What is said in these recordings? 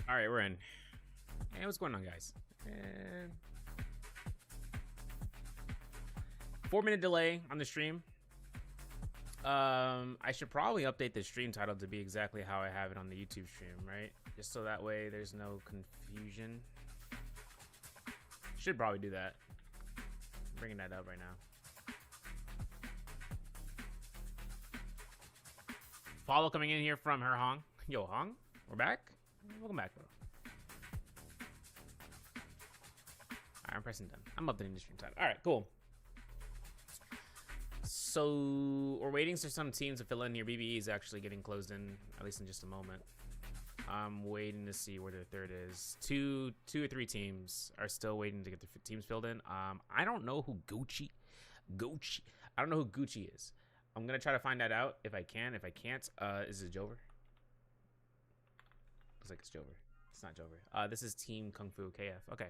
All right, we're in. Hey, what's going on, guys? And 4-minute delay on the stream. I should probably update the stream title to be exactly how I have it on the YouTube stream, right? Just so that way there's no confusion. Should probably do that. I'm bringing that up right now. Follow coming in here from her Hong. Yo, Hong, we're back. Welcome back, bro. Alright, I'm pressing done. I'm updating the stream title. Alright, cool. So we're waiting for some teams to fill in here. BBE is actually getting closed in, at least in just a moment. I'm waiting to see where their third is. Two or three teams are still waiting to get their teams filled in. I don't know who Gucci. I don't know who Gucci is. I'm gonna try to find that out if I can. If I can't, is it Jover? Looks like it's Jover. It's not Jover. This is Team Kung Fu KF. Okay.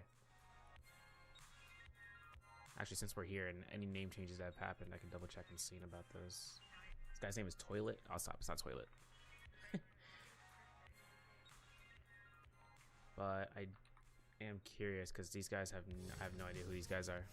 Actually, since we're here and any name changes that have happened, I can double check and see about those. This guy's name is Toilet. I'll stop. It's not Toilet. But I am curious because these guys I have no idea who these guys are.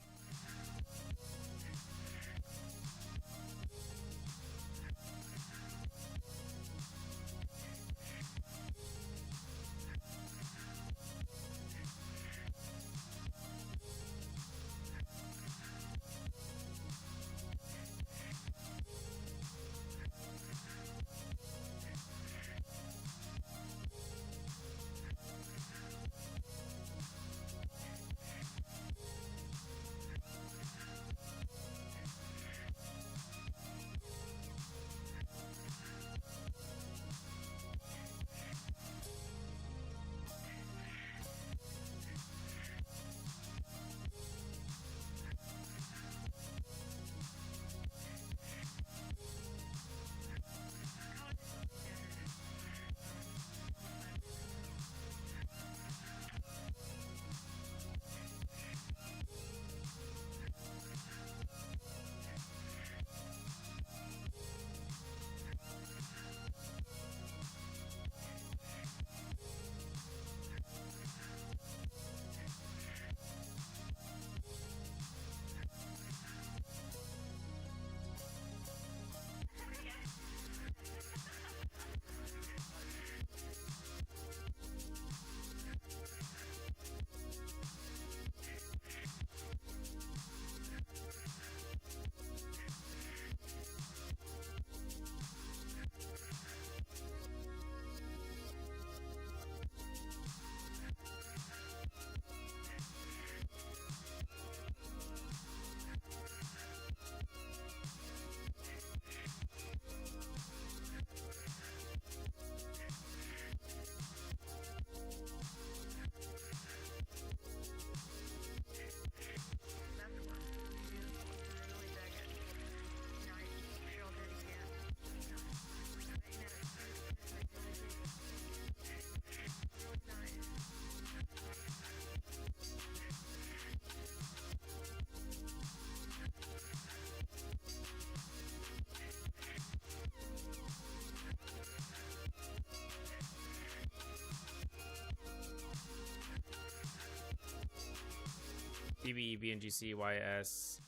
BBE, VNGC, YS.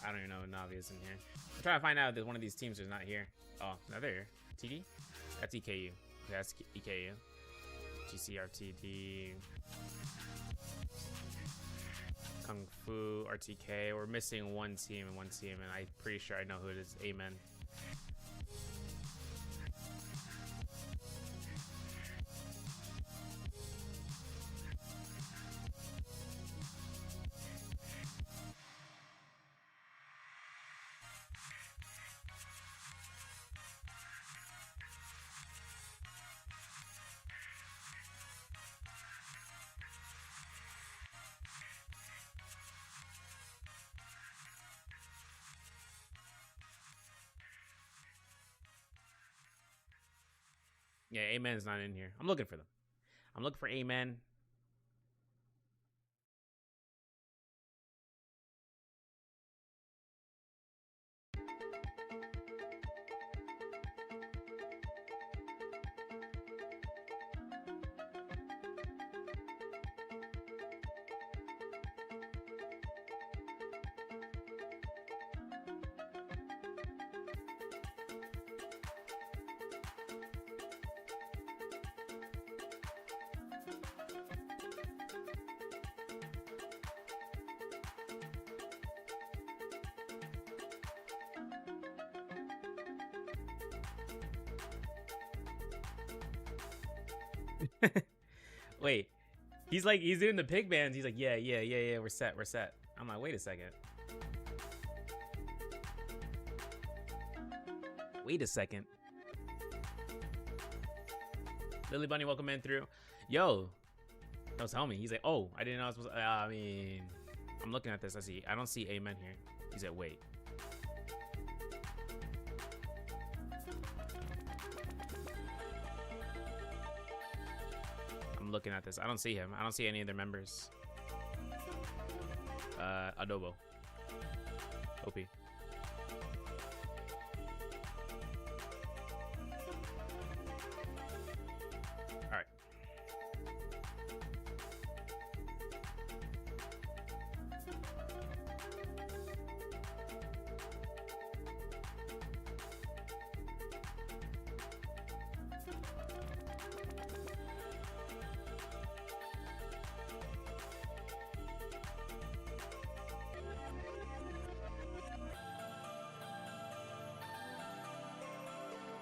I don't even know if Navi is in here. I'm trying to find out that one of these teams is not here. Oh, no, they're here. TD? That's EKU. Yeah, that's EKU. GCRTD. Kung Fu, RTK. We're missing one team, and I'm pretty sure I know who it is. Amen. Yeah, Amen's not in here. I'm looking for them. I'm looking for Amen. Wait, he's like, he's doing the pig bands. He's like, yeah, we're set. I'm like, wait a second. Lily Bunny, welcome in through. Yo, that was homie. He's like, oh, I didn't know I was supposed to, I mean, I'm looking at this. I don't see amen here. He's like, wait. I'm looking at this. I don't see him. I don't see any of their members. Adobo. OP. Alright.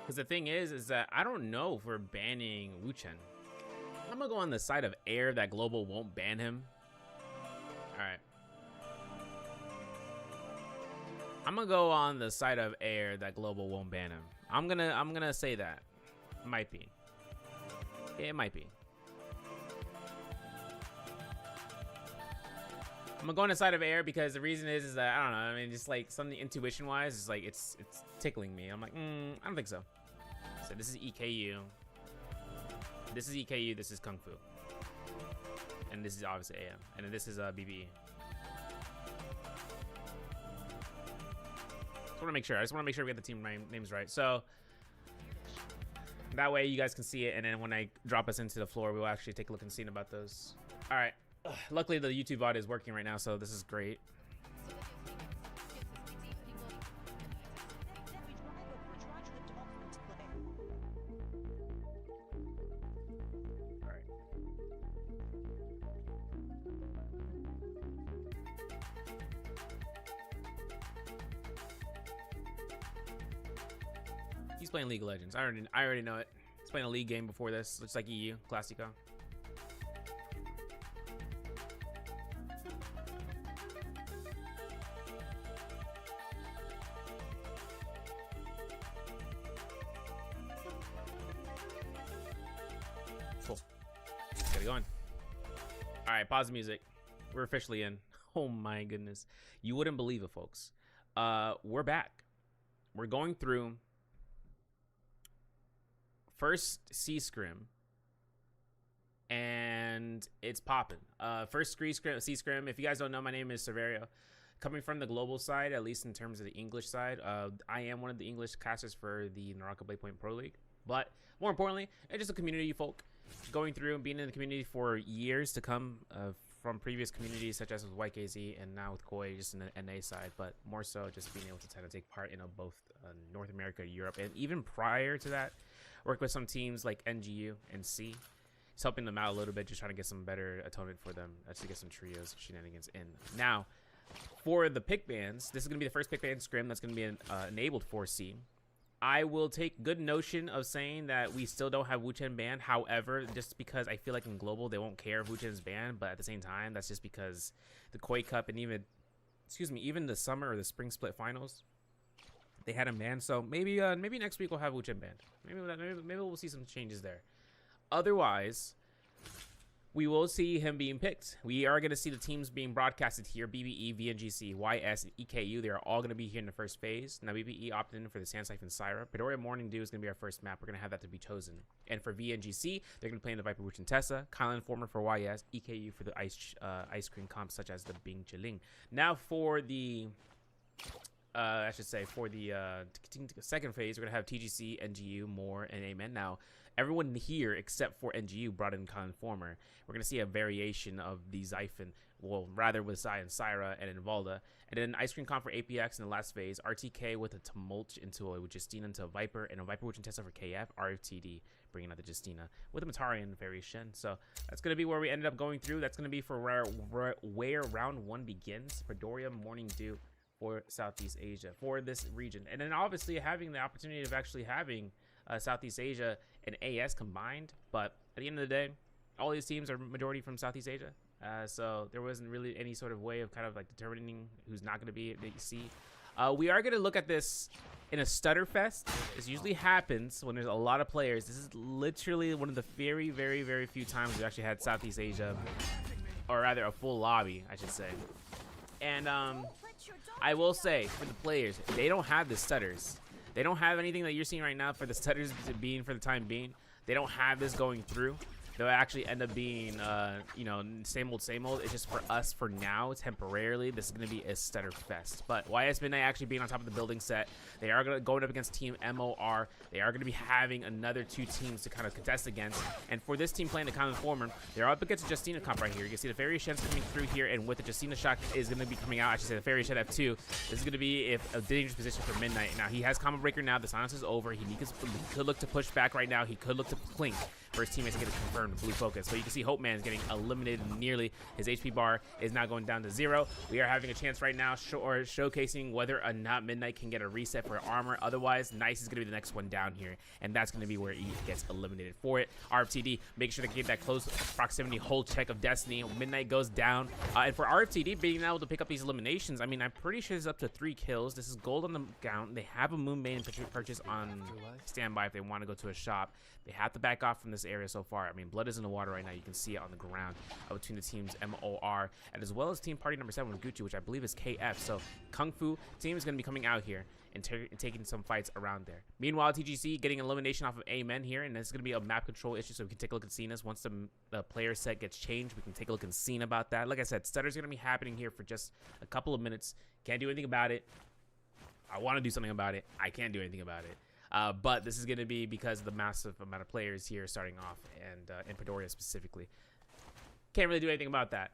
Because the thing is that I don't know if we're banning Wuchen. I'm gonna go on the side of Air that Global won't ban him. Alright. I'm gonna go on the side of Air that Global won't ban him. I'm gonna say that. Might be. It might be. I'm gonna go on the side of Air because the reason is that I don't know. I mean, just like something intuition wise, it's like it's tickling me. I'm like, I don't think so. So this is EKU. This is EKU. This is Kung Fu. And this is obviously AM. And then this is BBE. Just want to make sure. I just want to make sure we get the team names right. So that way you guys can see it. And then when I drop us into the floor, we'll actually take a look and see about those. All right. Luckily, the YouTube VOD is working right now, so this is great. All right. He's playing League of Legends. I already know it. He's playing a league game before this. Looks like EU Classico. Cool. Get it going. All right, pause the music. We're officially in. Oh my goodness. You wouldn't believe it, folks. We're back. We're going through first Scrim, and it's popping. First Scrim. If you guys don't know, my name is Severio. Coming from the global side, at least in terms of the English side, I am one of the English casters for the Naraka Blade Point Pro League. But more importantly, it's just a community folk going through and being in the community for years to come, from previous communities such as with YKZ and now with Koi, just in the NA side, but more so just being able to kind of take part in both North America, Europe, and even prior to that, work with some teams like NGU and C. It's helping them out a little bit, just trying to get some better atonement for them, to get some trios shenanigans in. Now, for the pick bans, this is going to be the first pick ban scrim that's going to be enabled for C. I will take good notion of saying that we still don't have Wuchen banned. However, just because I feel like in global they won't care if Wuchen's banned, but at the same time, that's just because the Koi Cup and even the summer or the spring split finals, they had him banned. So maybe next week we'll have Wuchen banned. Maybe we'll see some changes there. Otherwise, we will see him being picked. We are going to see the teams being broadcasted here. BBE, VNGC, YS, and EKU. They're all going to be here in the first phase. Now, BBE opted in for the Sand Siphon Syra. Pedoria Morning Dew is going to be our first map. We're going to have that to be chosen. And for VNGC, they're going to play in the Viper Wuchen Tessa, Kylan Informer for YS, EKU for the ice cream comps such as the Bing Chiling. Now, for the... for the second phase, we're going to have TGC, NGU, Moore, and Amen. Now, everyone here except for NGU brought in Conformer. We're going to see a variation of the Xiphon, well, rather with Sai and Syra and Invalda. And then Ice Cream Comp for APX in the last phase, RTK with a Tumult into a Justina into a Viper, and a Viper Witch and Tessa for KF, RFTD bringing out the Justina with a Matarian variation. So that's going to be where we ended up going through. That's going to be for where round one begins. Pedoria Morning Dew for Southeast Asia, for this region. And then obviously having the opportunity of actually having Southeast Asia and AS combined. But at the end of the day, all these teams are majority from Southeast Asia. So there wasn't really any sort of way of kind of like determining who's not going to be at VNGC. We are going to look at this in a stutter fest. This usually happens when there's a lot of players. This is literally one of the very, very, very few times we've actually had Southeast Asia, or rather a full lobby, I should say. And I will say, for the players, they don't have the stutters. They don't have anything that you're seeing right now for the stutters being for the time being. They don't have this going through. They'll actually end up being, you know, same old, same old. It's just for us for now, temporarily, this is going to be a stutter fest. But YS Midnight actually being on top of the building set, they are going up against Team MOR. They are going to be having another 2 teams to kind of contest against. And for this team playing the Common Former, they're up against a Justina comp right here. You can see the Fairy Shen's coming through here, and with the Justina shot is going to be coming out. I should say the Fairy Shen F2. This is going to be a dangerous position for Midnight. Now, he has Combo Breaker now. The silence is over. He could look to push back right now. He could look to Clink for his teammates to get a confirmed blue focus. But you can see Hope Man is getting eliminated nearly. His HP bar is now going down to 0. We are having a chance right now showcasing whether or not Midnight can get a reset for armor. Otherwise, Nice is going to be the next one down here, and that's going to be where he gets eliminated for it. RFTD, make sure to get that close proximity hold check of Destiny. Midnight goes down. And for RFTD being able to pick up these eliminations, I mean, I'm pretty sure it's up to 3 kills. This is gold on the count. They have a Moonbane purchase on standby if they want to go to a shop. They have to back off from this area so far. I mean, blood is in the water right now. You can see it on the ground between the teams MOR and as well as team party number 7 with Gucci, which I believe is KF. So Kung Fu team is going to be coming out here and taking some fights around there. Meanwhile, TGC getting elimination off of Amen here, and this is going to be a map control issue, so we can take a look at Cena's. Once the player set gets changed, we can take a look at Cena about that. Like I said, stutters are going to be happening here for just a couple of minutes. Can't do anything about it. I want to do something about it. I can't do anything about it. But this is going to be because of the massive amount of players here starting off, and in Padoria specifically. Can't really do anything about that.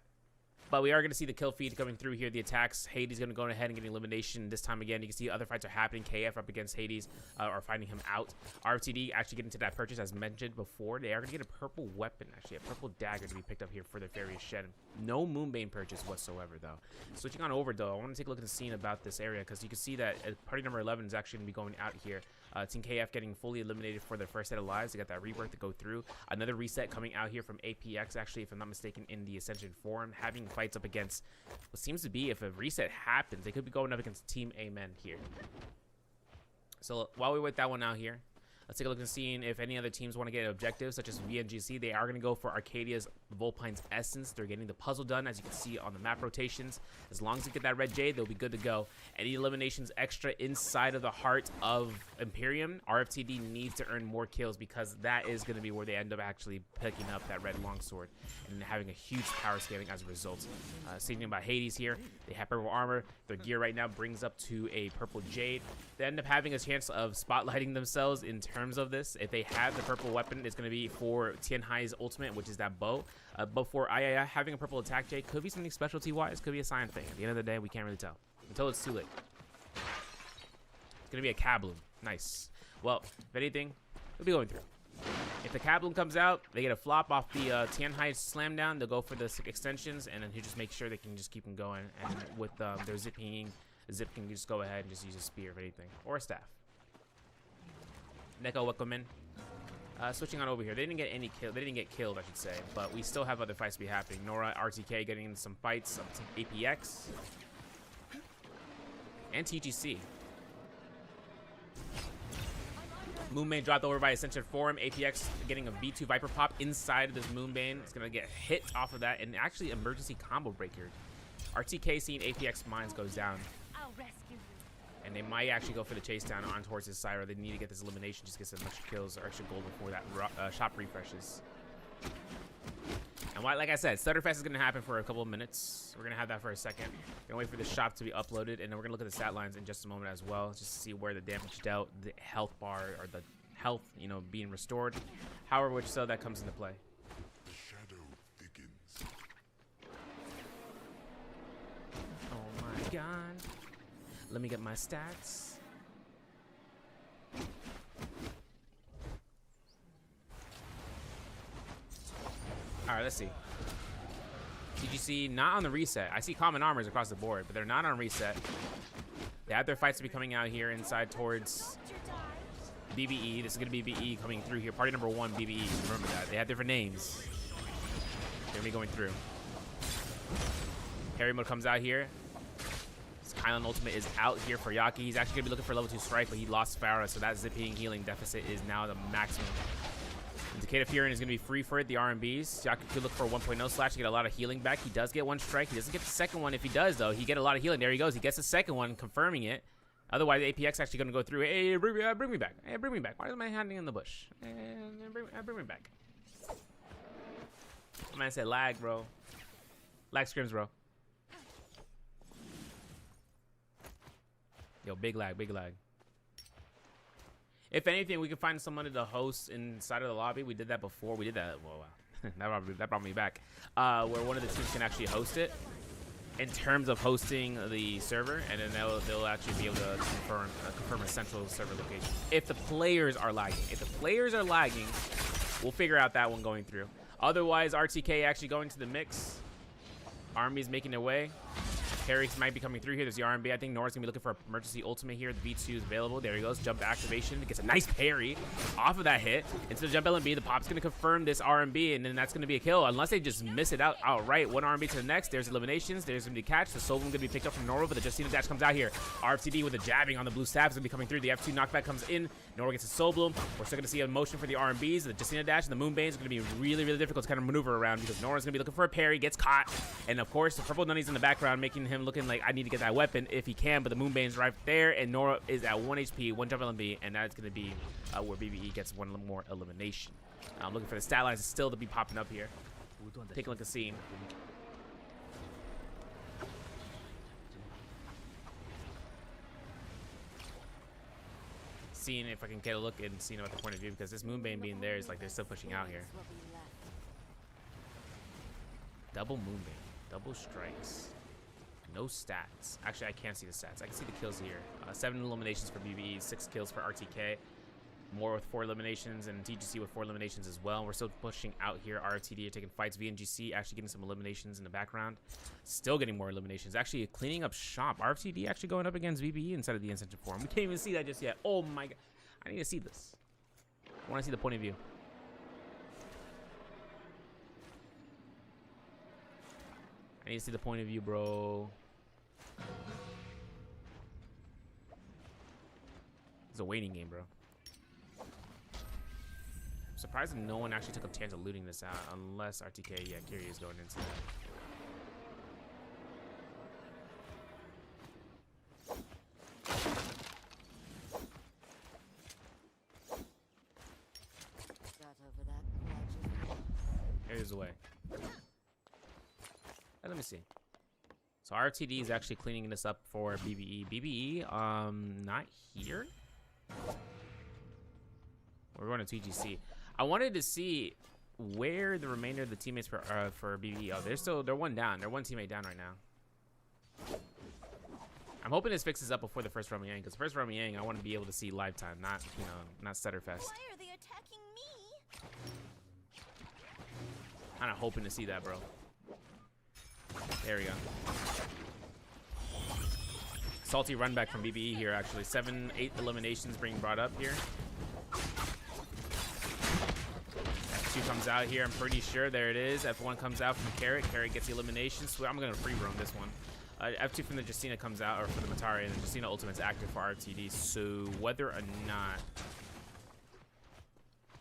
But we are going to see the kill feed coming through here. The attacks, Hades going to go ahead and get elimination. This time again, you can see other fights are happening. KF up against Hades are finding him out. RTD actually getting to that purchase as mentioned before. They are going to get a purple weapon, actually, a purple dagger to be picked up here for their Fairy Shen. No Moonbane purchase whatsoever, though. Switching on over, though, I want to take a look at the scene about this area because you can see that party number 11 is actually going to be going out here. Team KF getting fully eliminated for their first set of lives. They got that rebirth to go through. Another reset coming out here from APX, actually, if I'm not mistaken, in the Ascension Forum. Having fights up against what seems to be, if a reset happens, they could be going up against Team Amen here. So while we wait that one out here, let's take a look and see if any other teams want to get objectives, such as VNGC. They are going to go for Arcadia's Volpine's Essence. They're getting the puzzle done, as you can see on the map rotations. As long as they get that red jade, they'll be good to go. Any eliminations extra inside of the heart of Imperium, RFTD needs to earn more kills because that is going to be where they end up actually picking up that red longsword and having a huge power scaling as a result. Speaking about Hades here, they have purple armor. Their gear right now brings up to a purple jade. They end up having a chance of spotlighting themselves in terms of this. If they have the purple weapon, it's going to be for Tianhai's ultimate, which is that bow. But for Ayaya, having a purple attack jade could be something specialty-wise, could be a sign thing. At the end of the day, we can't really tell until it's too late. It's going to be a Kabloom. Nice. Well, if anything, we'll be going through. If the Kabloom comes out, they get a flop off the Tianhai slam down. They'll go for the extensions, and then he just make sure they can just keep them going. And with their zipping, Zip can just go ahead and just use a spear, if anything, or a staff. Neko Wekkoman. Switching on over here, they didn't get any kill. They didn't get killed, I should say, but we still have other fights to be happening. Nora, RTK getting in some fights. APX and TGC. Moonbane dropped over by Ascension Forum. APX getting a V2 Viper pop inside of this Moonbane. It's gonna get hit off of that, and actually emergency combo breaker. RTK seeing APX mines goes down. And they might actually go for the chase down on towards his side, or they need to get this elimination, just get some extra kills or extra gold before that shop refreshes. And like I said, Stutterfest is going to happen for a couple of minutes. We're going to have that for a second. We're going to wait for the shop to be uploaded, and then we're going to look at the stat lines in just a moment as well, just to see where the damage dealt, the health bar, or the health, you know, being restored. However, which so that comes into play. The shadow thickens. Oh my god. Let me get my stats. All right, let's see. TGC not on the reset. I see common armors across the board, but they're not on reset. They have their fights to be coming out here inside towards BBE. This is going to be BBE coming through here. Party number 1, BBE. Remember that. They have different names. They're going to be going through. Harry mode comes out here. Kylan ultimate is out here for Yaki. He's actually going to be looking for level 2 strike, but he lost Farah, so that zipping healing deficit is now the maximum. Takeda Furin is going to be free for it, the RMBs. Yaki could look for a 1.0 slash to get a lot of healing back. He does get 1 strike. He doesn't get the second one. If he does, though, he get a lot of healing. There he goes. He gets the second one, confirming it. Otherwise, APX actually going to go through. Hey, bring me back. Hey, bring me back. Why is my hand in the bush? Bring me back. I'm going to say lag, bro. Lag scrims, bro. Yo, big lag, big lag. If anything, we can find someone to host inside of the lobby. We did that before. We did that. Whoa, wow. that brought me back. Where one of the teams can actually host it in terms of hosting the server, and then they'll actually be able to confirm a central server location. If the players are lagging. If the players are lagging, we'll figure out that one going through. Otherwise, RTK actually going to the mix. Army's making their way. Harry might be coming through here. There's the RMB. I think Nora's going to be looking for an emergency ultimate here. The V2 is available. There he goes. Jump activation. Gets a nice parry off of that hit. Instead of jump LMB, the pop's going to confirm this RMB, and then that's going to be a kill. Unless they just miss it out outright. One RMB to the next. There's eliminations. There's going to be catch. The Soul going to be picked up from Nora, but the Justina dash comes out here. RFTD with a jabbing on the blue staff is going to be coming through. The F2 knockback comes in. Nora gets a Soul Bloom. We're still going to see a motion for the RMBs. The Justina dash and the Moonbane is going to be really, really difficult to kind of maneuver around because Nora's going to be looking for a parry. Gets caught. And, of course, the purple nunny's in the background, making him looking like I need to get that weapon if he can, but the Moonbane's right there, and Nora is at 1 HP, 1 jump LMB, and that's going to be where BBE gets 1 more elimination. I'm looking for the stat lines still to be popping up here. Take a look at the scene. Seeing if I can get a look and seeing about the point of view, because this Moonbane being there is like they're still pushing out here. Double Moonbane, double strikes. No stats. Actually, I can't see the stats. I can see the kills here. 7 eliminations for BBE, 6 kills for RTK. More with 4 eliminations, and TGC with 4 eliminations as well. We're still pushing out here. RTD are taking fights. VNGC actually getting some eliminations in the background. Still getting more eliminations. Actually cleaning up shop. RTD actually going up against BBE inside of the incentive forum. We can't even see that just yet. Oh my god. I need to see this. I want to see the point of view. I need to see the point of view, bro. It's a waiting game, bro. I'm surprised no one actually took a chance of looting this out, unless RTK, yeah, Kiri is going into that. Here's the way. Let me see. So RTD is actually cleaning this up for BBE. BBE, not here. We're going to TGC. I wanted to see where the remainder of the teammates for BBE. Oh, they're 1 down. They're 1 teammate down right now. I'm hoping this fixes up before the first Romyang, because first Romyang, I want to be able to see live time, not not Stutterfest. Why are they attacking me? Kind of hoping to see that, bro. There we go. Salty run back from BBE here, actually. 7, 8 eliminations being brought up here. F2 comes out here, I'm pretty sure. There it is. F1 comes out from Carrot. Carrot gets the elimination. So I'm going to free roam this one. F2 from the Justina comes out, or for the Matari, and the Justina ultimate's active for RTD. So whether or not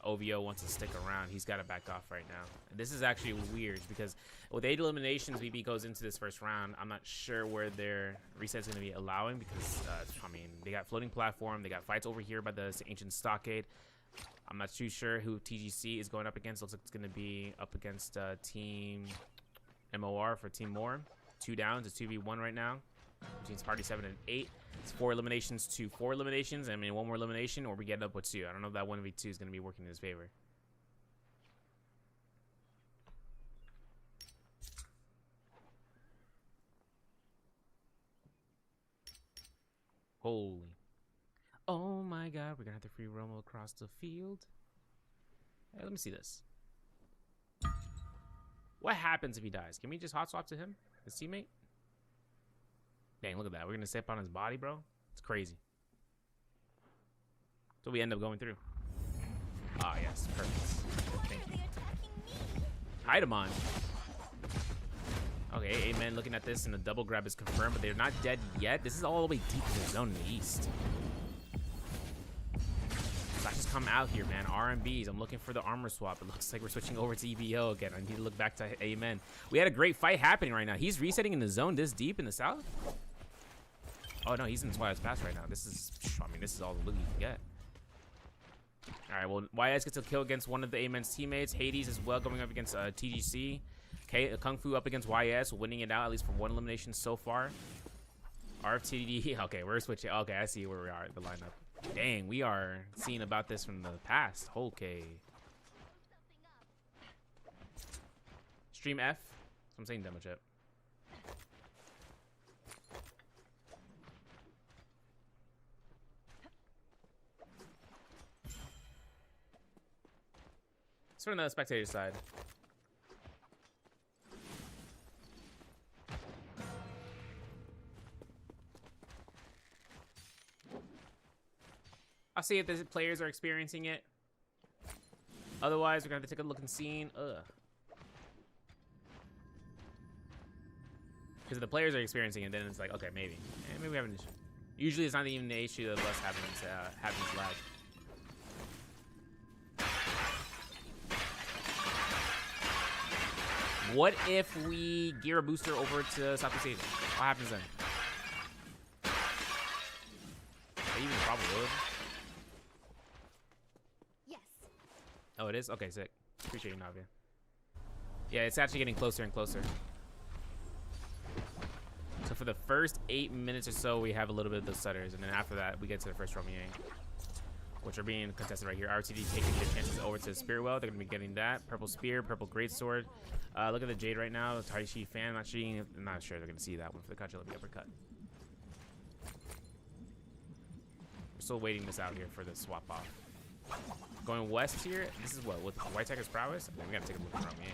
OVO wants to stick around, he's got to back off right now. And this is actually weird because with 8 eliminations, BB goes into this first round. I'm not sure where their reset's going to be allowing because, I mean, they got floating platform. They got fights over here by the ancient stockade. I'm not too sure who TGC is going up against. Looks like it's going to be up against Team MOR for Team More. 2 downs. It's 2v1 right now. Between Party 7 and 8. It's 4 eliminations to 4 eliminations. I mean, 1 more elimination, or we get up with 2. I don't know if that 1v2 is going to be working in his favor. Holy. Oh my god, we're going to have to free roam across the field. Hey, let me see this. What happens if he dies? Can we just hot swap to him? His teammate? Dang, look at that. We're going to step on his body, bro. It's crazy. So we end up going through. Ah, yes, perfect. Thank you. Hide him on. Okay, Amen looking at this, and the double grab is confirmed, but they're not dead yet. This is all the way deep in the zone in the east. Let's just come out here, man. RMBs. I'm looking for the armor swap. It looks like we're switching over to EBO again. I need to look back to Amen. We had a great fight happening right now. He's resetting in the zone this deep in the south. Oh no, he's in Twilight's Pass right now. This is, I mean, this is all the loot you can get. All right, well, YS gets a kill against one of the Amen's teammates. Hades as well, going up against TGC. Okay, Kung Fu up against YS, winning it out at least for one elimination so far. RFTD. Okay, we're switching. Okay, I see where we are. The lineup. Dang, we are seeing about this from the past. Okay. Stream F. So I'm saying demo chip. Sort of the spectator side. I'll see if the players are experiencing it. Otherwise, we're gonna have to take a look and see. Because if the players are experiencing it, then it's like, okay, maybe. Maybe we have an issue. Usually, it's not even the issue of us having this lag. What if we gear a booster over to Southeast Asia? What happens then? Are you even probably would? Yes. Oh, it is? Okay, sick. Appreciate you, Navia. Yeah, it's actually getting closer and closer. So for the first 8 minutes or so, we have a little bit of those setters, and then after that, we get to the first Romiang, which are being contested right here. RTD taking their chances over to Spearwell. They're going to be getting that. Purple Spear, Purple Greatsword. Look at the Jade right now. Taishi fan. I'm not sure they're going to see that one for the Kachilabi uppercut. We're still waiting this out here for the swap off. Going west here. This is what? With White Tiger's prowess? I mean, we got to take a look around me.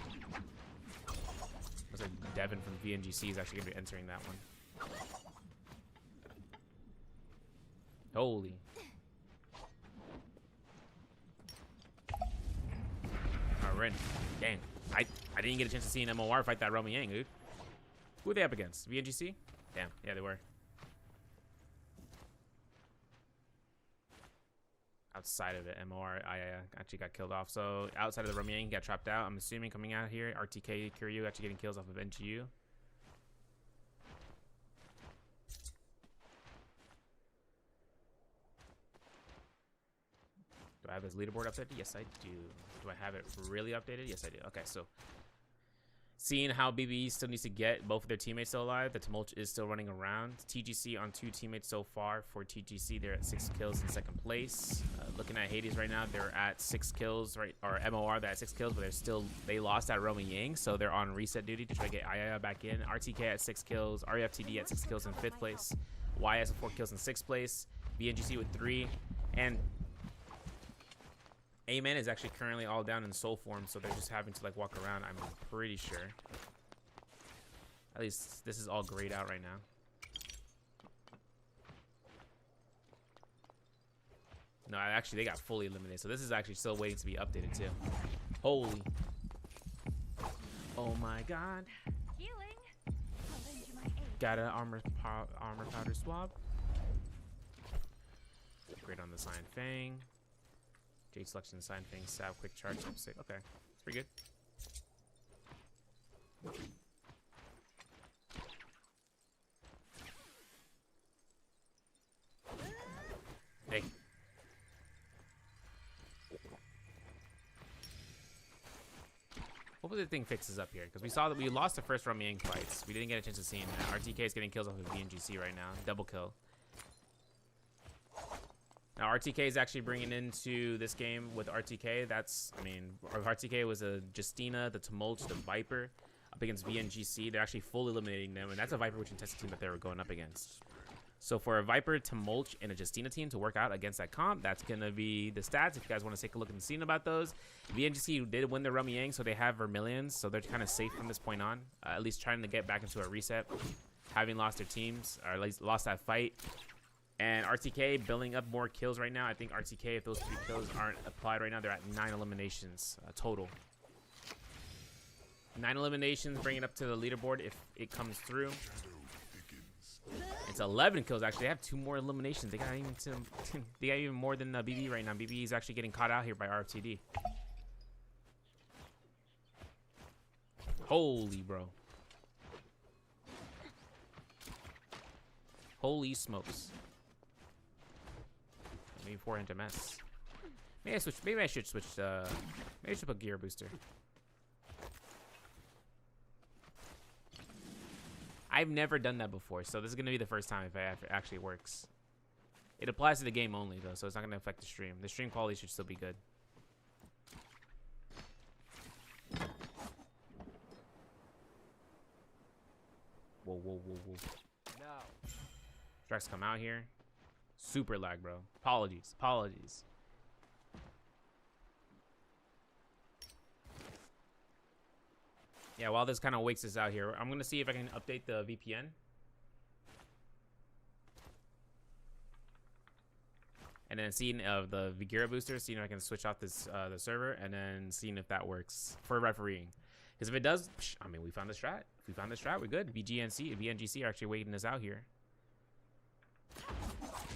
Looks like Devin from VNGC is actually going to be entering that one. Holy. Alright. Dang. I didn't get a chance to see an MOR fight that Romiang, dude. Who are they up against? VNGC? Damn. Yeah, they were. Outside of it, MOR, I actually got killed off. So outside of the Romiang, he got trapped out. I'm assuming coming out here, RTK Kiryu actually getting kills off of NGU. Do I have his leaderboard updated? Yes, I do. Do I have it really updated? Yes, I do. Okay, so seeing how BBE still needs to get both of their teammates still alive, the Tumult is still running around. TGC on 2 teammates so far. For TGC, they're at 6 kills in 2nd place. Looking at Hades right now, they're at 6 kills, right? Or MOR, they're at 6 kills, but they lost at Romiang, so they're on reset duty to try to get Ayaya back in. RTK at 6 kills, REFTD at 6 kills in 5th place, YS at 4 kills in 6th place, BNGC with 3, and Amen is actually currently all down in soul form, so they're just having to like walk around. I'm pretty sure. At least this is all grayed out right now. No, actually they got fully eliminated, so this is actually still waiting to be updated too. Holy. Oh my god. Healing. Got an armor powder swab. Great on the Sign Fang. Jade selection, Sign Fang, Stab, quick charge, type 6. Okay, it's pretty good. Hey. Hopefully the thing fixes up here, because we saw that we lost the first Romiang fights. We didn't get a chance to see him. RTK is getting kills off of VNGC right now. Double kill. Now, RTK is actually bringing into this game with RTK. That's, I mean, RTK was a Justina, the Tumult, the Viper up against VNGC. They're actually fully eliminating them, and that's a Viper which contested team that they were going up against. So for a Viper, Tumult, and a Justina team to work out against that comp, that's going to be the stats. If you guys want to take a look and see about those. VNGC did win their Romiang, so they have Vermilions, so they're kind of safe from this point on. At least trying to get back into a reset, having lost their teams, or at least lost that fight. And RTK building up more kills right now. I think RTK, if those 3 kills aren't applied right now, they're at 9 eliminations total. 9 eliminations, bringing it up to the leaderboard if it comes through. It's 11 kills actually. They have 2 more eliminations. They got even more than BBE right now. BBE is actually getting caught out here by RFTD. Holy bro. Holy smokes. Maybe 400 MS. Maybe I should switch. Maybe I should put gear booster. I've never done that before, so this is gonna be the first time if it actually works. It applies to the game only though, so it's not gonna affect the stream. The stream quality should still be good. Whoa, whoa, whoa, whoa. No. Drax come out here. Super lag, bro. Apologies. Apologies. Yeah, while this kind of wakes us out here, I'm going to see if I can update the VPN. And then seeing the Vigera booster, seeing if I can switch off this the server, and then seeing if that works for refereeing. Because if it does, I mean, we found the strat. If we found the strat, we're good. VNGC are actually waiting us out here.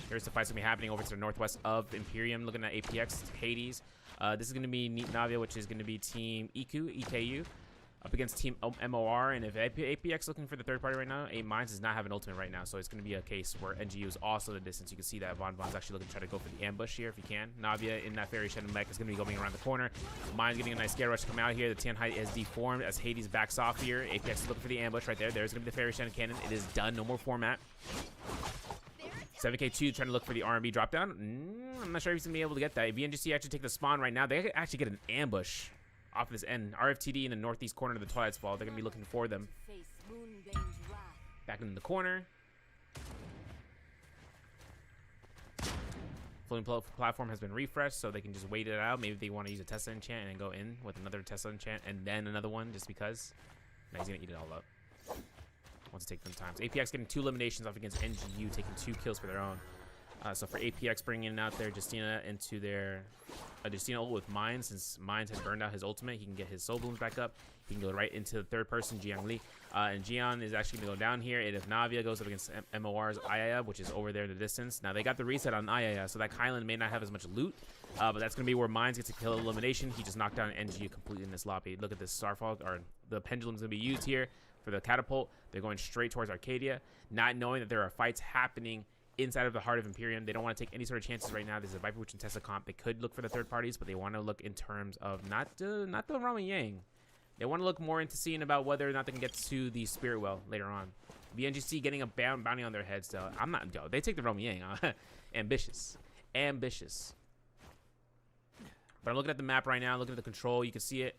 Here's the fight's gonna be happening over to the northwest of Imperium, looking at APX, Hades. This is gonna be Navia, which is gonna be Team EKU, up against Team MOR. And if APX looking for the third party right now, 8 Minds does not have an ultimate right now, so it's gonna be a case where NGU is also the distance. You can see that Von's actually looking to try to go for the ambush here if he can. Navia in that Fairy Shadow mech is gonna be going around the corner. Mind's getting a nice scare rush to come out here. The Tianhai is deformed as Hades backs off here. APX is looking for the ambush right there. There's gonna be the Fairy Shadow cannon. It is done. No more format. 7K2 trying to look for the R&B drop down. I'm not sure if he's gonna be able to get that. If VNGC actually take the spawn right now, they actually get an ambush off this end. RFTD in the northeast corner of the Twilight's Fall. They're gonna be looking for them. Back in the corner. Floating platform has been refreshed, so they can just wait it out. Maybe they want to use a Tesla enchant and go in with another Tesla enchant and then another one just because. Now he's gonna eat it all up. Wants to take them times. APX getting 2 eliminations off against NGU, taking 2 kills for their own. So for APX bringing out their Justina into their Justina ult with Mines, since Mines has burned out his ultimate, he can get his soul blooms back up. He can go right into the third person, Jiang Li. And Jian is actually going to go down here. And if Navia goes up against MOR's Ayaya, which is over there in the distance. Now they got the reset on Ayaya, so that Kylan may not have as much loot. But that's going to be where Mines gets a kill elimination. He just knocked down NGU completely in this lobby. Look at this Starfall, or the pendulum's going to be used here for the catapult. They're going straight towards Arcadia, not knowing that there are fights happening inside of the heart of Imperium. They don't want to take any sort of chances right now. This is a Viper Witch and Tesla comp. They could look for the third parties, but they want to look in terms of not the Ramen Yang. They want to look more into seeing about whether or not they can get to the Spirit Well later on. VNGC getting a bounty on their heads, though. I'm not, yo, they take the Ramen Yang. Ambitious. Ambitious. But I'm looking at the map right now, looking at the control. You can see it.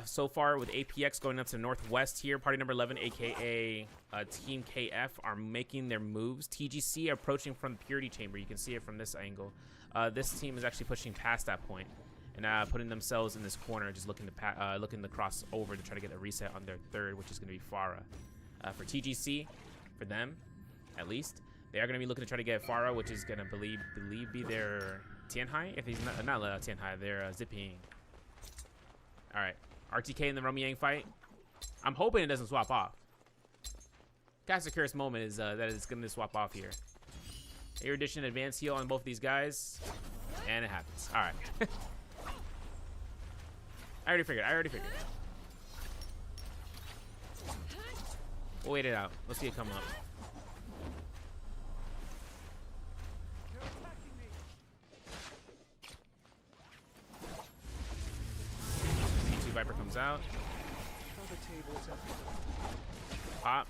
So far with APX going up to the northwest here, party number 11, aka Team KF, are making their moves. TGC approaching from the Purity Chamber. You can see it from this angle. This team is actually pushing past that point and putting themselves in this corner, just looking to cross over to try to get a reset on their third, which is going to be Farah. For TGC, for them, at least, they are going to be looking to try to get Farah, which is going to believe be their Tianhai. If he's not Tianhai, they're Zipping. All right. RTK in the Ramen Yang fight. I'm hoping it doesn't swap off. Caster Curse moment is that it's going to swap off here. Erudition advanced heal on both these guys. And it happens. All right. I already figured. We'll wait it out. Let's see it come up. Viper comes out. Pop.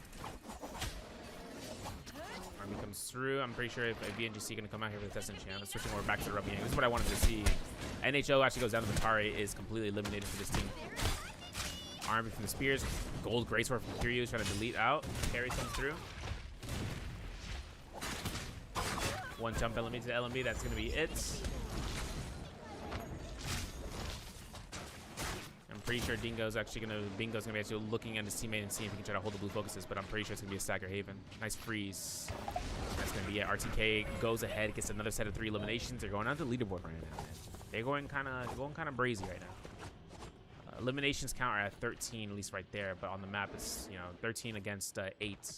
Army comes through. I'm pretty sure if VNGC gonna come out here with a Tesla enchant. Switching over back to the Ramen Yang. This is what I wanted to see. NHO actually goes down to Matari, is completely eliminated for this team. Army from the spears. Gold Greatsword from Kiryu is trying to delete out. Carry comes through. One jump LMB to the LMB. That's gonna be it. pretty sure Bingo's gonna be actually looking at his teammate and seeing if he can try to hold the blue focuses, but I'm pretty sure it's gonna be a Stagger Haven. Nice freeze. That's gonna be it. RTK goes ahead, gets another set of 3 eliminations. They're going on to the leaderboard right now, man. They're going kind of brazy right now. Eliminations count are at 13, at least right there, but on the map it's 13 against 8.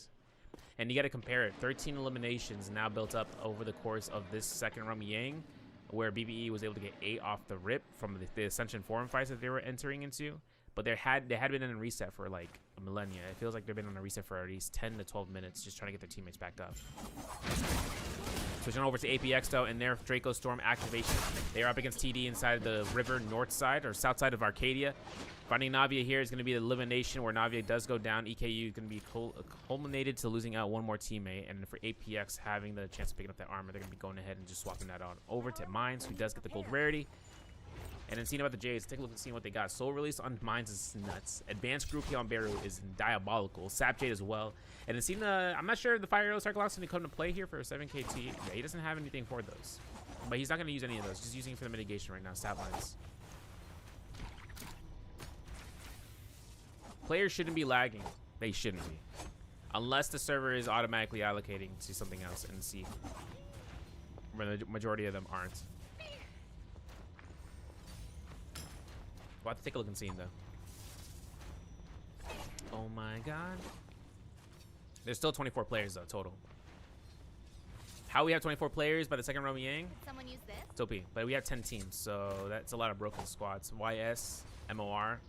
And you got to compare it. 13 eliminations now built up over the course of this second Rummy Yang, where BBE was able to get 8 off the rip from the Ascension Forum fights that they were entering into. But they had been in a reset for like a millennia. It feels like they've been on a reset for at least 10 to 12 minutes, just trying to get their teammates back up. Switching over to APX though, and their Draco Storm activation. They are up against TD inside the river north side or south side of Arcadia. Finding Navia here is going to be the elimination where Navia does go down. EKU is going to be culminated to losing out one more teammate. And for APX having the chance of picking up that armor, they're going to be going ahead and just swapping that on over to Mines, who does get the gold rarity. And then seeing about the Jays, take a look at seeing what they got. Soul Release on Mines is nuts. Advanced Group Kill on Beru is diabolical. Sap Jade as well. And then seeing I'm not sure if the Fire Arrow Circle is going to come to play here for a 7KT. Yeah, he doesn't have anything for those. But he's not going to use any of those. Just using it for the mitigation right now. Sap Lines. Players shouldn't be lagging. They shouldn't be. Unless the server is automatically allocating to something else in C. Where the majority of them aren't. We'll have to take a look and see though. Oh my god. There's still 24 players though, total. How we have 24 players by the second Rummy Yang? Someone use this? It's OP. But we have 10 teams, so that's a lot of broken squads. YS, MOR.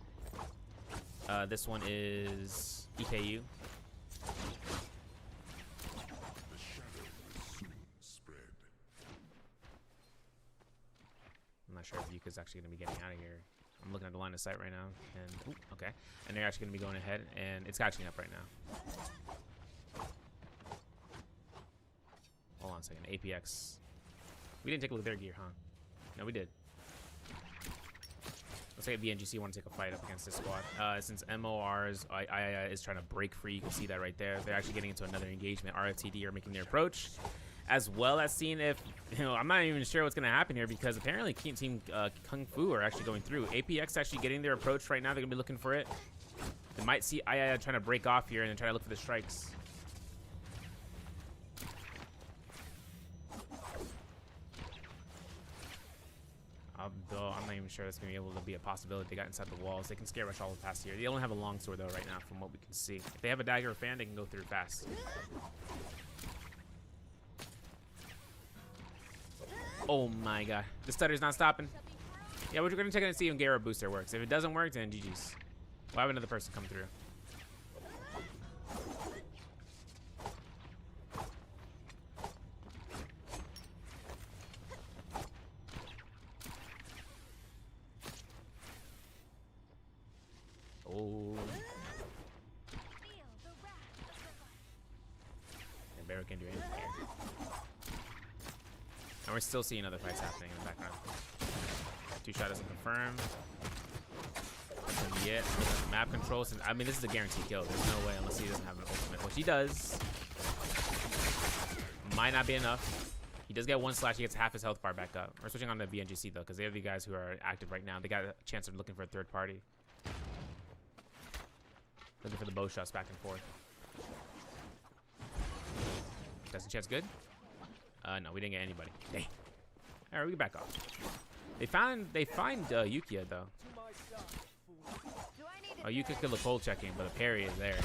This one is EKU. The shadow will soon spread. I'm not sure if Yuka's actually going to be getting out of here. I'm looking at the line of sight right now, and ooh, okay. And they're actually going to be going ahead, and it's catching up right now. Hold on a second. APX. We didn't take a look at their gear, huh? No, we did. Looks like VNGC want to take a fight up against this squad. Since MOR's is trying to break free, you can see that right there. They're actually getting into another engagement. RFTD are making their approach, as well as seeing if, I'm not even sure what's going to happen here because apparently Team Kung Fu are actually going through. APX actually getting their approach right now. They're going to be looking for it. They might see trying to break off here and then try to look for the strikes. I'm not even sure that's going to be able to be a possibility. They got inside the walls. They can scare rush all the way past here. They only have a long sword, though, right now, from what we can see. If they have a dagger or fan, they can go through fast. Oh, my God. The stutter's not stopping. Yeah, we're going to check and see if Gera booster works. If it doesn't work, then GG's. We'll have another person come through. Oh. And Barrow can't do anything here. And we're still seeing other fights happening in the background. 2-shot isn't confirmed. And yet, map control. Since I mean, this is a guaranteed kill. There's no way unless he doesn't have an ultimate, which he does. Might not be enough. He does get 1 slash. He gets half his health bar back up. We're switching on to VNGC though, because they are the guys who are active right now. They got a chance of looking for a third party. Looking for the bow shots back and forth. That's a chance good? No, we didn't get anybody. Dang. Alright, we get back off. They find Yukia though. Oh, Yukia could look hold checking, but the parry is there.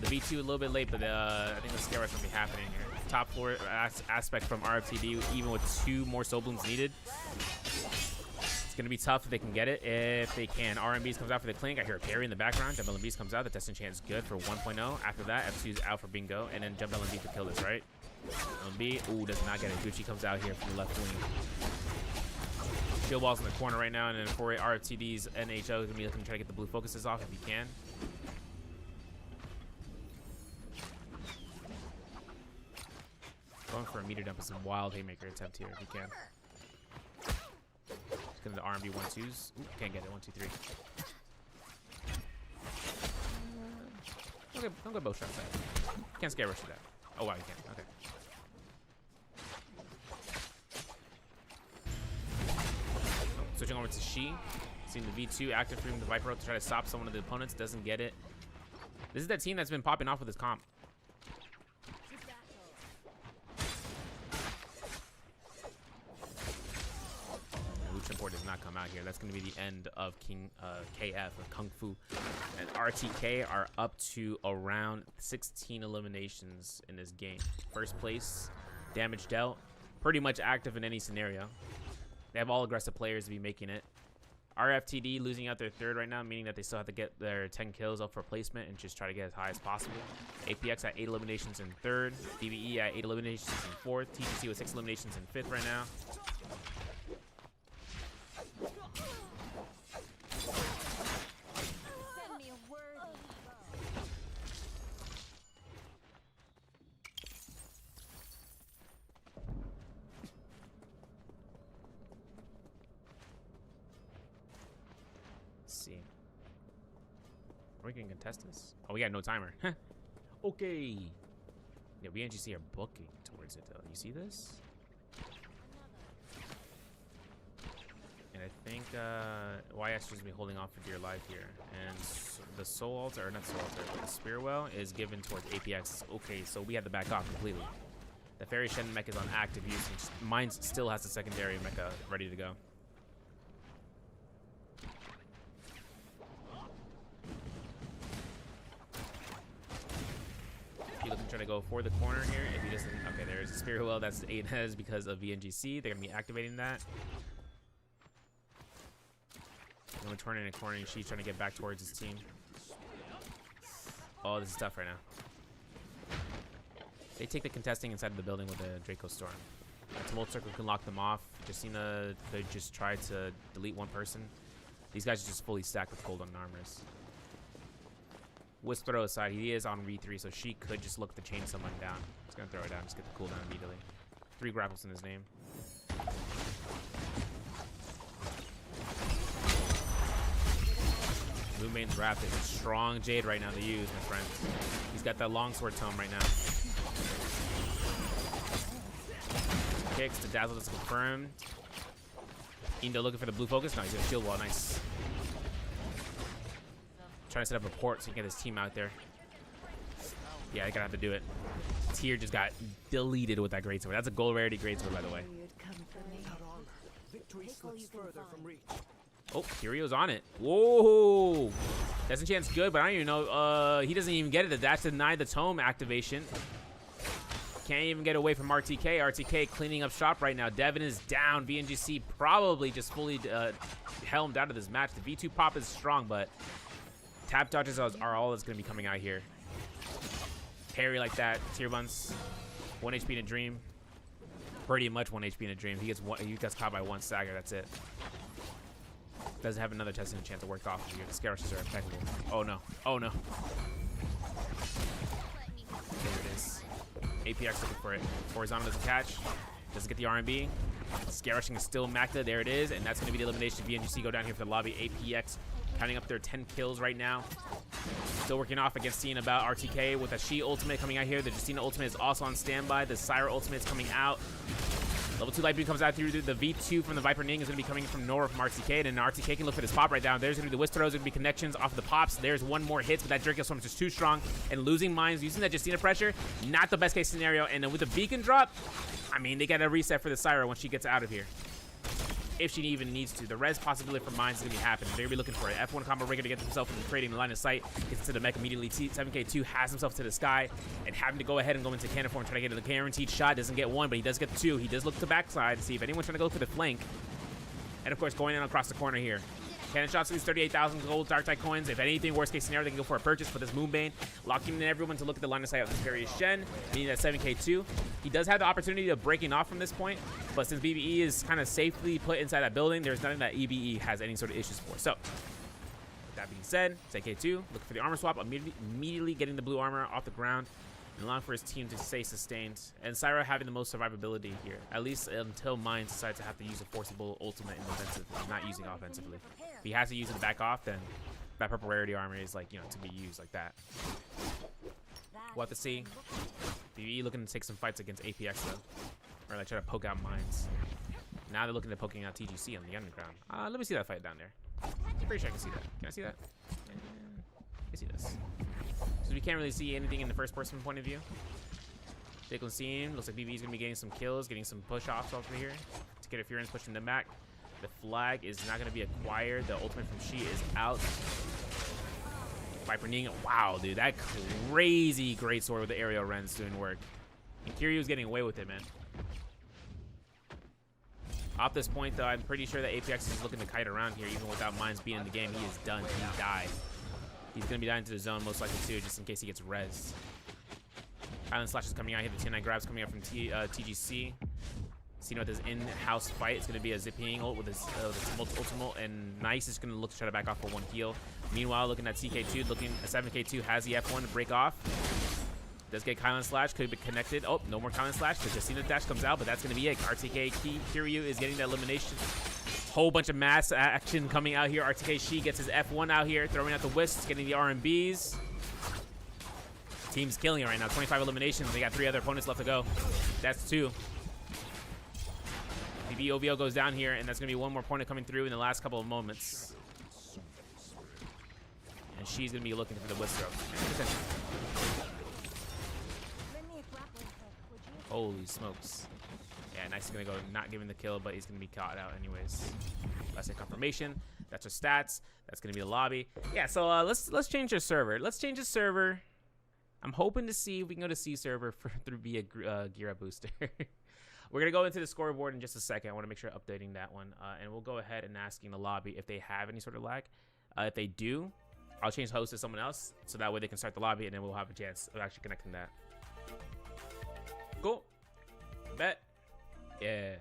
The V2 a little bit late, but I think the scare rush will be happening here. Top floor aspect from RFTD, even with 2 more soul blooms needed. It's going to be tough if they can get it. If they can. RMBs comes out for the clink. I hear a parry in the background. Jump LMBs comes out. The testing chance is good for 1.0. After that, F2 is out for bingo. And then Jump LMB to kill this, right? LMB. Ooh, does not get it. Gucci comes out here from the left wing. Shield wall's in the corner right now. And then for RFTD's NHL is going to be looking to try to get the blue focuses off if he can. Going for a meter dump with some wild haymaker attempt here if he can. Get the R&B 1-2s. Ooh, can't get it. 1, 2, 3. Don't go bow shots that. Can't scare rush that. Oh wow, you can. Okay. Switching over to She. Seeing the V2 active from the Viper to try to stop someone of the opponents. Doesn't get it. This is that team that's been popping off with his comp. Support does not come out here. That's going to be the end of KF or Kung Fu. And RTK are up to around 16 eliminations in this game. First place, damage dealt. Pretty much active in any scenario. They have all aggressive players to be making it. RFTD losing out their third right now, meaning that they still have to get their 10 kills up for placement and just try to get as high as possible. APX at 8 eliminations in third. BBE at 8 eliminations in fourth. TGC with 6 eliminations in fifth right now. See. Are we gonna contest this? Oh, we got no timer. Okay. Yeah, VNGC are booking towards it though. You see this? And I think YS should be holding off for dear life here. And the soul altar, or not soul altar, but the spear well is given towards APX. Okay, so we have to back off completely. The Fairy Shen mech is on active use. And mine still has the secondary mecha ready to go. Looking to try to go for the corner here. If he doesn't, okay, there's a spear well. That's 8 heads because of VNGC. They're gonna be activating that. I'm gonna turn in a corner. She's trying to get back towards his team. Oh, this is tough right now. They take the contesting inside of the building with a Draco Storm. Tumult Circle can lock them off. Justina could just try to delete one person. These guys are just fully stacked with gold on armors. Wisp throw aside, he is on V3, so she could just look to chain someone down. Just gonna throw it down, just get the cooldown immediately. 3 grapples in his name. Moonbane's wrapped is a strong Jade right now to use, my friends. He's got that longsword tome right now. Kicks to dazzle is confirmed. Indo looking for the blue focus. No, he's gonna shield wall. Nice. Trying to set up a port so he can get his team out there. Yeah, they're gonna have to do it. Tier just got deleted with that greatsword. That's a gold rarity greatsword, by the way. Oh, Kirio's on it. Whoa! Disenchant's good, but I don't even know. He doesn't even get it. That's denied the tome activation. Can't even get away from RTK. RTK cleaning up shop right now. Devin is down. VNGC probably just fully helmed out of this match. The V2 pop is strong, but tap dodges are all that's going to be coming out here. Parry like that. Tier buns. 1 HP in a dream. Pretty much 1 HP in a dream. He gets caught by 1 stagger. That's it. Doesn't have another testing chance to work off here. The Scarushes are impeccable. Oh no. Oh no. There it is. APX looking for it. Horizontal doesn't catch. Doesn't get the RMB. Scarushing is still Macta. There it is. And that's going to be the elimination. VNGC go down here for the lobby. APX counting up their 10 kills right now. Still working off against seeing about RTK with a She ultimate coming out here. The Justina ultimate is also on standby. The Syra ultimate is coming out. Level 2 Light Beam comes out through the V2 from the Viper Ning is going to be coming from Nora from RTK. And RTK can look for this pop right down. There's going to be the Wisp throws. There's going to be connections off of the pops. There's one more hit, but that Draco Storm is just too strong. And losing mines, using that Justina pressure, not the best case scenario. And then with the beacon drop, I mean, they got to reset for the Syra when she gets out of here. If she even needs to. The res possibility for mines is going to be happening. They're going to be looking for it. F1 combo rigger to get himself into creating the line of sight. Gets to the mech immediately. 7K2 has himself to the sky and having to go ahead and go into cannon form, try to get a guaranteed shot. Doesn't get 1, but he does get 2. He does look to the backside to see if anyone's trying to go for the flank. And of course, going in across the corner here. Cannon shots lose 38,000 gold Dark Tide coins. If anything, worst case scenario, they can go for a purchase for this Moonbane. Locking in everyone to look at the line of sight of this various Shen, meaning that 7K2. He does have the opportunity of breaking off from this point, but since BBE is kind of safely put inside that building, there's nothing that EBE has any sort of issues for. So, with that being said, 7K2, looking for the armor swap, immediately getting the blue armor off the ground, and allowing for his team to stay sustained. And Syra having the most survivability here, at least until Mine decides to have to use a forcible ultimate in defensive, not using offensively. If he has to use it to back off, then that purple rarity armor is like, you know, to be used like that. We'll have to see. BBE looking to take some fights against APX though, or like try to poke out mines. Now they're looking at poking out TGC on the underground. Let me see that fight down there. pretty sure I can see that. Can I see that? I see this. So we can't really see anything in the first person point of view. They scene. Looks like BBE is going to be getting some kills, getting some push-offs over here to get interference, pushing them back. The flag is not going to be acquired. The ultimate from She is out. Viper Ning. Wow, dude. That crazy great sword with the aerial rends doing work. And Kiryu's getting away with it, man. Off this point, though, I'm pretty sure that APX is looking to kite around here. Even without mines being in the game, he is done. He died. He's going to be dying to the zone, most likely, too, just in case he gets rezzed. Island Slash is coming out here. The 10-9 grabs coming out from TGC. Seeing with his in-house fight, it's going to be a zipping ult with his ultimate, and Nice is going to look to try to back off for one heal. Meanwhile, looking at TK2, looking at 7K2 has the F1 to break off. Does get Kylan Slash, could be connected. Oh, no more Kylan Slash because Justina Dash comes out, but that's going to be it. RTK Kiryu is getting that elimination. Whole bunch of mass action coming out here. RTK She gets his F1 out here, throwing out the wisps, getting the RMBs. Team's killing it right now. 25 eliminations. They got 3 other opponents left to go. That's 2. BBE OVO goes down here, and that's going to be one more opponent coming through in the last couple of moments. And she's going to be looking for the wisp throw. Holy smokes. Yeah, Nice is going to go not giving the kill, but he's going to be caught out anyways. That's a confirmation. That's our stats. That's going to be the lobby. Yeah, so let's change our server. Let's change the server. I'm hoping to see if we can go to C server through via gear up booster. We're going to go into the scoreboard in just a second. I want to make sure I'm updating that one. And we'll go ahead and asking the lobby if they have any sort of lag. If they do, I'll change host to someone else. So that way they can start the lobby and then we'll have a chance of actually connecting that. Cool. Bet. Yeah.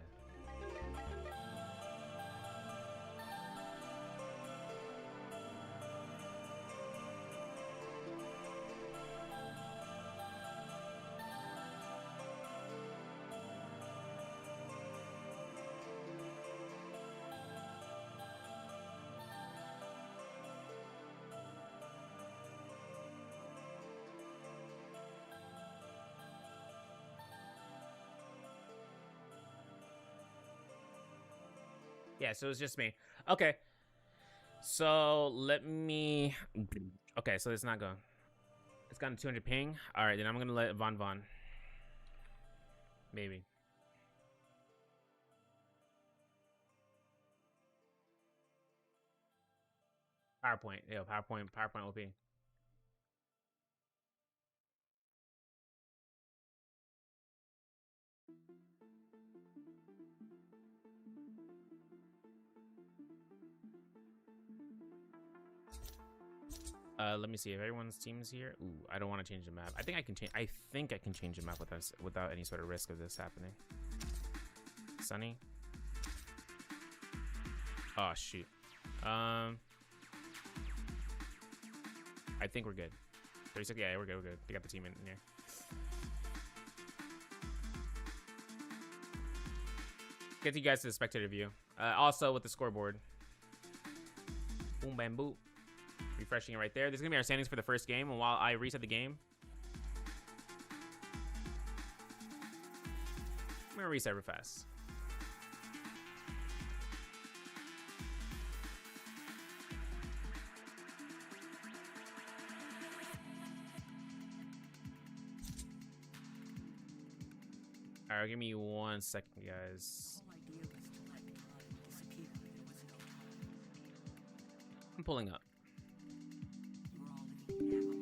Yeah, so it's just me. Okay. So let me... Okay, so it's not going. It's gotten 200 ping. All right, then I'm going to let Von. Maybe. PowerPoint. Yeah, PowerPoint OP. Let me see if everyone's team is here. Ooh, I don't want to change the map. I think I can change the map without any sort of risk of this happening. Sunny. Oh shoot. I think we're good. 36. Yeah, we're good. We're good. They got the team in here. Get you guys to the spectator view. Also with the scoreboard. Boom, bam, boop. Refreshing it right there. This is gonna be our standings for the first game, and while I reset the game, I'm gonna reset real fast. All right, give me 1 second, guys. I'm pulling up.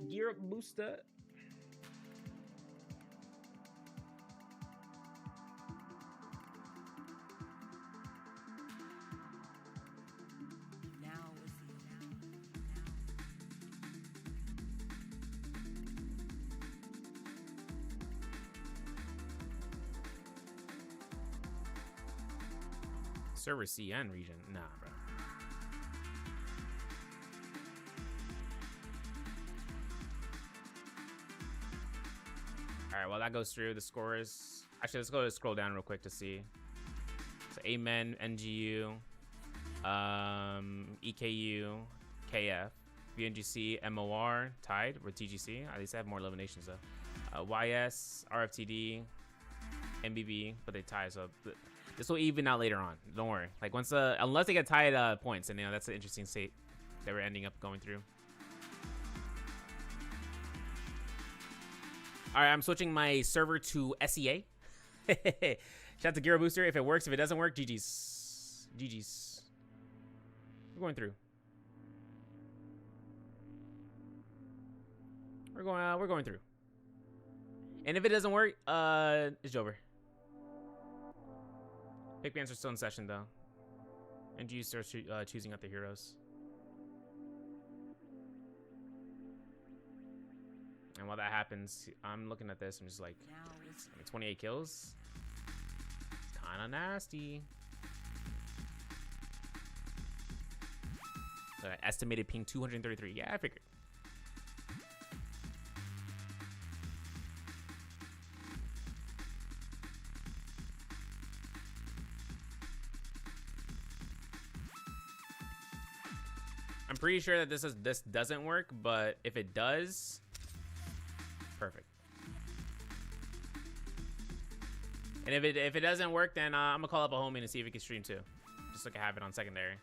Gear up booster. Server CN region. Nah, bro. All right, well, that goes through the scores. Actually, let's go to scroll down real quick to see. So Amen, NGU, EKU, KF, VNGC, MOR tied with TGC. At least I have more eliminations though. YS, RFTD, MBB, but they tie. So this will even out later on. Don't worry. Like once, unless they get tied points, and you know that's an interesting state. that we're ending up going through. All right, I'm switching my server to SEA. Shout out to Giro Booster. If it works, if it doesn't work, GG's. GG's. We're going through. We're going through. And if it doesn't work, it's over. Pick bands are still in session though. NGU starts choosing out the heroes. And while that happens, I'm looking at this. I'm just like, I mean, 28 kills. It's kind of nasty. Estimated ping 233. Yeah, I figured. I'm pretty sure that this doesn't work, but if it does, perfect. And if it doesn't work, then I'm gonna call up a homie to see if he can stream too, just so I can have it on secondary.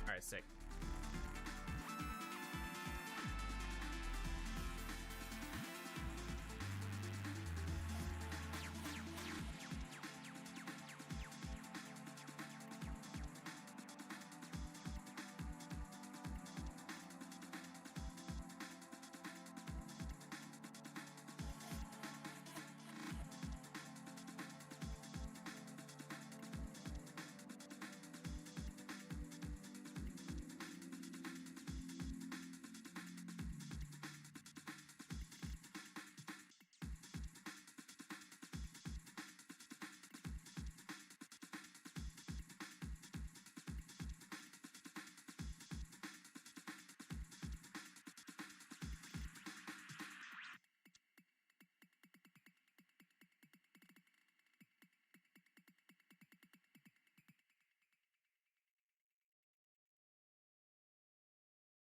All right, sick.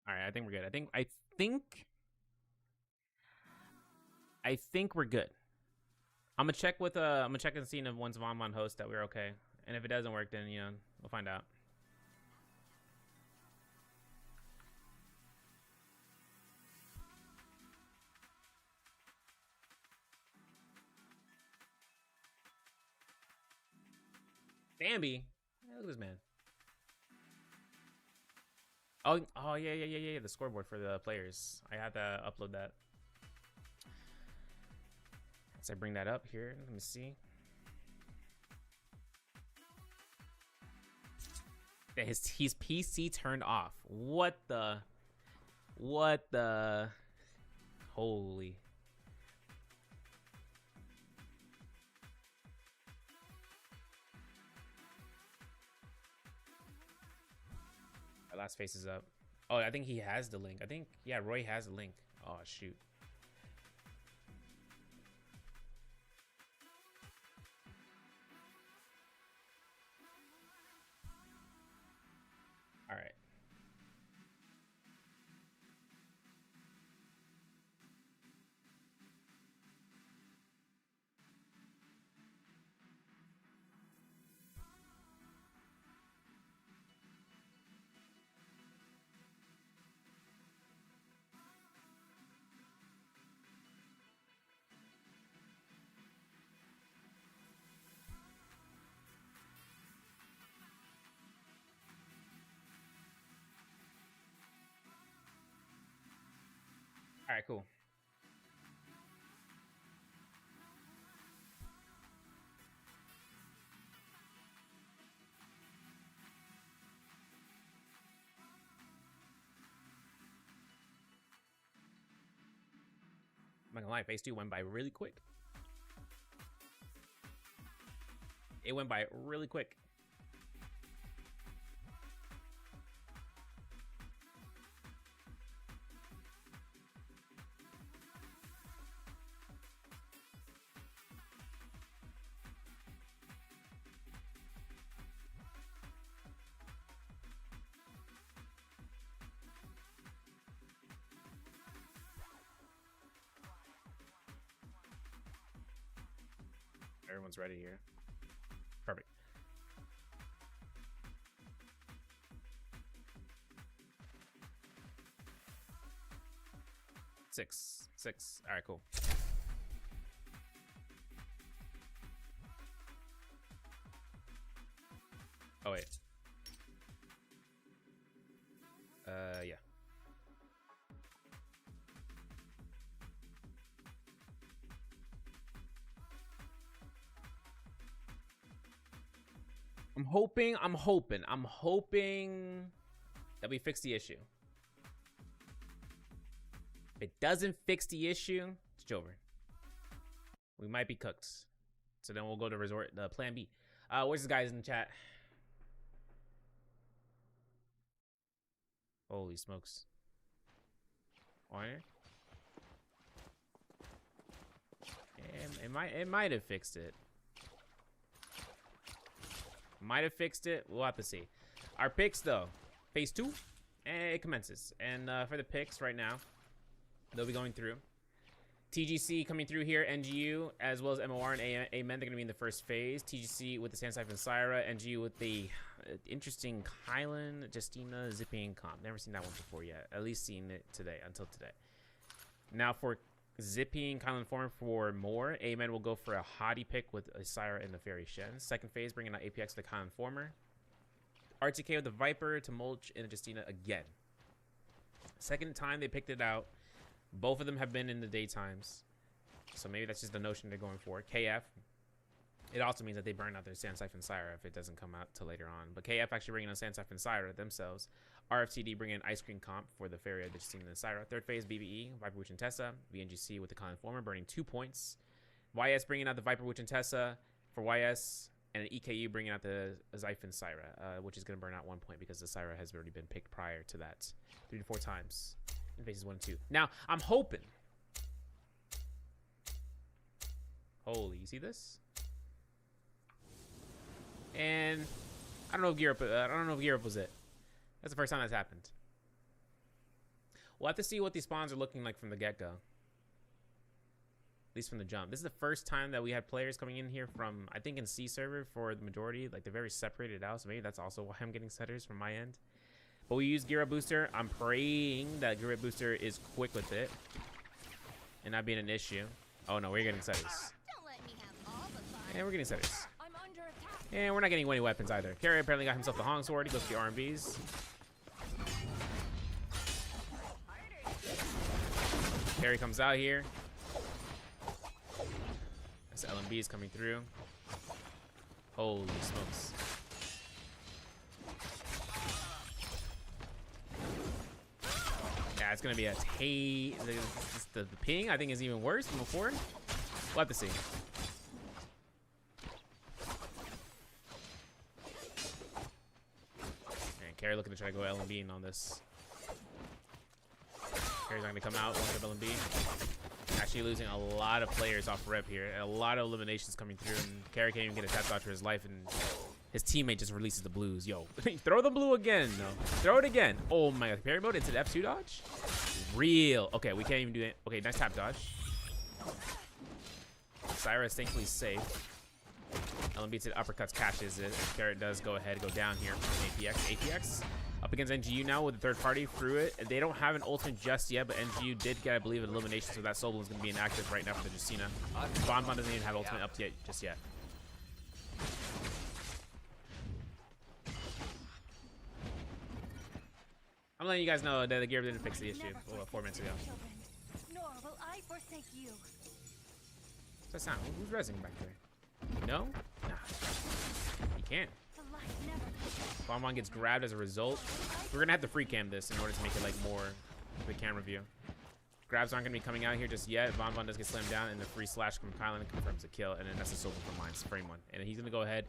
All right, I think we're good. I think we're good. I'm gonna check and see if once I'm on host that we're okay. And if it doesn't work, then we'll find out. Bambi, hey, look at this man. Oh yeah. The scoreboard for the players. I had to upload that. Let's bring that up here. Let me see. His PC turned off. What the? Holy. My last face is up. Oh, I think he has the link. Yeah, Roy has the link. Oh, shoot. All right. All right, cool. I'm not gonna lie, phase 2 went by really quick. It went by really quick. Everyone's ready here. Perfect. Six. All right, cool. Oh wait. Yeah. I'm hoping that we fix the issue. If it doesn't fix the issue, it's over. We might be cooked. So then we'll go to plan B. Where's the guys in the chat? Holy smokes. Warner? It might have fixed it. Might have fixed it. We'll have to see. Our picks, though. Phase 2, it commences. And for the picks right now, they'll be going through. TGC coming through here. NGU, as well as MOR and Amen. They're going to be in the first phase. TGC with the Sand Siphon Syra. NGU with the interesting Kylan, Justina, Zipping comp. Never seen that one before yet. At least seen it today, until today. Now for Zipping Kylan form for more. Amen will go for a hottie pick with a Syra and the Fairy Shen. Second phase, bringing out APX with the Kylan former. RTK with the Viper to Mulch and Justina again. Second time they picked it out. Both of them have been in the daytimes. So maybe that's just the notion they're going for. KF. It also means that they burn out their Sand Siphon Syra if it doesn't come out till later on. But KF actually bringing on Sand Siphon Syra themselves. RFCD bringing in Ice Cream Comp for the Fairy of Justina and Syra. Third phase, BBE, Viper Witch and Tessa. VNGC with the Kylan former, burning 2 points. YS bringing out the Viper Witch and Tessa for YS. And an EKU bringing out the Siphon Syra, which is going to burn out 1 point because the Syra has already been picked prior to that 3 to 4 times in phases 1 and 2. Now, I'm hoping. Holy, you see this? And I don't know if Gear Up was it. That's the first time that's happened. We'll have to see what these spawns are looking like from the get-go. At least from the jump. This is the first time that we had players coming in here from, I think, in C server for the majority. Like, they're very separated out, so maybe that's also why I'm getting setters from my end. But we use Gear Up Booster. I'm praying that Gear Up Booster is quick with it and not being an issue. Oh, no, we're getting setters. Don't let me have all the fun. And we're getting setters. I'm under attack. And we're not getting any weapons either. Carry apparently got himself the Hong Sword. He goes to the RMBs. Carry comes out here. That's LMBs coming through. Holy smokes. Yeah, it's going to be a the ping, I think, is even worse than before. We'll have to see. And Carry looking to try to go LMB on this. Carry's not going to come out. One of LMB. Actually losing a lot of players off rip here. And a lot of eliminations coming through. And Carry can't even get a tap dodge for his life. And his teammate just releases the blues. Yo, throw the blue again. No, throw it again. Oh my god. Parry mode into the F2 dodge? Real. Okay, we can't even do it. Okay, nice tap dodge. Syra is thankfully safe. LMB to the uppercuts catches it. Carrot does go ahead, go down here from APX. APX up against NGU now with the third party through it. They don't have an ultimate just yet, but NGU did get, I believe, an elimination, so that soul balloon is going to be inactive right now for the Justina. Bonbon doesn't even have ultimate up yet, just yet. I'm letting you guys know that the gear didn't fix the issue 4 minutes ago. Nor will I forsake you. What's that sound? Who's rezzing back there? No? Nah. He can't. Bonbon gets grabbed as a result. We're gonna have to free cam this in order to make it like more of a camera view. Grabs aren't going to be coming out here just yet. Von does get slammed down, and the free slash from Kylan confirms a kill, and then that's a silver from Mines, frame 1. And he's going to go ahead,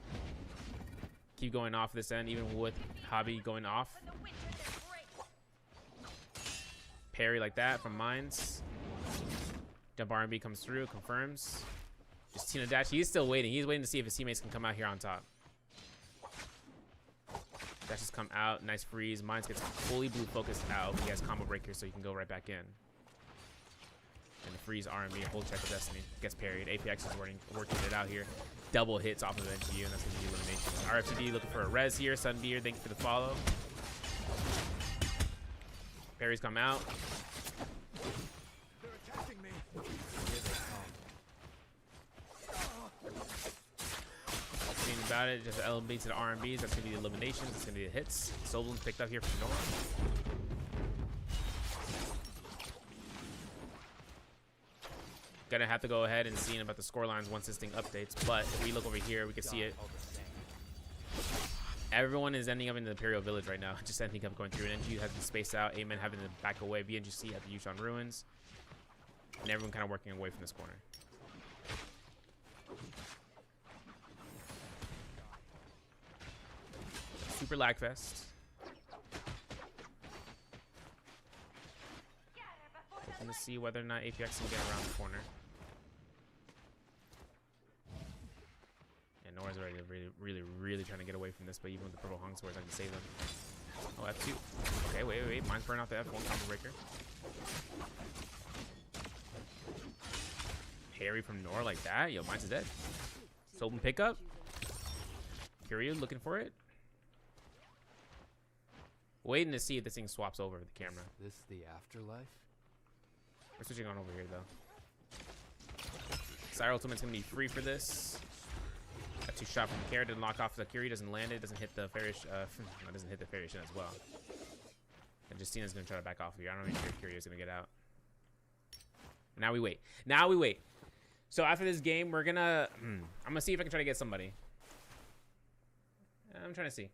keep going off this end, even with Hobby going off. Parry like that from Mines. Jump R&B comes through, confirms. Justina dash. He's still waiting. He's waiting to see if his teammates can come out here on top. Dashes come out. Nice freeze. Mines gets fully blue focused out. He has combo breaker, so he can go right back in. And the freeze R&B, hold check of Destiny. Gets parried. APX is working it out here. Double hits off of NGU, and that's going to be elimination. RFTD looking for a res here. Sunbeer, thank you for the follow. Parries come out. They're attacking me. About it, just elevates to the R&Bs. That's gonna be the eliminations. That's gonna be the hits. Soblin's picked up here from North. Gonna have to go ahead and see about the score lines once this thing updates. But if we look over here, we can see it. Everyone is ending up in the Imperial Village right now. Just ending up going through. And NGU has to space out. Amen having to back away. VNGC at the Yushan Ruins. And everyone kind of working away from this corner. Super lag fest. Looking to see whether or not APX can get around the corner. And Nora's already really trying to get away from this, but even with the purple Hong swords, I can save them. Oh, F2. Okay, wait. Mine's burning off the F1 combo breaker. Parry from Nora like that. Yo, mine's dead. Sobin pickup. Kiryu looking for it. Waiting to see if this thing swaps over the camera. This the afterlife? We're switching on over here though. Sire Ultimate's gonna be free for this. Got 2 shot from the Kara, didn't lock off the Curie, doesn't land it, doesn't hit the Farish, doesn't hit the Farish in as well. And Justina's gonna try to back off here. I don't know if Curie is gonna get out. Now we wait. So after this game, we're gonna, I'm gonna see if I can try to get somebody. I'm trying to see.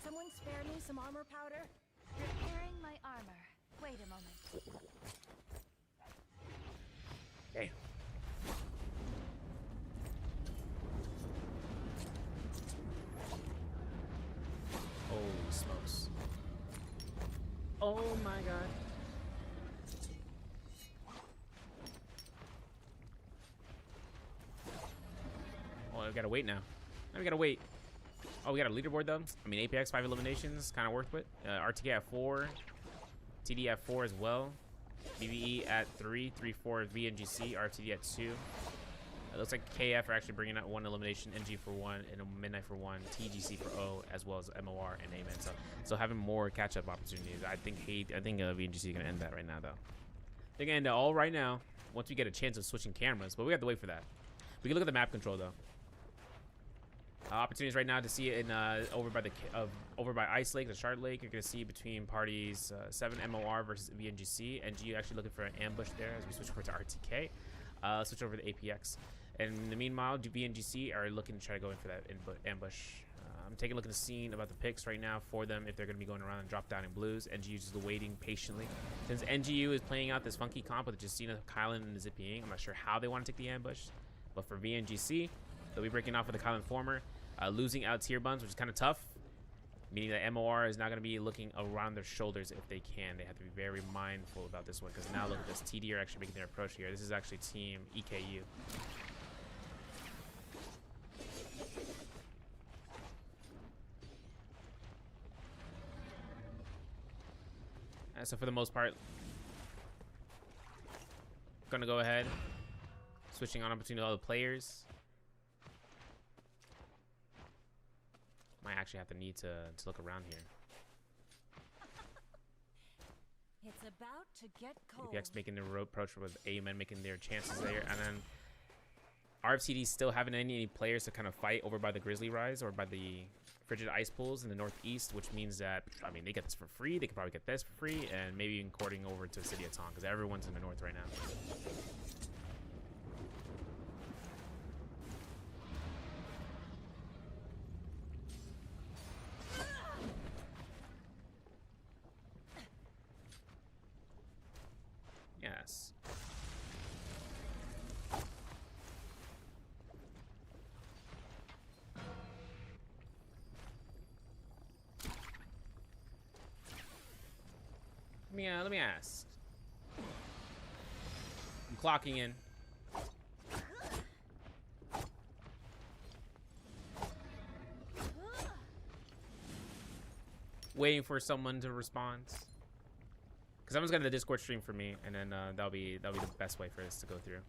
Someone spare me some armor powder? Repairing my armor. Wait a moment. Damn. Holy smokes. Oh my god. Oh, we gotta wait now. Now we gotta wait. Oh, we got a leaderboard though. I mean, APX 5 eliminations, kind of worth it. RTK at 4, TD at 4 as well. BBE at 3, 3-4 VNGC, RTD at 2. It looks like KF are actually bringing out 1 elimination, NG for 1, and a Midnight for 1, TGC for O, as well as MOR and Amen. So having more catch-up opportunities. I think VNGC is gonna end that right now though. They're gonna end it all right now once we get a chance of switching cameras, but we have to wait for that. We can look at the map control though. Opportunities right now to see it in over by Ice Lake, the Shard Lake. You're gonna see between parties 7 MOR versus VNGC. NGU actually looking for an ambush there as we switch over to RTK. Switch over to APX. And in the meanwhile, VNGC are looking to try to go in for that ambush. I'm taking a look at the scene about the picks right now for them if they're gonna be going around and drop down in blues. NGU is just waiting patiently. Since NGU is playing out this funky comp with Justina, Kylan, and Zippying, I'm not sure how they want to take the ambush. But for VNGC, they'll be breaking off with the Kylan Former. Losing out tier buns, which is kind of tough, meaning that MOR is not going to be looking around their shoulders if they can. They have to be very mindful about this one, because now look at this. TD are actually making their approach here. This is actually team EKU. So for the most part, going to go ahead, switching on between all the players. Might actually have to need to look around here. It's about to get cold. APX making the road approach with Amen making their chances there, and then RFTD still haven't any players to kind of fight over by the Grizzly Rise or by the Frigid Ice Pools in the northeast, which means that, I mean, they get this for free. They could probably get this for free, and maybe even courting over to City of Tong, because everyone's in the north right now. Yes. Let me ask. I'm clocking in. Waiting for someone to respond. Because someone's got the Discord stream for me, and then that'll be the best way for this to go through.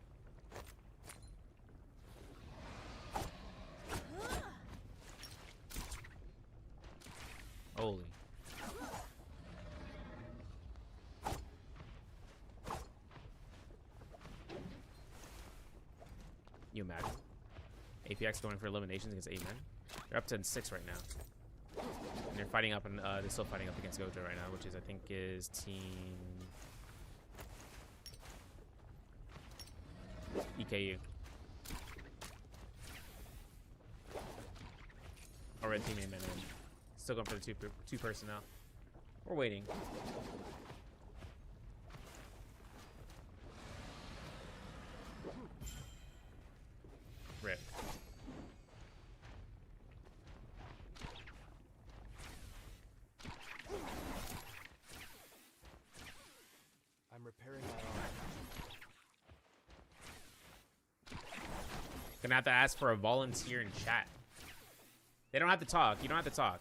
Holy. You imagine? APX going for eliminations against 8 men. They're up to 6 right now. And they're fighting up, and they're still fighting up against Gojo right now, which is, I think, is team EKU. Or red team 8 men. Still going for the two personnel. We're waiting. Rip. I'm repairing my arm. Gonna have to ask for a volunteer in chat. They don't have to talk. You don't have to talk.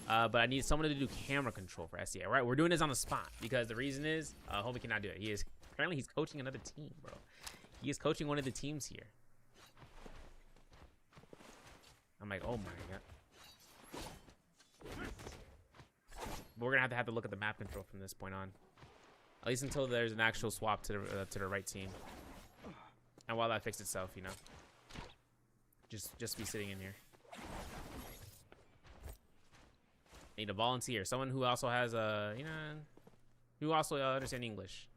But I need someone to do camera control for SCA. All right, we're doing this on the spot because the reason is, homie cannot do it. Apparently he's coaching another team, bro. He is coaching one of the teams here. I'm like, oh my god. But we're gonna have to look at the map control from this point on, at least until there's an actual swap to the right team. And while that fixes itself, you know, just be sitting in here. Need a volunteer, someone who also has a, you know, who also understands English.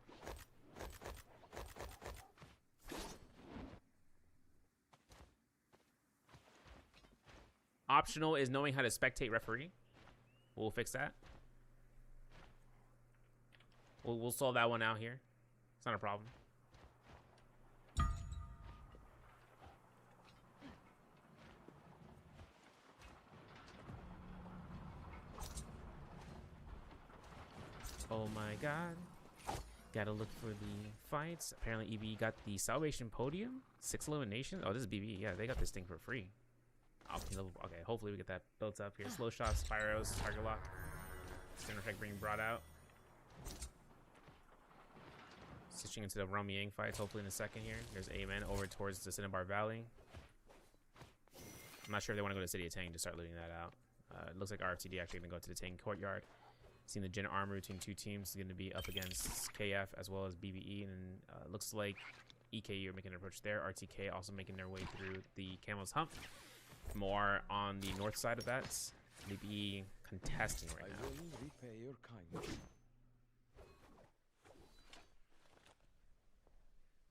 Optional is knowing how to spectate referee. We'll fix that. We'll solve that one out here. It's not a problem. Oh my god. Gotta look for the fights. Apparently EBE got the Salvation Podium. 6 eliminations. Oh, this is BBE. Yeah, they got this thing for free. Okay, hopefully we get that built up here. Slow shots, Spyros, target lock. Center effect being brought out. Switching into the Romy Yang fights, hopefully in a second here. There's Amen over towards the Cinnabar Valley. I'm not sure if they want to go to City of Tang to start looting that out. It looks like RFTD actually going to go to the Tang Courtyard. Seeing the Gen armor between two teams is going to be up against KF as well as BBE. And looks like EKU are making an approach there. RTK also making their way through the Camel's Hump. More on the north side of that. BBE contesting right now. I will repay your kindness.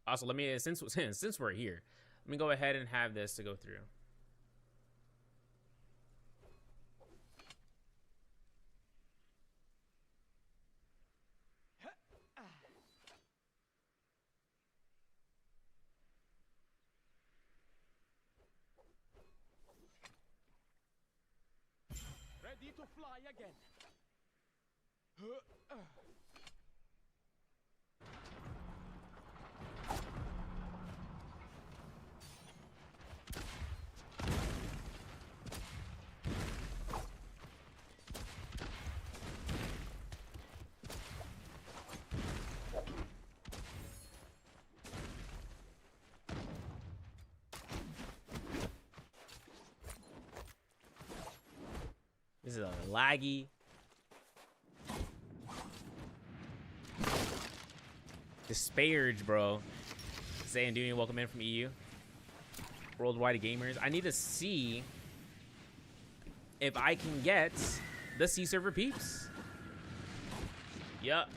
Also, let me, since we're here, let me go ahead and have this to go through. Ready to fly again. This is a laggy. Disparage, bro. Zay and Dooney, welcome in from EU. Worldwide gamers. I need to see if I can get the C server peeps. Yup.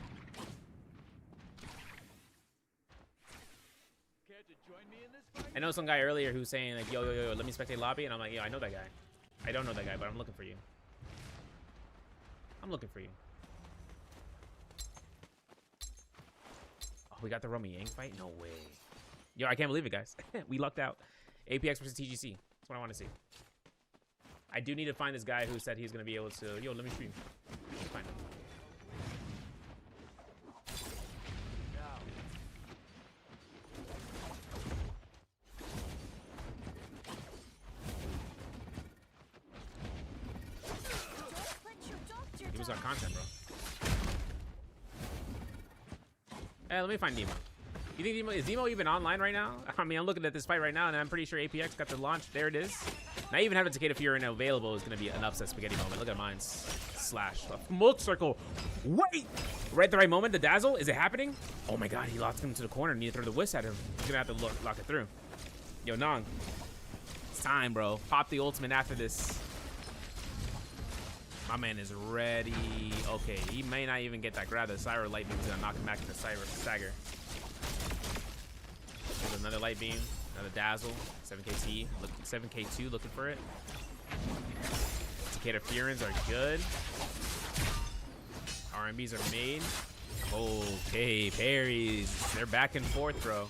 Care to join me in this fight? I know some guy earlier who's saying like, yo, let me spectate lobby, and I'm like, yeah, I know that guy. I don't know that guy, but I'm looking for you. I'm looking for you. Oh, we got the Romy Yang fight? No way. Yo, I can't believe it, guys. We lucked out. APX versus TGC. That's what I want to see. I do need to find this guy who said he's going to be able to... Yo, let me stream. Let's find him. He was on content, bro. Hey, let me find Nemo. You think Nemo, is Nemo even online right now? I mean, I'm looking at this fight right now, and I'm pretty sure APX got the launch. There it is. Now, even having Takeda Fury available is going to be an upset spaghetti moment. Look at mine. Slash. Smoke circle. Wait! Right at the right moment, the dazzle. Is it happening? Oh my god, he locked him to the corner. Need to throw the whisk at him. He's going to have to lock it through. Yo, Nong. It's time, bro. Pop the ultimate after this. My man is ready. Okay, he may not even get that grab. The Cyber Light Beam is going to knock him back into Cyber Stagger. There's another Light Beam. Another Dazzle. 7KT. 7K2 looking for it. Takeda Furins are good. RMBs are made. Okay, parries. They're back and forth, bro.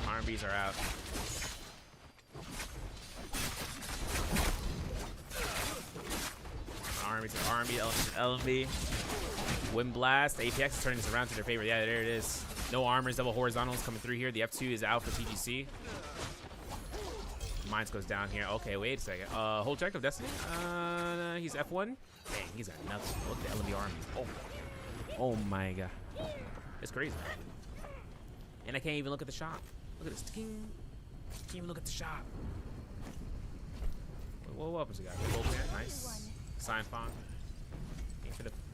RMBs are out. RMB to RMB, LMB to LMB. Wind Blast. APX is turning this around to their favor. Yeah, there it is. No armors, double horizontals coming through here. The F2 is out for TGC. Mines goes down here. Okay, wait a second. Whole check of Destiny. He's F1. Dang, he's got nothing. Look at the LMB armies. Oh my god. It's crazy. And I can't even look at the shot. Look at this. Can't even look at the shot. What weapons we got? Nice. Sign Font.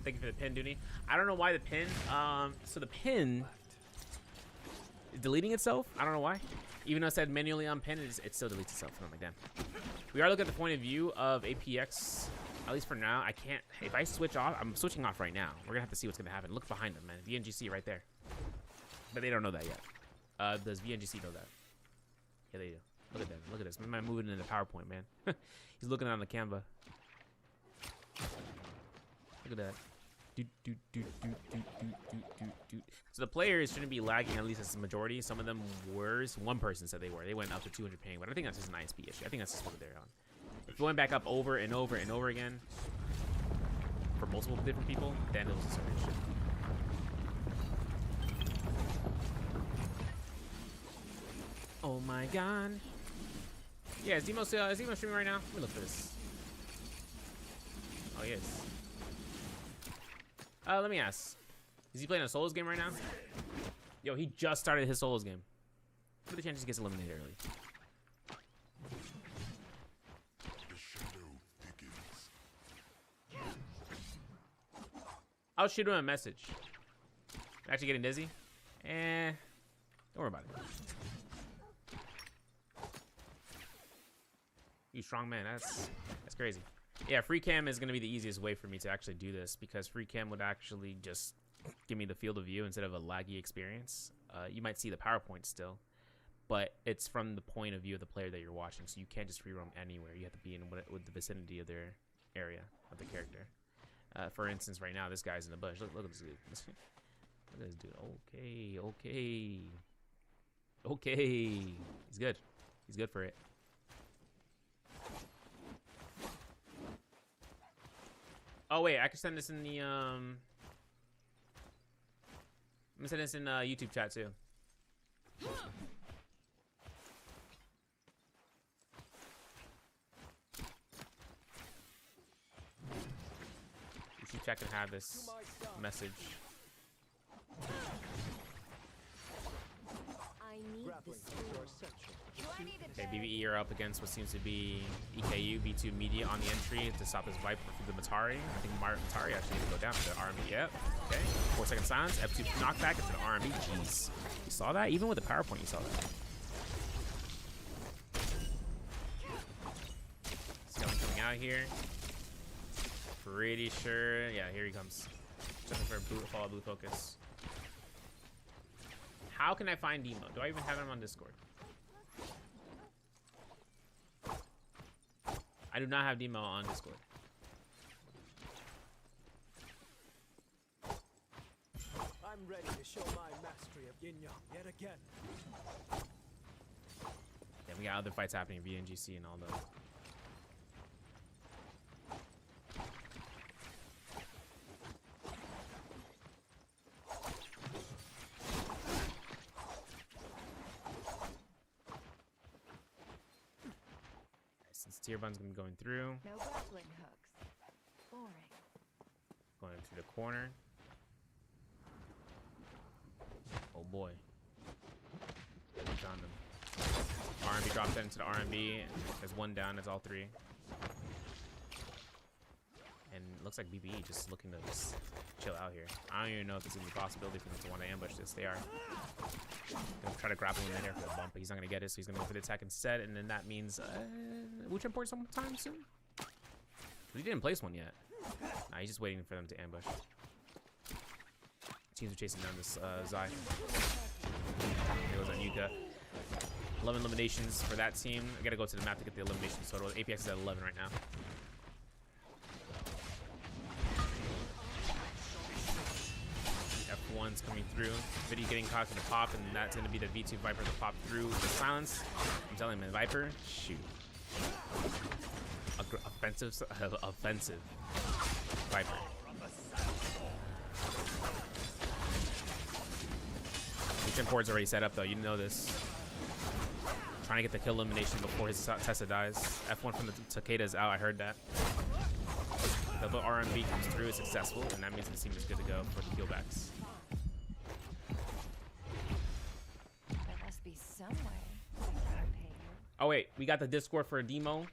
Thank you for the pin, Dooney. I don't know why the pin. So the pin is deleting itself. I don't know why. Even though it said manually unpin, it still deletes itself. I'm like, damn. We are looking at the point of view of APX. At least for now, I can't. If I switch off, I'm switching off right now. We're gonna have to see what's gonna happen. Look behind them, man. VNGC right there. But they don't know that yet. Does VNGC know that? Yeah, they do. Look at that. Look at this. My man moving in the PowerPoint, man. He's looking on the Canva. Look at that. So the players shouldn't be lagging, at least as a majority. Some of them were. One person said they were. They went up to 200 ping, but I think that's just an ISP issue. I think that's just what they're on. If going back up over and over and over again for multiple different people, then it was a certain issue. Oh my god. Yeah, is Demo streaming right now? Let me look for this. Oh, yes. Let me ask. Is he playing a solos game right now? Yo, he just started his solos game. What are the chances he gets eliminated early? The shadow begins. I'll shoot him a message. Actually getting dizzy? Don't worry about it. You strong man, that's crazy. Yeah, free cam is going to be the easiest way for me to actually do this, because free cam would actually just give me the field of view instead of a laggy experience. You might see the PowerPoint still, but it's from the point of view of the player that you're watching, so you can't just free roam anywhere. You have to be in with the vicinity of their area of the character. For instance, right now, this guy's in the bush. Look at this dude. Look at this dude. Okay. He's good. He's good for it. Oh wait, I can send this in the I'm gonna send this in YouTube chat too. YouTube chat can have this message. I need Do I need a Okay, BBE are up against what seems to be EKU, V2 Media on the entry to stop his Viper for the Matari. I think Matari actually needs to go down to the RMB. Yep. Okay. 4-second silence. F2 knockback into the RMB. Jeez. You saw that? Even with the PowerPoint, you saw that. Scaling coming out here. Pretty sure. Yeah, here he comes. Looking for a boot, follow blue focus. How can I find Demo? Do I even have him on Discord? I do not have Demo on Discord. I'm ready to show my mastery of yin yang yet again. Yeah, we got other fights happening, VNGC and all those. Since tier one's gonna be going through, no grappling hooks? Boring. going through the corner. Oh boy. We found him. RMB drops that into the RMB. There's one down, it's all three. And it looks like BBE just looking to just chill out here. I don't even know if there's any possibility for them to want to ambush this. They are. Gonna try to grapple him in there for the bump, but he's not gonna get it, so he's gonna go for the attack instead, and then that means Wuchen port sometime soon? He didn't place one yet. Nah, he's just waiting for them to ambush. Teams are chasing down this Zai. There goes on Yuka. 11 eliminations for that team. I gotta go to the map to get the eliminations total. APX is at 11 right now. F1's coming through. Video getting caught in the pop, and that's gonna be the V2 Viper that popped through the silence. I'm telling him, Viper, shoot. Offensive Viper. Wuchen port's already set up though, you know this. Trying to get the kill elimination before his Tessa dies. F1 from the Takeda is out, I heard that. The RMB comes through, is successful, and that means the team is good to go for the killbacks. There must be some way I can repay you. Oh wait, we got the Discord for a demo.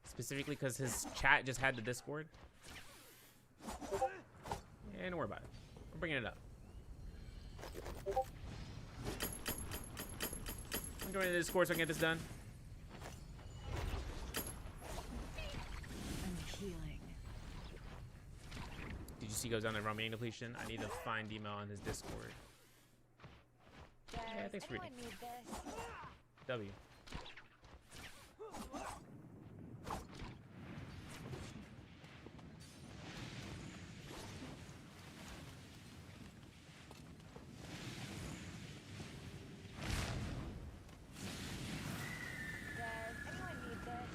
Specifically because his chat just had the Discord. Yeah, don't worry about it. We're bringing it up. I'm joining the Discord so I can get this done. I'm healing. Did you see he goes down the Romaine depletion? I need to find Demo on his Discord. Does thanks for anyone reading. need this? W. Does anyone need this?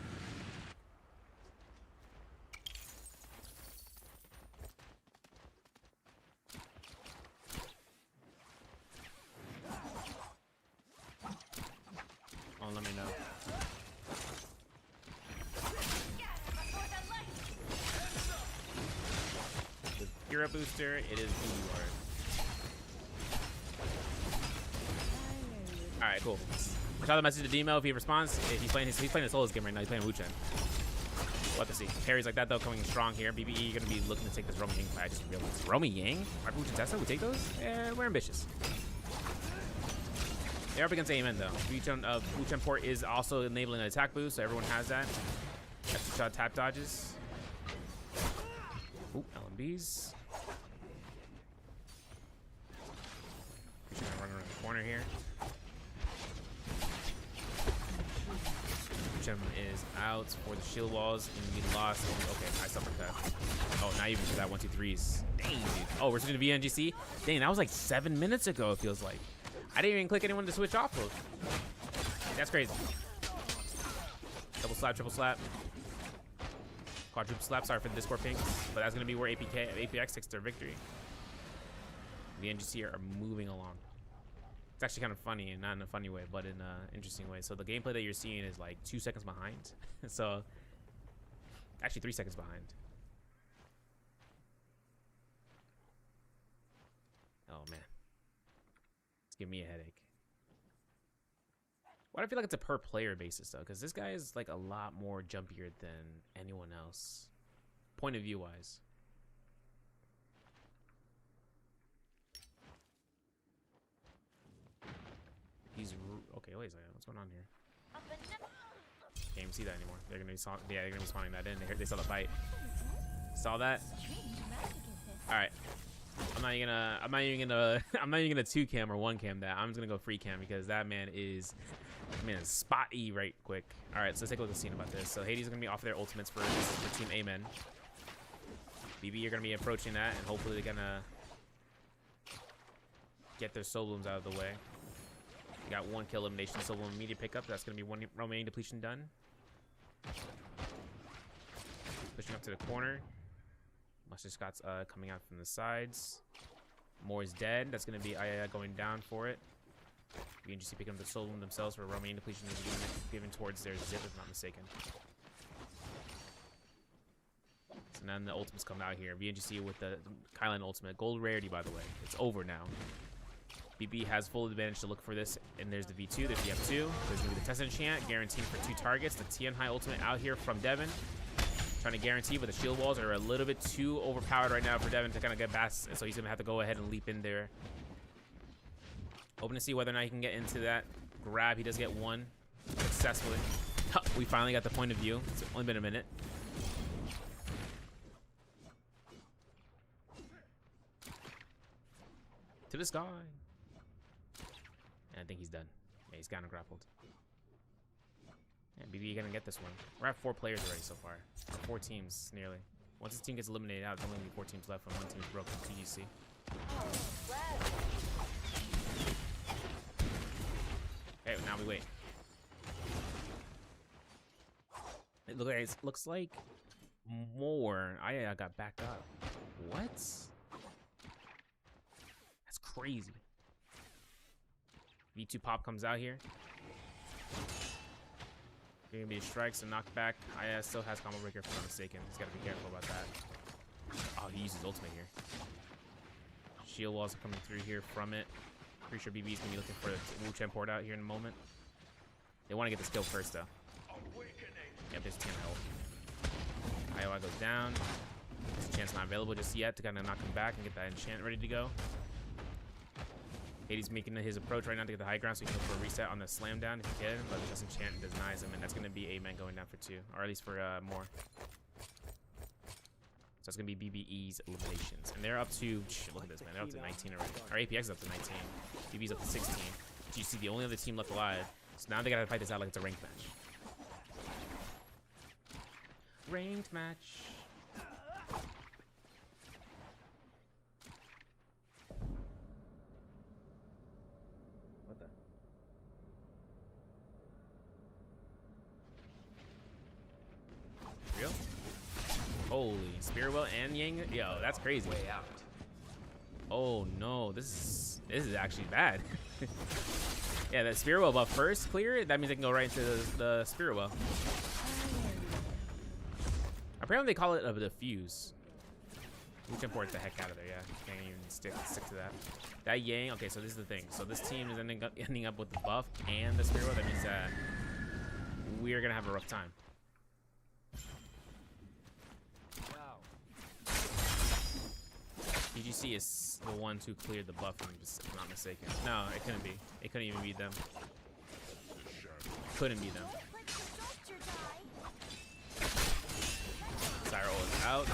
Oh, let me know. The hero booster, it is BUR. Alright, cool. I saw the message to Demo if he responds. If he's playing his solo game right now, he's playing Wuchen. We'll have to see. Parries like that though coming strong here. BBE gonna be looking to take this Romy Yang fight. I just realized. Romy Yang? Viper Wuchen Tessa? We take those? We're ambitious. They're up against Amen though. Wuchen port is also enabling an attack boost, so everyone has that. Extra shot tap dodges. Ooh, LMBs. Trying to run around the corner here. Wuchen is out for the shield walls and we lost. Okay, nice uppercut. Oh, not even for that 1-2-3s. Dang, dude. Oh, we're switching to VNGC. Dang, that was like 7 minutes ago. It feels like. I didn't even click anyone to switch off of. That's crazy. Double slap, triple slap. Quadruple slap, sorry for the Discord ping. But that's going to be where APX takes their victory. The NGC are moving along. It's actually kind of funny, and not in a funny way, but in an interesting way. So the gameplay that you're seeing is like 2 seconds behind. So, actually 3 seconds behind. Oh, man. Give me a headache. Why do I feel like it's a per player basis though? Because this guy is like a lot more jumpier than anyone else, point of view wise. He's okay. Wait a second. What's going on here? Can't even see that anymore. They're gonna be they're gonna be spawning that in. They saw the fight. Saw that. All right. I'm not even gonna 2-cam or 1-cam that. I'm just gonna go free cam because that man is spotty right quick. All right, so let's take a look at the scene about this. So Hades is gonna be off their ultimates for Team Amen. BBE are gonna be approaching that, and hopefully they're gonna get their soul blooms out of the way. We got 1 kill elimination, soul bloom immediate pickup. That's gonna be 1 remaining depletion done. Pushing up to the corner. Mustard Scott's coming out from the sides. Moore is dead. That's going to be Aya going down for it. VNGC picking up the soul bloom themselves for remaining depletion given towards their zip, if I'm not mistaken. So now the ultimates come out here. VNGC with the Kylan ultimate. Gold rarity, by the way. It's over now. BB has full advantage to look for this. And there's the V2. There's the F2. There's going to be the test enchant. Guaranteed for 2 targets. The TN high ultimate out here from Devin. Trying to guarantee, but the shield walls are a little bit too overpowered right now for Devin to kind of get past, so he's gonna have to go ahead and leap in there. Hoping to see whether or not he can get into that grab. He does get 1 successfully. We finally got the point of view. It's only been a minute. To the sky. And I think he's done. Yeah, he's kind of grappled. Yeah, BBE gonna get this one. We're at 4 players already so far. 4 teams, nearly. Once this team gets eliminated out, there's only gonna be 4 teams left when 1 team's broken. TGC. Okay, now we wait. It looks like more. I got backed up. What? That's crazy. V2 pop comes out here. Gonna be a strike, so knockback. Aya still has combo breaker if I'm not mistaken. He's gotta be careful about that. Oh, he uses ultimate here. Shield walls are coming through here from it. Pretty sure BB is gonna be looking for the Wu Chen port out here in a moment. They want to get this kill first though. Yep, there's 10 health. Iowa goes down. This enchant's not available just yet to kind of knock him back and get that enchant ready to go. Hades making his approach right now to get the high ground so he can look for a reset on the slam down if he can, but this enchant denies him, and that's going to be Amen going down for 2, or at least for more. So it's going to be BBE's eliminations. And they're up to, look at this, man, they're up to 19 already. Our APX is up to 19. BB's up to 16. GC, the only other team left alive. So now they got to fight this out like it's a ranked match. Ranked match. What the? Real? Holy, Spearwell and Yang. Yo, that's crazy. Way out. Oh no, this is actually bad. Yeah, that Spearwell buff first clear. That means they can go right into the Spearwell. Apparently they call it a diffuse. We can port the heck out of there. Yeah, can't even stick to that. That Yang. Okay, so this is the thing. So this team is ending up with the buff and the Spearwell. That means that we're gonna have a rough time. DGC is the ones who cleared the buff, if I'm not mistaken. No, it couldn't be. It couldn't even be them. Couldn't be them. Cyril is out.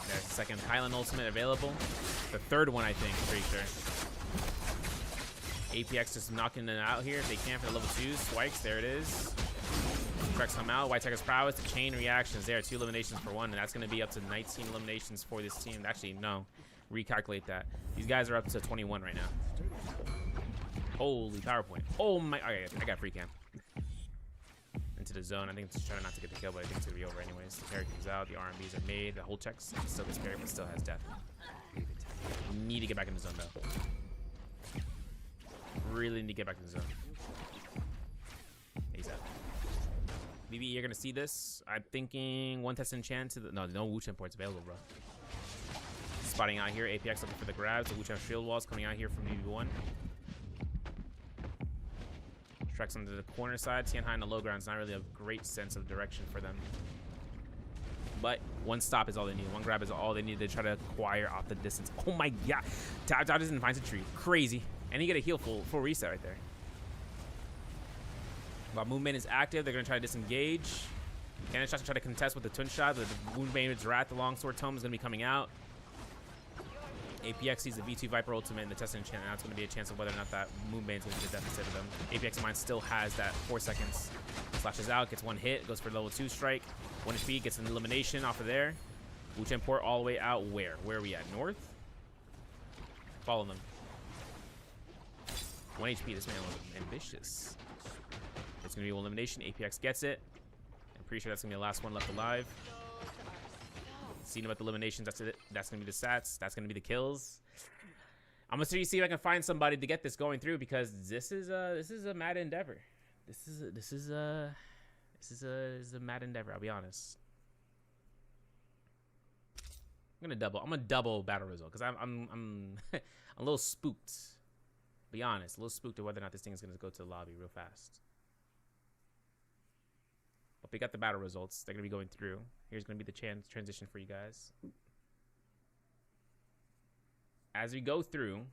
There's the second Highland ultimate available. The third one, I think, pretty sure. APX just knocking it out here if they can for the level 2. Swikes, there it is. Tracks come out. White Tiger's prowess. The chain reactions there. 2 eliminations for 1, and that's going to be up to 19 eliminations for this team. Actually, no. Recalculate that. These guys are up to 21 right now. Holy PowerPoint. Oh my. Okay, I got free cam. Into the zone. I think it's trying not to get the kill, but I think it's going to be over anyways. The parry comes out. The RMBs are made. The whole checks. Still gets parry, but still has death. Need to get back in the zone, though. Really need to get back in the zone. He's out. BBE, you're gonna see this. I'm thinking 1 test enchant to the no Wu Chen ports available, bro. Spotting out here, APX looking for the grabs. The Wu Chen shield walls coming out here from BB1. Treks onto the corner side. Tianhai in the low ground is not really a great sense of direction for them. But one stop is all they need. One grab is all they need to try to acquire off the distance. Oh my god. Tao doesn't find a tree. Crazy. And you get a heal full reset right there. While Moonbane is active, they're going to try to disengage. Cannon shots try to contest with the twin shot. The Moonbane's Wrath, the longsword tome is going to be coming out. APX sees the V2 Viper ultimate and the test enchant. Now it's going to be a chance of whether or not that Moonbane's going to be the deficit of them. APX Mind still has that 4 seconds. Slashes out, gets one hit, goes for level 2 strike. 1 HP, gets an elimination off of there. Wuchen Port all the way out where? Where are we at? North? Follow them. 1 HP, this man was ambitious. It's going to be one elimination. APX gets it. I'm pretty sure that's going to be the last one left alive. Seen about the eliminations. That's it. That's going to be the stats. That's going to be the kills. I'm going to see if I can find somebody to get this going through, because this is a mad endeavor. This is a mad endeavor, I'll be honest. I'm gonna double battle result, because I'm a little spooked. Be honest, a little spooked to whether or not this thing is gonna go to the lobby real fast. But we got the battle results. They're gonna be going through. Here's gonna be the transition for you guys. As we go through,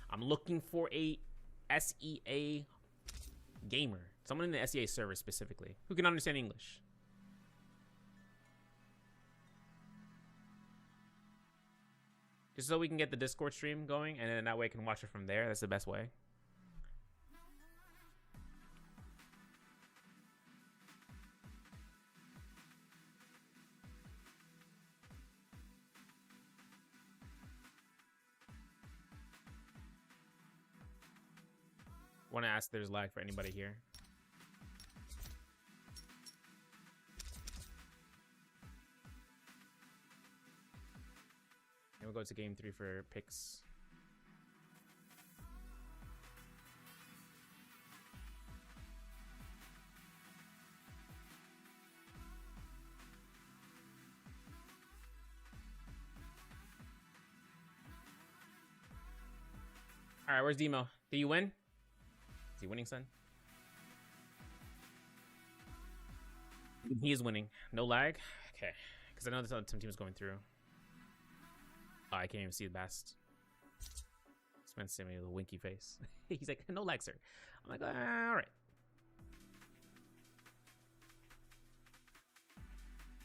I'm looking for a SEA gamer, someone in the SEA server specifically, who can understand English. Just so we can get the Discord stream going, and then that way I can watch it from there. That's the best way. Want to ask if there's lag for anybody here. And we'll go to game 3 for picks. All right, where's Demo? Did you win? Is he winning, son? He is winning. No lag? Okay. Because I know this other team is going through. Oh, I can't even see the best. This man's sending me a little winky face. He's like, no lag, sir. I'm like, all right.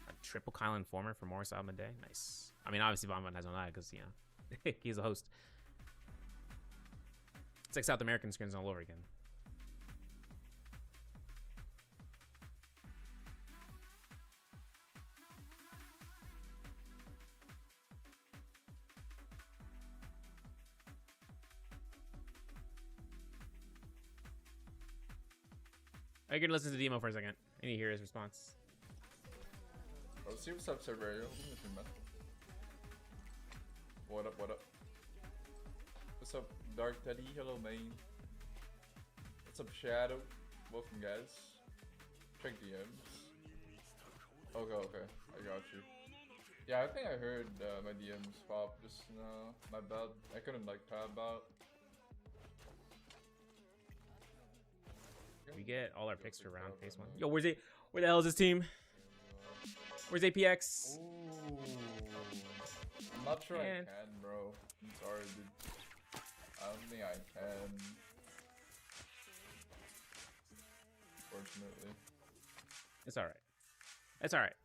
A triple Kyle Informer for Morris Almaday. Nice. I mean, obviously, Von has no lag because, you know, he's a host. It's like South American skins all over again. I'm gonna listen to the demo for a second. I need to hear his response. Oh, see what's up, Cerverio. What up, what up? What's up, Dark Teddy? Hello, main. What's up, Shadow? Welcome, guys. Check DMs. Okay, okay. I got you. Yeah, I think I heard my DMs pop just now. My bad. I couldn't, like, tab out. We get all our picks for round phase 1. Yo, where's it? Where the hell is this team? Where's APX? Ooh. I'm not sure I can, bro. I'm sorry, dude. I don't think I can. Fortunately. It's alright. It's alright.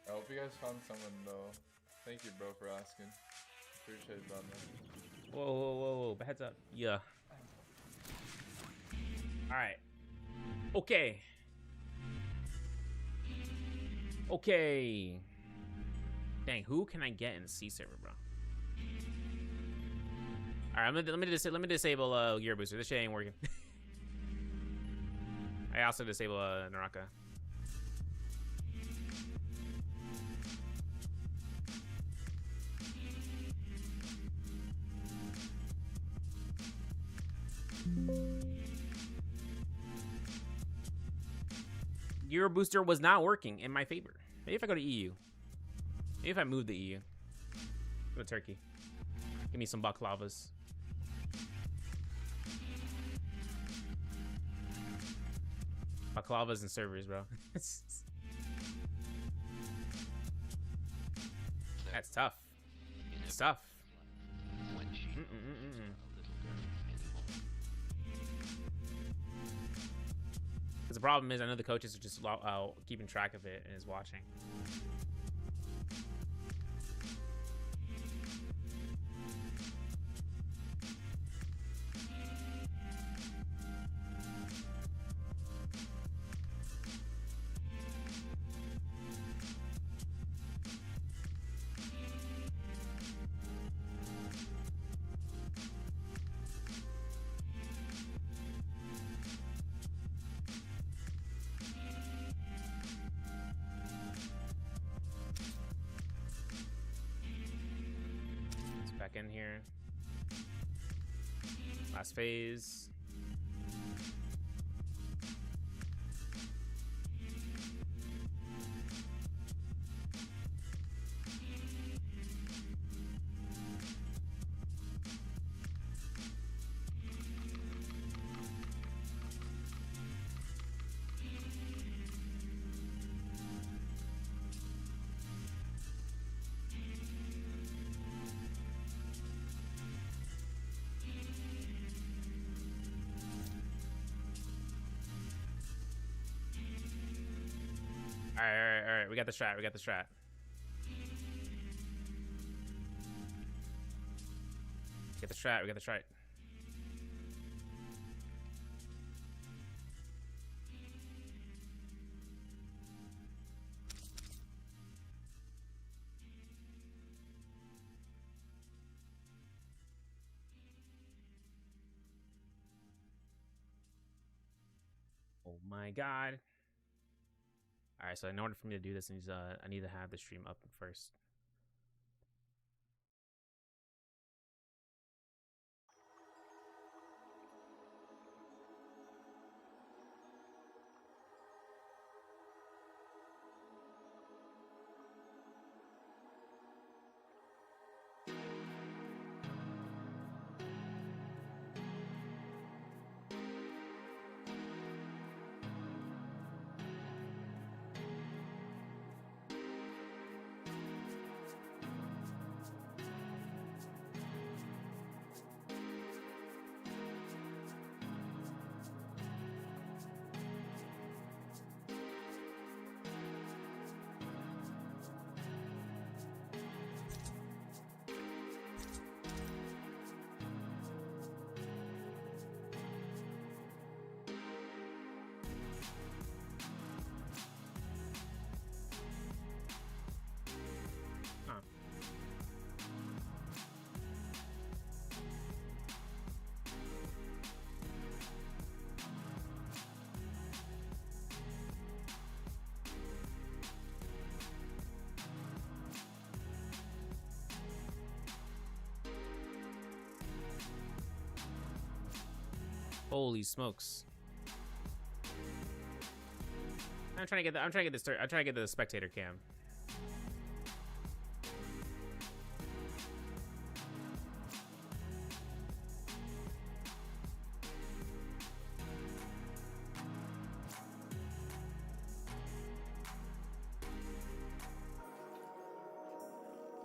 I hope you guys found someone, though. Thank you, bro, for asking. Appreciate that, man. Whoa, whoa, whoa, whoa. But heads up. Yeah. Alright. Okay. Okay. Dang, who can I get in the C server, bro? Alright, let me disable gear booster. This shit ain't working. I also disable Naraka. Gear booster was not working in my favor. Maybe if I go to EU. Maybe if I move the EU. Go to Turkey. Give me some baklavas. Baklavas and servers, bro. That's tough. It's tough. Because the problem is, I know the coaches are just keeping track of it and is watching. Back in here. Last phase. All right. We got the strat. We got the strat. Get the strat. We got the strat. Oh my god. All right, so in order for me to do this, I need to have the stream up first. Holy smokes! I'm trying to get the spectator cam.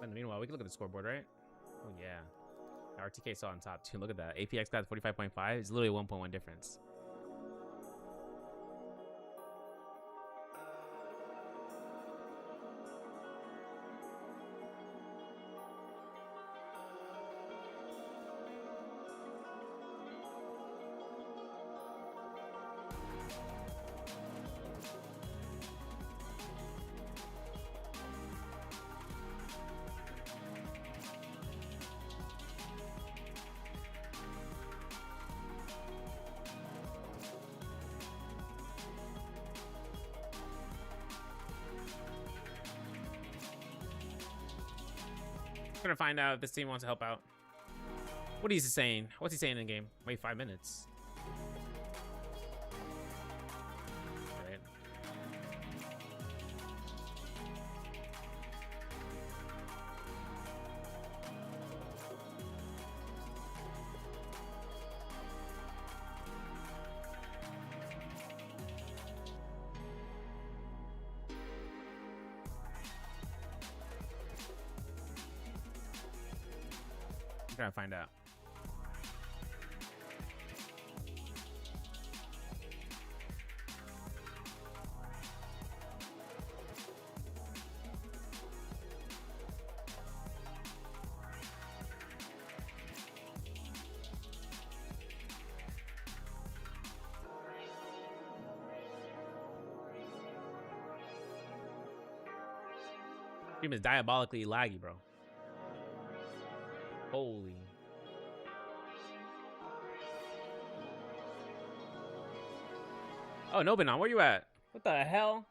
And meanwhile, we can look at the scoreboard, right? Oh yeah. RTK saw on top too. Look at that. APX got 45.5. It's literally 1.1 difference. Gonna find out if this team wants to help out. What is he saying? What's he saying in the game? Wait 5 minutes. Right. Trying to find out. Stream is diabolically laggy, bro. Holy. Oh, Nobanon, where you at? What the hell?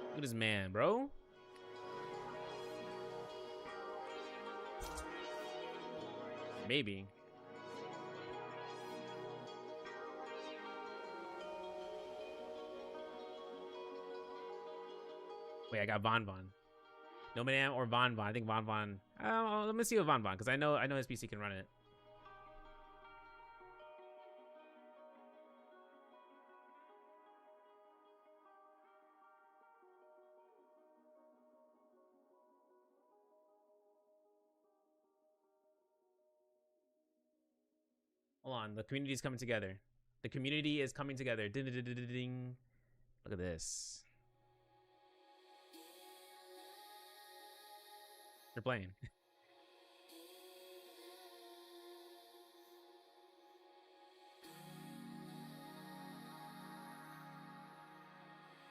Look at this man, bro. Maybe. Wait, I got Von. No Manam or Von. I think Von. Let me see what Von, because I know his PC can run it. Hold on, the community is coming together. The community is coming together. Ding, ding, ding, ding, ding. Look at this. They're playing.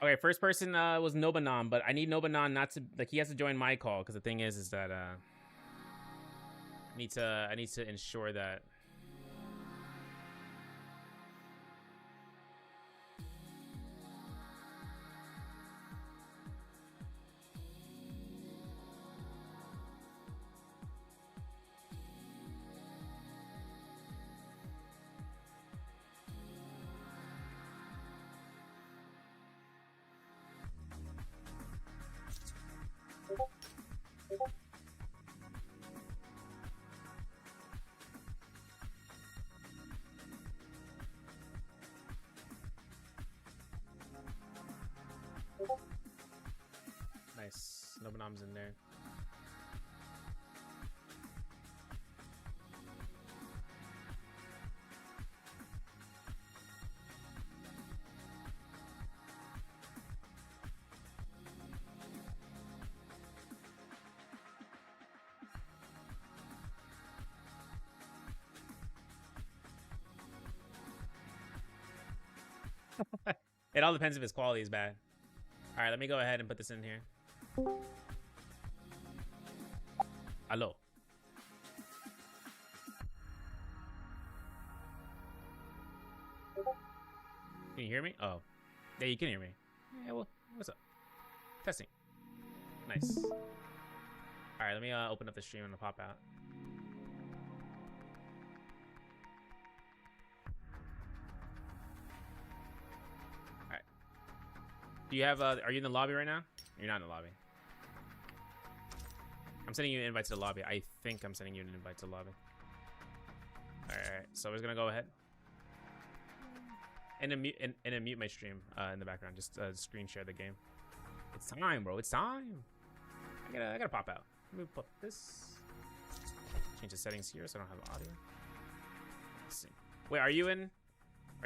Okay, first person was Nobanon, but I need Nobanon not to, like, he has to join my call, because the thing is that I need to ensure that. Nice. Nobanon's in there. It all depends if his quality is bad. All right, let me go ahead and put this in here. Hello. Can you hear me? Oh, yeah, you can hear me. Yeah, well, what's up? Testing. Nice. All right, let me open up the stream and I'll pop out. All right. Do you have? Are you in the lobby right now? You're not in the lobby. I'm sending you an invite to the lobby. I think I'm sending you an invite to the lobby. All right, so we're just gonna go ahead and mute my stream in the background. Just screen share the game. It's time, bro. It's time. I gotta pop out. Let me put this. Change the settings here so I don't have audio. Let's see. Wait, are you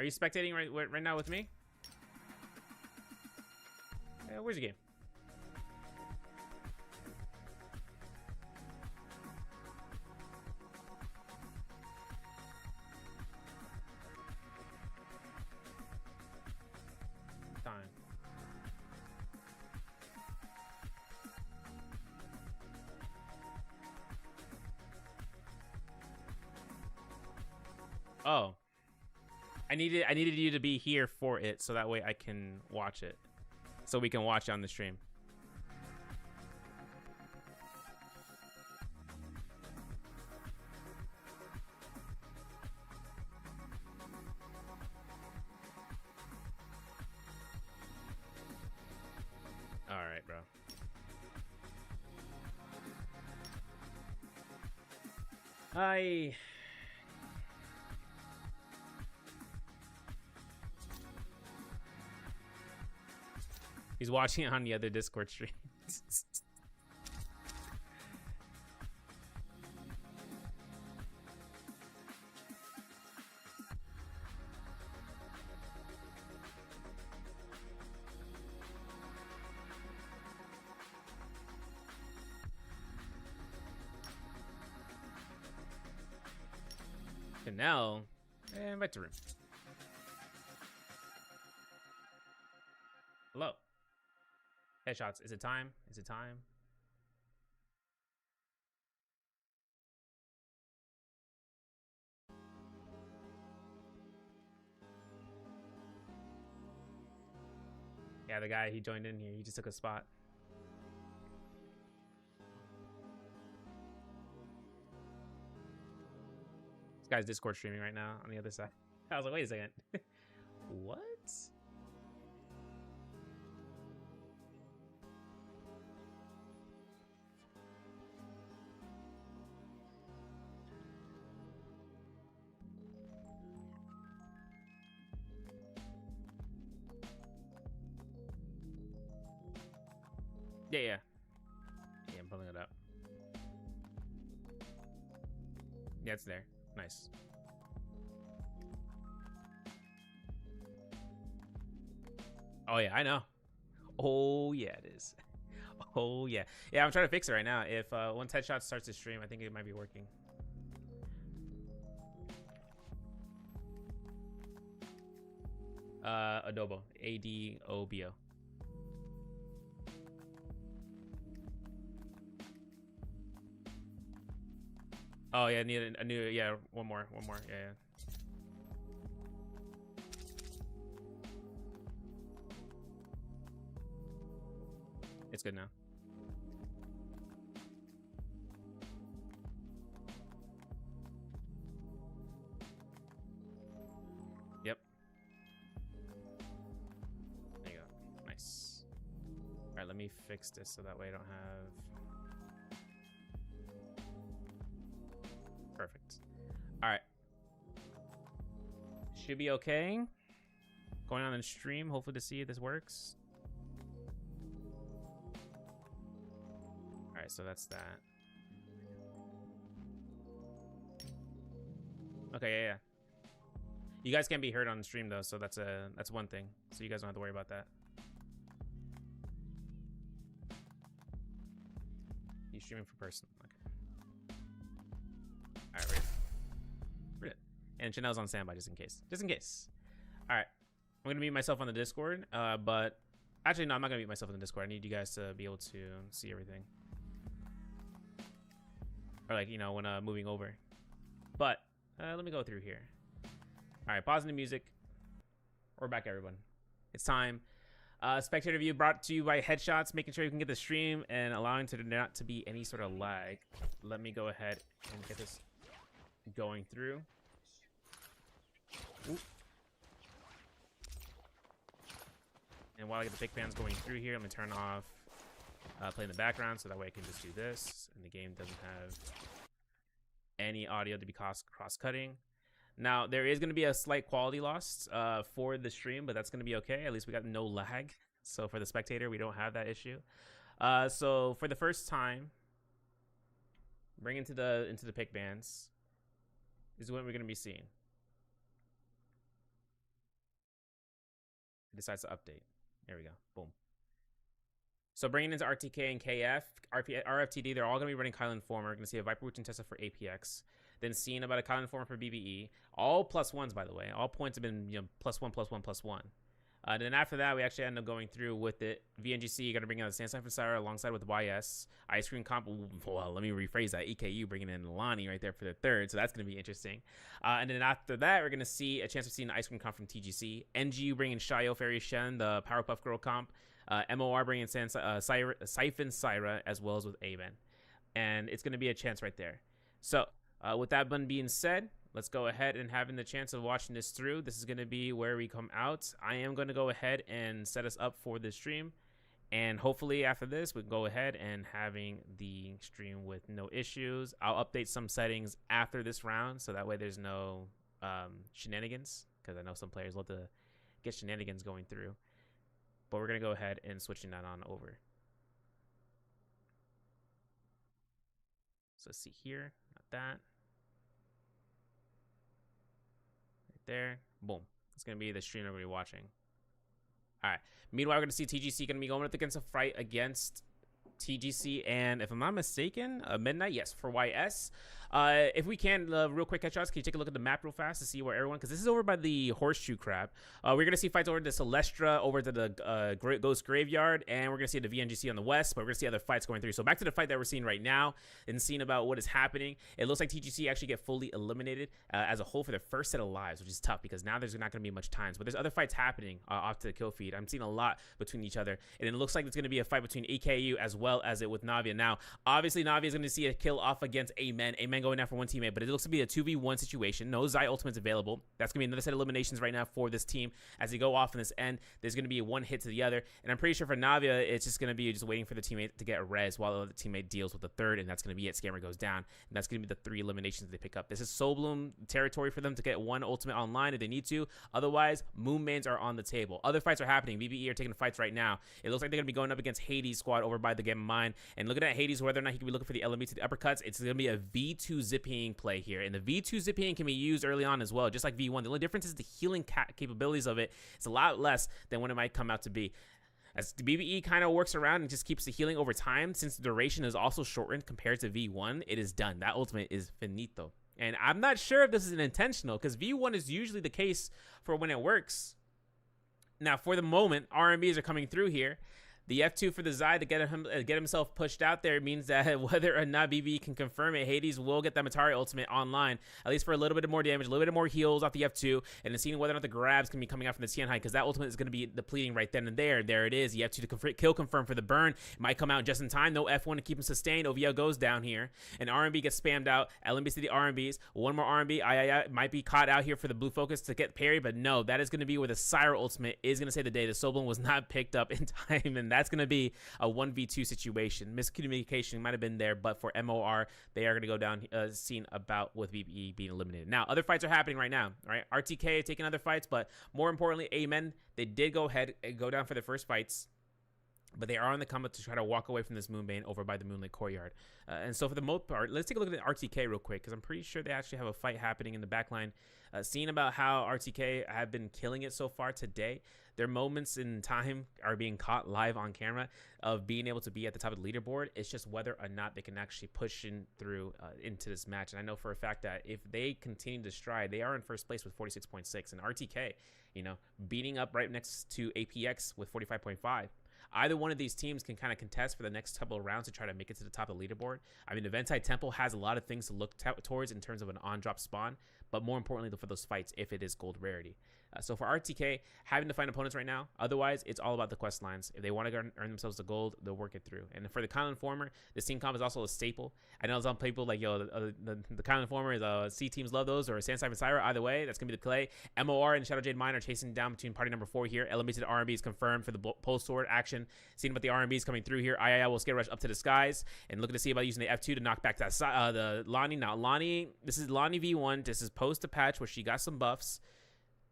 spectating right now with me? Where's the game? Time. Oh. I needed you to be here for it so that way I can watch it. So we can watch it on the stream. All right, bro. Hi. He's watching it on the other Discord stream. Now, invite to room. Hello. Headshots. Is it time? Is it time? Yeah, the guy, he joined in here. He just took a spot. This guy's Discord streaming right now on the other side. I was like, wait a second. What? Yeah. Yeah, I'm pulling it up. Yeah, it's there. Nice. Oh yeah, I know. Oh yeah, it is. Oh yeah. Yeah, I'm trying to fix it right now. If once Headshot starts to stream, I think it might be working. Adobo. ADOBO. Oh yeah, need a new, yeah, one more, yeah. It's good now. Yep. There you go. Nice. All right, let me fix this so that way I don't have. Perfect. All right. Should be okay. Going on in stream, hopefully to see if this works. All right, so that's that. Okay, yeah. You guys can't be heard on the stream though, so that's one thing. So you guys don't have to worry about that. You streaming for person. Okay. All right, read it. And Chanel's on standby just in case. Just in case. All right. I'm going to mute myself on the Discord. But actually, no, I'm not going to mute myself on the Discord. I need you guys to be able to see everything. Or like, you know, when moving over. But let me go through here. All right. Pausing the music. We're back, everyone. It's time. Spectator view brought to you by Headshots, making sure you can get the stream and allowing there not to be any sort of lag. Let me go ahead and get this going through. Ooh. And while I get the pick bands going through here, let me turn off play in the background so that way I can just do this and the game doesn't have any audio to be cross-cutting. Now, there is going to be a slight quality loss for the stream, but that's going to be okay. At least we got no lag. So for the spectator, we don't have that issue. So for the first time, bring into the pick bands is what we're going to be seeing. It decides to update. There we go. Boom. So bringing into RTK and KF, RFTD, they're all going to be running Kyle Informer. We're going to see a Viper Root and Tessa for APX. Then seeing about a Kyle Informer for BBE. All +1s, by the way. All points have been, you know, +1, +1, +1. Then after that, we actually end up going through with it. VNGC, you got to bring out the Sand Siphon Syra alongside with YS. Ice Cream Comp, well, let me rephrase that. EKU bringing in Lonnie right there for the third, so that's going to be interesting. And then after that, we're going to see a chance of seeing Ice Cream Comp from TGC. NGU bringing Shayo Fairy Shen, the Powerpuff Girl comp. MOR bringing Siphon Syra, as well as with Aven. And it's going to be a chance right there. So, with that one being said, let's go ahead and having the chance of watching this through. This is going to be where we come out. I am going to go ahead and set us up for the stream. And hopefully after this, we can go ahead and having the stream with no issues. I'll update some settings after this round, so that way there's no shenanigans. Because I know some players love to get shenanigans going through. but we're going to go ahead and switching that on over. So let's see here, not that. Right there, boom. It's going to be the stream we're going to be watching. All right. Meanwhile, we're going to see TGC going to be going up against a fight against TGC and, if I'm not mistaken, Midnight, yes, for YS. If we can, real quick, headshots, can you take a look at the map real fast to see where everyone, because this is over by the Horseshoe Crab. We're going to see fights over to Celestra, over to the Ghost Graveyard, and we're going to see the VNGC on the west, but we're going to see other fights going through. So back to the fight that we're seeing right now and seeing about what is happening. It looks like TGC actually get fully eliminated as a whole for their first set of lives, which is tough because now there's not going to be much time. But there's other fights happening off to the kill feed. I'm seeing a lot between each other, and it looks like it's going to be a fight between AKU as well as it with Navia. Now, obviously, Navia is going to see a kill off against Amen. Amen going down for one teammate, but it looks to be a 2v1 situation. No Zai ultimates available. That's going to be another set of eliminations right now for this team. As they go off in this end, there's going to be one hit to the other. And I'm pretty sure for Navia, it's just going to be just waiting for the teammate to get res while the other teammate deals with the third, and that's going to be it. Scammer goes down, and that's going to be the 3 eliminations they pick up. This is Soul Bloom territory for them to get one ultimate online if they need to. Otherwise, Moonmains are on the table. Other fights are happening. BBE are taking fights right now. It looks like they're going to be going up against Hades squad over by the Game of Mine. And looking at Hades, whether or not he can be looking for the LME to the uppercuts, it's going to be a V2 zipping play here. And the V2 zipping can be used early on as well, just like V1. The only difference is the healing capabilities of it. It's a lot less than what it might come out to be. As the BBE kind of works around and just keeps the healing over time, since the duration is also shortened compared to V1, it is done. That ultimate is finito. And I'm not sure if this is an intentional, because V1 is usually the case for when it works. Now, for the moment, RMBs are coming through here. The F2 for the Zai to get himself pushed out there means that whether or not BBE can confirm it, Hades will get that Matari ultimate online, at least for a little bit more damage, a little bit more heals off the F2, and then seeing whether or not the grabs can be coming out from the Tianhai, because that ultimate is going to be depleting right then and there. There it is. The F2 to kill confirm for the burn. It might come out just in time. No F1 to keep him sustained. OVL goes down here, and RMB gets spammed out. LMBs to the RMBs. One more RMB. I might be caught out here for the blue focus to get parry, but no, that is going to be where the Sire ultimate is going to save the day. The Soblin was not picked up in time, and that's going to be a 1v2 situation. Miscommunication might have been there, but for MOR, they are going to go down seen about with BBE being eliminated. Now, other fights are happening right now, right? RTK taking other fights, but more importantly, Amen, they did go ahead and go down for their first fights, but they are on the come up to try to walk away from this Moonbane over by the Moonlit Courtyard. And so for the most part, let's take a look at the RTK real quick, because I'm pretty sure they actually have a fight happening in the backline. Seeing about how RTK have been killing it so far today, their moments in time are being caught live on camera of being able to be at the top of the leaderboard. It's just whether or not they can actually push in through into this match. And I know for a fact that if they continue to stride, they are in first place with 46.6, and RTK, you know, beating up right next to APX with 45.5. Either one of these teams can kind of contest for the next couple of rounds to try to make it to the top of the leaderboard. I mean, Eventai Temple has a lot of things to look towards in terms of an on-drop spawn, but more importantly for those fights if it is gold rarity. So for RTK, having to find opponents right now. Otherwise, it's all about the quest lines. If they want to earn themselves the gold, they'll work it through. And for the Kyle Informer, this team comp is also a staple. I know some people like, yo, the Kyle Informer is C teams love those, or Sandsive and Syra. Either way, that's going to be the play. MOR and Shadow Jade Mine are chasing down between party number 4 here. LMB to the RMB is confirmed for the post sword action. Seeing about the RMBs coming through here. II will scare rush up to the skies and looking to see about using the F2 to knock back that the Lonnie. Now, Lonnie, this is Lonnie V1. This is post to patch where she got some buffs.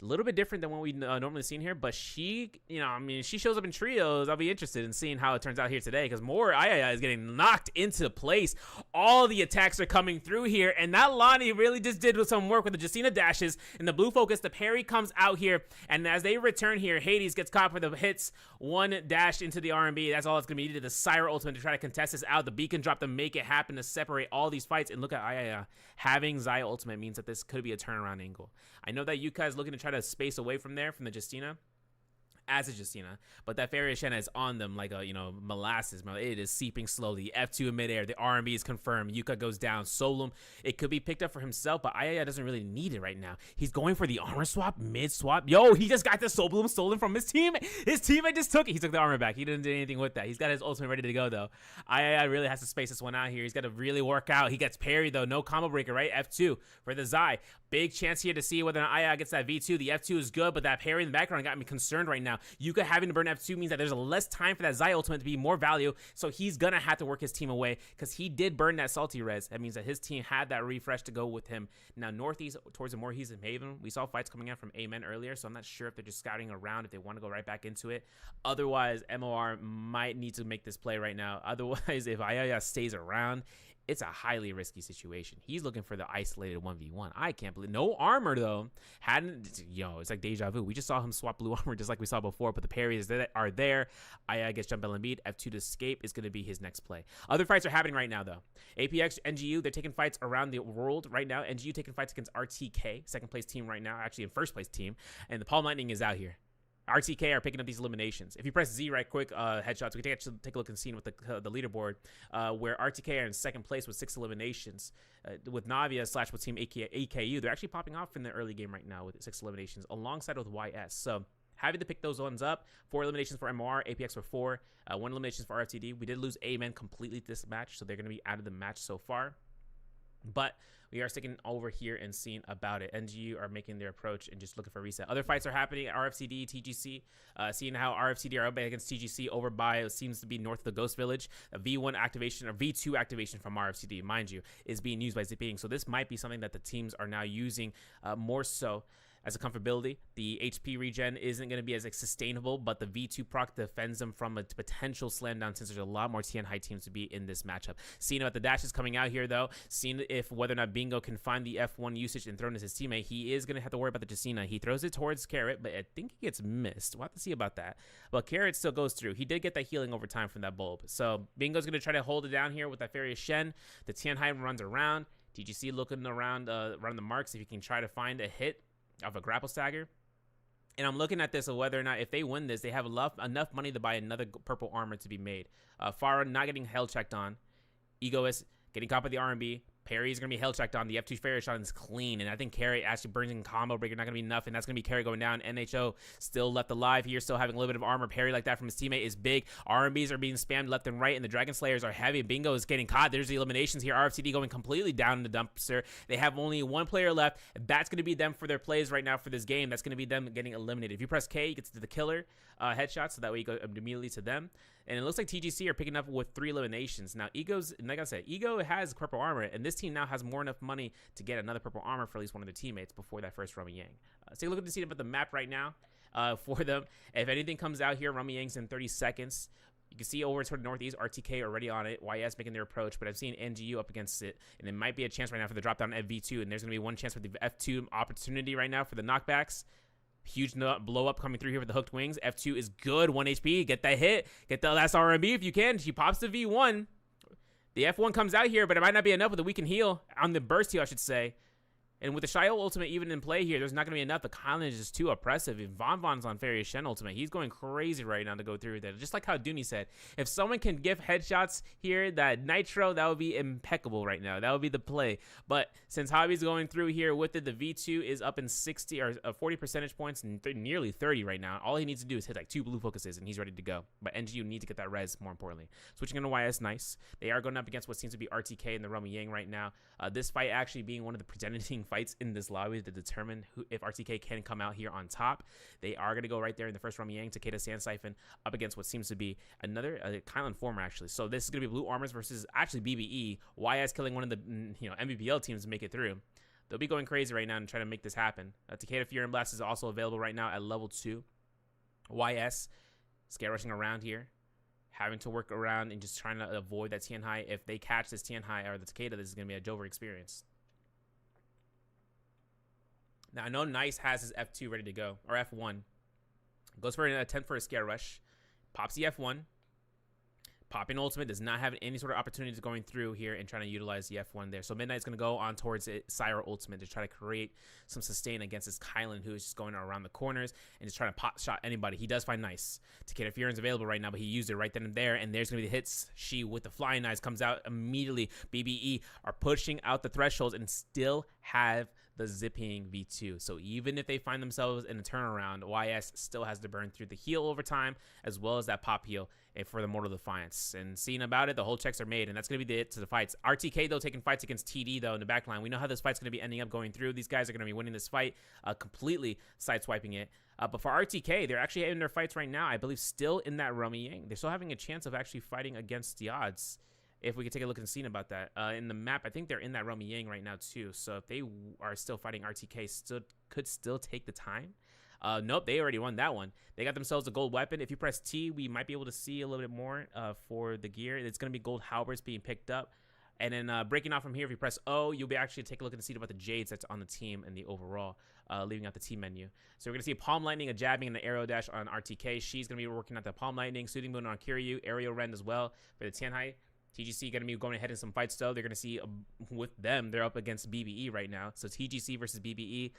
A little bit different than what we normally seen here, but she, you know, I mean, she shows up in trios. I'll be interested in seeing how it turns out here today, because more II is getting knocked into place. All the attacks are coming through here, and that Lonnie really just did some work with the Justina dashes and the blue focus. The parry comes out here, and as they return here, Hades gets caught for the hits. One dash into the R&B. That's all it's going to be needed. The Sire ultimate to try to contest this out. The beacon drop to make it happen to separate all these fights. And look at II. Having Zaya ultimate means that this could be a turnaround angle. I know that Yuka is looking to try to space away from there, from the Justina, as a Justina, but that Fairy Shanna is on them like a, you know, molasses. It is seeping slowly. F2 in midair. The R&B is confirmed. Yuka goes down. Solum, it could be picked up for himself, but Ayaya doesn't really need it right now. He's going for the armor swap, mid swap. Yo, he just got the Soul Bloom stolen from his team. His teammate just took it. He took the armor back. He didn't do anything with that. He's got his ultimate ready to go though. Ayaya really has to space this one out here. He's got to really work out. He gets parried though. No combo breaker, right? F2 for the Zai. Big chance here to see whether or not Ayaya gets that V2. The F2 is good, but that parry in the background got me concerned right now. now. Yuka having to burn F2 means that there's less time for that Zai ultimate to be more value, so he's gonna have to work his team away because he did burn that salty res. That means that his team had that refresh to go with him. Now northeast towards the Morhees and Maven, we saw fights coming out from Amen earlier, so I'm not sure if they're just scouting around, if they want to go right back into it. Otherwise, MOR might need to make this play right now. Otherwise, if Ayaya stays around, it's a highly risky situation. He's looking for the isolated 1v1. I can't believe no armor though. It's like deja vu. We just saw him swap blue armor just like we saw before, but the parries that are there. I gets jump L and F2 to escape is going to be his next play. Other fights are happening right now though. APX, NGU, they're taking fights around the world right now. NGU taking fights against RTK, second place team right now, actually in first place team, and the Palm Lightning is out here. RTK are picking up these eliminations. If you press Z right quick, headshots, we can actually take a look and see with the leaderboard where RTK are in second place with 6 eliminations. With Navia / with team AKU, they're actually popping off in the early game right now with 6 eliminations alongside with YS. So having to pick those ones up. 4 eliminations for MR, APX for 4, 1 elimination for RFTD. We did lose Amen completely this match, so they're going to be out of the match so far. But we are sticking over here and seeing about it. NGU are making their approach and just looking for a reset. Other fights are happening at RFCD, TGC. Seeing how RFCD are up against TGC over by, it seems to be north of the Ghost Village. A V1 activation or V2 activation from RFCD, mind you, is being used by Zipping. So this might be something that the teams are now using more so as a comfortability. The HP regen isn't going to be as sustainable, but the V2 proc defends them from a potential slam down since there's a lot more TN high teams to be in this matchup. Seeing what the dash is coming out here though, seeing if whether or not Bingo can find the F1 usage and throw it as his teammate, he is going to have to worry about the Jacina. He throws it towards Carrot, but I think he gets missed. We'll have to see about that. But Carrot still goes through. He did get that healing over time from that bulb. So Bingo's going to try to hold it down here with that Furious Shen. The TN high runs around. TGC looking around the marks if he can try to find a hit of a grapple stagger. And I'm looking at this of whether or not if they win this, they have enough money to buy another purple armor to be made. Farah not getting hell checked on. Egoist getting caught by the R&B. Perry is going to be hell checked on. The F2 Fairy shot is clean. And I think Carry actually burns in combo breaker. Not going to be enough. And that's going to be Carry going down. NHO still left alive here. Still having a little bit of armor. Parry like that from his teammate is big. R&Bs are being spammed left and right. And the Dragon Slayers are heavy. Bingo is getting caught. There's the eliminations here. RFCD going completely down in the dumpster. They have only 1 player left. That's going to be them for their plays right now for this game. That's going to be them getting eliminated. If you press K, you get to the killer headshot. So that way you go immediately to them. And it looks like TGC are picking up with 3 eliminations. Now, Ego's, like I said, Ego has purple armor, and this team now has more enough money to get another purple armor for at least one of their teammates before that first Rummy Yang. Let's take a look at the map right now for them. If anything comes out here, Rummy Yang's in 30 seconds. You can see over toward the northeast, RTK already on it, YS making their approach, but I'm seeing NGU up against it, and it might be a chance right now for the drop down at V2, and there's going to be one chance for the F2 opportunity right now for the knockbacks. Huge blow up coming through here with the hooked wings. F2 is good. 1 HP. Get that hit. Get the last R&B if you can. She pops the V1. The F1 comes out here, but it might not be enough with the weaken heal. On the burst heal, I should say. And with the Shio ultimate even in play here, there's not going to be enough. The Kylan is just too oppressive. If Von's on Fairy Shen ultimate, he's going crazy right now to go through that. Just like how Dooney said, if someone can give headshots here, that Nitro, that would be impeccable right now. That would be the play. But since Hobby's going through here with it, the V2 is up in 60 or 40 percentage points and nearly 30 right now. All he needs to do is hit like 2 blue focuses and he's ready to go. But NGU need to get that res more importantly. Switching into YS, nice. They are going up against what seems to be RTK and the Rummy Yang right now. This fight actually being one of the presenting fights in this lobby to determine if RTK can come out here on top. They are going to go right there in the first Rummy Yang, Takeda Sand Siphon up against what seems to be another Kylan former actually. So this is going to be Blue Armors versus actually BBE. YS killing one of the MVPL teams to make it through. They'll be going crazy right now and trying to make this happen. Takeda Fury and Blast is also available right now at level 2. YS scare rushing around here, having to work around and just trying to avoid that TN high. If they catch this TN high or the Takeda, this is going to be a Jover experience. Now, I know Nice has his F2 ready to go, or F1. Goes for an attempt for a scare rush. Pops the F1. Popping ultimate does not have any sort of opportunities going through here and trying to utilize the F1 there. So Midnight's going to go on towards it, Syra ultimate to try to create some sustain against this Kylan who is just going around the corners and just trying to pot shot anybody. He does find Nice. Takeda Fury's available right now, but he used it right then and there. And there's going to be the hits. She with the flying knives comes out immediately. BBE are pushing out the thresholds and still have the zipping V2. So even if they find themselves in a turnaround, YS still has to burn through the heal over time, as well as that pop heal for the Mortal Defiance. And seeing about it, the whole checks are made, and that's going to be it to the fights. RTK, though, taking fights against TD, though, in the back line. We know how this fight's going to be ending up going through. These guys are going to be winning this fight, completely sideswiping it. But for RTK, they're actually in their fights right now, I believe, still in that Rummy Yang. They're still having a chance of actually fighting against the odds. If we could take a look and see about that. In the map, I think they're in that Rummy Yang right now, too. So if they are still fighting RTK, could still take the time. Nope, they already won that one. They got themselves a gold weapon. If you press T, we might be able to see a little bit more for the gear. It's going to be gold halberds being picked up. And then breaking off from here, if you press O, you'll be actually take a look and see about the Jades that's on the team and the overall, leaving out the team menu. So we're going to see a Palm Lightning, a Jabbing, and the Aero Dash on RTK. She's going to be working at the Palm Lightning, Soothing Moon on Kiryu, Aerial Rend as well for the Tianhai. TGC going to be going ahead in some fights, though. They're going to see with them, they're up against BBE right now. So TGC versus BBE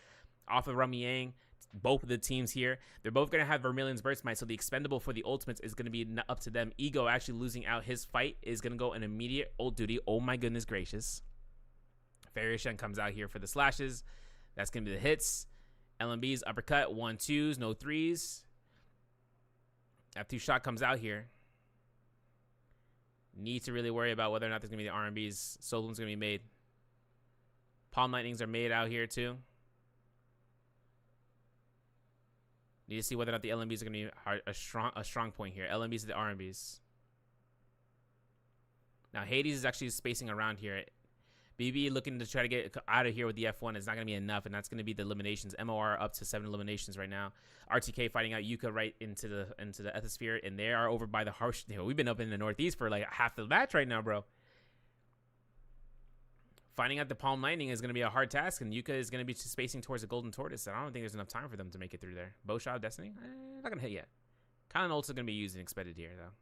off of Rummy Yang. Both of the teams here, they're both going to have Vermilion's Burst Might, so the expendable for the ultimates is going to be up to them. Ego actually losing out his fight is going to go an immediate ult duty. Oh my goodness gracious. Fariashen comes out here for the slashes. That's going to be the hits. LMB's uppercut, 1-2s, no 3s. F2 shot comes out here. Need to really worry about whether or not there's going to be the RMBs. Solomon's going to be made. Palm Lightnings are made out here too. Need to see whether or not the LMBs are going to be a strong point here. LMBs to the RMBs. Now, Hades is actually spacing around here. BB looking to try to get out of here with the F1 is not going to be enough, and that's going to be the eliminations. MOR up to 7 eliminations right now. RTK fighting out Yuka right into the Ethosphere, and they are over by the harsh. You know, we've been up in the Northeast for like half the match right now, bro. Finding out the Palm Lightning is going to be a hard task, and Yuka is going to be spacing towards the Golden Tortoise. And I don't think there's enough time for them to make it through there. Bowshot of Destiny? Not going to hit yet. Kylan ult's going to be used and expended here, though.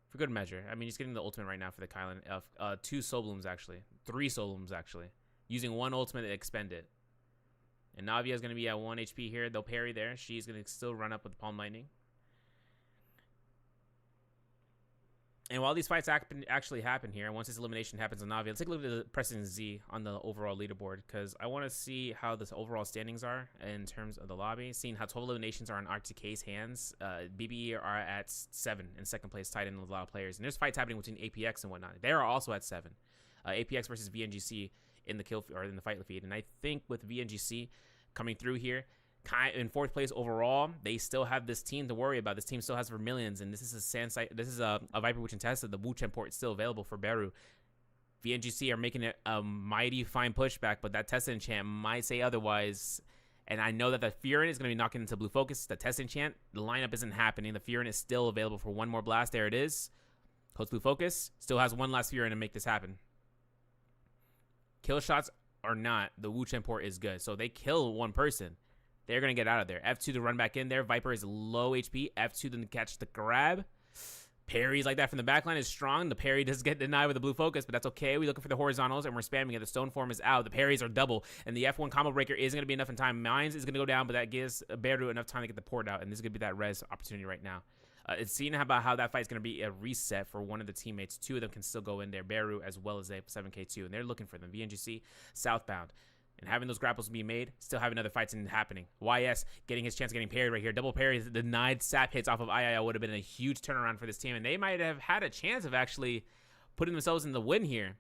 For good measure. I mean, he's getting the ultimate right now for the Kylan. 2 Soul Blooms, actually. 3 Soul Blooms, actually. Using 1 ultimate to expend it. And Navia is going to be at 1 HP here. They'll parry there. She's going to still run up with the Palm Lightning. And while these fights actually happen here, once this elimination happens on Na'Vi, let's take a look at the President Z on the overall leaderboard, because I want to see how the overall standings are in terms of the lobby. Seeing how 12 eliminations are in RTK's hands, BBE are at 7 in second place, tied in with a lot of players. And there's fights happening between APX and whatnot. They are also at 7. APX versus VNGC in the in the fight feed, and I think with VNGC coming through here, in 4th place overall, they still have this team to worry about. This team still has Vermilions, and this is a Viper Witch and Tessa. The Wu Chen port is still available for Beru. VNGC are making it a mighty fine pushback, but that Tessa enchant might say otherwise. And I know that the Furin is going to be knocking into Blue Focus. The Tessa enchant, the lineup isn't happening. The Furin is still available for 1 more blast. There it is. Coach Blue Focus still has 1 last Furin to make this happen. Kill shots or not, the Wu Chen port is good. So they kill 1 person. They're going to get out of there. F2 to run back in there. Viper is low HP. F2 to catch the grab. Parries like that from the backline is strong. The parry does get denied with the Blue Focus, but that's okay. We're looking for the horizontals, and we're spamming it. The Stone Form is out. The parries are double, and the F1 combo breaker isn't going to be enough in time. Mines is going to go down, but that gives Beru enough time to get the port out, and this is going to be that res opportunity right now. It's seeing about how that fight's going to be a reset for one of the teammates. 2 of them can still go in there, Beru as well as 7K2, and they're looking for them. VNGC southbound. And having those grapples be made, still having other fights happening. YS getting his chance of getting parried right here. Double parry, denied sap hits off of II would have been a huge turnaround for this team. And they might have had a chance of actually putting themselves in the win here.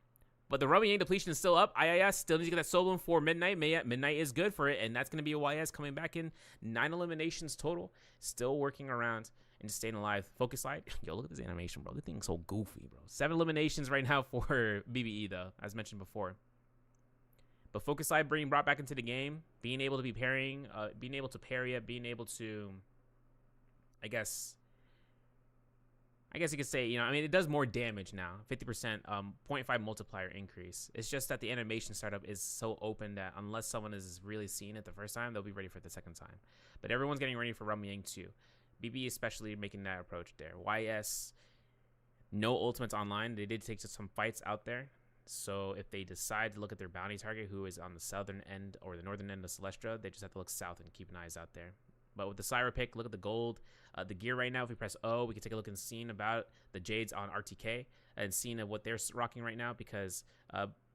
But the Rummy Yang depletion is still up. IIS still needs to get that solo for Midnight. Midnight is good for it. And that's going to be a YS coming back in. 9 eliminations total. Still working around and just staying alive. Focus slide. Yo, look at this animation, bro. This thing's so goofy, bro. 7 eliminations right now for BBE, though, as mentioned before. But Focus Slide being brought back into the game, being able to be parrying, being able to parry it, being able to, I guess you could say, you know, I mean, it does more damage now, 50%, 0.5 multiplier increase. It's just that the animation startup is so open that unless someone is really seeing it the first time, they'll be ready for it the second time. But everyone's getting ready for Rummy Yang 2. BB especially making that approach there. YS, no ultimates online. They did take some fights out there. So if they decide to look at their bounty target, who is on the southern end or the northern end of Celestra, they just have to look south and keep an eyes out there. But with the Syra pick, look at the gold. The gear right now, if we press O, we can take a look and see about the Jades on RTK and seeing what they're rocking right now, because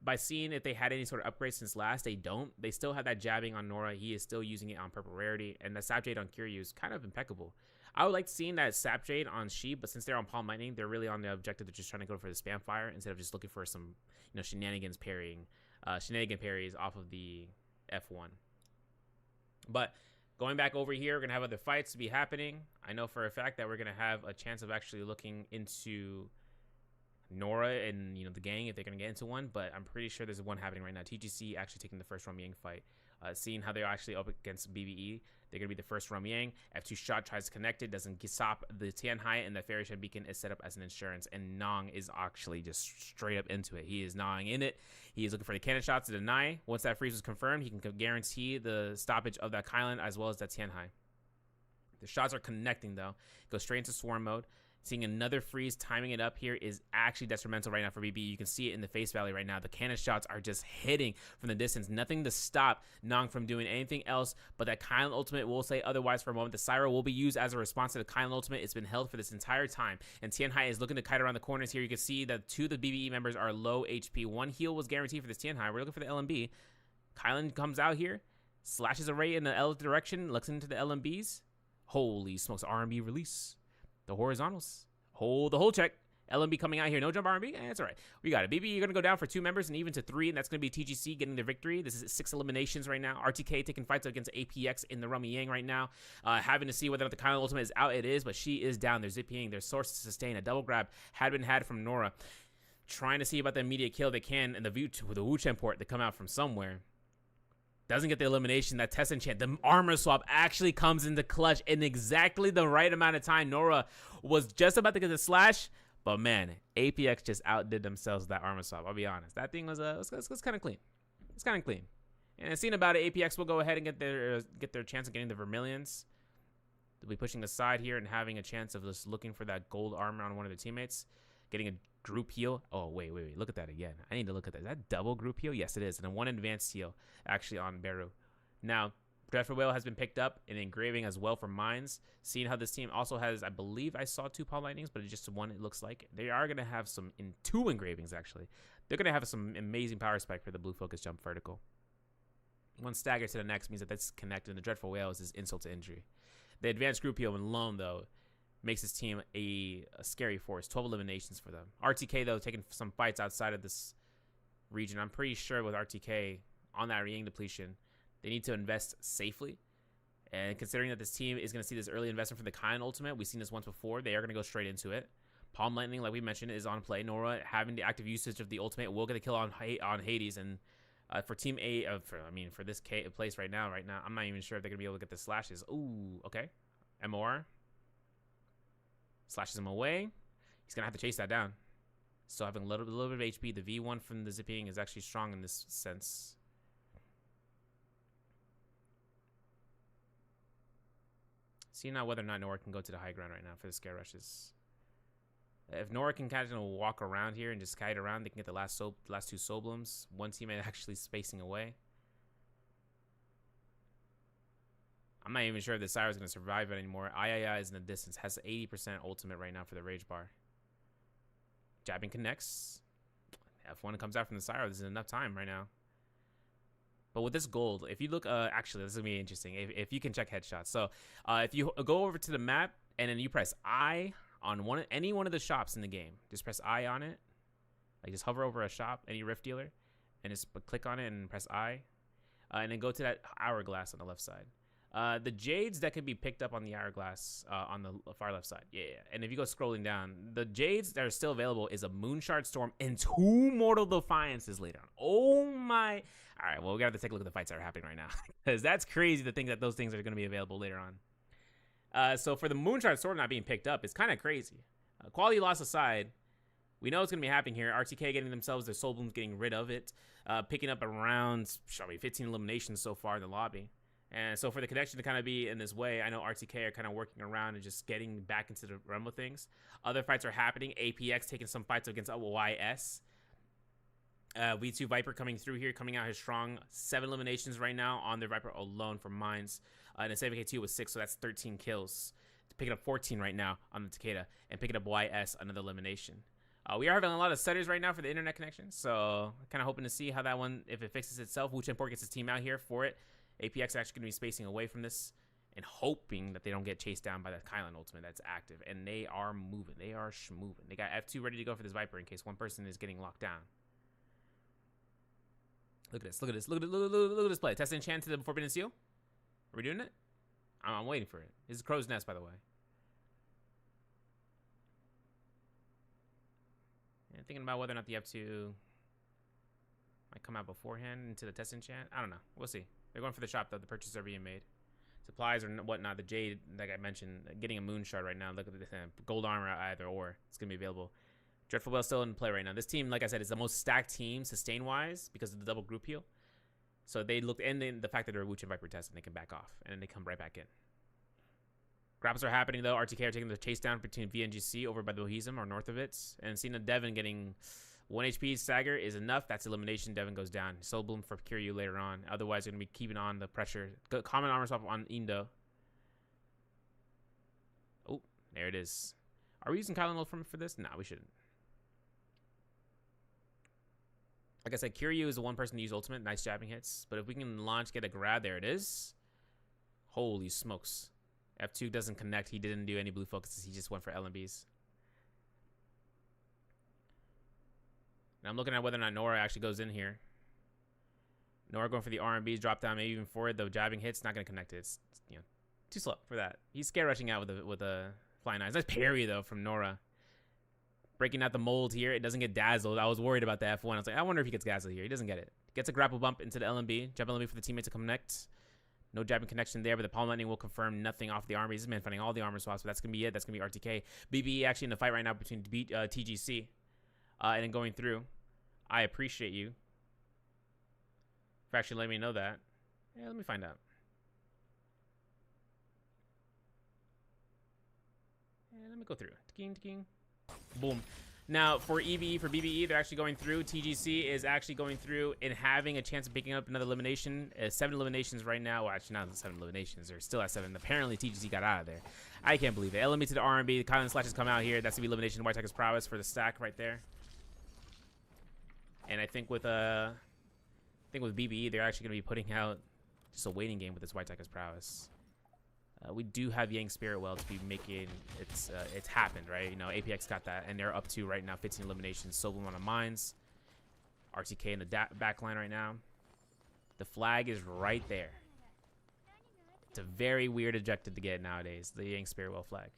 by seeing if they had any sort of upgrade since last. They don't. They still have that jabbing on Nora. He is still using it on purple rarity, and the sap jade on Kiryu is kind of impeccable. I would like seeing that sap jade on Sheep, but since they're on Palm Lightning, they're really on the objective of just trying to go for the spam fire instead of just looking for some, shenanigans parrying, shenanigan parries off of the F1. But going back over here, we're gonna have other fights to be happening. I know for a fact that we're gonna have a chance of actually looking into Nora and the gang if they're gonna get into one, but I'm pretty sure there's one happening right now. TGC actually taking the first Rumyang fight. Seeing how they're actually up against BBE, they're gonna be the first Rumyang. F2 shot tries to connect it, doesn't stop the Tianhai, and the Fairy Shen beacon is set up as an insurance, and Nong is actually just straight up into it. He is gnawing in it. He is looking for the cannon shots to deny. Once that freeze was confirmed, he can guarantee the stoppage of that Kylan as well as that Tianhai. The shots are connecting though. Go straight into swarm mode. Seeing another freeze, timing it up here is actually detrimental right now for BBE. You can see it in the face value right now. The cannon shots are just hitting from the distance. Nothing to stop Nong from doing anything else, but that Kylan ultimate will say otherwise for a moment. The Syro will be used as a response to the Kylan ultimate. It's been held for this entire time, and Tianhai is looking to kite around the corners here. You can see that two of the BBE members are low HP. One heal was guaranteed for this Tianhai. We're looking for the LMB. Kylan comes out here, slashes a ray in the L direction, looks into the LMBs. Holy smokes, RMB release. The horizontals. Hold the whole check. LMB coming out here. No jump RMB. That's all right. We got it. BB, you're going to go down for 2 members and even to 3, and that's going to be TGC getting the victory. This is 6 eliminations right now. RTK taking fights against APX in the Rumyang right now. Having to see whether or not the Kylan ultimate is out. It is, but she is down. They're zipping. Their source to sustain. A double grab had been had from Nora. Trying to see about the immediate kill they can, and the Wu Chen port that come out from somewhere. Doesn't get the elimination. That test enchant. The armor swap actually comes into clutch in exactly the right amount of time. Nora was just about to get the slash, but man, APX just outdid themselves with that armor swap. I'll be honest. That thing was kind of clean. It's kind of clean. And seeing about it, APX will go ahead and get their chance of getting the Vermilions. They'll be pushing aside here and having a chance of just looking for that gold armor on one of their teammates. Getting a group heal. Oh, wait. Look at that again. I need to look at that. Is that double group heal? Yes, it is. And then 1 advanced heal actually on Beru. Now, Dreadful Whale has been picked up in engraving as well for mines. Seeing how this team also has, I believe I saw 2 Palm Lightnings, but it's just 1 it looks like. They are going to have some, 2 engravings actually. They're going to have some amazing power spec for the blue focus jump vertical. 1 stagger to the next means that that's connected, and the Dreadful Whale is his insult to injury. The advanced group heal alone, though, makes his team a scary force. 12 eliminations for them. RTK, though, taking some fights outside of this region. I'm pretty sure with RTK on that Yang depletion, they need to invest safely. And considering that this team is going to see this early investment for the Kylan ultimate, we've seen this once before, they are going to go straight into it. Palm Lightning, like we mentioned, is on play. Nora having the active usage of the ultimate will get a kill on Hades. And for Team A, for this place right now, I'm not even sure if they're going to be able to get the slashes. Ooh, okay. MOR. Slashes him away. He's going to have to chase that down. Still having a little bit of HP. The V1 from the zipping is actually strong in this sense. See now whether or not Nora can go to the high ground right now for the scare rushes. If Nora can kind of walk around here and just kite around, they can get the last 2 Soblums. One teammate actually spacing away. I'm not even sure if the Syro is going to survive it anymore. III is in the distance. Has 80% ultimate right now for the Rage Bar. Jabbing connects. F1 comes out from the Syro. This is enough time right now. But with this gold, if you look, actually, this is going to be interesting. If you can check headshots. So if you go over to the map and then you press I on any one of the shops in the game. Just press I on it. Like just hover over a shop, any Rift dealer. And just click on it and press I. And then go to that hourglass on the left side. The jades that can be picked up on the hourglass on the far left side. Yeah. And if you go scrolling down, the jades that are still available is a Moonshard Storm and 2 Mortal Defiances later on. Oh my. All right, well, we got to take a look at the fights that are happening right now. Because that's crazy to think that those things are going to be available later on. So for the Moonshard Sword not being picked up, it's kind of crazy. Quality loss aside, we know it's going to be happening here. RTK getting themselves their Soul Blooms, getting rid of it. Picking up around, 15 eliminations so far in the lobby. And so for the connection to kind of be in this way, I know RTK are kind of working around and just getting back into the realm of things. Other fights are happening. APX taking some fights against YS. V2 Viper coming through here, coming out his strong. 7 eliminations right now on the Viper alone for mines. And the 7K2 was 6, so that's 13 kills. Picking up 14 right now on the Takeda. And picking up YS, another elimination. We are having a lot of stutters right now for the internet connection, so kind of hoping to see how that one, if it fixes itself. Wu Chen Port gets his team out here for it. APX are actually going to be spacing away from this and hoping that they don't get chased down by that Kylan ultimate that's active. And they are moving. They are schmoving. They got F2 ready to go for this Viper in case one person is getting locked down. Look at this. Look at this. Look at this play. Test enchant to the Forbidden Seal. Are we doing it? I'm waiting for it. This is Crow's Nest, by the way. And thinking about whether or not the F2 might come out beforehand into the test enchant. I don't know. We'll see. They're going for the shop, though. The purchases are being made. Supplies or whatnot. The Jade, like I mentioned, getting a Moon Shard right now. Look at the gold armor either or. It's going to be available. Dreadful Bell still in play right now. This team, like I said, is the most stacked team sustain-wise because of the double group heal. So they looked, and then the fact that they're a Wu Chen Viper test and they can back off. And then they come right back in. Grapples are happening, though. RTK are taking the chase down between VNGC over by the Boheism or north of it. And seeing the Devin getting 1 HP stagger is enough. That's elimination. Devin goes down. Soul Bloom for Kiryu later on. Otherwise, they're going to be keeping on the pressure. Common armor swap on Indo. Oh, there it is. Are we using Kylan Ult for this? No, we shouldn't. Like I said, Kiryu is the one person to use ultimate. Nice jabbing hits. But if we can launch, get a grab, there it is. Holy smokes. F2 doesn't connect. He didn't do any blue focuses. He just went for LMBs. Now I'm looking at whether or not Nora actually goes in here. Nora going for the RMBs, drop down, maybe even forward. The jabbing hits, not going to connect it. It's, you know, too slow for that. He's scare rushing out with a flying eyes. Nice parry, though, from Nora. Breaking out the mold here. It doesn't get dazzled. I was worried about the F1. I was like, I wonder if he gets dazzled here. He doesn't get it. Gets a grapple bump into the LMB. Jump LMB for the teammate to connect. No jabbing connection there, but the Palm Lightning will confirm nothing off the armor. This man finding all the armor swaps, but that's going to be it. That's going to be RTK. BBE actually in the fight right now between TGC and then going through. I appreciate you for actually letting me know that. Yeah, let me find out. Yeah, let me go through. King. Boom. Now, for EBE, for BBE, they're actually going through. TGC is actually going through and having a chance of picking up another elimination. 7 eliminations right now. Well, actually, not 7 eliminations. They're still at 7. Apparently, TGC got out of there. I can't believe it. LMB to the RMB. The Kylan Slash has come out here. That's the elimination. White Tiger's prowess for the stack right there. And I think with BBE, they're actually going to be putting out just a waiting game with this White Tiger's prowess. We do have Yang Spirit Well to be making it's happened, right? You know, APX got that, and they're up to right now 15 eliminations. Soul on the mines, RTK in the back line right now. The flag is right there. It's a very weird objective to get nowadays, the Yang Spirit Well flag.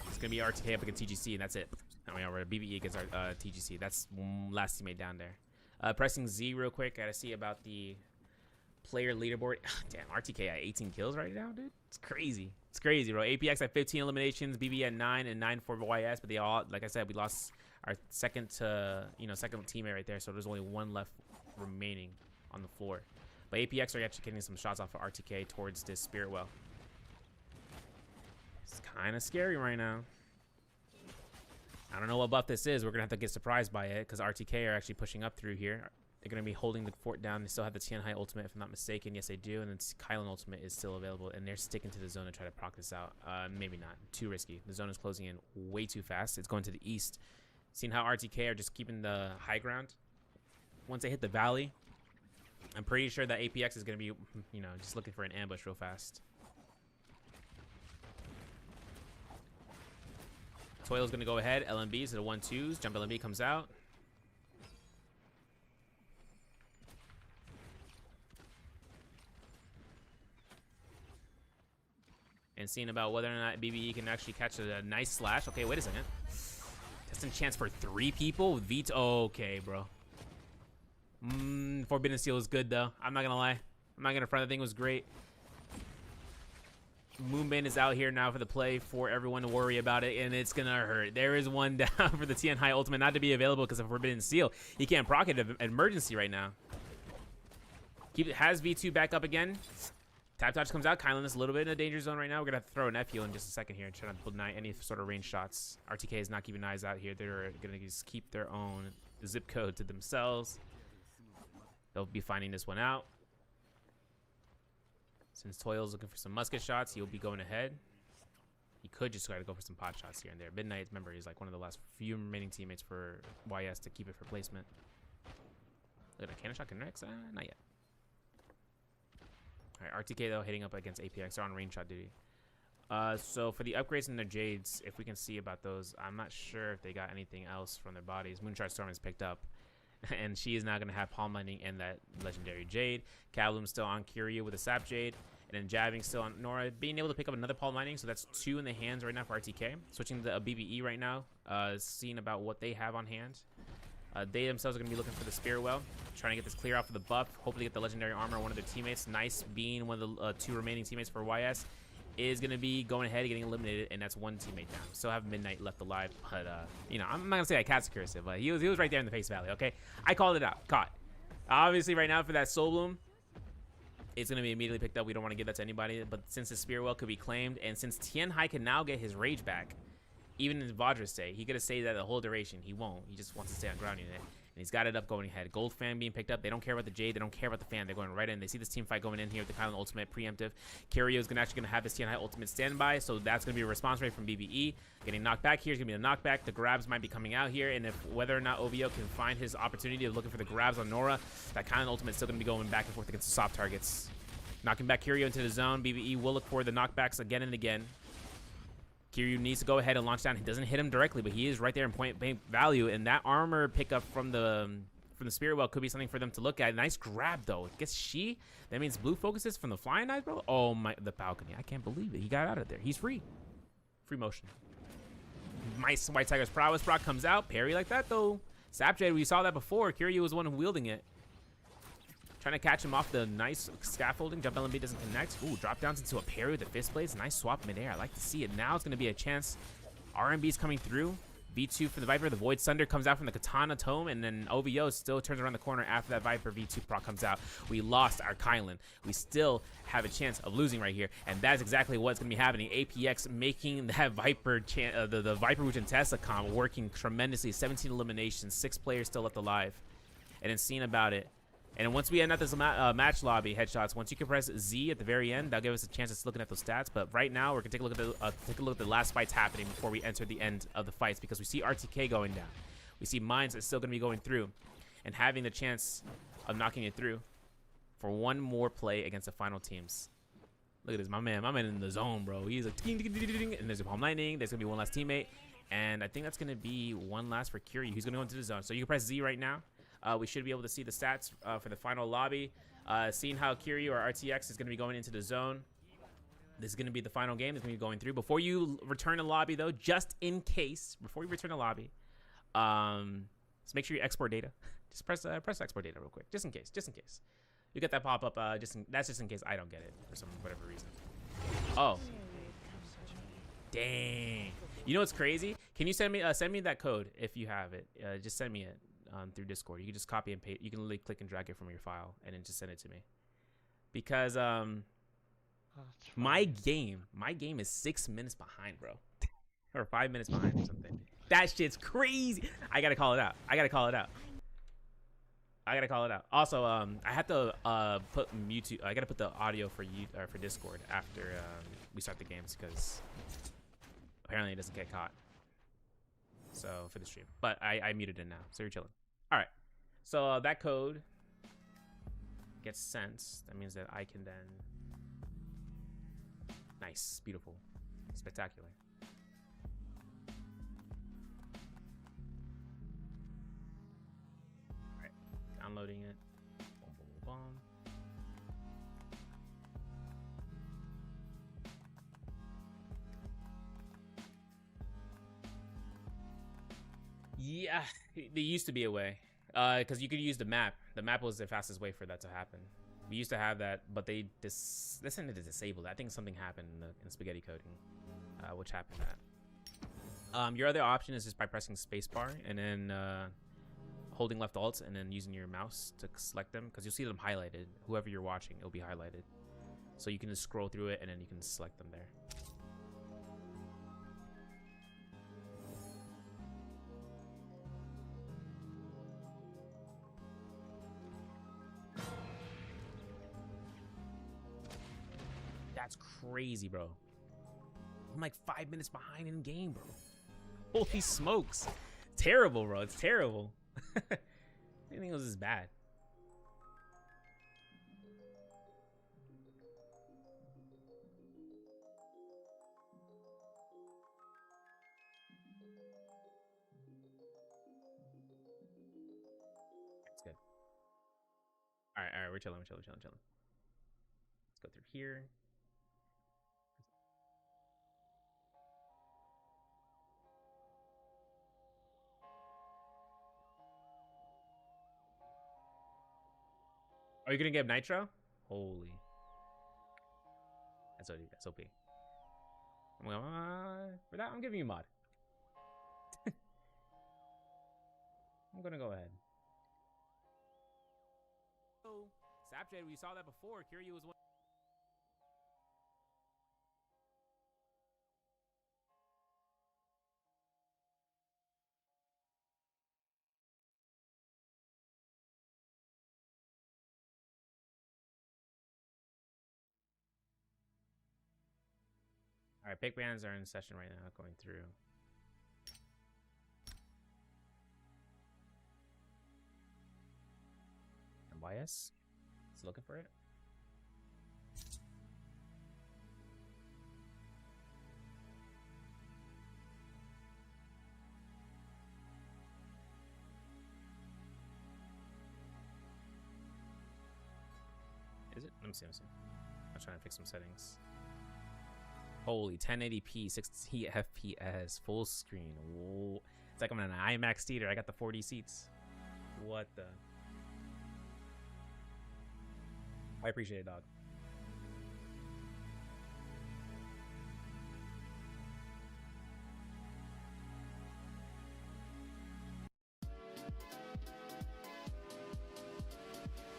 It's gonna be RTK up against TGC, and that's it. I mean, we're BBE against our TGC. That's last teammate down there. Pressing Z real quick. Gotta see about the player leaderboard. Damn, RTK at 18 kills right now, dude. It's crazy. It's crazy, bro. APX at 15 eliminations, BB at 9 and 9 for YS. But they all, like I said, we lost our second teammate right there. So there's only one left remaining on the floor. But APX are actually getting some shots off of RTK towards this Spirit Well. It's kind of scary right now. I don't know what buff this is. We're going to have to get surprised by it because RTK are actually pushing up through here. They're going to be holding the fort down. They still have the Tianhai ultimate, if I'm not mistaken. Yes, they do. And then Kylan ultimate is still available. And they're sticking to the zone to try to proc this out. Maybe not. Too risky. The zone is closing in way too fast. It's going to the east. Seeing how RTK are just keeping the high ground. Once they hit the valley, I'm pretty sure that APX is going to be, you know, just looking for an ambush real fast. Toil's going to go ahead. LMBs to the 1-2s. Jump LMB comes out. And seeing about whether or not BBE can actually catch a nice slash. Okay, wait a second. Testing chance for 3 people with Vito. Okay, bro. Forbidden Seal is good, though. I'm not going to lie. I'm not going to front. The thing was great. Moonbane is out here now for the play for everyone to worry about it, and it's gonna hurt. There is one down for the Tianhai ultimate, not to be available because of Forbidden Seal. He can't proc it at emergency right now. Has V2 back up again. Tap Touch comes out. Kylan is a little bit in a danger zone right now. We're gonna have to throw an F heal in just a second here and try not to deny any sort of range shots. RTK is not keeping eyes out here. They're gonna just keep their own zip code to themselves. They'll be finding this one out. Since Toil's looking for some musket shots, he'll be going ahead. You could just try to go for some pot shots here and there. Midnight, remember, he's like one of the last few remaining teammates for YS to keep it for placement. Look at a cannon shot connects. Not yet. All right, RTK though hitting up against APX. They're on range shot duty. So for the upgrades in their Jades, if we can see about those, I'm not sure if they got anything else from their bodies. Moonshot Storm is picked up, and she is now going to have Palm Lightning and that legendary Jade. Cavloom still on Kiryu with a Sap Jade, and then Jabbing still on Nora. Being able to pick up another Palm Lightning, so that's 2 in the hands right now for RTK. Switching to a BBE right now, seeing about what they have on hand. They themselves are going to be looking for the Spirit Well, trying to get this clear out for the buff. Hopefully get the legendary armor on one of their teammates. Nice being one of the 2 remaining teammates for YS is going to be going ahead and getting eliminated, and that's 1 teammate down. Still have Midnight left alive, but, you know, I'm not going to say I cast cursive, but he was right there in the face value, okay? I called it out. Caught. Obviously, right now for that Soul Bloom, it's going to be immediately picked up. We don't want to give that to anybody, but since the Spirit Well could be claimed, and since Tianhai can now get his Rage back, even in Vadra's stay, he could have stayed that the whole duration. He won't. He just wants to stay on ground unit. And he's got it up going ahead. Gold fan being picked up. They don't care about the Jade. They don't care about the fan. They're going right in. They see this team fight going in here with the Kylan ultimate preemptive. Kiryu is actually going to have this Tianhai ultimate standby. So that's going to be a response rate from BBE. Getting knocked back here is going to be a knockback. The grabs might be coming out here. And if whether or not OVO can find his opportunity of looking for the grabs on Nora, that Kylan ultimate is still going to be going back and forth against the soft targets. Knocking back Kiryu into the zone. BBE will look for the knockbacks again and again. Kiryu needs to go ahead and launch down. He doesn't hit him directly, but he is right there in point value. And that armor pickup from the Spirit Well could be something for them to look at. Nice grab, though. I guess she. That means blue focuses from the Flying Eyes, bro. Oh, my. The balcony. I can't believe it. He got out of there. He's free. Free motion. Nice White Tiger's prowess proc comes out. Parry like that, though. Sapjade, we saw that before. Kiryu was the one wielding it. Trying to catch him off the nice scaffolding. Jump LMB doesn't connect. Ooh, drop downs into a parry with the fist blades. Nice swap midair. I like to see it. Now it's going to be a chance. RMB's coming through. V2 for the Viper. The Void Sunder comes out from the Katana Tome. And then OVO still turns around the corner after that Viper V2 proc comes out. We lost our Kylan. We still have a chance of losing right here. And that's exactly what's going to be happening. APX making that Viper, the Viper Root and Tessacom working tremendously. 17 eliminations. 6 players still left alive. And then seeing about it. And once we end up this match lobby headshots, once you can press Z at the very end, that'll give us a chance of looking at those stats. But right now, we're gonna take a look at the last fights happening before we enter the end of the fights, because we see RTK going down, we see Mines is still gonna be going through, and having the chance of knocking it through for one more play against the final teams. Look at this, my man in the zone, bro. He's like, ding, ding, ding, ding, ding, and there's a Palm Lightning. There's gonna be one last teammate, and I think that's gonna be one last for Kiryu. He's gonna go into the zone. So you can press Z right now. We should be able to see the stats for the final lobby. Seeing how Kiryu or RTX is going to be going into the zone. This is going to be the final game. It's going to be going through. Before you return to lobby, though, just in case, before you return to lobby, just make sure you export data. Just press export data real quick, just in case. You get that pop up. That's just in case I don't get it for some whatever reason. Oh, dang! You know what's crazy? Can you send me that code if you have it? Just send me it. Through Discord. You can just copy and paste. You can literally click and drag it from your file and then just send it to me. Because my game is 6 minutes behind, bro. Or 5 minutes behind or something. That shit's crazy. I gotta call it out. Also, I have to put mute. I gotta put the audio for you for Discord after we start the games, because apparently it doesn't get caught. So for the stream, but I muted it now, so you're chilling. All right, so that code gets sent. That means that I can then. Nice, beautiful, spectacular. All right, downloading it. Boom, boom, boom. Yeah, there used to be a way, because you could use the map. The map was the fastest way for that to happen. We used to have that, but they decided to disable that. I think something happened in spaghetti coding, which happened that. Your other option is just by pressing spacebar and then holding left alt and then using your mouse to select them, because you'll see them highlighted. Whoever you're watching, it'll be highlighted. So you can just scroll through it and then you can select them there. That's crazy, bro. I'm like 5 minutes behind in game, bro. Holy smokes. Terrible, bro. It's terrible. I didn't think it was this bad. It's good. All right, we're chilling. Let's go through here. Are you gonna get Nitro? Holy. That's OP. That's OP. I'm going, for that, I'm giving you mod. I'm gonna go ahead. Oh, Sapjade, we saw that before. Kiryu was one. All right, pick bands are in session right now, going through. MYS is looking for it. Is it? Let me see. I'm trying to fix some settings. Holy, 1080p, 60 FPS, full screen. Whoa. It's like I'm in an IMAX theater. I got the 4D seats. What the? I appreciate it, dog.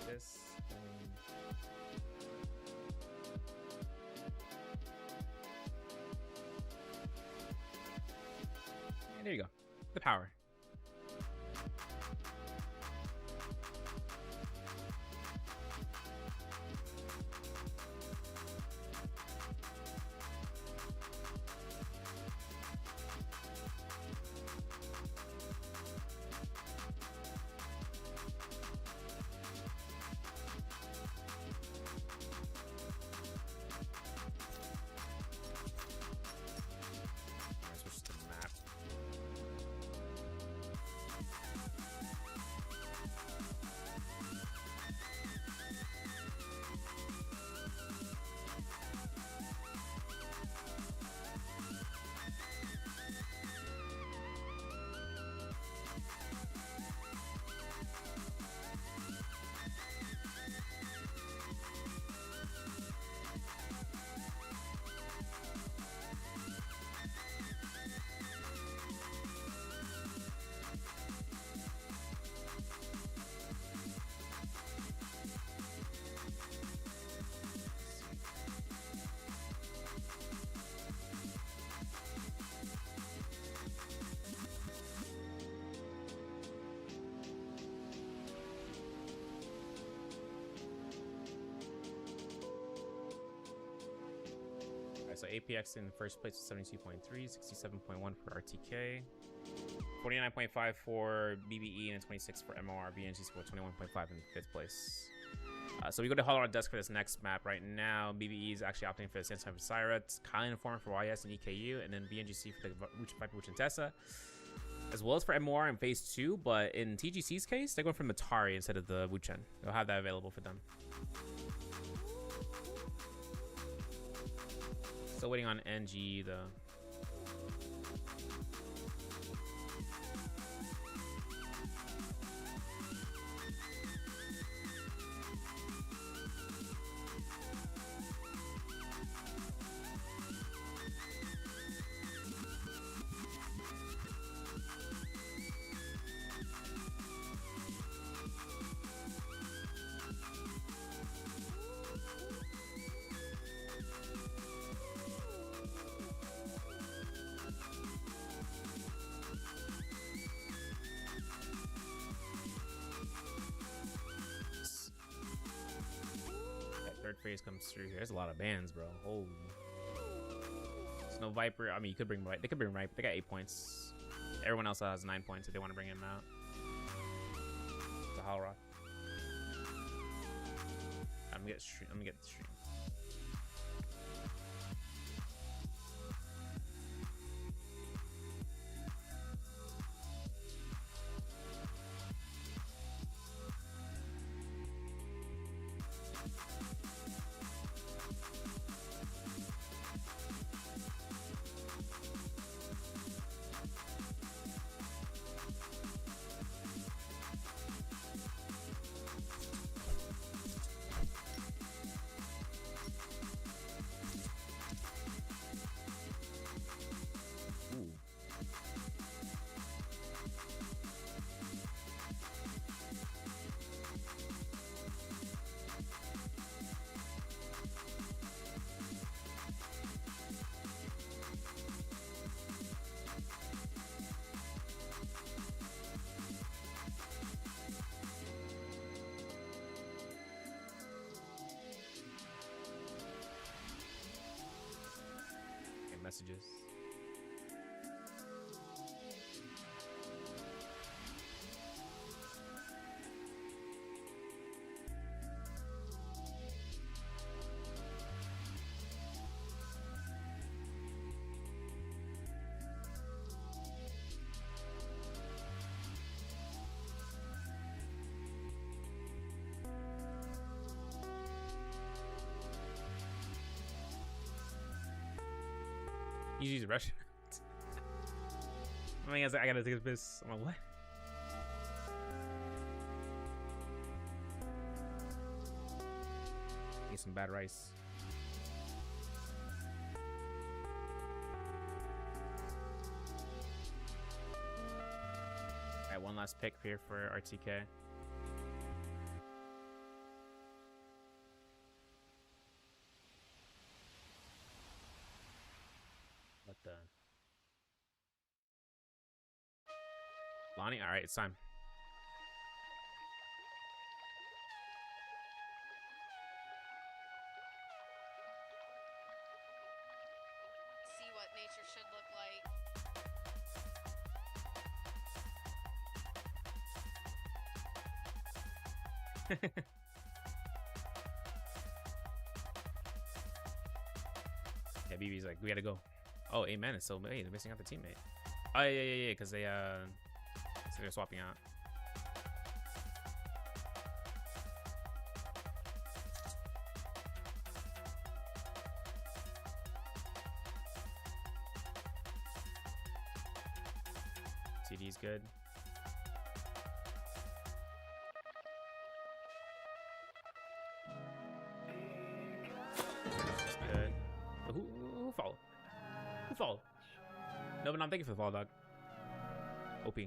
This. There you go. The power. Switch to the map. So APX in first place with 72.3, 67.1 for RTK, 49.5 for BBE, and 26 for MOR. VNGC with 21.5 in fifth place. So we go to Hollow on Desk for this next map right now. BBE is actually opting for the Sandstorm for Syrat, Kylie Informer for YS and EKU, and then VNGC for the Viper Witch and Tessa, as well as for MOR in phase 2. But in TGC's case, they're going for Matari instead of the Wuchen. They'll have that available for them. Still waiting on NGU though. Third phase comes through here. There's a lot of bands, bro. Holy. There's no Viper. I mean, you could bring Viper. They could bring Viper. They got 8 points. Everyone else has 9 points if they want to bring him out. It's a Hollow Rock. I'm gonna get the stream. Messages. You use a rush. I mean, I gotta take a piss. I'm like, what? Need some bad rice. Alright, one last pick here for RTK. What the? Lonnie? Alright, it's time. See what nature should look like. Yeah, BB's like, we gotta go. Oh, amen. It's so hey, they're missing out the teammate. Oh yeah, because they so they're swapping out. CD's good. Just good. Who followed? Who followed? No, but I'm thank you for the follow, dog. OP.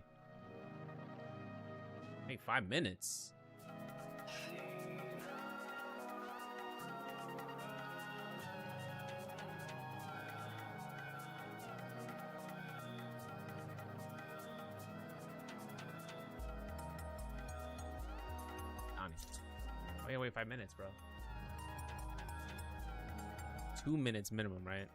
Hey, 5 minutes. Honest. Oh yeah, wait 5 minutes, bro. 2 minutes minimum, right?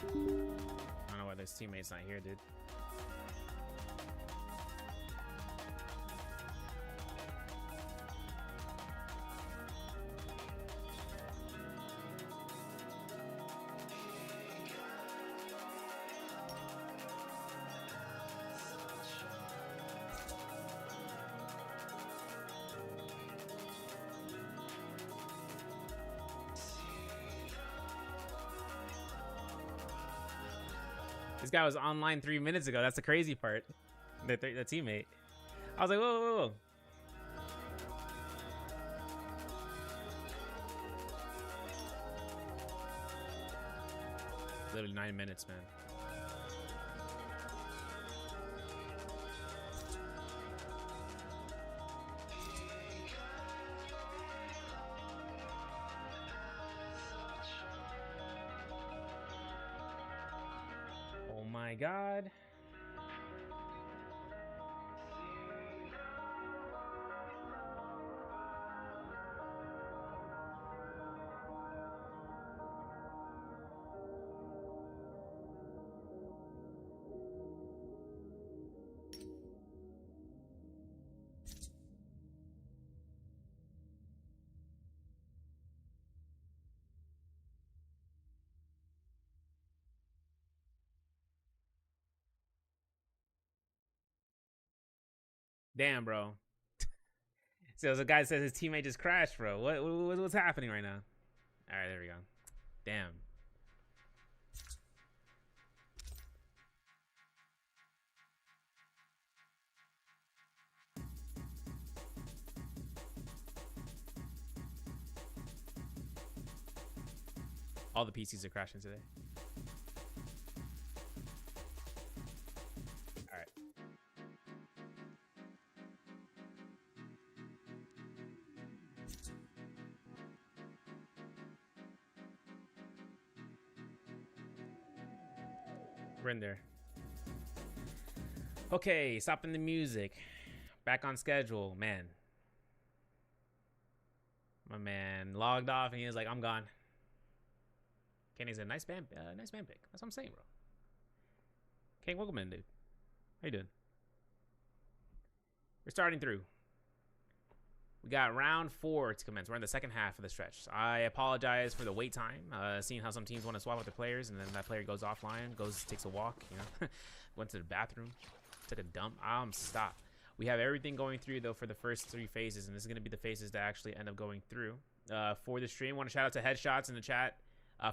I don't know why this teammate's not here, dude. This guy was online 3 minutes ago. That's the crazy part. The teammate. I was like, whoa, whoa, whoa. Literally 9 minutes, man. Oh my god. Damn, bro. So the guy says his teammate just crashed, bro. What's happening right now? All right, there we go. Damn. All the PCs are crashing today. All right. We're in there. Okay, stopping the music. Back on schedule, man. My man logged off and he was like, "I'm gone." Kenny said, "Nice band pick." That's what I'm saying, bro. King, welcome in, dude. How you doing? We're starting through. We got round 4 to commence. We're in the second half of the stretch. I apologize for the wait time. Seeing how some teams want to swap out their players, and then that player goes offline, takes a walk. You know, went to the bathroom, took a dump. Stop. We have everything going through though for the first 3 phases, and this is going to be the phases that actually end up going through for the stream. Want to shout out to Headshots in the chat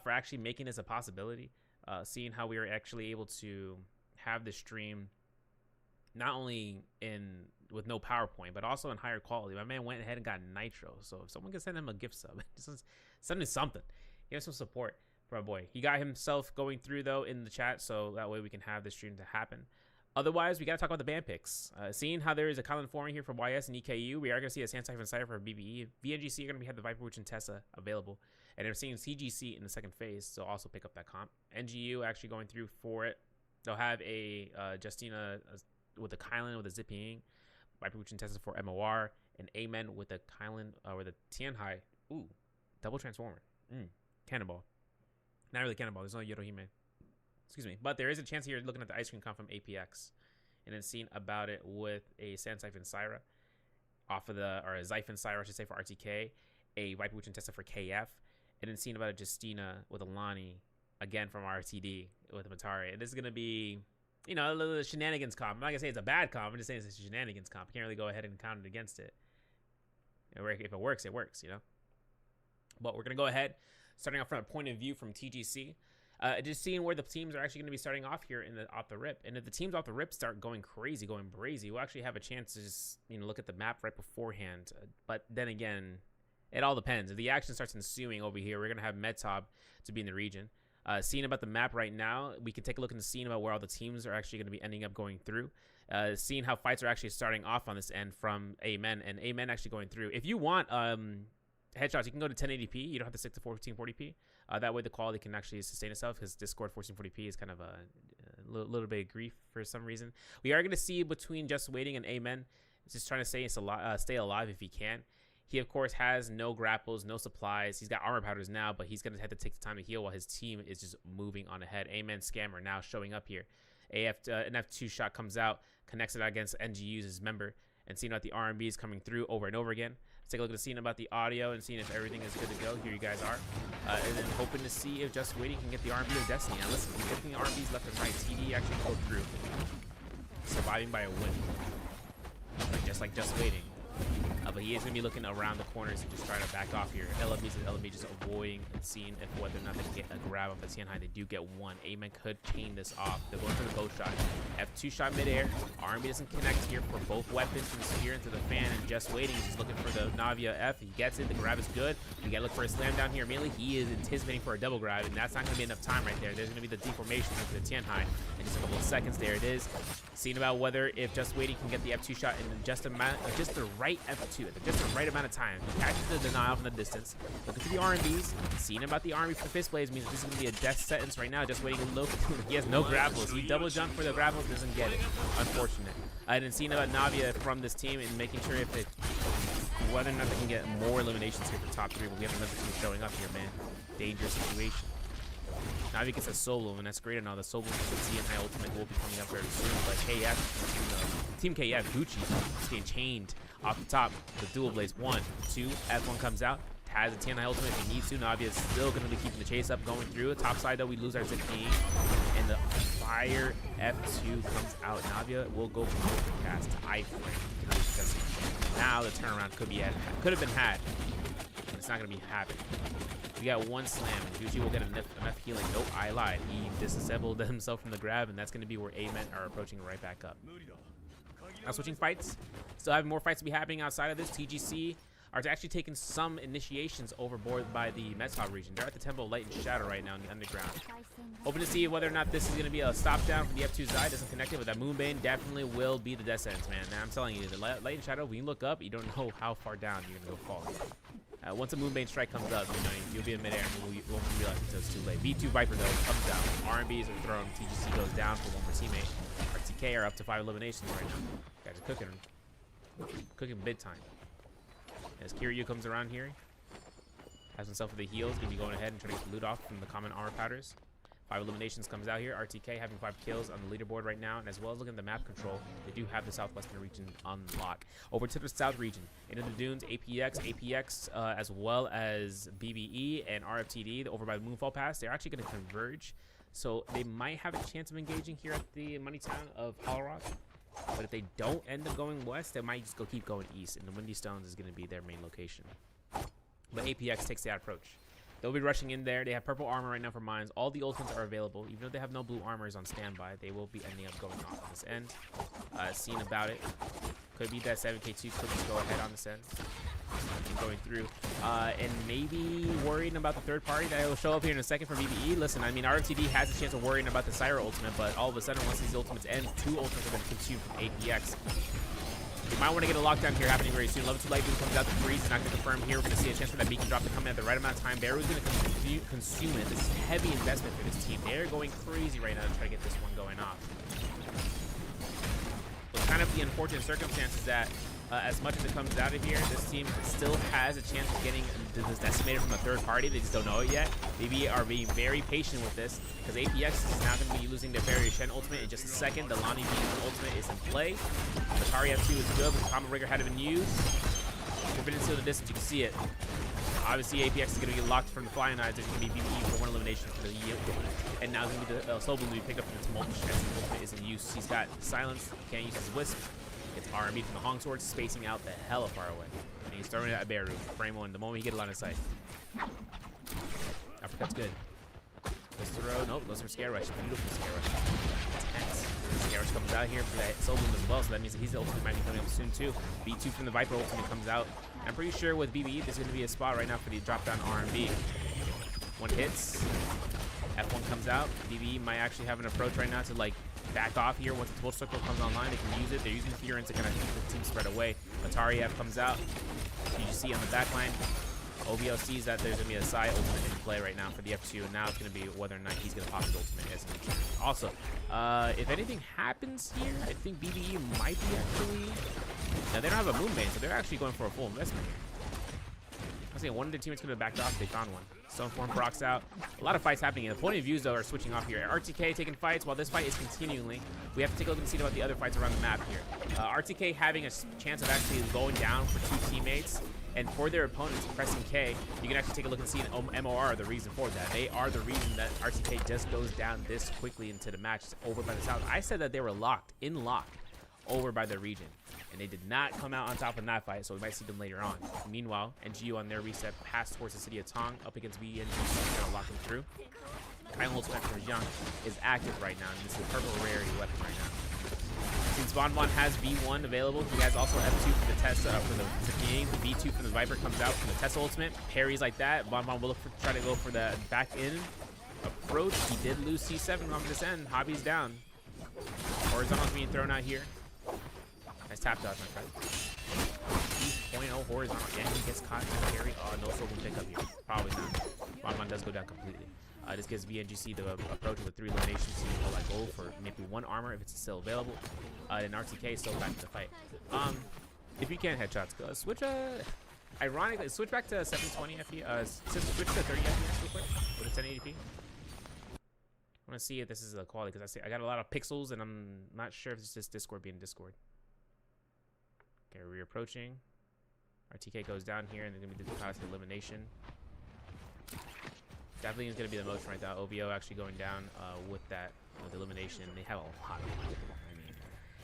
for actually making this a possibility. Seeing how we were actually able to have the stream not only with no PowerPoint, but also in higher quality. My man went ahead and got Nitro. So if someone can send him a gift sub, send him something. Give him some support for our boy. He got himself going through though in the chat, so that way we can have the stream to happen. Otherwise, we got to talk about the band picks. Seeing how there is a Kylan forming here for YS and EKU, we are going to see a Sand Siphon Cypher for BBE. VNGC are going to have the Viper Witch and Tessa available. And we're seeing CGC in the second phase, so also pick up that comp. NGU actually going through for it. They'll have a Justina with a Kylan with a Zipping, Viper Witch and Tessa for MOR, and Amen with the Kylan or the Tianhai. Ooh, double transformer. Cannonball. Not really cannonball. There's no Yorohime. Excuse me. But there is a chance here looking at the ice cream comp from APX. And then seeing about it with a Sand Siphon Syra off of the, or a Xiphon Syra, I should say, for RTK. A Viper Witch and Tessa for KF. And then seeing about a Justina with a Lonnie, again from RTD with a Matari. And this is going to be, you know, a little shenanigans comp. I'm not going to say it's a bad comp. I'm just saying it's a shenanigans comp. You can't really go ahead and count it against it. If it works, you know. But we're going to go ahead, starting off from a point of view from TGC. Just seeing where the teams are actually going to be starting off here off the rip. And if the teams off the rip start going crazy, going brazy, we'll actually have a chance to just, you know, look at the map right beforehand. But then again, it all depends. If the action starts ensuing over here, we're going to have Medtob to be in the region. Seeing about the map right now, we can take a look and see about where all the teams are actually going to be ending up going through. Seeing how fights are actually starting off on this end from Amen, and Amen actually going through. If you want headshots, you can go to 1080p. You don't have to stick to 1440p. That way the quality can actually sustain itself, because Discord 1440p is kind of a little bit of grief for some reason. We are going to see between Just Waiting and Amen, just trying to stay alive if he can. He, of course, has no grapples, no supplies. He's got armor powders now, but he's going to have to take the time to heal while his team is just moving on ahead. Amen Scammer now showing up here. An F2 shot comes out, connects it against NGU's his member, and seeing out the R&B is coming through over and over again. Let's take a look at seeing about the audio and seeing if everything is good to go. Here you guys are. And then hoping to see if Just Waiting can get the R&B of Destiny. Now listen, he's getting the R&Bs left and right. TD actually pulled through. Surviving by a win. Just like Just Waiting. But he is going to be looking around the corners and just trying to back off here. LMB just avoiding and seeing if whether or not they can get a grab of the Tianhai. They do get one. Amen could chain this off. They're going for the bow shot. F2 shot midair. R&B doesn't connect here for both weapons from Spear into the fan, and Just Waiting. He's just looking for the Navia F. He gets it. The grab is good. We got to look for a slam down here immediately. He is anticipating for a double grab, and that's not going to be enough time right there. There's going to be the deformation into the Tianhai in just a couple of seconds. There it is. Seeing about whether if Just Waiting can get the F2 shot in just the right F2, just the right amount of time. He catches the denial from the distance. Looking for the R&Bs. Seeing about the R&B for fist plays means this is going to be a death sentence right now. Just Waiting to look. He has no grapples. He double jumped for the grapples, doesn't get it. Unfortunate. And then seeing about Navia from this team and making sure if it, whether or not they can get more eliminations here for top 3. But we have another team showing up here, man. Dangerous situation. Navi gets a solo, and that's great and all. The solo with the Tianhai ultimate will be coming up very soon. But KF, Team KF, Gucci is getting chained off the top. The dual blaze. 1, 2, F1 comes out. Has a Tianhai ultimate if he needs to. Navi is still going to be keeping the chase up, going through. Top side, though, we lose our Zipking. And the fire F2 comes out. Navia will go from open cast to iframe. Now the turnaround could have been had. But it's not going to be happening. We got one slam, and Gucci will get enough healing. Nope, I lied. He disassembled himself from the grab, and that's going to be where Amen are approaching right back up. Now switching fights. Still having more fights to be happening outside of this. TGC are actually taking some initiations overboard by the Metop region. They're at the Temple of Light and Shadow right now in the underground. Hoping to see whether or not this is going to be a stop down for the F2 Zai. Doesn't connect it, but that Moonbane definitely will be the death sentence, man. Now I'm telling you, the Light and Shadow, when you look up, you don't know how far down you're going to go fall. Once a Moonbane strike comes up, you'll be in midair and you won't realize until it's too late. V2 Viper, though, comes down. R&Bs are thrown. TGC goes down for one more teammate. RTK are up to 5 eliminations right now. Guys are cooking big time. As Kiryu comes around here, has himself with the heals, gonna be going ahead and trying to get the loot off from the common armor powders. 5 eliminations comes out here. RTK having 5 kills on the leaderboard right now, and as well as looking at the map control, they do have the southwestern region on lock. Over to the south region, into the dunes, APX, as well as BBE and RFTD over by the Moonfall Pass. They're actually going to converge, so they might have a chance of engaging here at the money town of Hollow Rock. But if they don't end up going west, they might just keep going east, and the Windy Stones is going to be their main location. But APX takes that approach. They'll be rushing in there. They have purple armor right now for mines. All the ultimates are available. Even though they have no blue armors on standby, they will be ending up going off on this end. Seeing about it. Could be that 7K2 could just go ahead on this end. Going through. And maybe worrying about the third party that will show up here in a second for BBE. Listen, I mean, RFTD has a chance of worrying about the Syra ultimate, but all of a sudden, once these ultimates end, 2 ultimates are going to consume from APX. You might want to get a lockdown here happening very soon. Level 2 light beam comes out. The freeze is not going to confirm here. We're going to see a chance for that beacon drop to come in at the right amount of time. Beru's going to consume it. This is heavy investment for this team. They're going crazy right now to try to get this one going off. But kind of the unfortunate circumstances that as much as it comes out of here, this team still has a chance of getting this decimated from a third party. They just don't know it yet. BBE are being very patient with this because APX is now going to be losing their Barrier Shen ultimate in just a second. The Lani B ultimate is in play. Atari F2 is good, but the Combo Rigger had been used. If it didn't seal the distance, you can see it. Obviously, APX is going to get locked from the Flying Eyes. There's going to be BBE for 1 elimination for the yield. And now it's going to be the Soul Bloom to be picked up from its multi-stress. The ultimate is in use. He's got silence. He can't use his Wisp. It's R&B from the Hong Sword, spacing out the hella far away. And he's throwing it at Beru. Frame 1, the moment he get a line of sight. Uppercut's good. Let's throw. Nope, let's for Scare Rush. Beautiful Scare Rush. Intense. Scare Rush comes out here for that Soul Bloom as well, so that means that his ultimate might be coming up soon too. B2 from the Viper ultimate comes out. I'm pretty sure with BBE, there's going to be a spot right now for the drop down R&B. 1 hits. F1 comes out. BBE might actually have an approach right now to like back off here. Once the Torch Circle comes online, they can use it. They're using Fear to kind of keep the team spread away. Atari F comes out. TGC on the back line. OVO sees that there's going to be a side ultimate in play right now for the F2, and now it's going to be whether or not he's going to pop his ultimate as an intruder. Also, if anything happens here, I think BBE might be actually... Now, they don't have a Moonbane, so they're actually going for a full investment here. unfortunately, one of their teammates could have backed off. They found one. Stoneform procs out. A lot of fights happening. And the point of views, though, are switching off here. RTK taking fights while this fight is continuing. We have to take a look and see about the other fights around the map here. RTK having a chance of actually going down for 2 teammates. And for their opponents pressing K, you can actually take a look and see an MOR the reason for that. They are the reason that RTK just goes down this quickly into the match over by the south. I said that they were locked, in lock, over by the region. And they did not come out on top in that fight, so we might see them later on. Meanwhile, NGU on their reset passed towards the city of Tong up against VNGC, trying to lock them through. Kylan ultimate from Zhang is active right now, and this is a purple rarity weapon right now. Since Bonbon has V1 available, he has also F2 for the Tesla, for the game. The V2 from the Viper comes out from the Tesla ultimate. Parries like that. Bonbon will look for, try to go for the back in approach. He did lose C7 on this end. Hobby's down. Horizontal's being thrown out here. Nice tap dodge, my friend. 2.0 horizontal. And he gets caught in the carry. Oh, no soul will pick up here. Probably not. Bonbon does go down completely. This gives VNGC the approach with a 3 eliminations. So you can let go for maybe 1 armor if it's still available. And RTK is still back in the fight. If you can headshots, switch. Ironically, switch back to 720 FP. Switch to 30 FPS real quick with a 1080p. I want to see if this is the quality because I got a lot of pixels and I'm not sure if it's just Discord being Discord. Okay, we're approaching. RTK goes down here and they're gonna be the cost elimination. Definitely is going to be the motion right now. OVO actually going down with that the elimination. They have a lot of money. I mean,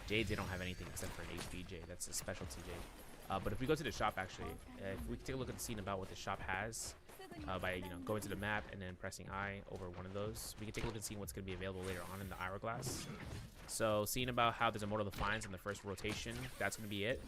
Jades, they don't have anything except for an HP Jade. That's a specialty Jade. But if we go to the shop, actually, if we take a look at the scene about what the shop has by going to the map and then pressing I over one of those, we can take a look and see what's going to be available later on in the hourglass. So seeing about how there's a Mortal Defiance in the first rotation, that's going to be it.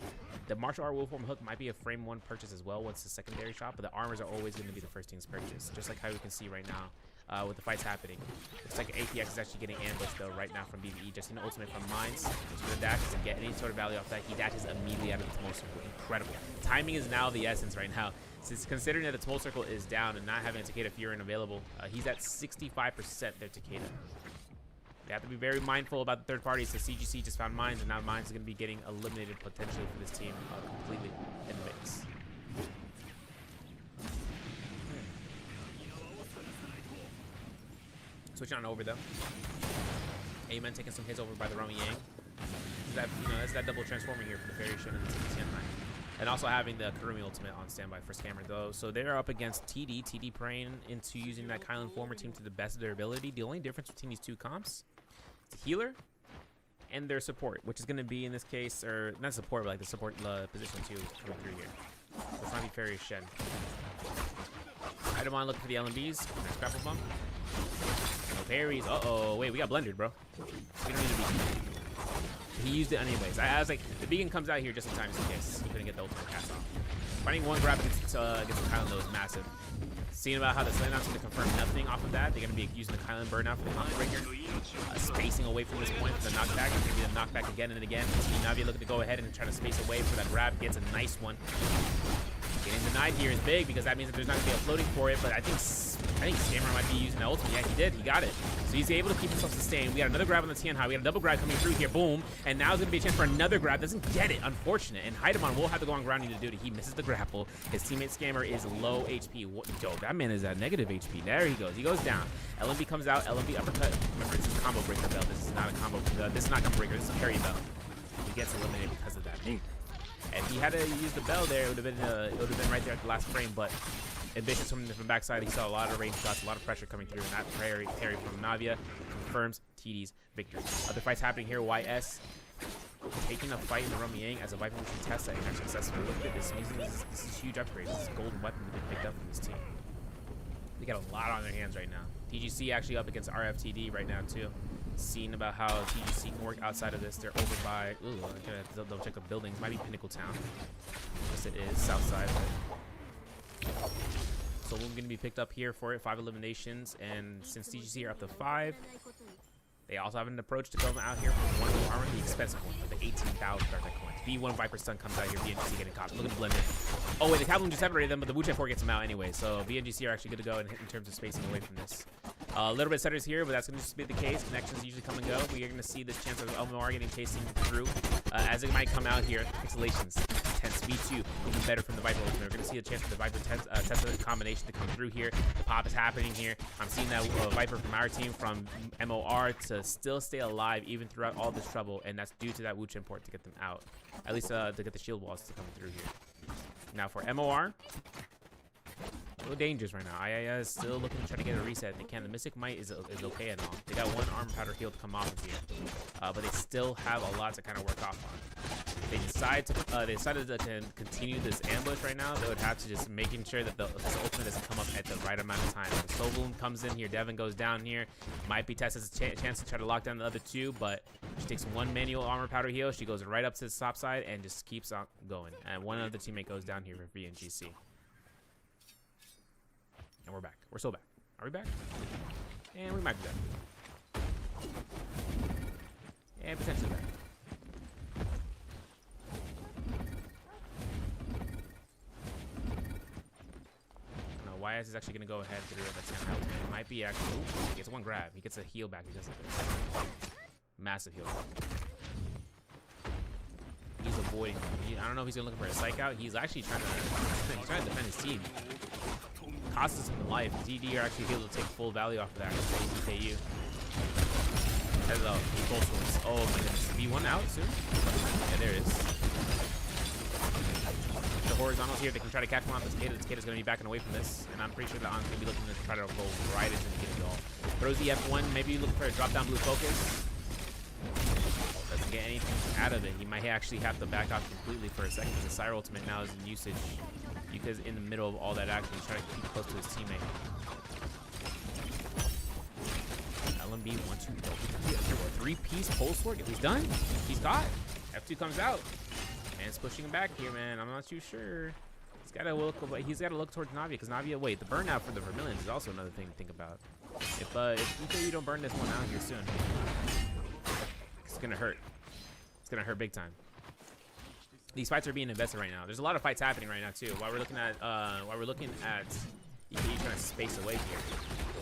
The martial art Wolfform hook might be a frame 1 purchase as well once the secondary shop, but the armors are always going to be the first things purchased, just like how we can see right now with the fights happening. Looks like APX is actually getting ambushed though right now from BBE, just in the ultimate from Mines. He's going to dash to get any sort of value off that. He dashes immediately out of the Tumult Circle. Incredible. Timing is now the essence right now. Since considering that the Tumult Circle is down and not having a Takeda Furin available, he's at 65% their Takeda. They have to be very mindful about the third parties. So CGC just found Mines, and now Mines is going to be getting eliminated potentially for this team completely in the mix. Switching on over though. Amen taking some hits over by the Romy Yang. That's that double transformer here for the Fairy Shin and the TDC. And also having the Kurumi ultimate on standby for Scammer though. So they're up against TD. TD praying into using that Kylan former team to the best of their ability. The only difference between these 2 comps, the healer and their support, which is going to be in this case, or not support, but like the support position 2 coming through here. So it's not be Fairy Shen. I don't want to look for the LMBs. Nice grapple bump. No parries. Uh-oh. Wait, we got blundered, bro. We don't need to be. He used it anyways. I was like, the beacon comes out here just in time just in case he couldn't get the ultimate cast off. Finding 1 grab against the Kylan though is massive. Seeing about how the Slaynout's going to confirm nothing off of that. They're going to be using the Kylan burnout for the combo breaker. Spacing away from this point for the knockback. It's going to be the knockback again and again. Navi looking to go ahead and try to space away for that grab. Gets a nice one. Getting denied here is big because that means that there's not going to be a floating for it. But I think Scammer might be using the ultimate. Yeah, he did. He got it. So he's able to keep himself sustained. We got another grab on the Tianhai. We got a double grab coming through here. Boom. And now there's going to be a chance for another grab. Doesn't get it. Unfortunate. And Heidemann will have to go on grounding to do it. He misses the grapple. His teammate Scammer is low HP. What? Yo, that man is at negative HP. There he goes. He goes down. LMB comes out. LMB uppercut. Remember, this is a combo breaker bell. This is not a combo. This is not combo breaker. This is a parry bell. He gets eliminated because of that. And if he had to use the bell there, it would have been right there at the last frame. But ambitious from the backside, he saw a lot of range shots, a lot of pressure coming through, and that parry from Navia confirms TD's victory. Other fights happening here. YS taking a fight in the Romy Yang as a Viper mission test that is successful. Look at this. This is a huge upgrade. This is a golden weapon that they picked up from this team. They got a lot on their hands right now. TGC actually up against RFTD right now too. Seeing about how TGC can work outside of this. They're over by, ooh, I'm gonna have to double check the buildings. Might be Pinnacle Town. Yes, it is. South side. So we're gonna be picked up here for it. 5 eliminations, and since TGC are up to 5, they also have an approach to come out here for 1 new armor, the expensive one, the 18,000 Dark Knight coins. B1 Viper Stun comes out here. VNGC getting caught. Look at the blend in. Oh wait, the Cavalry just separated them, but the Wuchen 4 gets them out anyway. So VNGC are actually good to go in terms of spacing away from this. A little bit setters here, but that's going to just be the case. Connections usually come and go. We are going to see this chance of LMR getting chasing through as it might come out here. Pixelations. intense. V2 even better from the Viper ultimate. We're going to see a chance for the Viper Tesla combination to come through here. The pop is happening here. I'm seeing that Viper from our team from MOR to still stay alive even throughout all this trouble, and that's due to that Wooch import to get them out. At least to get the shield walls to come through here. Now for MOR, a little dangerous right now. IIA is still looking to try to get a reset if they can. The Mystic Might is okay and all. They got one armor powder heal to come off of here, but they still have a lot to kind of work off on. They decided to continue this ambush right now. They would have to just making sure that the ultimate doesn't come up at the right amount of time. The Soul Bloom comes in here. Devin goes down here. Might be Tessa's chance to try to lock down the other two, but she takes one manual armor powder heal. She goes right up to the top side and just keeps on going. And one other teammate goes down here for VNGC. And we're back. We're still back. Are we back? And we might be back. And potentially back. No, YS is actually going to go ahead through it. That's going to help. It might be actually... Ooh, he gets one grab. He gets a heal back. He does it. Massive heal back. He's avoiding. I don't know if he's going to look for a psych out. He's actually trying to defend his team. Costs us some life. DD are actually able to take full value off of that. EKU. Hello. Full source. Oh my goodness. V1 out soon? Yeah, there it is. The horizontals here. They can try to catch one off this Kata. This Kata's going to be backing away from this. And I'm pretty sure that On's going to be looking to try to go right into the Kata doll. Throws the F1. Maybe looking for a drop down blue focus. Doesn't get anything out of it. He might actually have to back off completely for a second. The Syra ultimate now is in usage. Because in the middle of all that action, he's trying to keep close to his teammate. LMB 1-2 3-piece pole sword. He's done. He's caught. F2 comes out. And it's pushing him back here, man. I'm not too sure. He's got to look towards Navia because Navia. Wait, the burnout for the Vermilions is also another thing to think about. If you don't burn this one out here soon, it's gonna hurt. It's gonna hurt big time. These fights are being invested right now. There's a lot of fights happening right now too. While we're looking at EKE trying to space away here.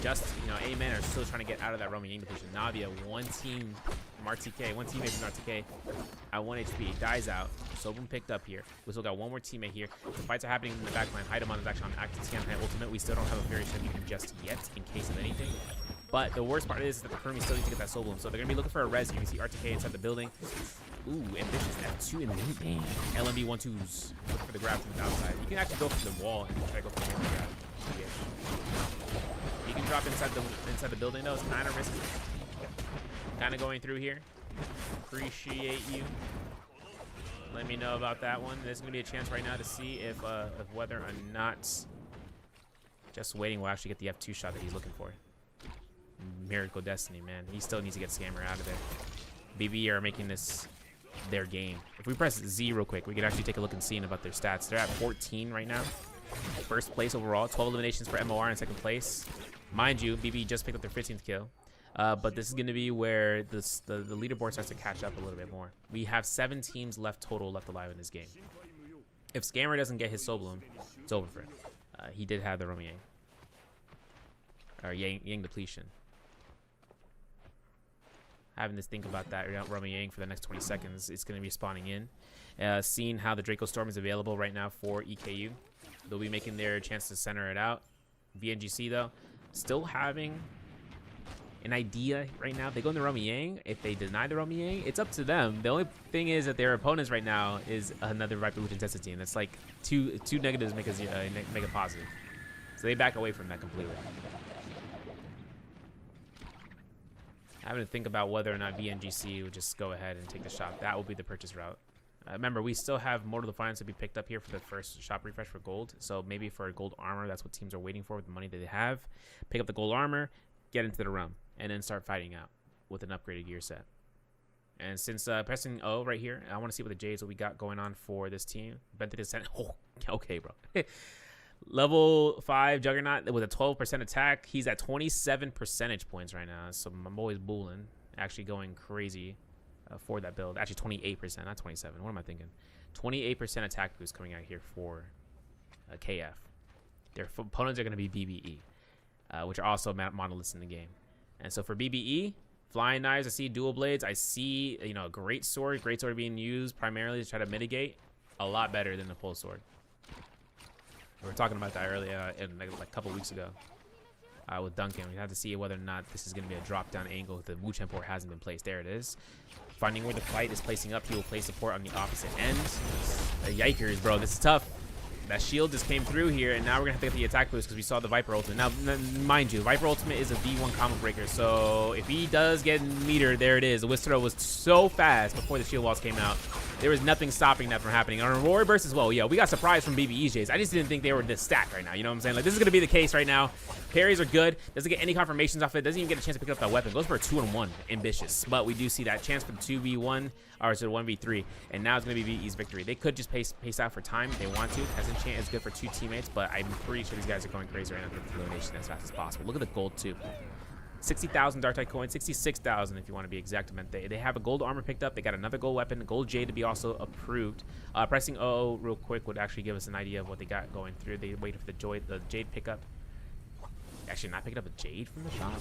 Just, A-Men are still trying to get out of that roaming aim position. Navia, one team from RTK, one teammate from RTK at 1 HP, dies out. Sobum picked up here. We still got one more teammate here. The fights are happening in the back line. Heidemann is actually on active scan high ultimate. We still don't have a very heavy just yet in case of anything. But the worst part is that the Kurumi still need to get that Soul Bloom. So they're going to be looking for a res. You can see RTK inside the building. Ooh, ambitious F2 in the mid game. LMB 1-2s. Look for the grab from the outside. You can actually go for the wall and try to go for the wall grab. Yeah. You can drop inside the building though. It's kind of risky. Kind of going through here. Appreciate you. Let me know about that one. There's going to be a chance right now to see if whether or not just waiting will actually get the F2 shot that he's looking for. Miracle Destiny, man. He still needs to get Scammer out of there. BBE are making this their game. If we press Z real quick, we can actually take a look and see about their stats. They're at 14 right now. First place overall. 12 eliminations for MOR in second place. Mind you, BBE just picked up their 15th kill. But this is going to be where the leaderboard starts to catch up a little bit more. We have 7 teams left alive in this game. If Scammer doesn't get his Soul Bloom, it's over for him. He did have the Romy Yang. Or Yang depletion. Having to think about that Romy Yang for the next 20 seconds. It's going to be spawning in. Seeing how the Draco Storm is available right now for EKU. They'll be making their chance to center it out. VNGC, though, still having an idea right now. They go in the Romy Yang. If they deny the Romy Yang, it's up to them. The only thing is that their opponents right now is another Viper with intensity. And it's like two negatives make a positive. So they back away from that completely. Having to think about whether or not VNGC would just go ahead and take the shop. That will be the purchase route. Remember, we still have more of the finance to be picked up here for the first shop refresh for gold. So maybe for a gold armor, that's what teams are waiting for with the money that they have. Pick up the gold armor, get into the realm, and then start fighting out with an upgraded gear set. And since pressing O right here, I want to see what the J's what we got going on for this team. Bented is sent. Oh, okay, bro. Level 5 Juggernaut with a 12% attack. He's at 27 percentage points right now. So my boy's bulling, actually going crazy for that build. Actually 28%, not 27. What am I thinking? 28% attack boost coming out here for KF. Their opponents are going to be BBE, which are also monoliths in the game. And so for BBE, flying knives, I see dual blades. I see, a great sword being used primarily to try to mitigate a lot better than the pole sword. We were talking about that earlier, like a couple weeks ago, with Duncan. We have to see whether or not this is going to be a drop-down angle if the Wu Chen port hasn't been placed. There it is. Finding where the fight is placing up, he will place support on the opposite end. Yikers, bro. This is tough. That shield just came through here, and now we're going to have to get the attack boost because we saw the Viper ultimate. Now, mind you, Viper ultimate is a V1 combo breaker, so if he does get metered, there it is. The Whisk throw was so fast before the shield walls came out. There was nothing stopping that from happening. On Aurora Burst as well, yeah, we got surprised from BBE's Jays. I just didn't think they were this stacked right now, you know what I'm saying? Like, this is going to be the case right now. Parries are good. Doesn't get any confirmations off it. Doesn't even get a chance to pick up that weapon. Goes for a 2-on-1. Ambitious. But we do see that chance for the 2v1, or so 1v3. And now it's going to be BBE's victory. They could just pace out for time if they want to. Enchant is good for 2 teammates, but I'm pretty sure these guys are going crazy right now for elimination as fast as possible. Look at the gold, too. 60,000 Dark Tide coins, 66,000 if you want to be exact. They have a gold armor picked up. They got another gold weapon, a gold jade to be also approved. Pressing O real quick would actually give us an idea of what they got going through. They waited for the jade pickup. Actually, not picking up a jade from the shop.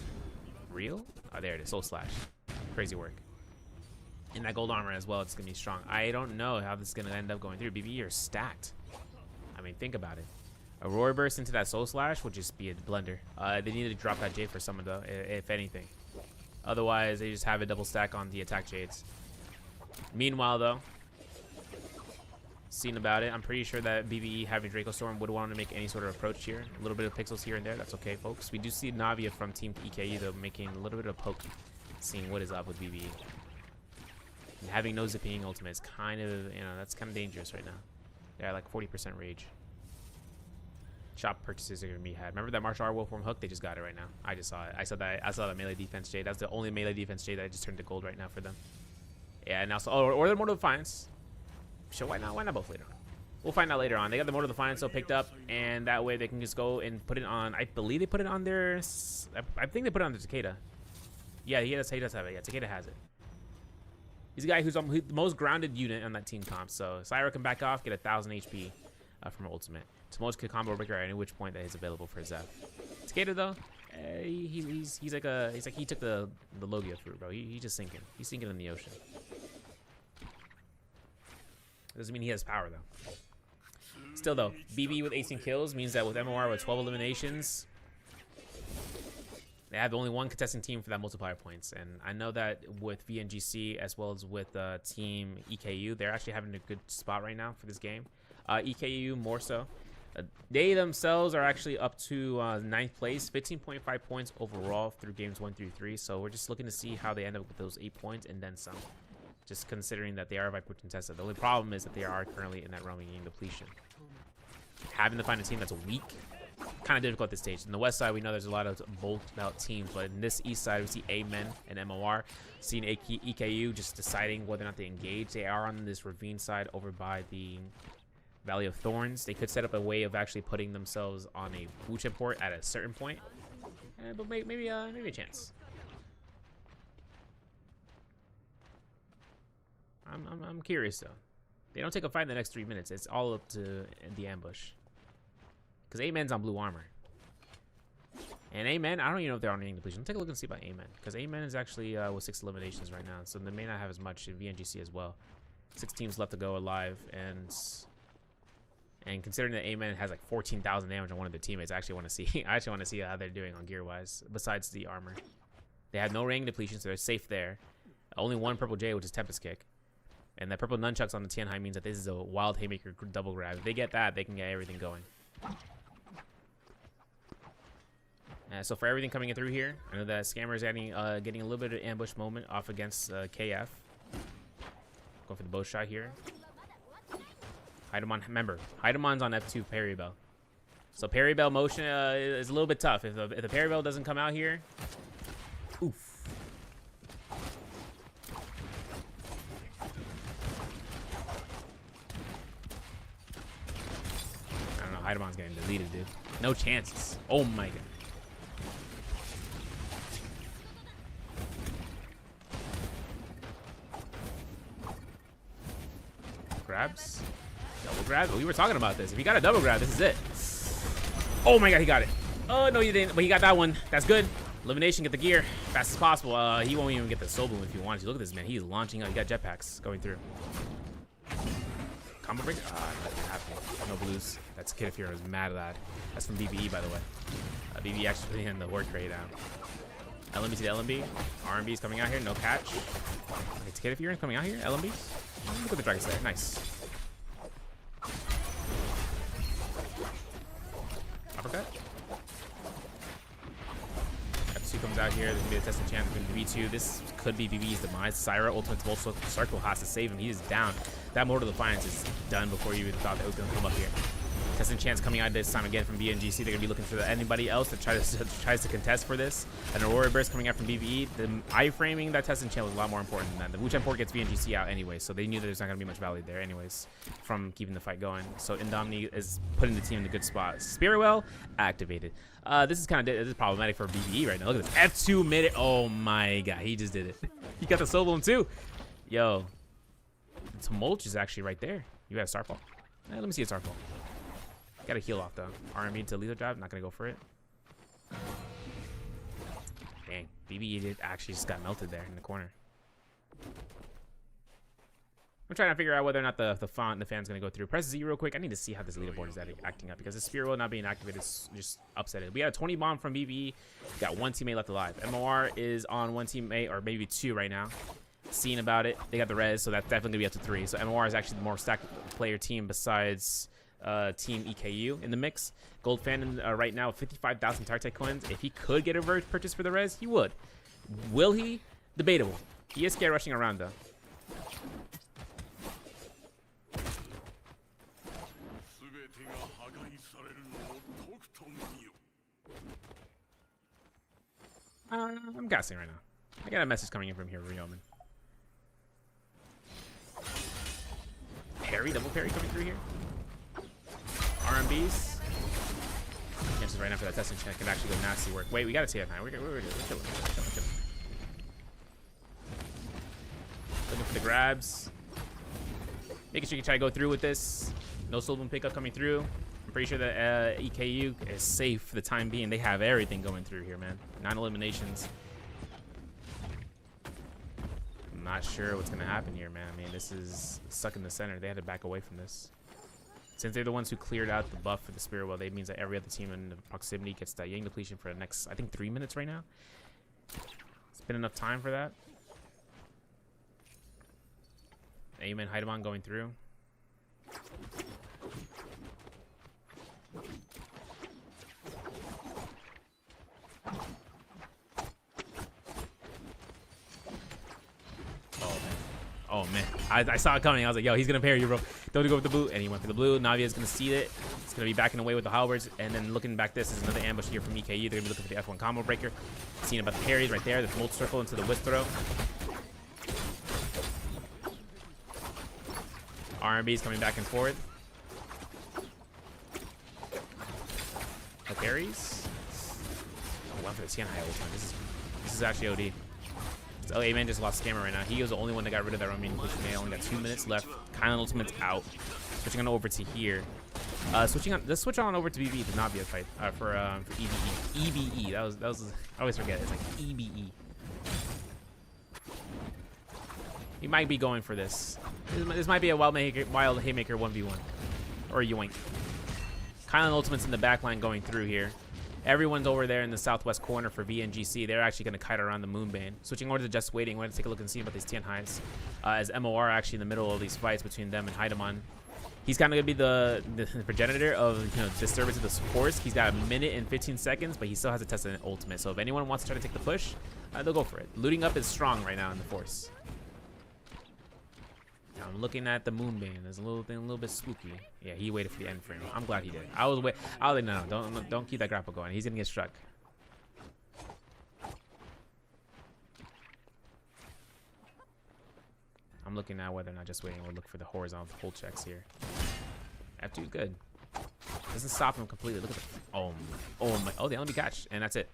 Real? Oh, there it is. Soul Slash. Crazy work. And that gold armor as well. It's gonna be strong. I don't know how this is gonna end up going through. BBE are stacked. I mean, think about it. Aurora Burst into that Soul Slash would just be a blender. They need to drop that Jade for someone, though, if anything. Otherwise, they just have a double stack on the attack Jades. Meanwhile, though, seeing about it, I'm pretty sure that BBE having Draco Storm would want to make any sort of approach here. A little bit of pixels here and there. That's okay, folks. We do see Navia from Team EKU, though, making a little bit of poke, seeing what is up with BBE. And having no zipping ultimate is kind of, you know, that's kind of dangerous right now. They're like 40% rage. Shop purchases are gonna be had. Remember that martial art Wolfform hook? They just got it right now. I just saw it. I saw that melee defense jade. That's the only melee defense jade that I just turned to gold right now for them. Yeah, and also or the Mortal Defiance. Sure, why not? Why not both later on? We'll find out later on. They got the Mortal Defiance so picked up, and that way they can just go and put it on. I believe they put it on their. I think they put it on the Takeda. Yeah, he does have it. Yeah, Takeda has it. He's a guy who's the most grounded unit on that team comp. So Syra can back off, get 1,000 HP from ultimate. Tomo's could combo breaker at any which point that is available for Zeph. Takeda though, he's like he took the Logia fruit, bro. He's just sinking. He's sinking in the ocean. Doesn't mean he has power though. Still though, BB with 18 kills means that with MOR with 12 eliminations, they have only one contesting team for that multiplier points. And I know that with VNGC as well as with Team EKU, they're actually having a good spot right now for this game. EKU more so. They themselves are actually up to 9th place, 15.5 points overall through games 1 through 3. So we're just looking to see how they end up with those 8 points and then some. Just considering that they are Viper contested. The only problem is that they are currently in that roaming game depletion. Having to find a team that's weak, kind of difficult at this stage. In the west side, we know there's a lot of bulked out teams, but in this east side, we see Amen and MOR. Seeing EKU just deciding whether or not they engage. They are on this ravine side over by the Valley of Thorns. They could set up a way of actually putting themselves on a Wu Chen port at a certain point, but maybe a chance. I'm curious though. They don't take a fight in the next 3 minutes. It's all up to the ambush. Because Amen's on blue armor. And Amen, I don't even know if they're on any depletion. Let's take a look and see about Amen. Because Amen is actually with 6 eliminations right now. So they may not have as much in VNGC as well. 6 teams left to go alive. And considering that Amen has like 14,000 damage on one of their teammates, I actually want to see how they're doing on gear wise. Besides the armor. They have no rank depletion, so they're safe there. Only one purple J, which is Tempest Kick. And that purple nunchucks on the Tianhai means that this is a wild haymaker double grab. If they get that, they can get everything going. So for everything coming in through here, I know that Scammer is getting a little bit of ambush moment off against KF. Going for the bow shot here. Haidamon, remember, Haidamon's on F2 parry bell. So parry bell motion is a little bit tough. If the parry bell doesn't come out here, oof. I don't know, Haidamon's getting deleted, dude. No chances. Oh my god. Grabs. Double grab. Oh, we were talking about this. If he got a double grab, this is it. Oh my god, he got it. Oh no, you didn't. But he got that one. That's good. Elimination. Get the gear fast as possible. He won't even get the soul boom if he wants to. Look at this man. He's launching out. He got jetpacks going through. Combo break? Ah, nothing happening. No blues. That's Kid Fear is mad lad. That's from BBE, by the way. BBE actually in the work rate now. LMB to the LMB. RMB is coming out here. No catch. It's Kid Fear coming out here. LMB. Look at the Dragon Slayer. Nice. Uppercut. F2 comes out here. There's going to be a testing chance for B2. This could be BBE's demise. Syra ultimate Volt Circle has to save him. He is down. That Mortal Defiance is done before you even thought that was going to come up here. Testing chance coming out this time again from VNGC. They're going to be looking for anybody else that tries to contest for this. An Aurora Burst coming out from BBE. The iframing that testing chance was a lot more important than that. The Wuchen port gets VNGC out anyway, so they knew that there's not going to be much value there anyways from keeping the fight going. So Indomni is putting the team in a good spot. Spirituel activated. This is problematic for BBE right now. Look at this. F2 mid. Oh my god, he just did it. He got the soul bloom too. Yo. Tumult is actually right there. You got a Starfall. Let me see a Starfall. Got to heal off though. RMB to lethal drive. Not gonna go for it. Dang, BBE did actually just got melted there in the corner. I'm trying to figure out whether or not the fan's gonna go through. Press Z real quick. I need to see how this leaderboard is acting up because the Spear not being activated is just upsetted. We had a 20 bomb from BBE. Got one teammate left alive. MOR is on one teammate or maybe two right now. Seeing about it. They got the res, so that's definitely gonna be up to 3. So MOR is actually the more stacked player team besides Team EKU in the mix. Gold fan right now 55,000 Tartite coins. If he could get a purchase for the res, he would. Will he? Debatable. He is scared rushing around though. I'm guessing right now. I got a message coming in from here, Ryoman. Parry, double parry coming through here. RMBs. Chances right now for that testing check can actually go nasty work. Wait, we got a TF9. We're chilling. Looking for the grabs. Making sure you try to go through with this. No Soulbone pickup coming through. I'm pretty sure that EKU is safe for the time being. They have everything going through here, man. 9 eliminations. I'm not sure what's going to happen here, man. I mean, this is stuck in the center. They had to back away from this. Since they're the ones who cleared out the buff for the Spirit Well, that means that every other team in the proximity gets that Yang depletion for the next, I think, 3 minutes right now. It's been enough time for that. Amen, Heidemann going through. Oh man, I saw it coming. I was like, yo, he's gonna parry you, bro. Don't go with the blue. And he went for the blue. Navia's gonna see it. It's gonna be backing away with the halberds. And then looking back, this is another ambush here from EKU. They're gonna be looking for the F1 combo breaker. Seeing about the parries right there. The Molt Circle into the whip throw. RMB's coming back and forth. The parries. Oh, wow, for the Tian High ultimate. This is actually OD. Oh, Amen just lost Scammer right now. He was the only one that got rid of that Roman push. They only got 2 minutes left. Kylan ultimate's out. Switching on over to here. Let's switch on over to BBE, the Navia fight for EBE. EBE. That was. I always forget. It's like EBE. He might be going for this. This might be a wild haymaker 1v1 or yoink. Kylan ultimate's in the back line going through here. Everyone's over there in the southwest corner for VNGC. They're actually going to kite around the Moonbane. Switching over to Just Waiting. We're going to take a look and see about these Tian Highs. As MOR actually in the middle of these fights between them and Heidemann. He's kind of going to be the progenitor of disturbance of the supports. He's got 1 minute and 15 seconds, but he still has to test an ultimate. So if anyone wants to try to take the push, they'll go for it. Looting up is strong right now in the force. Now I'm looking at the Moonbane. There's a little bit spooky. Yeah, he waited for the end frame. I'm glad he did. I was like, no, don't keep that grapple going. He's gonna get struck. I'm looking at whether or not Just Waiting will look for the horizontal hold checks here. F2 good. Doesn't stop him completely. Look at the the LMB catch, and that's it.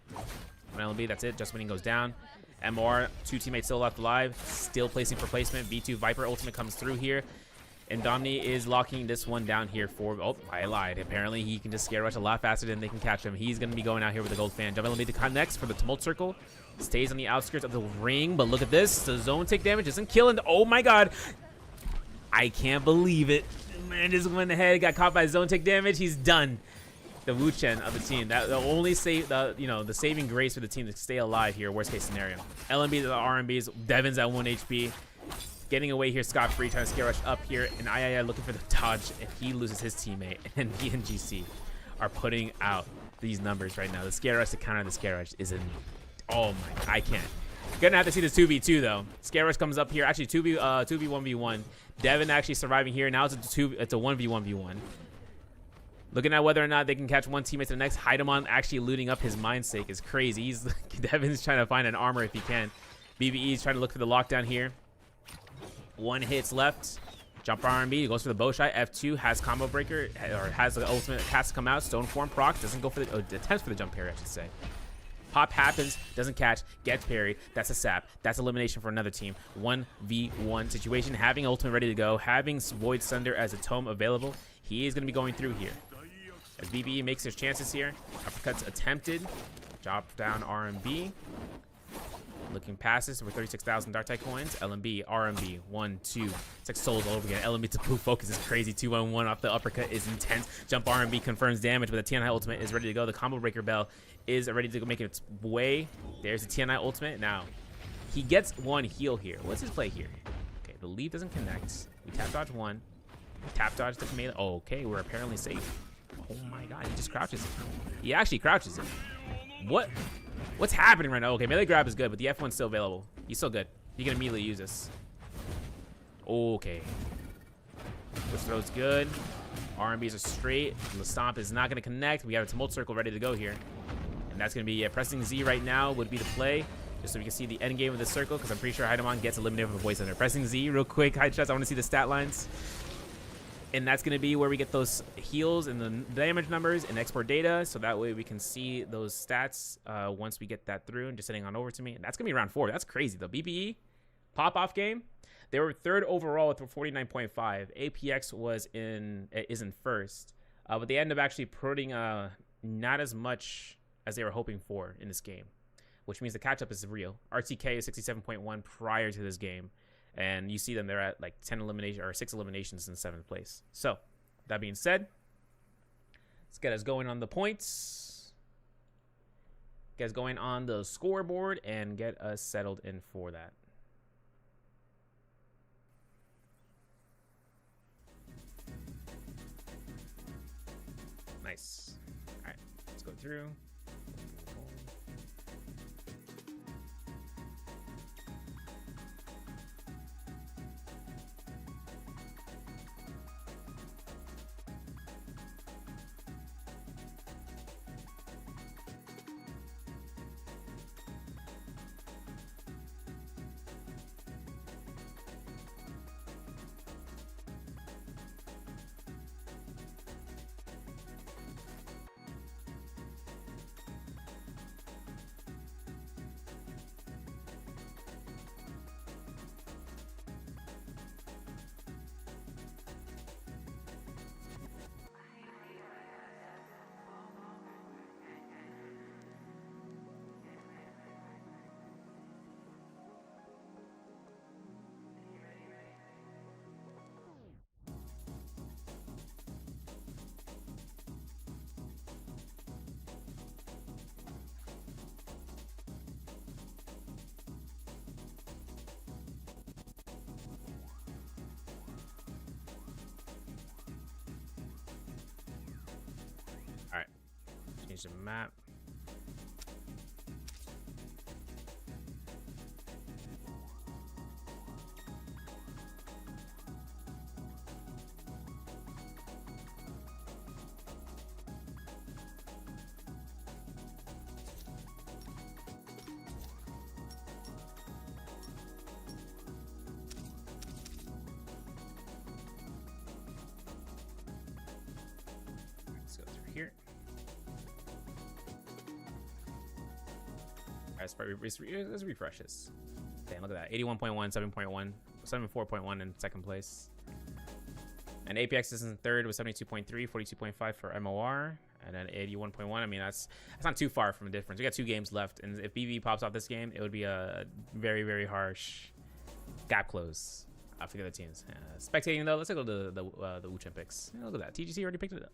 One LMB, that's it. Just Waiting goes down. MR, 2 teammates still left alive, still placing for placement. V2 Viper ultimate comes through here. And Domni is locking this one down here for, oh, I lied. Apparently he can just scare rush a lot faster than they can catch him. He's going to be going out here with the gold fan. Jumping to connects for the Tumult Circle. Stays on the outskirts of the ring, but look at this. The zone take damage isn't killing. Oh my god. I can't believe it. Man just went ahead, got caught by zone tick damage. He's done. The Wu Chen of the team. That the only save, the saving grace for the team to stay alive here. Worst case scenario. LMB to the RMBs. Devin's at 1 HP. Getting away here scot free, trying to scare rush up here, and II looking for the dodge, and he loses his teammate. And VNGC are putting out these numbers right now. The scare rush to counter the scare rush is in. Oh my! I can't. Gonna have to see this 2v2 though. Scare rush comes up here. Actually 2v1v1. Devin actually surviving here. Now it's a 1v1v1. Looking at whether or not they can catch one teammate to the next. Haidamon actually looting up his mind sake is crazy. Devin's trying to find an armor if he can. BBE is trying to look for the lockdown here. 1 hits left. Jump R&B goes for the bow shot. F2 has combo breaker or has the ultimate cast to come out. Stone form proc doesn't go for the attempts for the jump parry, I should say. Pop happens, doesn't catch, gets parried. That's a sap. That's elimination for another team. 1v1 situation. Having ultimate ready to go, having Void Sunder as a tome available, he is going to be going through here. As BBE makes his chances here. Uppercuts attempted. Drop down RMB. Looking passes for 36,000 Dartai coins. LMB, RMB, 1, 2. It's like souls all over again. LMB to poof focus is crazy. 2-1-1 off the uppercut is intense. Jump RMB confirms damage, but the TNI ultimate is ready to go. The combo breaker bell is ready to make its way. There's the TNI ultimate. Now, he gets 1 heal here. What's his play here? Okay, the lead doesn't connect. We tap dodge 1. Tap dodge the melee. Oh, okay, we're apparently safe. Oh my god, he just crouches it. He actually crouches it. What? What's happening right now? Okay, melee grab is good, but the F1's still available. He's still good. He can immediately use this. Okay. This throw's good. RMBs are straight. The stomp is not going to connect. We have a tumult circle ready to go here. And that's going to be pressing Z right now would be the play. Just so we can see the end game of the circle, because I'm pretty sure Haidamon gets eliminated from the Void Center. Pressing Z real quick. Headshots. I want to see the stat lines. And that's going to be where we get those heals and the damage numbers and export data. So that way we can see those stats once we get that through. And just sending on over to me. And that's going to be round 4. That's crazy though. BBE, pop-off game. They were 3rd overall with 49.5. APX is in 1st. But they end up actually putting not as much as they were hoping for in this game. Which means the catch-up is real. RTK is 67.1 prior to this game. And you see them, they're at like 10 eliminations or 6 eliminations in 7th place. So, that being said, let's get us going on the points. Get us going on the scoreboard and get us settled in for that. Nice. All right, let's go through. Change the map. Let's go through here. Let's refresh this. Damn, look at that. 81.1, 7.1, 74.1 in 2nd place. And APX is in 3rd with 72.3, 42.5 for MOR. And then 81.1. I mean, that's not too far from a difference. We got 2 games left. And if BB pops off this game, it would be a very, very harsh gap close. for the other teams. Spectating though, let's go to the Wuchen picks. Yeah, look at that. TGC already picked it up.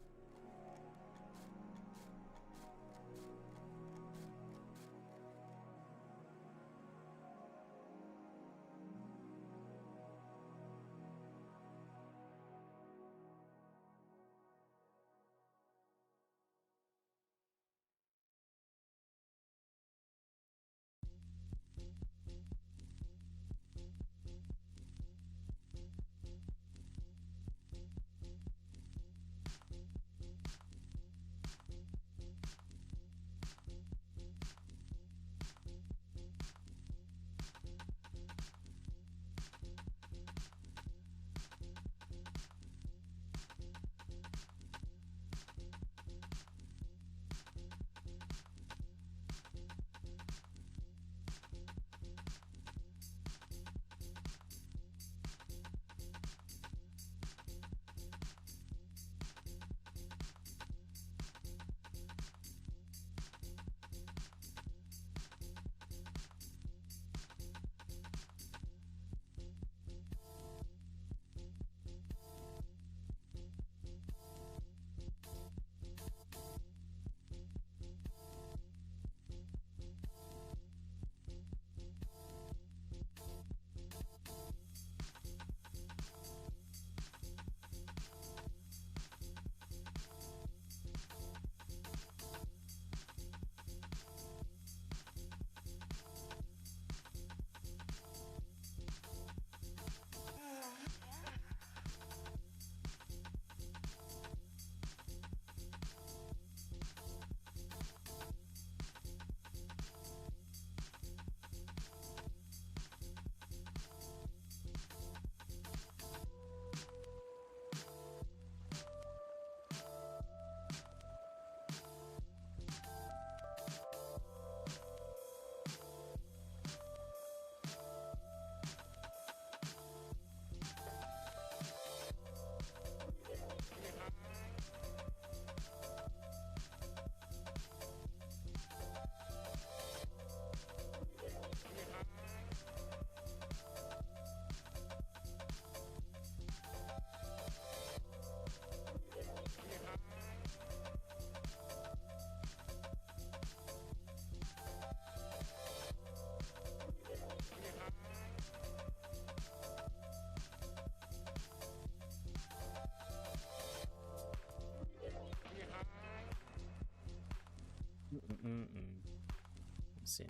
Let's see.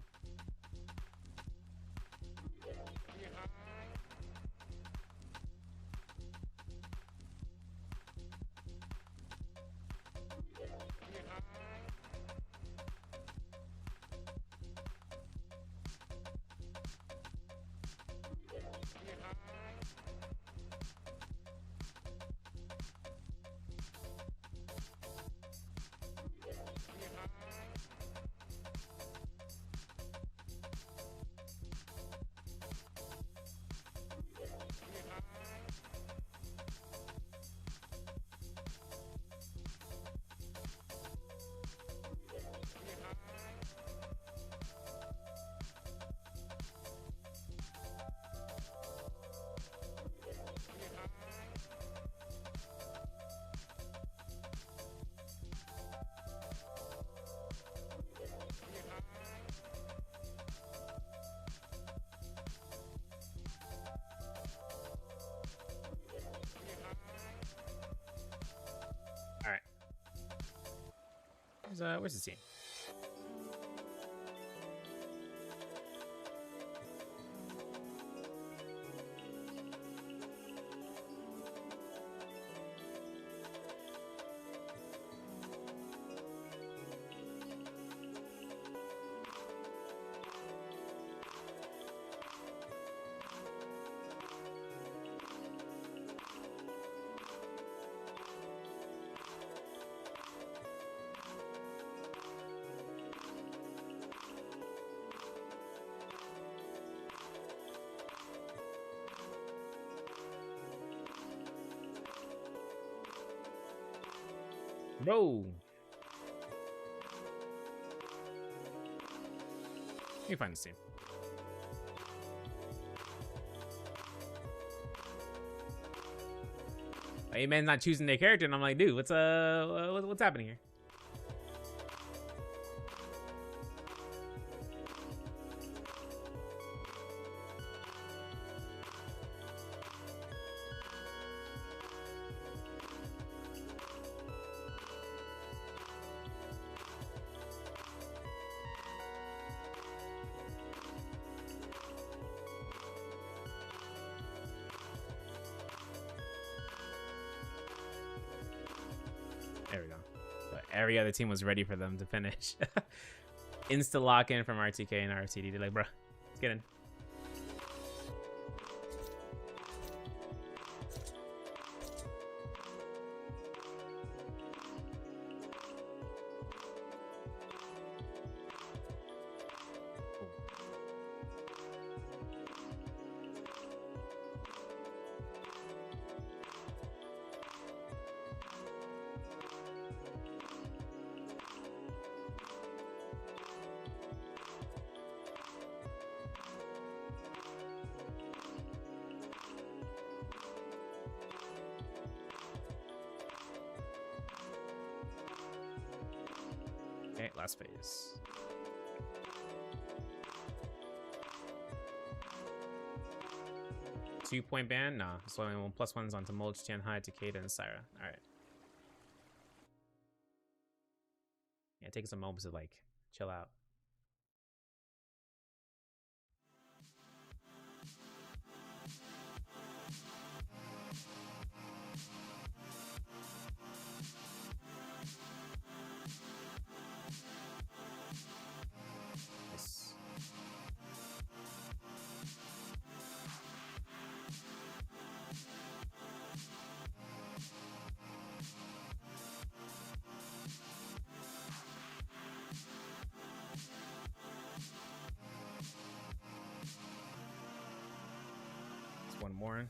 Where's the team? Bro. You find this team. A man's not choosing their character, and I'm like, dude, what's happening here? There we go. But every other team was ready for them to finish. Insta lock in from RTK and RTD. They're like, bro, let's get in. Okay, last phase. Two-point ban? Nah. So only +1s onto Mulch, Tianhai, Takeda, and Syra. Alright. Yeah, taking some moments to like chill out. Nice. Just one more in.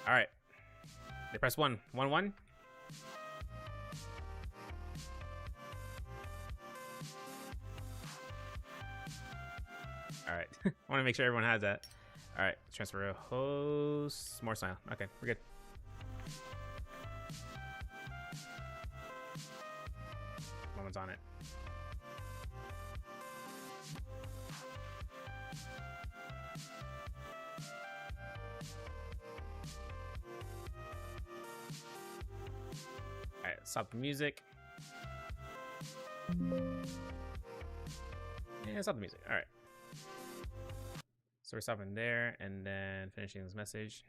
All right. They press 1. 1, 1. All right. I want to make sure everyone has that. All right. Transfer a host. More style. Okay. We're good. No one's on it. Alright, stop the music. Yeah, stop the music. Alright. So we're stopping there and then finishing this message.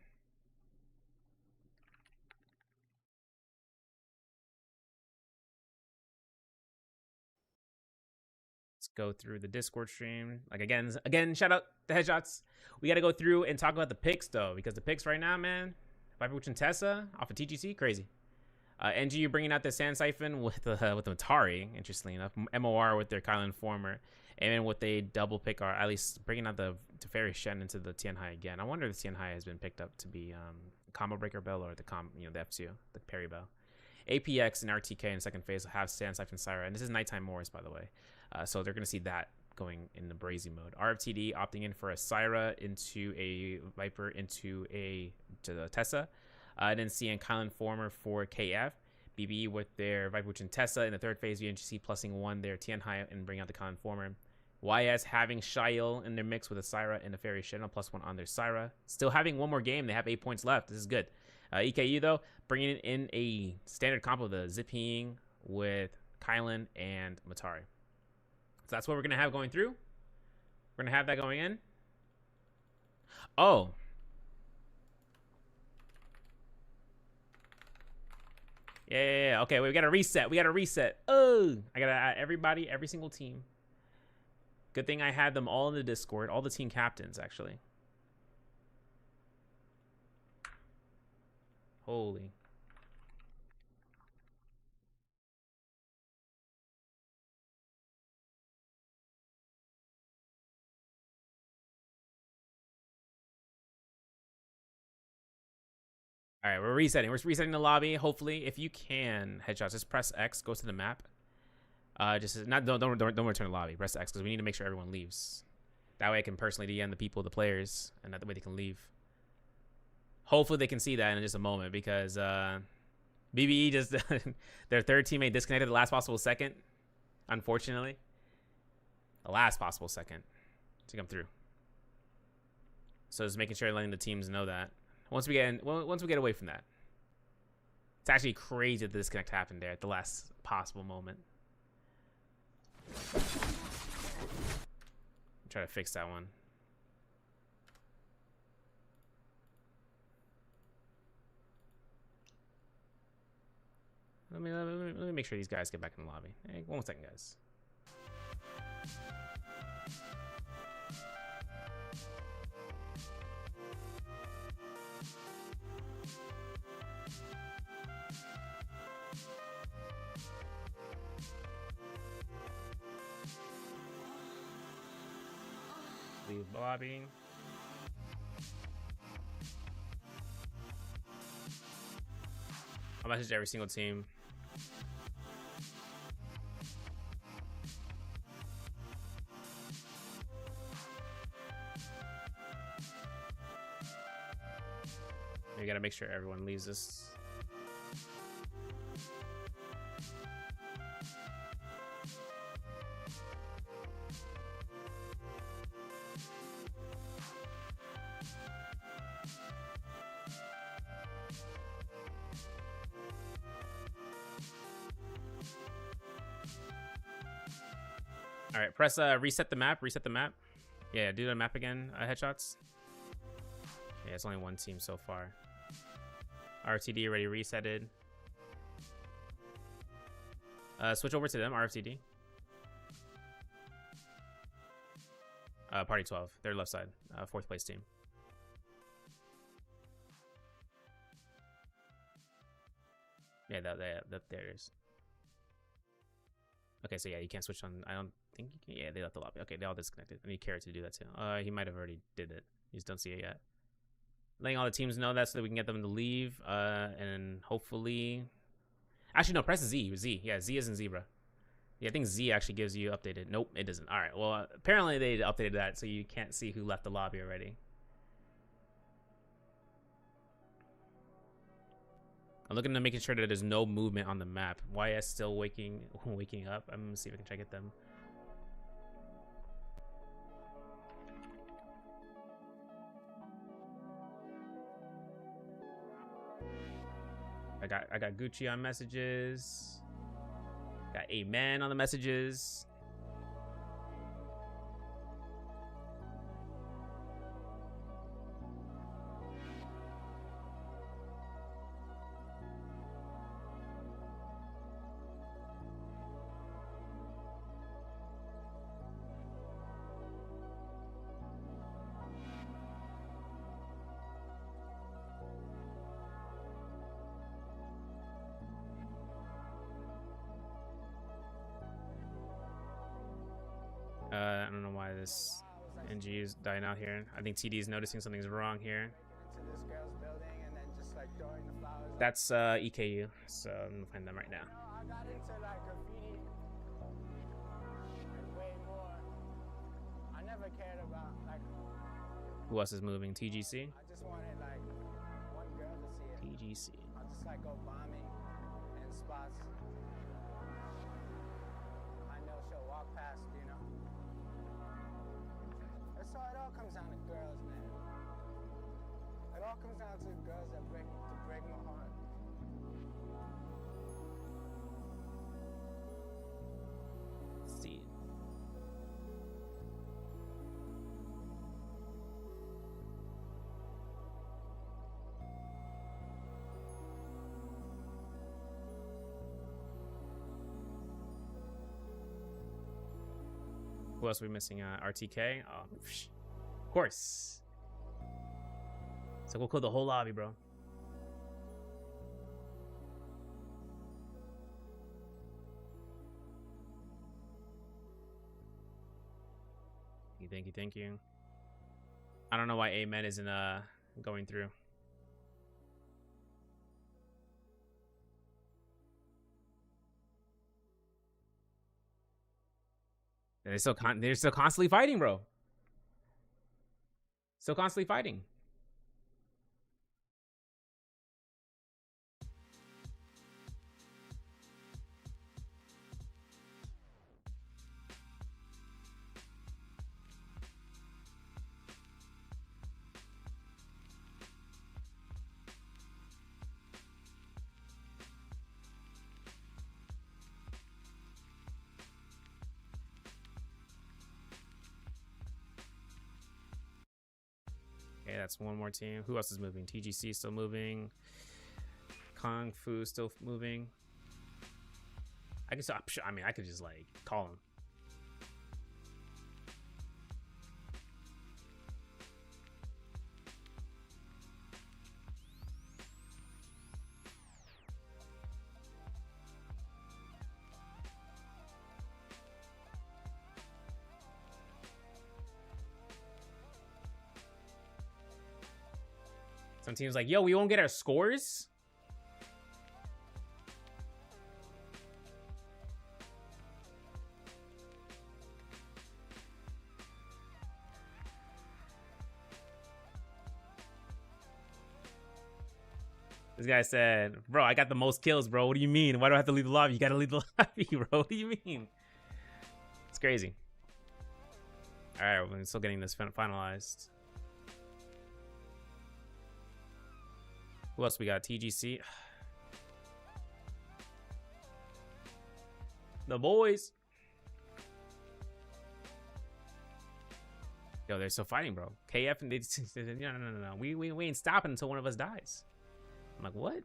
Let's go through the Discord stream. Like again, shout out the headshots. We got to go through and talk about the picks though, because the picks right now, man. Viper Witch and Tessa off of TGC, crazy. NGU bringing out the Sand Siphon with the Matari, interestingly enough. MOR with their Kylan Former. And then with a double pick, or at least bringing out the Teferi Shen into the Tianhai again. I wonder if the Tianhai has been picked up to be Combo Breaker Bell or the FCU, the Parry Bell. APX and RTK in the second phase will have Sand Siphon Syra. And this is Nighttime Morris, by the way. So they're going to see that going in the Brazy mode. RFTD opting in for a Syra into a Viper to the Tessa. And then seeing Kylan Former for KF. BBE with their Viper Witch and Tessa in the third phase. VNGC plussing 1 their Tianhai and bring out the Kylan Former. YS having Shail in their mix with a Syra and a Fairy Shen, +1 on their Syra. Still having one more game. They have 8 points left. This is good. EKU, though, bringing in a standard comp of the Zipping with Kylan and Matari. So that's what we're going to have going through. We're going to have that going in. Oh. Yeah. Okay, we gotta reset. We gotta reset. Oh, I gotta add everybody, every single team. Good thing I had them all in the Discord, all the team captains, actually. Holy. All right, we're resetting. We're resetting the lobby. Hopefully, if you can, headshots, just press X, go to the map. Just not don't return the lobby. Press X because we need to make sure everyone leaves. That way, I can personally DM the people, the players, and that way they can leave. Hopefully, they can see that in just a moment because BBE just their third teammate disconnected the last possible second. Unfortunately, the last possible second to come through. So just making sure letting the teams know that once we get away from that. It's actually crazy that the disconnect happened there at the last possible moment. Try to fix that one. Let me make sure these guys get back in the lobby. Hey, 1 second, guys. Leave lobby. I'll message every single team. We gotta make sure everyone leaves this. All right, press reset the map. Reset the map. Yeah, do the map again. Headshots. Yeah, it's only one team so far. RTD already resetted. Switch over to them. RFTD. Party 12. Their left side. 4th place team. Yeah, there it is. Okay, so yeah, you can't switch on. I don't think you can. Yeah, they left the lobby. Okay, they all disconnected. I need Carrot to do that too. He might have already did it. You just don't see it yet. Letting all the teams know that so that we can get them to leave. And hopefully, actually no, press Z. Z. Yeah, Z is in zebra. Yeah, I think Z actually gives you updated. Nope, it doesn't. All right. Well, apparently they updated that so you can't see who left the lobby already. I'm looking to making sure that there's no movement on the map. YS still waking up. I'm gonna see if I can try to get them. I got Gucci on messages. Got Amen on the messages. I don't know why this NGU is dying out here. I think TD is noticing something's wrong here. That's EKU, so I'm gonna find them right now. I got into like graffiti and way more. I never cared about like. Who else is moving? TGC? I just wanted like one girl to see it. TGC. I just like go bombing in spots. I know she'll walk past, you know. That's all. It all comes down to girls, man. It all comes down to girls that break my heart. See. Who else are we missing? RTK. Oh, of course. So we'll kill the whole lobby, bro. Thank you, thank you. I don't know why Amen isn't going through. They're still constantly fighting, bro. Still constantly fighting. Okay, that's one more team. Who else is moving? TGC still moving. Kung Fu still moving. I can stop. I mean, I could just like call him. Some teams like, yo, we won't get our scores. This guy said, bro, I got the most kills, bro. What do you mean? Why do I have to leave the lobby? You gotta leave the lobby, bro. What do you mean? It's crazy. All right, we're still getting this finalized. Who else we got? TGC. The boys. Yo, they're still fighting, bro. KF and they no. We ain't stopping until one of us dies. I'm like, what?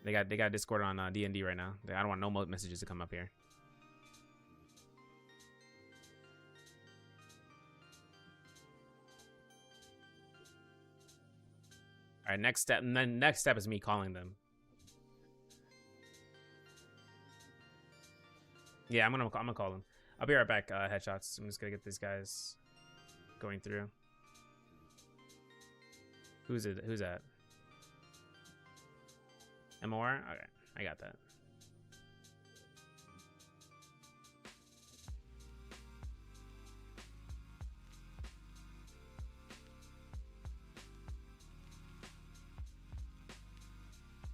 They got Discord on D&D right now. I don't want no more messages to come up here. All right, next step, and then next step is me calling them. Yeah, I'm gonna call them. I'll be right back. Headshots. I'm just gonna get these guys going through. Who's it? Who's that? MOR? Okay, I got that.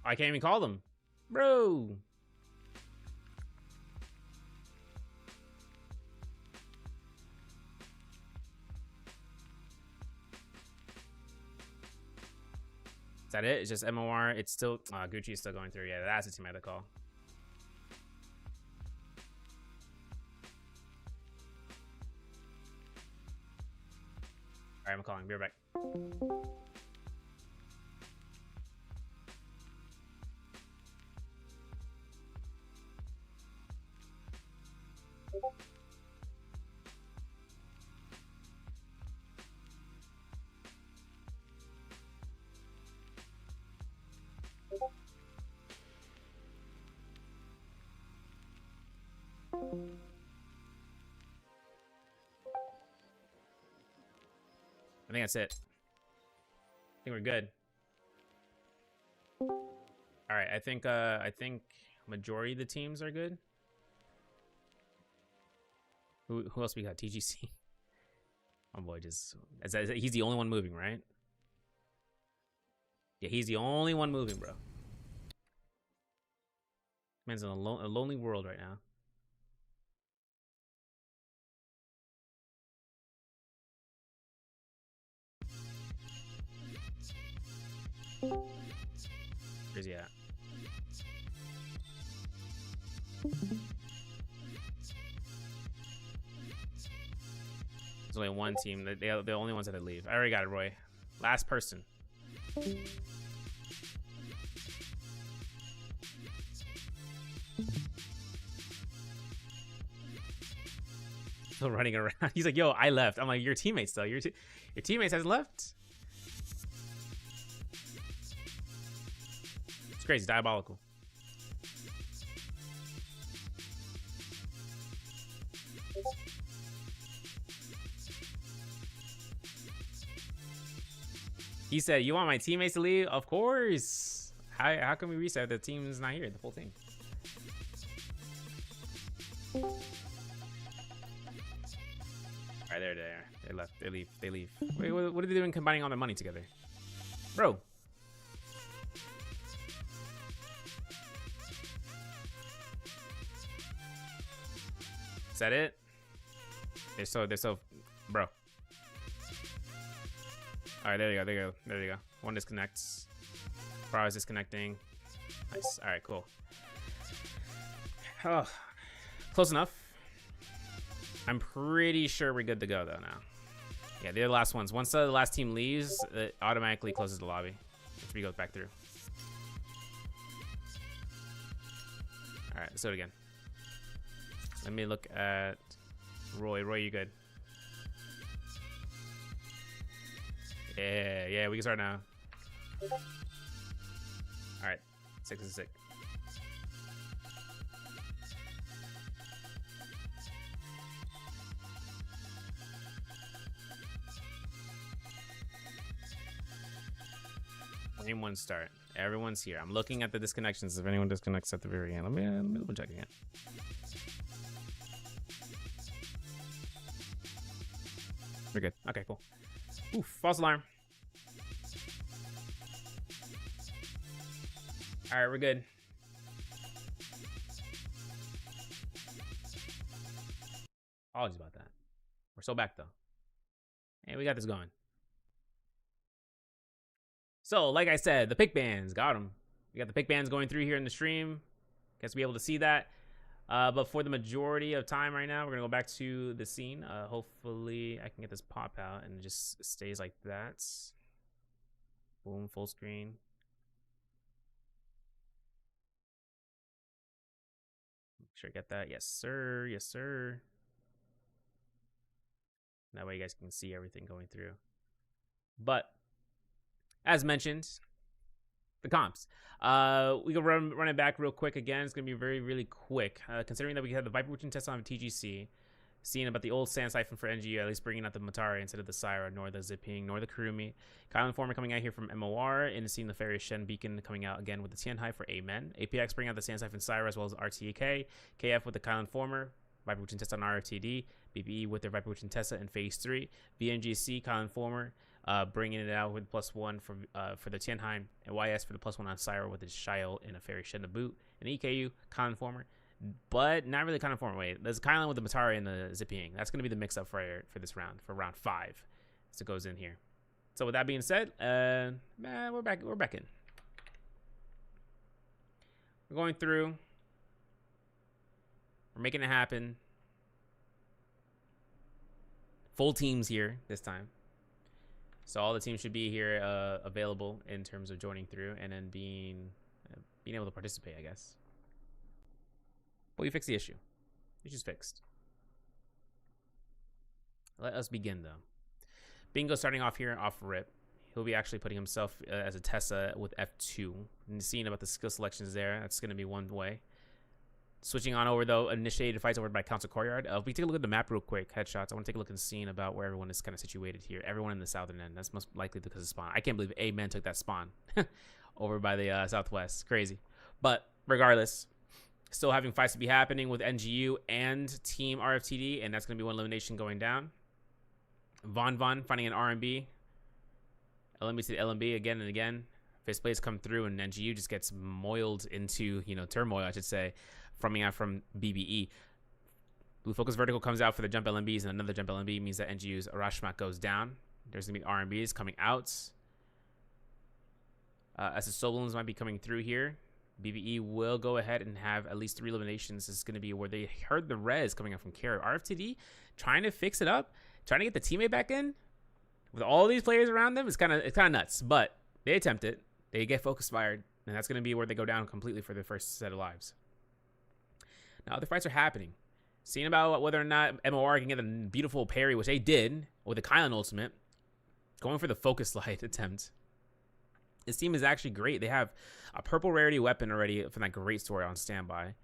I can't even call them, bro. Is that it? It's just MOR. It's still Gucci is still going through. Yeah, that's the team I had to call. All right, I'm calling. Be right back. I think that's it. I think we're good. All right, I think majority of the teams are good. Who else we got? TGC. Oh boy, just he's the only one moving, right? Yeah, he's the only one moving, bro. Man's in a lonely world right now. Where's he at? There's only one team. They're the only ones that leave. I already got it, Roy. Last person. Still running around. He's like, yo, I left. I'm like, your teammates though. Your teammates has left. It's crazy, diabolical. He said, you want my teammates to leave? Of course. How can we reset if the team's not here, the full team? All right, there. They left. They leave. Wait, what are they doing combining all their money together? Bro. Is that it? They're so, bro. All right, there you go. One disconnects. Bro is disconnecting. Nice. All right, cool. Oh, close enough. I'm pretty sure we're good to go though now. Yeah, they're the last ones. Once the last team leaves, it automatically closes the lobby. If we go back through. All right, let's do it again. Let me look at Roy. Roy, you good? Yeah, we can start now. All right, 6 and 6. Game 1 start. Everyone's here. I'm looking at the disconnections. If anyone disconnects at the very end, let me double check again. We're good. Okay, cool. Oof, false alarm. All right, we're good. Apologies about that. We're so back though. Hey, we got this going. So, like I said, the pick bands, got them. We got the pick bands going through here in the stream. Guess we'll be able to see that. But for the majority of time right now, we're going to go back to the scene. Hopefully, I can get this pop out and it just stays like that. Boom, full screen. Make sure I get that. Yes, sir. Yes, sir. That way you guys can see everything going through. But as mentioned, the comps. We can run it back real quick again. It's going to be really quick. Considering that we had the Viper Routine test on TGC, seeing about the old Sand Siphon for NGU, at least bringing out the Matari instead of the Syra, nor the Zipping, nor the Kurumi. Kyle Informer coming out here from MOR, and seeing the Fairy Shen Beacon coming out again with the Tianhai for Amen. APX bringing out the Sand Siphon Syra as well as RTK. KF with the Kyle Informer. Viper Routine test on RTD. BBE with their Viper Routine Tessa in Phase 3. VNGC, Kyle Informer. Bringing it out with +1 for the Tianheim, and YS for the +1 on Syra with his Shiel and a Fairy Shen to boot, and EKU, Kyle Informer, but not really Kyle Informer. Wait, there's Kyle with the Matari and the Zipping. That's going to be the mix-up for this round, for round 5, as it goes in here. So with that being said, we're back in. We're going through. We're making it happen. Full teams here this time. So all the teams should be here available in terms of joining through and then being able to participate, I guess. But we fixed the issue. Issue's fixed. Let us begin, though. Bingo starting off here off rip. He'll be actually putting himself as a Tessa with F2. And seeing about the skill selections there, that's going to be one way. Switching on over, though, initiated fights over by Council Courtyard. If we take a look at the map real quick, headshots, I want to take a look and scene about where everyone is kind of situated here. Everyone in the southern end. That's most likely because of spawn. I can't believe Amen took that spawn over by the southwest. Crazy. But regardless, still having fights to be happening with NGU and Team RFTD, and that's going to be one elimination going down. Von finding an R&B. LMB to the LMB again and again. Fist plays come through, and NGU just gets moiled into, turmoil, I should say. Coming out from BBE. Blue Focus Vertical comes out for the jump LMBs, and another jump LMB means that NGU's Arashmak goes down. There's going to be RMBs coming out. As the Soblins might be coming through here, BBE will go ahead and have at least 3 eliminations. This is going to be where they heard the res coming out from Carrier. RFTD trying to fix it up, trying to get the teammate back in. With all these players around them, it's kind of nuts. But they attempt it. They get focus fired, and that's going to be where they go down completely for their first set of lives. Now, other fights are happening. Seeing about whether or not MOR can get a beautiful parry, which they did with the Kylan ultimate. Going for the focus light attempt. This team is actually great. They have a purple rarity weapon already from that great story on standby.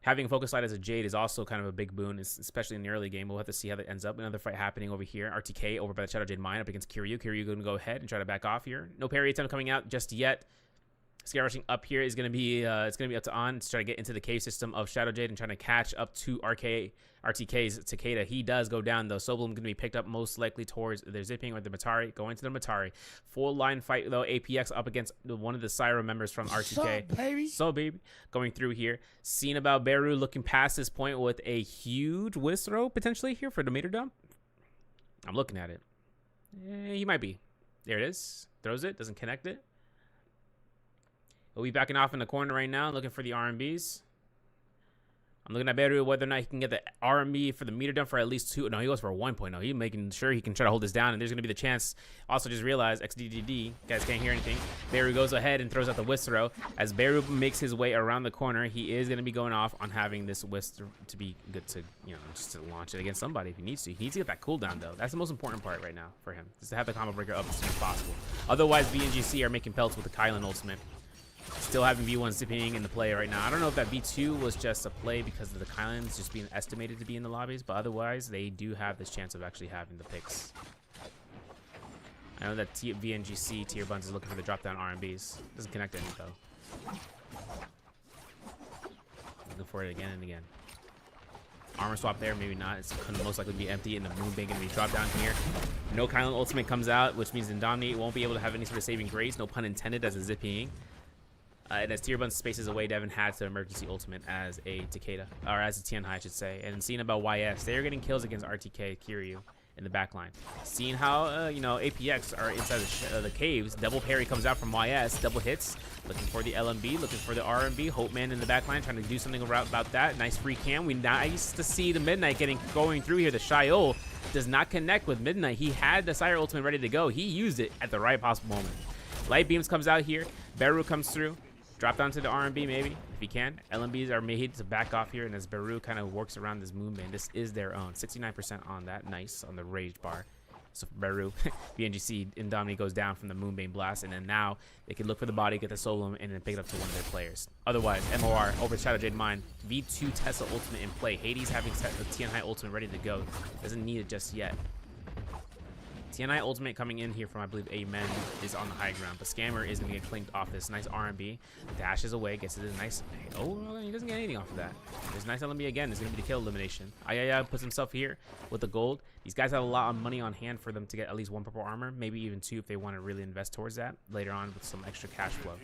Having focus light as a Jade is also kind of a big boon, especially in the early game. We'll have to see how that ends up. Another fight happening over here. RTK over by the Shadow Jade Mine up against Kiryu. Kiryu going to go ahead and try to back off here. No parry attempt coming out just yet. Scare rushing up here is going to be it's going to be up to On to try to get into the cave system of Shadow Jade and trying to catch up to RTK's Takeda. He does go down though. Soblum going to be picked up most likely towards their zipping or the Matari. Going to the Matari. Full line fight though. APX up against one of the Syra members from RTK. So baby. Going through here. Seeing about Beru looking past this point with a huge whisk throw potentially here for the meter dump. I'm looking at it. He might be. There it is. Throws it. Doesn't connect it. We'll be backing off in the corner right now, looking for the RMBs. I'm looking at Beru whether or not he can get the RMB for the meter dump for at least 2. No, he goes for a 1.0. He's making sure he can try to hold this down, and there's going to be the chance. Also, just realize XDDD. Guys can't hear anything. Beru goes ahead and throws out the whisk throw. As Beru makes his way around the corner, he is going to be going off on having this whisk to be good to, you know, just to launch it against somebody if he needs to. He needs to get that cooldown, though. That's the most important part right now for him, is to have the combo breaker up as soon as possible. Otherwise, VNGC are making pelts with the Kylan ultimate. Still having V1 zipping in the play right now. I don't know if that V2 was just a play because of the Kylans just being estimated to be in the lobbies, but otherwise they do have this chance of actually having the picks. I know that VNGC tier buns is looking for the drop down RMBs. Doesn't connect any though. Looking for it again and again. Armor swap there, maybe not. It's going to most likely be empty, and the Moonbane going to be dropped down here. No Kylan ultimate comes out, which means Indomni won't be able to have any sort of saving grace. No pun intended as a zipping. And as Tier Bun spaces away, Devin has the emergency ultimate as a Takeda, or as a Tianhai, I should say. And seeing about YS, they are getting kills against RTK, Kiryu in the back line. Seeing how, you know, APX are inside the caves, double parry comes out from YS, double hits, looking for the LMB, looking for the RMB. Hopeman in the back line trying to do something about that. Nice free cam. We nice to see the Midnight going through here. The Shio does not connect with Midnight. He had the Sire ultimate ready to go. He used it at the right possible moment. Light Beams comes out here. Beru comes through. Drop down to the RMB maybe, if he can. LMBs are made to back off here, and as Beru kind of works around this Moonbane, this is their own. 69% on that, nice, on the Rage bar. So for Beru, VNGC, Indomni goes down from the Moonbane Blast, and then now they can look for the body, get the Solum, and then pick it up to one of their players. Otherwise, MOR over Shadow Jade Mine, V2 Tesla ultimate in play. Hades having the Tianhai ultimate ready to go. Doesn't need it just yet. Tianhai ultimate coming in here from, I believe, Amen is on the high ground, but Scammer is going to get claimed off this nice RMB. Dashes away, gets it a nice... Oh, he doesn't get anything off of that. There's nice LMB again. There's going to be the kill elimination. Ayaya puts himself here with the gold. These guys have a lot of money on hand for them to get at least 1 purple armor, maybe even 2 if they want to really invest towards that later on with some extra cash flow.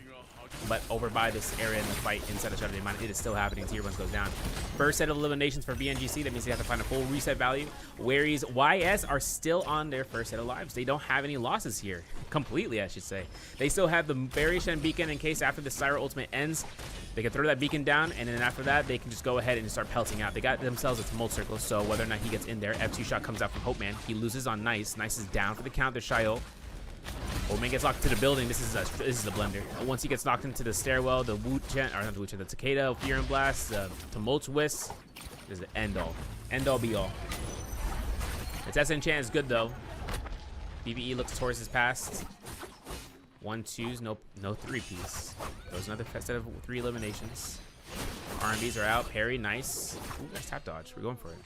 But over by this area in the fight inside of Shadow Jade Mine, it is still happening. Tier 1 goes down. First set of eliminations for VNGC. That means they have to find a full reset value. Whereas YS are still on their first set of lives. They don't have any losses here. Completely, I should say. They still have the Variation Beacon in case after the Syra ultimate ends, they can throw that beacon down, and then after that, they can just go ahead and start pelting out. They got themselves a Tumult Circle, so whether or not he gets in there, F2 shot comes out from Hopeman. He loses on Nice. Nice is down for the count. There's Shio. Hopeman gets locked into the building. This is a blender. Once he gets knocked into the stairwell, the Wu-Chen, or not the Wu-Chen, the Takeda, Fury Blast, the Tumult Whisk is the end-all. End-all be-all. Its SN chant is good, though. BBE looks towards his past. 1-2s, no 3-piece. Those another set of 3 eliminations. RMBs are out. Parry, nice. Ooh, nice tap dodge. We're going for it.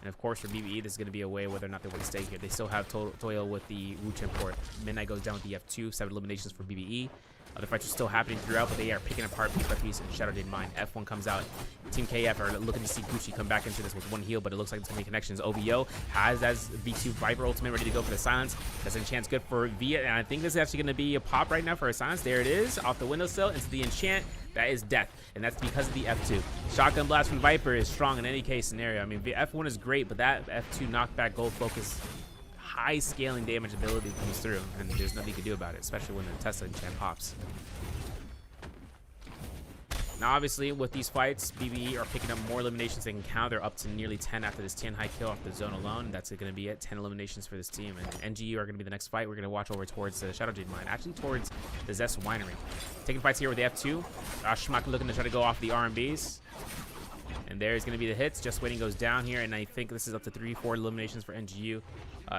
And of course, for BBE, this is going to be a way whether or not they want to stay here. They still have Toil with the Wu-Chen port. Midnight goes down with the F2. 7 eliminations for BBE. Other fights are still happening throughout, but they are picking apart piece by piece in Shadow Jade Mine. F1 comes out. Team KF are looking to see Gucci come back into this with 1 heal, but it looks like it's going to be connections. OVO has that V2 Viper ultimate ready to go for the silence. That's an enchant good for Via, and I think this is actually going to be a pop right now for a silence. There it is, off the windowsill into the enchant. That is death, and that's because of the F2. Shotgun blast from Viper is strong in any case scenario. I mean, the F1 is great, but that F2 knockback gold focus, high scaling damage ability comes through, and there's nothing you can do about it, especially when the Tesla enchant pops. Now, obviously, with these fights, BBE are picking up more eliminations they can count. They're up to nearly 10 after this Tianhai kill off the zone alone. That's going to be it. 10 eliminations for this team. And NGU are going to be the next fight. We're going to watch over towards the Shadow Jade Mine, actually towards the Zest Winery. Taking fights here with the F2. Schmuck looking to try to go off the RMBs. And there's going to be the hits. Just Waiting goes down here, and I think this is up to 3-4 eliminations for NGU.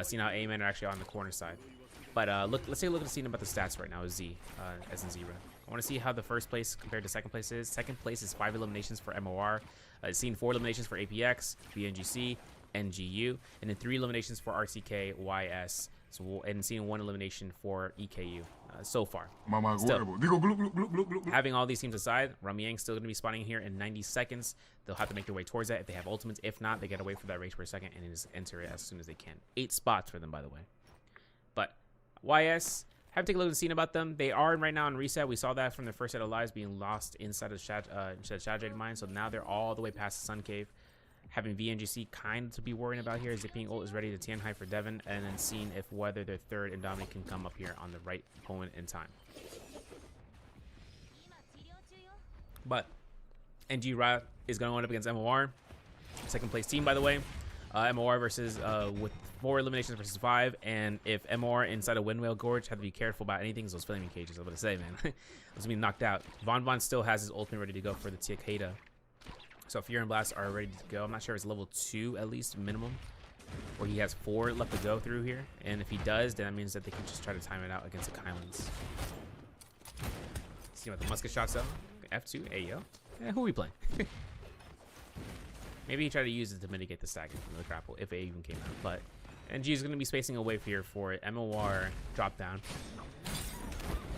Seeing how A-Men are actually on the corner side. But let's take a look at the scene about the stats right now. Z, as in Zebra. I want to see how the first place compared to second place is. Second place is 5 eliminations for MOR. It's seen 4 eliminations for APX, VNGC, NGU, and then 3 eliminations for RTK, YS, and seeing 1 elimination for EKU so far. Still, having all these teams aside, Ramyang's still going to be spawning here in 90 seconds. They'll have to make their way towards that if they have ultimates. If not, they got to wait for that race per second and just enter it as soon as they can. 8 spots for them, by the way. But YS, have to take a look at the scene about them. They are right now on reset. We saw that from the first set of lives being lost inside of Shadrated Mine. So now they're all the way past the Sun Cave. Having VNGC kind of to be worrying about here. Zipping ult is ready to Tianhai for Devon. And then seeing if whether their third Indomie can come up here on the right moment in time. But NG Riot is going to end up against MOR. Second place team, by the way. MOR versus with 4 eliminations versus 5, and if MOR inside a Windwhale Gorge, had to be careful about anything. Those flaming cages, I was about to say, man, was being knocked out. Von still has his ultimate ready to go for the Takeda. So Fear and Blast are ready to go. I'm not sure if it's level 2 at least minimum, where he has 4 left to go through here. And if he does, then that means that they can just try to time it out against the Kylands. See what the musket shots though. F2, Ayo. Yeah, who are we playing? Maybe he tried to use it to mitigate the stacking from the grapple if it even came out. But NG is going to be spacing away here for it. MOR drop down.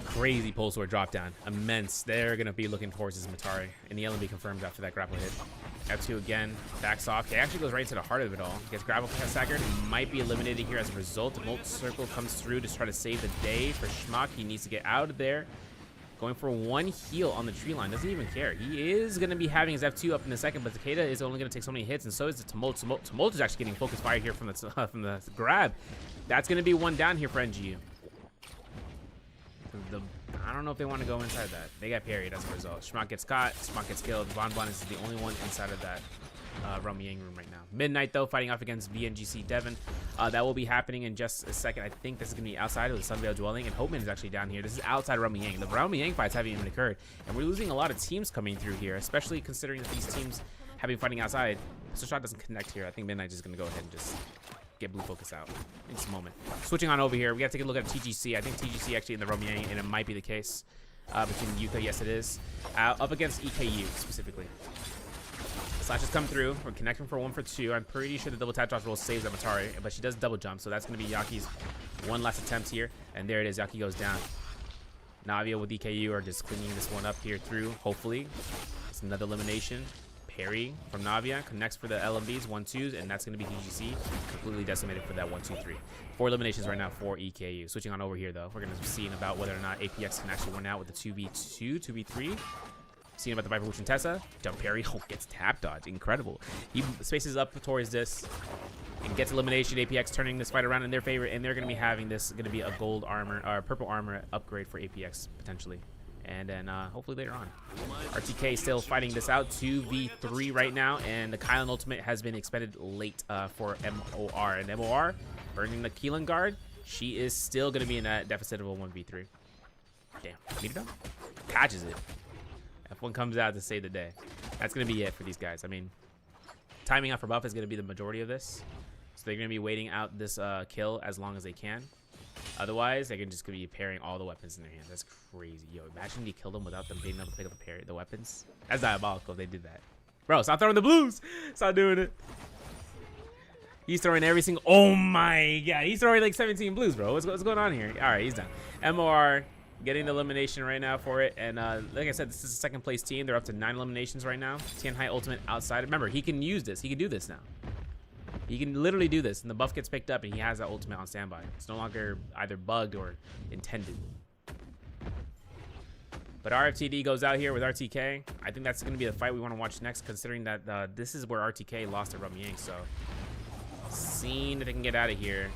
Crazy pole sword drop down. Immense. They're going to be looking towards his Matari. And the LMB confirmed after that grapple hit. F2 again. Backs off. He actually goes right into the heart of it all. Gets grapple staggered. Might be eliminated here as a result. Molt Circle comes through to try to save the day for Schmuck. He needs to get out of there. Going for 1 heal on the tree line. Doesn't even care. He is going to be having his F2 up in a second, but Takeda is only going to take so many hits, and so is the Tumult. Tumult is actually getting focus fire here from the grab. That's going to be 1 down here for NGU. I don't know if they want to go inside that. They got parried as a result. Schmuck gets caught. Schmuck gets killed. Von is the only one inside of that Ramyang room right now. Midnight, though, fighting off against VNGC Devon. That will be happening in just a second. I think this is going to be outside of the Sunveil Dwelling, and Hopeman is actually down here. This is outside Ramyang. The Ramyang fights haven't even occurred, and we're losing a lot of teams coming through here, especially considering that these teams have been fighting outside. Pistol shot doesn't connect here. I think Midnight is going to go ahead and just get blue focus out in just a moment. Switching on over here, we got to take a look at TGC. I think TGC actually in the Ramyang, and it might be the case between Yuka. Yes, it is. Up against EKU specifically. Slashes come through. We're connecting for 1 for 2. I'm pretty sure the double tap dodge roll saves that Matari, but she does double jump, so that's going to be Yaki's one last attempt here. And there it is. Yaki goes down. Navia with EKU are just cleaning this one up here through, hopefully. It's another elimination. Parry from Navia. Connects for the LMBs, 1-2s, and that's going to be TGC. Completely decimated for that 1-2-3. 4 eliminations right now for EKU. Switching on over here, though. We're going to be seeing about whether or not APX can actually win out with the 2v2, 2v3. Seeing about the Viper Witch and Tessa. Jump parry. Oh, gets tap dodge. Incredible. He spaces up towards this and gets elimination. APX turning this fight around in their favor, and they're going to be having this going to be a gold armor or purple armor upgrade for APX potentially. And then hopefully later on. RTK still fighting this out. 2v3 right now, and the Kylan ultimate has been expended late for MOR. And MOR burning the Keelan guard. She is still going to be in that deficit of a 1v3. Damn. Beat it up. Catches it. F1 comes out to save the day. That's going to be it for these guys. I mean, timing out for buff is going to be the majority of this. So they're going to be waiting out this kill as long as they can. Otherwise, they're just going to be pairing all the weapons in their hands. That's crazy. Yo, imagine you kill them without them being able to pick up the weapons. That's diabolical if they did that. Bro, stop throwing the blues. Stop doing it. He's throwing every single... Oh, my God. He's throwing like 17 blues, bro. What's going on here? All right, he's done. MOR... getting the elimination right now for it, and like I said, this is a second place team. They're up to 9 eliminations right now. Tianhai ultimate outside. Remember, he can use this. He can do this now. He can literally do this, and the buff gets picked up, and he has that ultimate on standby. It's no longer either bugged or intended. But RFTD goes out here with RTK. I think that's going to be the fight we want to watch next, considering that this is where RTK lost to Ramyang. So, seeing if they can get out of here,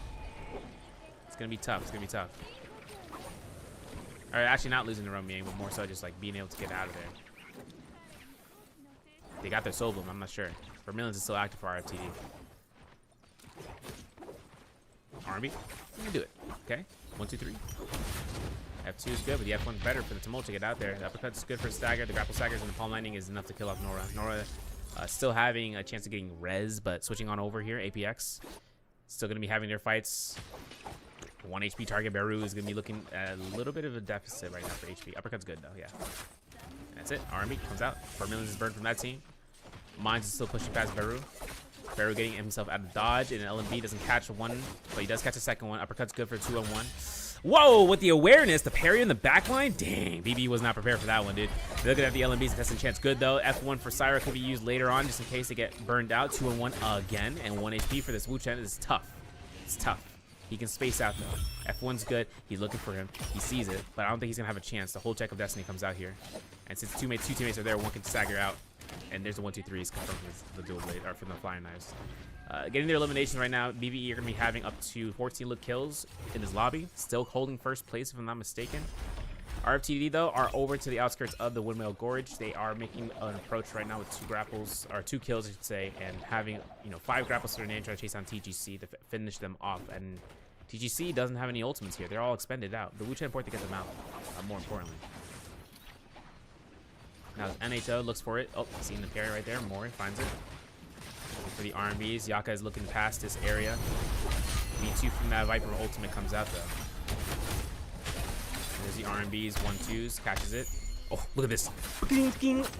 it's going to be tough. It's going to be tough. Or actually not losing the Ramyang, but more so just like being able to get out of there. They got their Soul Bloom, I'm not sure. Vermillions is still active for RFTD. R&B, you can do it. Okay, 1, 2, 3. F2 is good, but the F1 better for the Tumult to get out there. The uppercut's good for Stagger. The grapple staggers and the palm lightning is enough to kill off Nora. Nora Still having a chance of getting res, but switching on over here, APX. Still going to be having their fights. 1 HP target Beru is going to be looking at a little bit of a deficit right now for HP. Uppercut's good though, yeah. That's it. R&B comes out. 4 millions is burned from that team. Mines is still pushing past Beru. Beru getting himself out of dodge, and LMB doesn't catch one, but he does catch a second one. Uppercut's good for 2-on-1. Whoa, with the awareness, the parry in the backline. Dang, BBE was not prepared for that one, dude. Looking at the LMB's contestant chance good though. F1 for Syra could be used later on just in case they get burned out. 2-on-1 again, and 1 HP for this Wu Chen is tough. It's tough. He can space out though. F1's good. He's looking for him. He sees it, but I don't think he's gonna have a chance. The whole check of destiny comes out here, and since two teammates are there, one can stagger out, and there's the 1-2-3s confirmed with the dual blade or from the flying knives. Getting their eliminations right now. BBE are gonna be having up to 14 kills in this lobby, still holding first place if I'm not mistaken. RFTD though are over to the outskirts of the Windmill Gorge. They are making an approach right now with 2 kills, I should say, and having 5 grapples to their name, trying to chase down TGC to finish them off. And TGC doesn't have any ultimates here; they're all expended out. The Wu Chen port to get them out. More importantly, now NHO looks for it. Oh, seeing the parry right there. Mori finds it. Looking for the R&Bs. Yaka is looking past this area. B2 from that Viper ultimate comes out though. There's the R&Bs, 1-2s, catches it. Oh, look at this.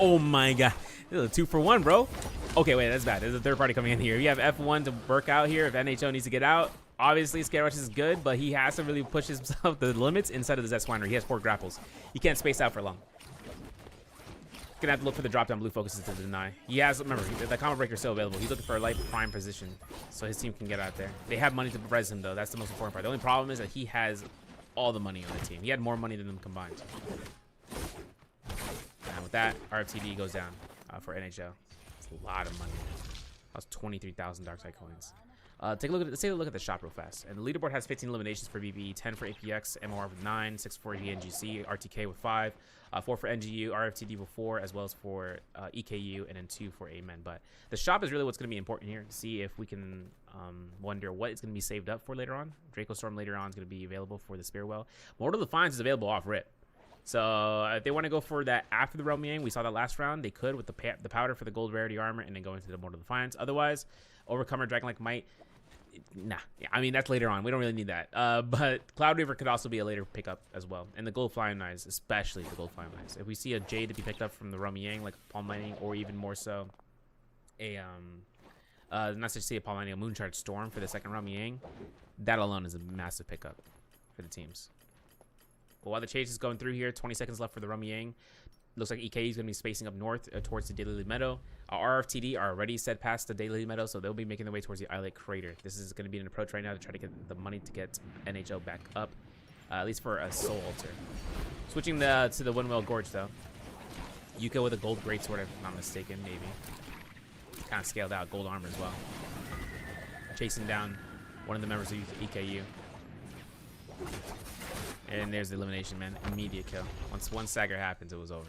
Oh my god. This is a 2-for-1, bro. Okay, wait, that's bad. There's a third party coming in here. You have F1 to work out here if NHO needs to get out. Obviously, Scare Rush is good, but he has to really push himself the limits inside of the Z-Swiner. He has 4 grapples. He can't space out for long. Gonna have to look for the drop down blue focuses to deny. He has, remember, the combo breaker is still available. He's looking for a light prime position so his team can get out there. They have money to res him though. That's the most important part. The only problem is that he has all the money on the team. He had more money than them combined. And with that, RFTD goes down for NHL. It's a lot of money. That was 23,000 dark side coins. Let's take a look at the shop real fast. And the leaderboard has 15 eliminations for BBE, 10 for APX, MOR with 9, 6 for VNGC, RTK with 5, 4 for NGU, RFTD with 4, as well as for EKU, and then 2 for Amen. But the shop is really what's going to be important here to see if we can wonder what is going to be saved up for later on. Draco Storm later on is going to be available for the Spearwell. Mortal Defiance is available off rip. So if they want to go for that after the Realm Yang, we saw that last round, they could with the powder for the gold rarity armor and then go into the Mortal Defiance. Otherwise, Overcomer, Dragon-like Might, nah. Yeah, I mean, that's later on. We don't really need that. But Cloud Reaver could also be a later pickup as well. And the Gold Flying Knives, especially the Gold Flying Knives. If we see a Jade to be picked up from the Realm Yang, like Palm Mining, or even more so a, not to say a Palm Mining, a Mooncharge Storm for the second Realm Yang, that alone is a massive pickup for the teams. But while the chase is going through here, 20 seconds left for the Realm Yang. Looks like EK is going to be spacing up north towards the Daily Meadow. RFTD are already set past the Daily Meadow, so they'll be making their way towards the Islet Crater. This is going to be an approach right now to try to get the money to get NHL back up, at least for a Soul Altar. Switching to the Windmill Gorge, though. Yuka with a gold greatsword, if I'm not mistaken, maybe. Kind of scaled out, gold armor as well. Chasing down one of the members of EKU. And there's the elimination, man. Immediate kill. Once one stagger happens, it was over.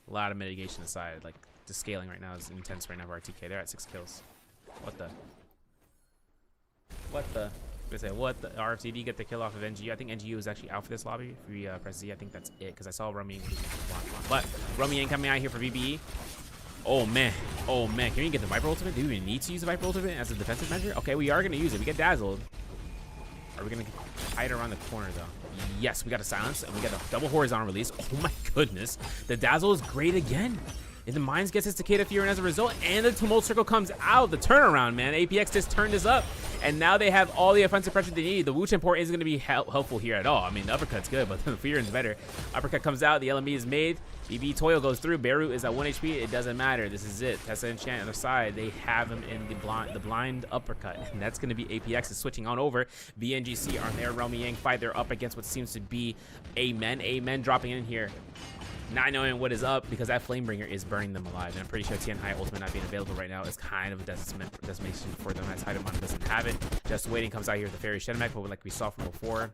A lot of mitigation aside. Like, the scaling right now is intense right now for RTK. They're at 6 kills. What the? What the? I was gonna say, what the? RFTD get the kill off of NGU. I think NGU is actually out for this lobby. If we press Z, I think that's it. Because I saw Rummy Yang. But Rummy Yang coming out here for BBE. Oh, man. Oh, man. Can we get the Viper Ultimate? Do we even need to use the Viper Ultimate as a defensive measure? Okay, we are going to use it. We get dazzled. Are we going to hide around the corner, though? Yes, we got a silence, and we got a double horizontal release. Oh, my goodness. The dazzle is great again. And the Mines gets his Takeda Fury as a result, and the Tumult Circle comes out. The turnaround, man. APX just turned this up, and now they have all the offensive pressure they need. The Wu Chen port isn't going to be helpful here at all. I mean, the uppercut's good, but the Fury's better. Uppercut comes out. The LMB is made. BB Toil goes through. Beru is at 1 HP. It doesn't matter. This is it. Tessa Enchant on the side. They have him in the blind uppercut, and that's going to be APX is switching on over. VNGC on their Realm Yang fight. They're up against what seems to be Amen. Amen dropping in here. Not knowing what is up because that Flamebringer is burning them alive. And I'm pretty sure Tian Hai Ultimate not being available right now is kind of a decimation for them as Haidamon doesn't have it. Just Waiting comes out here with the Fairy Shenmek, but like we saw from before,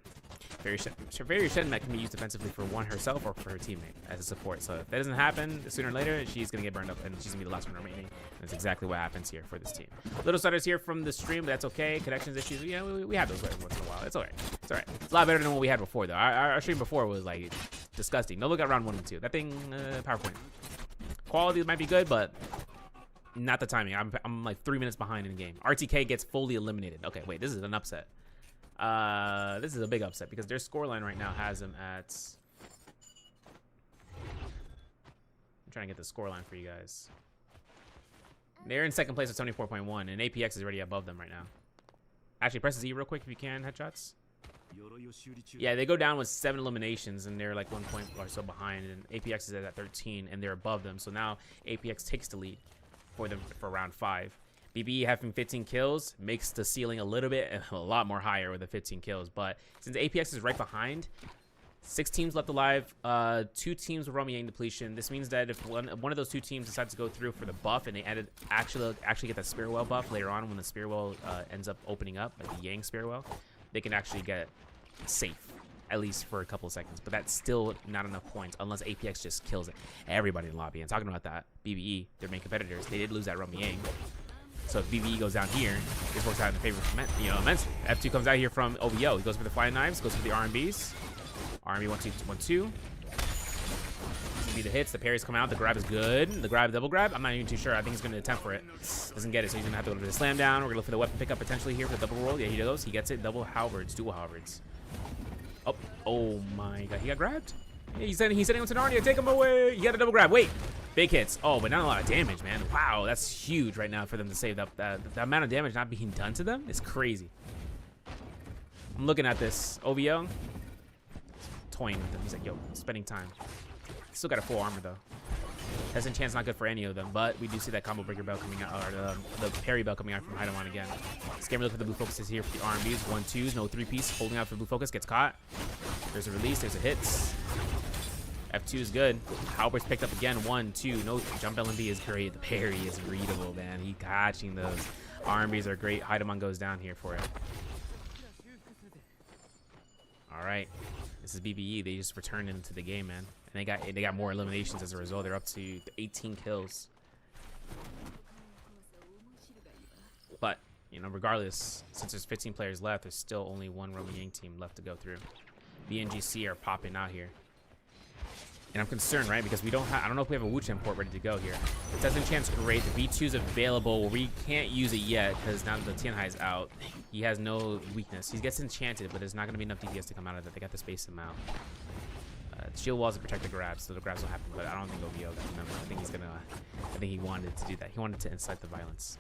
Fairy Shenmek can be used defensively for one herself or for her teammate as a support. So if that doesn't happen, sooner or later, she's going to get burned up and she's going to be the last one remaining. And that's exactly what happens here for this team. Little stutters here from the stream, but that's okay. Connections issues, you know, we have those every once in a while. It's all right. It's all right. It's a lot better than what we had before, though. Our stream before was like disgusting. No look at round 1 and 2. That thing, PowerPoint. Quality might be good, but Not the timing. I'm like 3 minutes behind in the game. RTK gets fully eliminated. Okay, wait, this is an upset. This is a big upset because their scoreline right now has them at... I'm trying to get the scoreline for you guys. They're in second place with 74.1, and APX is already above them right now. Actually, press Z real quick if you can, headshots. Yeah, they go down with 7 eliminations, and they're like 1 point or so behind, and APX is at 13, and they're above them. So now APX takes the lead for them for round 5. BBE having 15 kills makes the ceiling a lot more higher with the 15 kills. But since APX is right behind, 6 teams left alive, 2 teams with Yang depletion. This means that if one of those 2 teams decides to go through for the buff and they actually get that Spearwell buff later on when the Spearwell ends up opening up, like the Yang Spearwell, they can actually get safe, at least for a couple of seconds. But that's still not enough points unless APX just kills everybody in the lobby. And talking about that, BBE, their main competitors, they did lose that Yang. So if BBE goes down here, this works out in favor of immensely. F2 comes out here from OVO. He goes for the flying knives, goes for the RMBs. RMB 1-2-1-2. Be the hits. The parries come out. The grab is good. The grab, double grab. I'm not even too sure. I think he's going to attempt for it. Doesn't get it, so he's going to have to go to the slam down. We're going to look for the weapon pickup potentially here for the double roll. Yeah, he does. He gets it. Double halberds, dual halberds. Oh my god. He got grabbed? Yeah, he's sending him to Narnia. Take him away. He got a double grab. Wait. Big hits. Oh, but not a lot of damage, man. Wow, that's huge right now for them to save that. The amount of damage not being done to them is crazy. I'm looking at this. OVO. Toying with them. He's like, yo, spending time. Still got a full armor, though. Testing chance not good for any of them, but we do see that combo breaker bell coming out, or the parry bell coming out from Heidemann again. Scammer look for the blue focuses here for the RMBs. 1-2s, no 3-piece. Holding out for the blue focus. Gets caught. There's a release. There's a hits. F2 is good. Halbert's picked up again. 1-2. No jump LMB is great. The parry is readable, man. He catching those. RMBs are great. Heidemann goes down here for it. All right. This is BBE. They just returned into the game, man. And they got more eliminations as a result. They're up to 18 kills. But, regardless, since there's 15 players left, there's still only one Yang team left to go through. VNGC are popping out here. And I'm concerned, right? Because I don't know if we have a Wucha import ready to go here. The testing chance great. The V2 is available. We can't use it yet because now that the Tianhai is out, he has no weakness. He gets enchanted, but there's not going to be enough DPS to come out of that. They got to space him out. Shield walls to protect the grabs, so the grabs will happen. But I don't think OVO can remember. I think he wanted to do that. He wanted to incite the violence.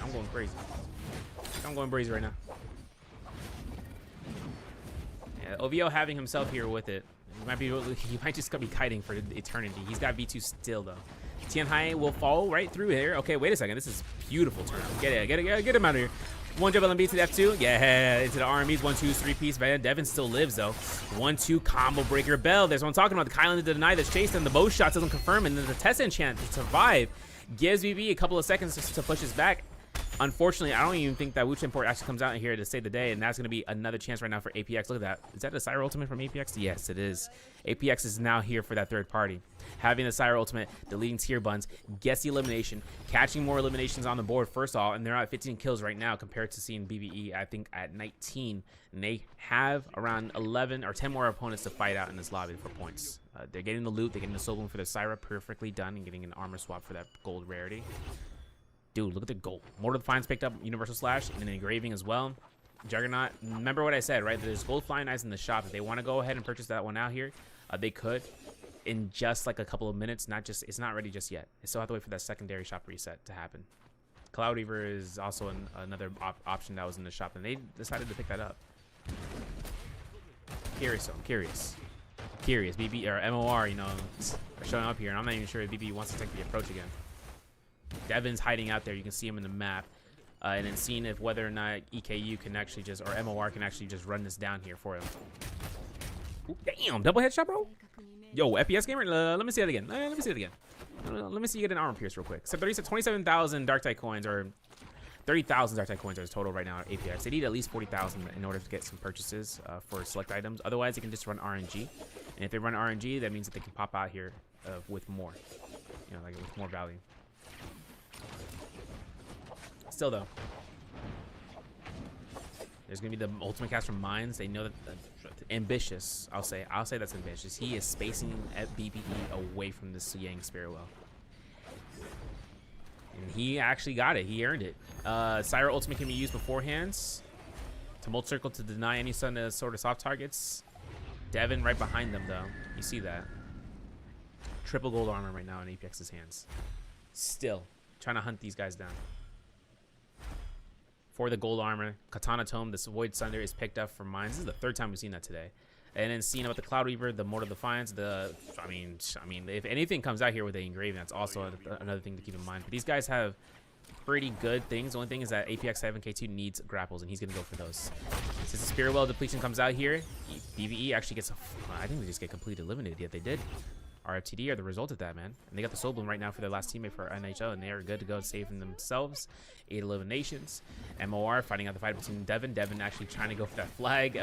I'm going crazy. I'm going crazy right now. Yeah, OVO having himself here with it. He might just be kiting for eternity. He's got V2 still though. Tianhai will fall right through here. Okay, wait a second. This is beautiful turn. Get him out of here. 1 jump LMB to the F2. Yeah, into the RMBs. 1-2, 3-piece. Devin still lives though. 1-2 combo breaker bell. There's what I'm talking about. The Kylan to deny that's chased, and the bow shot doesn't confirm, and then the test enchant to survive gives BB a couple of seconds to push his back. Unfortunately, I don't even think that Wucha import actually comes out here to save the day, and that's going to be another chance right now for APX. Look at that. Is that a Sire ultimate from APX? Yes, it is. APX is now here for that third party. Having the Sire ultimate, deleting tier buns, gets the elimination, catching more eliminations on the board first of all, and they're at 15 kills right now compared to seeing BBE, I think, at 19. And they have around 11 or 10 more opponents to fight out in this lobby for points. They're getting the loot. They're getting the soul bloom for the Sire perfectly done and getting an armor swap for that gold rarity. Dude, look at the gold. Mortal Defiance picked up Universal Slash and an engraving as well. Juggernaut, remember what I said, right? There's gold flying knives in the shop. If they want to go ahead and purchase that one out here, they could in just like a couple of minutes. It's not ready just yet. They still have to wait for that secondary shop reset to happen. Cloud Reaver is also another option that was in the shop, and they decided to pick that up. I'm curious. BB or MOR, are showing up here, and I'm not even sure if BB wants to take the approach again. Devin's hiding out there. You can see him in the map. And then seeing if whether or not EKU can actually just, or MOR can actually just run this down here for him. Ooh, damn, double headshot, bro. Yo, FPS gamer, let me see that again. Let me see you get an armor pierce real quick. So 27,000 Dark Tide coins, or 30,000 Dark Tide coins are total right now at APX. They need at least 40,000 in order to get some purchases for select items. Otherwise, they can just run RNG. And if they run RNG, that means that they can pop out here with more, like with more value. Still though, there's gonna be the ultimate cast from Mines. They know that ambitious. I'll say that's ambitious. He is spacing at BBE away from this Yang Spearwell. And he actually got it. He earned it. Syra ultimate can be used beforehand. Tumult Circle to deny any sort of soft targets. Devin right behind them, though. You see that. Triple gold armor right now in APX's hands. Still trying to hunt these guys down. For the gold armor, Katana Tome, this Void Sunder is picked up from Mines. This is the third time we've seen that today. And then seeing about the Cloud Weaver, the Mortal Defiance, I mean, if anything comes out here with the Engraving, that's also another thing to keep in mind. But these guys have pretty good things. The only thing is that APX 7K2 needs grapples, and he's gonna go for those. Since the Spirit Well depletion comes out here, BBE actually gets I think they just get completely eliminated, yet they did. RFTD are the result of that, man. And they got the Soul Bloom right now for their last teammate for NHL, and they are good to go saving themselves. 8 eliminations. MOR fighting out the fight between Devin. Devin actually trying to go for that flag,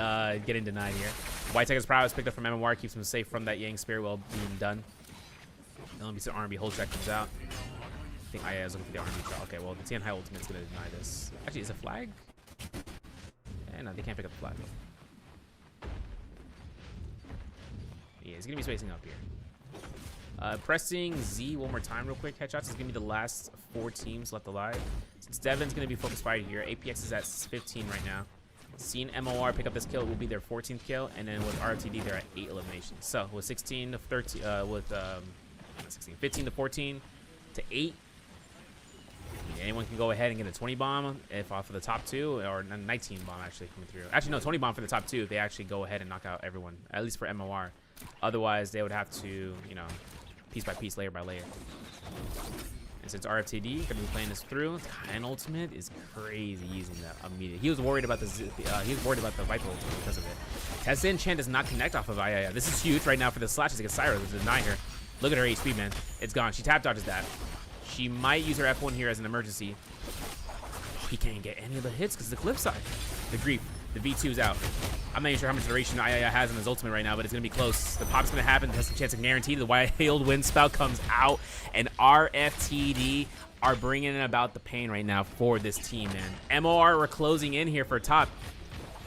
getting denied here. White Tiger's prowess picked up from MOR, keeps him safe from that Yang Spirit Well being done. LMB R&B hold check comes out. I think I was looking for the R&B shot. Okay, well, the TN High Ultimate's going to deny this. Actually, is it a flag? Yeah, no, they can't pick up the flag, though. Yeah, he's going to be spacing up here. Pressing Z one more time real quick. Headshots is going to be the last 4 teams left alive. Since Devin's going to be focused fighting here, APX is at 15 right now. Seeing MOR pick up this kill will be their 14th kill, and then with RTD they're at 8 eliminations. So with 16 to 13, 15 to 14 to 8, anyone can go ahead and get a 20 bomb if off of the top 2, or 19 bomb actually coming through. Actually, no, 20 bomb for the top 2 if they actually go ahead and knock out everyone, at least for MOR. Otherwise, they would have to, you know, piece by piece, layer by layer. And since RFTD gonna be playing this through, Time Ultimate is crazy using that immediately. He was worried about the Viper Ultimate because of it. Tessa Enchant does not connect off of Aya. This is huge right now for the slashes against Syra to deny her. Look at her HP, man. It's gone. She tap dodges that. She might use her F1 here as an emergency. He can't get any of the hits because of the cliff side. The Grief. The V2's out. I'm not even sure how much duration Aya has in his ultimate right now, but it's going to be close. The pop's going to happen. There's a chance of guarantee. The Wild Wind Spout comes out, and RFTD are bringing about the pain right now for this team, man. MOR, we're closing in here for top.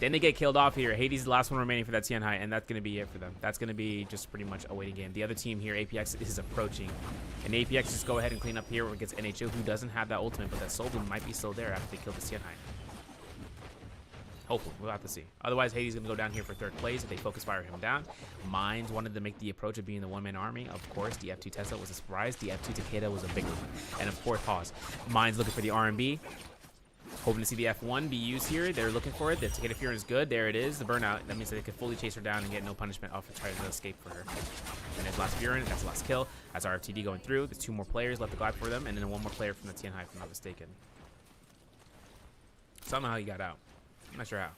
Then they get killed off here. Hades is the last one remaining for that TN High, and that's going to be it for them. That's going to be just pretty much a waiting game. The other team here, APX, is approaching. And APX just go ahead and clean up here against NHO, who doesn't have that ultimate, but that Soul Bloom might be still there after they kill the TN High. Hopefully, we'll have to see. Otherwise, Hades is going to go down here for 3rd place if they focus fire him down. Mines wanted to make the approach of being the one-man army. Of course, the F2 Tesla was a surprise. The F2 Takeda was a big one. And of course, pause. Mines looking for the R&B. Hoping to see the F1 be used here. They're looking for it. The Takeda Fear is good. There it is. The burnout. That means that they can fully chase her down and get no punishment off of trying to escape for her. And there's last Furin. That's the last kill. That's RFTD going through. There's 2 more players left to glide for them. And then 1 more player from the TN High, if I'm not mistaken. Somehow he got out. I'm not sure how.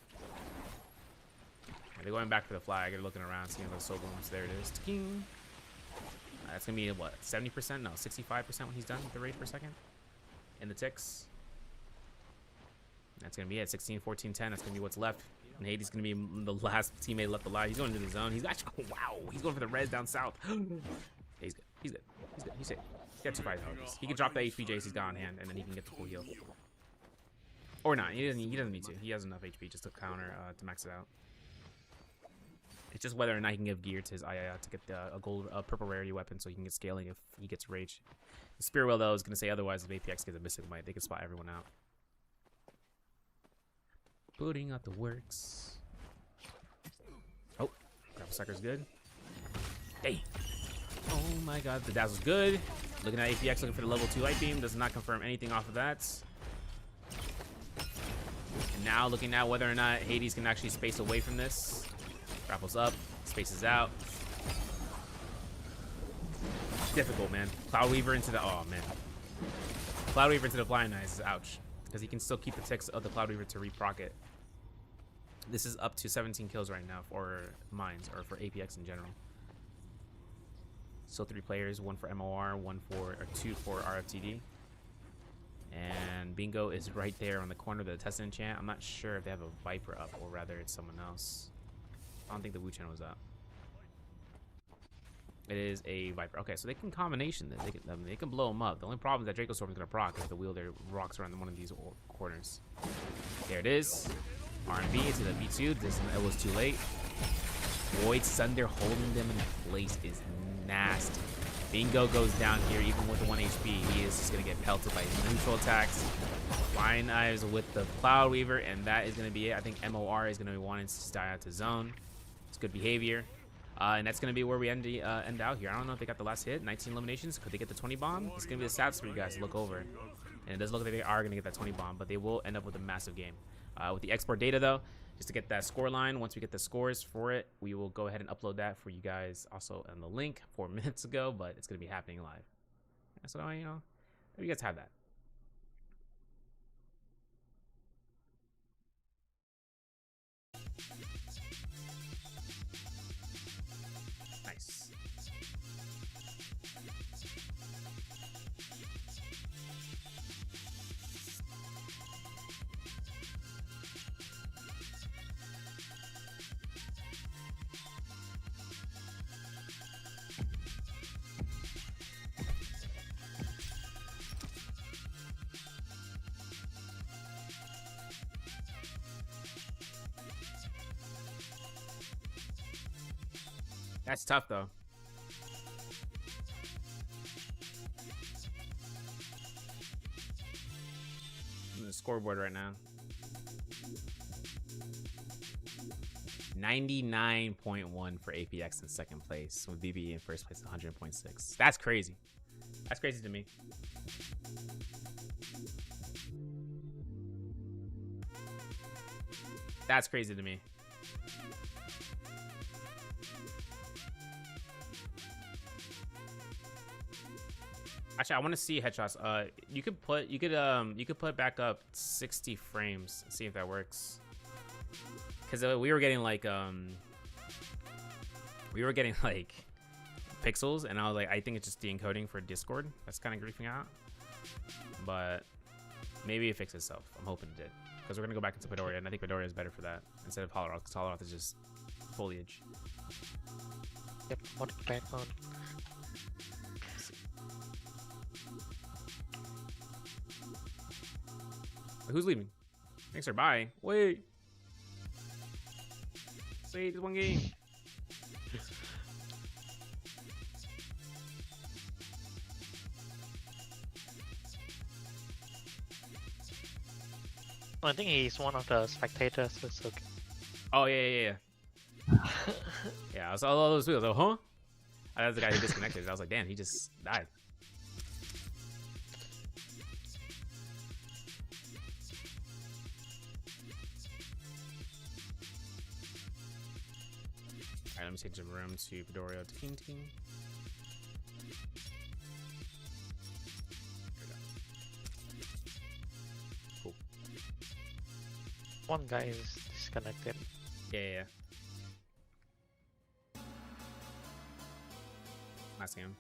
They're going back for the flag. They're looking around, seeing those Soul Blooms. There it is. That's going to be, what, 70%? No, 65% when he's done with the rage per second. In the ticks. That's going to be it. 16, 14, 10. That's going to be what's left. And Hades is going to be the last teammate left alive. He's going into the zone. He's actually, wow, he's going for the res down south. He's good. He's good. He's good. He's safe. He's got 2 fire charges. He can drop the HP Jace he's got on hand, and then he can get the full heal. Or not. He doesn't need to. He has enough HP just to counter, to max it out. It's just whether or not he can give gear to his Aya to get a gold, purple rarity weapon so he can get scaling if he gets rage. The Spirit Well, though, is going to say otherwise if APX gets a Mystic Might. They can spot everyone out. Putting out the works. Oh, Grapple Sucker's good. Hey. Oh my god, the Dazzle's good. Looking at APX, looking for the level 2 Light Beam. Does not confirm anything off of that. And now looking at whether or not Hades can actually space away from this. Grapples up, spaces out. Difficult, man. Cloud Weaver into the, oh man. Cloud Weaver into the Blind Eyes is ouch. Because he can still keep the ticks of the Cloud Weaver to reproc it. This is up to 17 kills right now for Mines, or for APX in general. Still 3 players, 1 for MOR, 2 for RFTD. And Bingo is right there on the corner of the Tessa Enchant. I'm not sure if they have a Viper up, or rather it's someone else. I don't think the Wu Chen was up. It is a Viper. Okay, so they can combination this. They can blow them up. The only problem is that Draco Storm is going to proc if the wielder rocks around one of these corners. There it is. R&B to the B2. It was too late. Void Sunder holding them in place is nasty. Bingo goes down here, even with the 1 HP. He is just going to get pelted by neutral attacks. Flying Knives with the Cloud Weaver, and that is going to be it. I think MOR is going to be wanting to die out to zone. It's good behavior. And that's going to be where we end out here. I don't know if they got the last hit. 19 eliminations. Could they get the 20 bomb? It's going to be the stats for you guys to look over. And it does look like they are going to get that 20 bomb, but they will end up with a massive game. With the export data, though, just to get that score line, once we get the scores for it, we will go ahead and upload that for you guys also on the link 4 minutes ago, but it's going to be happening live. So, you know, you guys have that. Nice. That's tough, though. I'm on the scoreboard right now. 99.1 for APX in second place, with BBE in first place, 100.6. That's crazy. That's crazy to me. That's crazy to me. Actually, I want to see headshots. You could put back up 60 frames and see if that works. Cause we were getting like pixels, and I was like, I think it's just the encoding for Discord that's kind of griefing out. But maybe it fixed itself. I'm hoping it did, because we're gonna go back into Pedoria, and I think Pedoria is better for that instead of Holleroth, because Holleroth is just foliage. Yep, what back on. Who's leaving? Thanks, sir. Bye. Wait, there's one game. I think he's one of the spectators, so it's okay. Oh yeah. Yeah, I saw all those videos. Like, huh? That was the guy who disconnected. I was like, damn, he just died. Alright, let me change the room to Pedoria to King Team. Cool. One guy is disconnected. Yeah. Last game.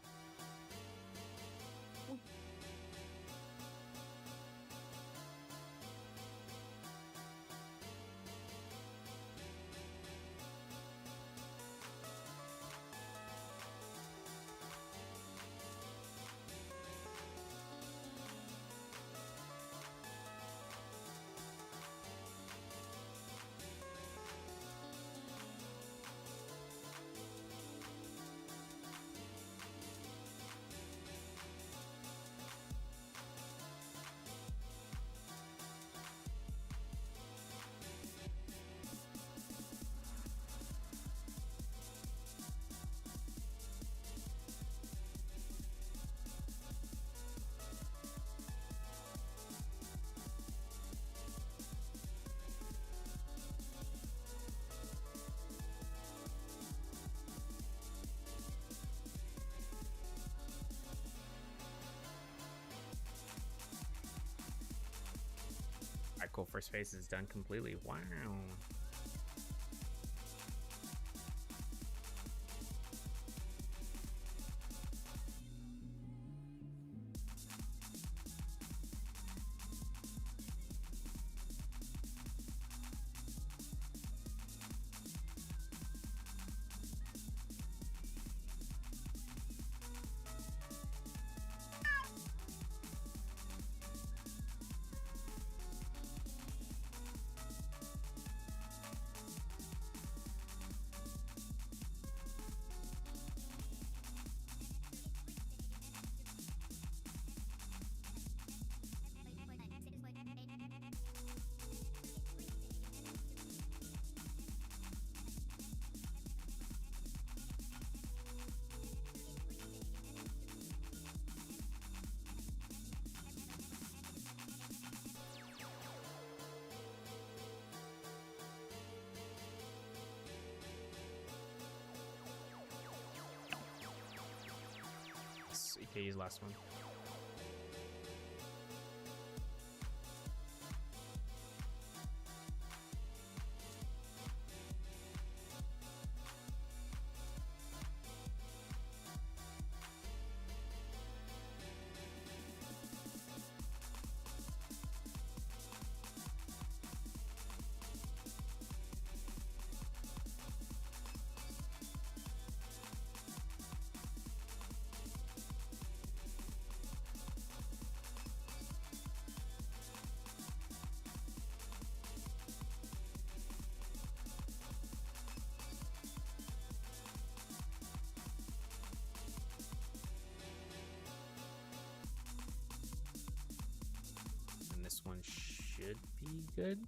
Alright, cool. First phase is done completely. Wow. was EKU's last one. This one should be good.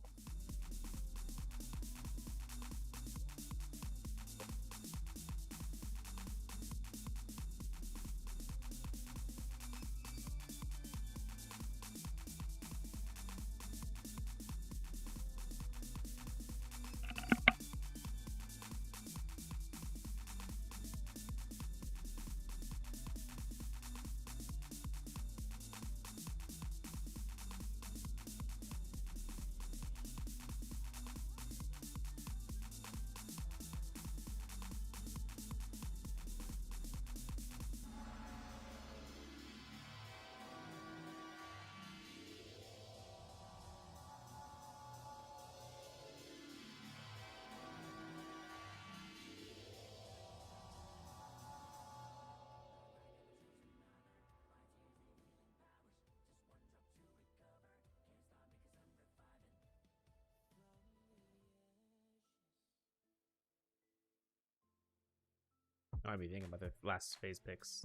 I might be thinking about the last phase picks.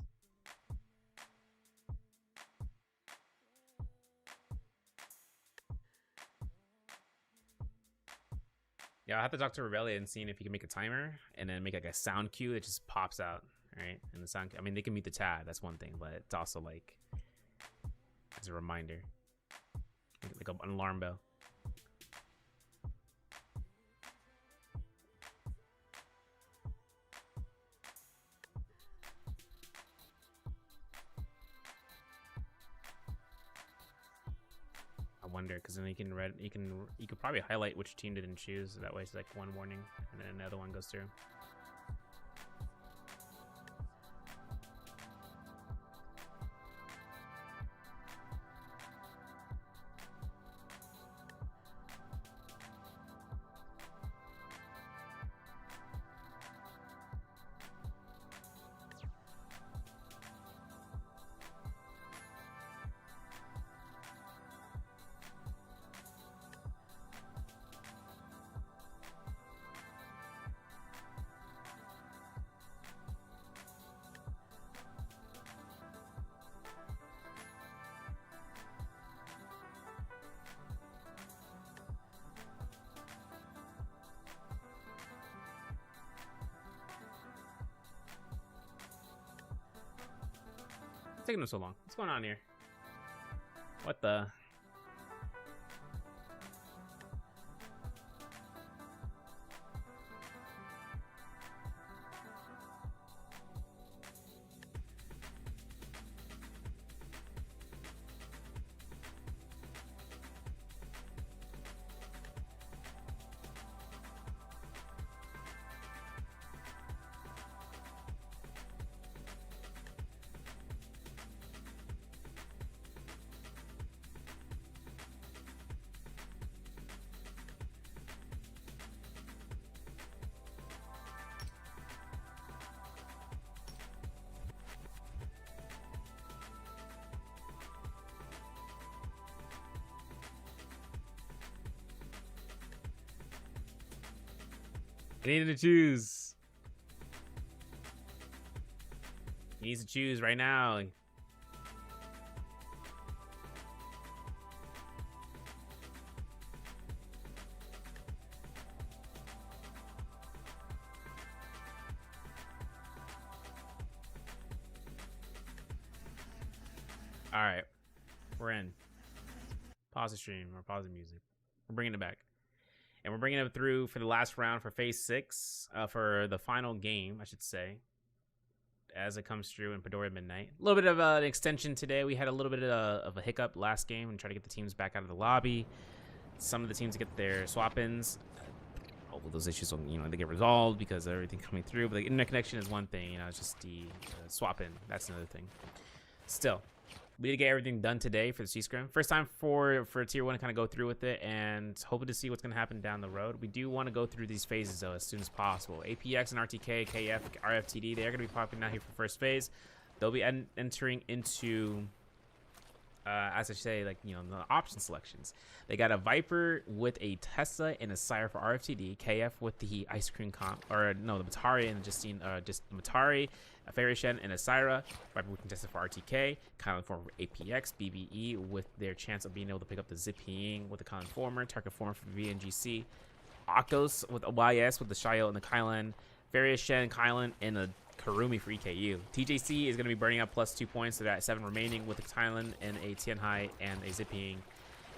Yeah, I'll have to talk to Rebellia and seeing if you can make a timer and then make like a sound cue that just pops out, right? And the sound, I mean, they can mute the tab, that's one thing, but it's also like as a reminder, like an alarm bell. I wonder, because then you could probably highlight which team didn't choose. That way it's like one warning and then another one goes through. It's taking them so long. What's going on here? What the? I needed to choose. He needs to choose right now. All right, we're in. Pause the stream or pause the music. We're bringing it back. And we're bringing it through for the last round for phase 6, for the final game, I should say. as it comes through in Padoria Midnight. A little bit of an extension today. We had a little bit of a hiccup last game and try to get the teams back out of the lobby. Some of the teams get their swap-ins. All of those issues, they get resolved because of everything coming through. But the internet connection is one thing, it's just the swap-in. That's another thing. Still, we need to get everything done today for the C-Scrim. First time for Tier 1 to kind of go through with it and hoping to see what's going to happen down the road. We do want to go through these phases, though, as soon as possible. APX and RTK, KF, RFTD, they're going to be popping out here for first phase. They'll be entering into, as I say, the option selections. They got a Viper with a Tesla and a Sire for RFTD, KF with the Ice Cream comp, or no, the Matari and just the Matari, a Farishen and a Syra. Viper we can test it for RTK, Kylan Former for APX, BBE with their chance of being able to pick up the Zippying with the Kylan Former, Target Former for VNGC, Akos with a YS with the Shio and the Kylan, Farishen, Kylan, and a Karumi for EKU. TJC is going to be burning up plus 2 points, so that 7 remaining with the Kylan and a Tianhai and a Zippying.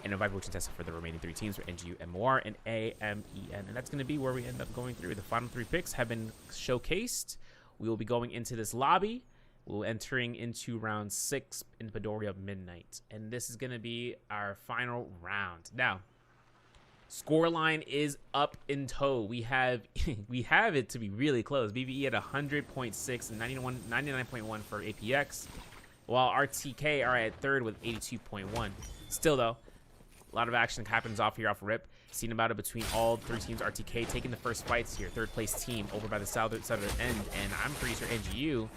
And a Viper which is tested for the remaining 3 teams for NGU, MOR, and AMEN. And that's going to be where we end up going through. The final 3 picks have been showcased. We will be going into this lobby. We're entering into round 6 in Padoria Midnight. And this is going to be our final round. Now, scoreline is up in tow. We have it to be really close. BBE at 100.6 and 99.1 for APX, while RTK are at 3rd with 82.1. Still, though, a lot of action happens off here off rip. Seen about it between all 3 teams. RTK taking the first fights here. 3rd place team over by the southern end. And I'm pretty sure NGU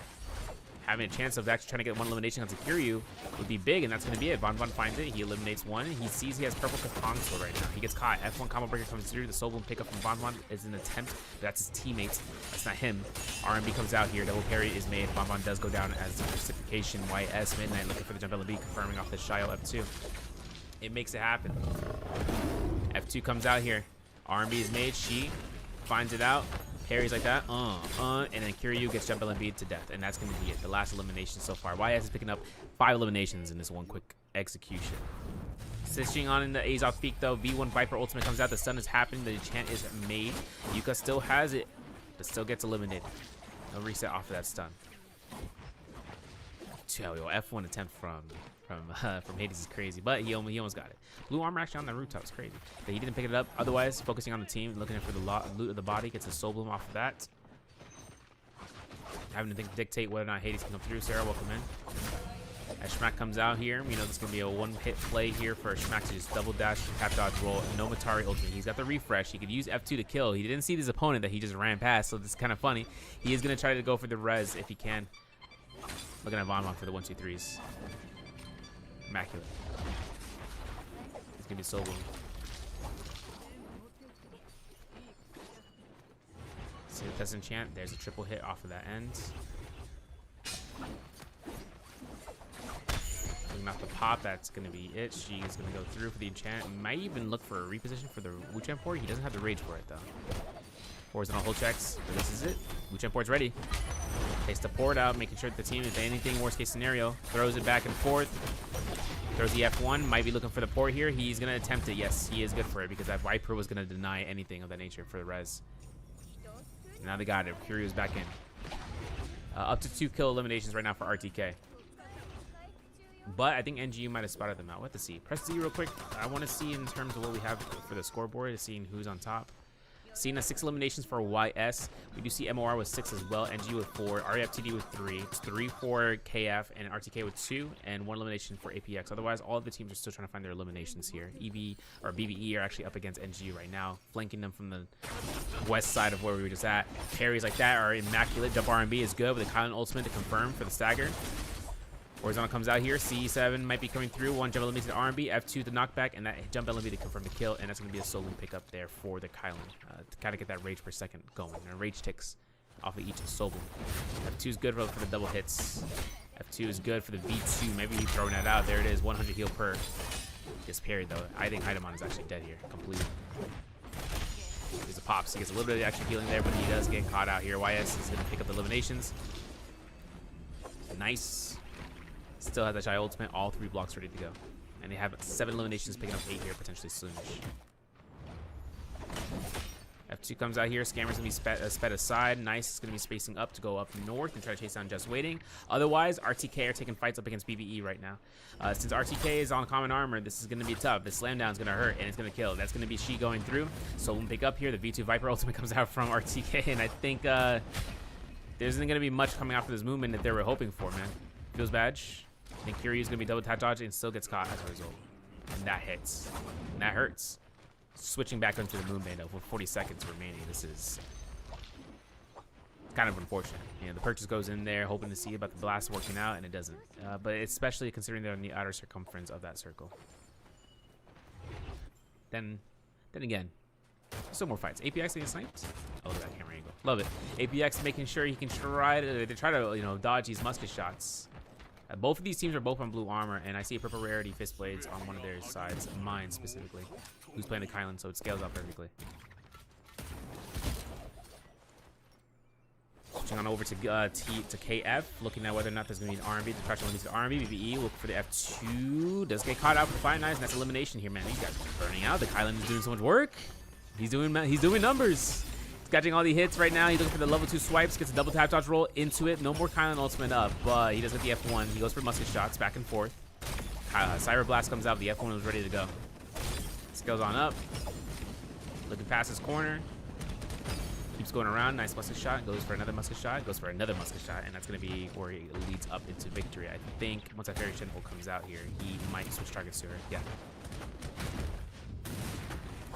having a chance of actually trying to get 1 elimination on Kiryu would be big. And that's going to be it. Von finds it. He eliminates 1. He sees he has purple Kong Sword right now. He gets caught. F1 combo breaker comes through. The soul bloom pickup from Von is an attempt. But that's his teammates. That's not him. RMB comes out here. Double parry is made. Von does go down as the reciprocation. YS Midnight looking for the jump LB, confirming off the Shio F2. It makes it happen. F2 comes out here. R&B is made. She finds it out. Parries like that. And then Kiryu gets jump LMB to death. And that's going to be it. The last elimination so far. YS is picking up 5 eliminations in this one quick execution. Stitching on in the A's off peak though. V1 Viper ultimate comes out. The stun has happened. The enchant is made. Yuka still has it, but still gets eliminated. No reset off of that stun. F1 attempt from Hades is crazy, but he almost got it. Blue armor actually on the rooftop is crazy, but he didn't pick it up. Otherwise, focusing on the team, looking for the loot of the body, gets a soul bloom off of that. Having to dictate whether or not Hades can come through. Sarah, welcome in. As Schmack comes out here, this is gonna be a 1-hit play here for Schmack to just double dash, tap dodge roll. No Matari ultimate. He's got the refresh. He could use F2 to kill. He didn't see his opponent that he just ran past, so this is kind of funny. He is gonna try to go for the res if he can. Looking at Von for the 1-2-3s. Immaculate. It's gonna be so boom. See the test enchant. There's a triple hit off of that end. Looking off the pop, that's gonna be it. She is gonna go through for the enchant. Might even look for a reposition for the Wuchen port. He doesn't have the rage for it though. Horizontal hold checks. But this is it. Wuchen port's ready. Takes the port out, making sure that the team, if anything, worst case scenario, throws it back and forth. Throws the F1, might be looking for the port here. He's going to attempt it. Yes, he is good for it because that Viper was going to deny anything of that nature for the res. Now they got it. Kiryu's back in. Up to 2 kill eliminations right now for RTK. But I think NGU might have spotted them out. We'll have to see. Press Z real quick. I want to see in terms of what we have for the scoreboard, seeing who's on top. Seeing 6 eliminations for YS. We do see MOR with 6 as well. NGU with 4. RFTD with 3. 3 for KF and RTK with 2. And 1 elimination for APX. Otherwise, all of the teams are still trying to find their eliminations here. EV or BBE are actually up against NGU right now, flanking them from the west side of where we were just at. Parries like that are immaculate. Jump R&B is good with a Kylan ultimate to confirm for the stagger. Horizontal comes out here. C7 might be coming through. 1 jump LMB to the R&B. F2 the knockback. And that jump LMB to confirm the kill. And that's going to be a solo pickup there for the Kylan. To kind of get that rage per second going. And rage ticks off of each solo. F2 is good for the double hits. F2 is good for the V2. Maybe he's throwing that out. There it is. 100 heal per. Gets parried though. I think Heidemann is actually dead here. Completely. There's a pops. He gets a little bit of extra healing there. But he does get caught out here. YS is going to pick up the eliminations. Nice. Still has that Shy ultimate, all 3 blocks ready to go. And they have 7 eliminations, picking up 8 here, potentially soonish. F2 comes out here. Scammer's going to be sped aside. Nice is going to be spacing up to go up north and try to chase down Just Waiting. Otherwise, RTK are taking fights up against BBE right now. Since RTK is on common armor, this is going to be tough. This slam down is going to hurt, and it's going to kill. That's going to be She going through. So we'll pick up here. The V2 Viper ultimate comes out from RTK, and I think there isn't going to be much coming out for this movement that they were hoping for, man. Feels badge. I think Kiryu is going to be double tap dodge and still gets caught as a result. And that hits. And that hurts. Switching back into the movement with 40 seconds remaining. This is kind of unfortunate. You know, the purchase goes in there hoping to see about the blast working out, and it doesn't. But especially considering they're on the outer circumference of that circle. Then again, still more fights. APX getting sniped. Oh, look at that camera angle. Love it. APX making sure he can try to dodge these musket shots. Both of these teams are both on blue armor, and I see a purple rarity fist blades on one of their sides, mine specifically, who's playing the Kylan, so it scales out perfectly. Switching on over to KF, looking at whether or not there's going to be an R&B. The pressure leads to R&B. BBE, look for the F2. Does get caught out for Fire Knives, and that's elimination here, man. These guys are burning out. The Kylan is doing so much work. He's doing numbers. He's catching all the hits right now. He's looking for the level 2 swipes. Gets a double tap dodge roll into it. No more Kylan ultimate up, but he does get the F1. He goes for musket shots back and forth. Cyber Blast comes out. The F1 was ready to go. Scales on up. Looking past his corner. Keeps going around. Nice musket shot. Goes for another musket shot. Goes for another musket shot. And that's going to be where he leads up into victory. I think once that Fairy Shinful comes out here, he might switch targets to her. Yeah.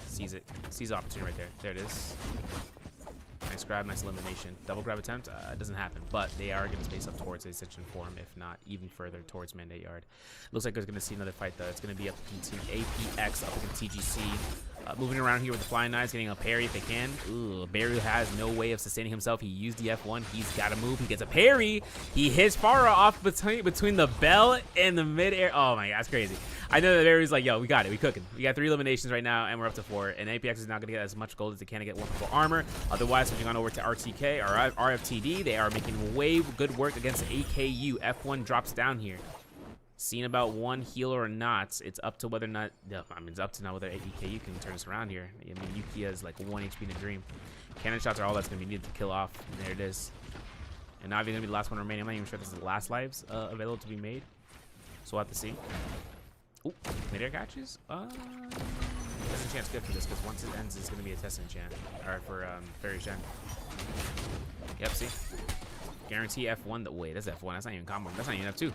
Sees it. Sees the opportunity right there. There it is. Nice grab, nice elimination. Double grab attempt doesn't happen, but they are going to space up towards the Ascension form, if not even further towards Mandate Yard. Looks like there's going to see another fight, though. It's going to be up to APX, up against TGC. Moving around here with the flying knives, getting a parry if they can. Ooh, Barry has no way of sustaining himself. He used the F1. He's got to move. He gets a parry. He hits Farah off between the bell and the midair. Oh my God, that's crazy. I know that Barry's like, yo, we got it. We cooking. We got 3 eliminations right now, and we're up to 4. And APX is not going to get as much gold as they can to get 1 purple armor. Otherwise, switching on over to RTK or RFTD, they are making way good work against AKU. F1 drops down here. Seeing about 1 healer or not, it's up to whether or not, I mean, it's up to now whether EKU can turn this around here. I mean, Yuki has like 1 HP in a dream. Cannon shots are all that's going to be needed to kill off. And there it is. And Navi going to be the last one remaining. I'm not even sure if this is the last lives available to be made. So we'll have to see. Ooh, mid-air catches? There's a chance good for this because once it ends, it's going to be a test enchant. Or for Fairy Shen. Yep, see? Guarantee F1. Wait, that's F1. That's not even combo. That's not even F2.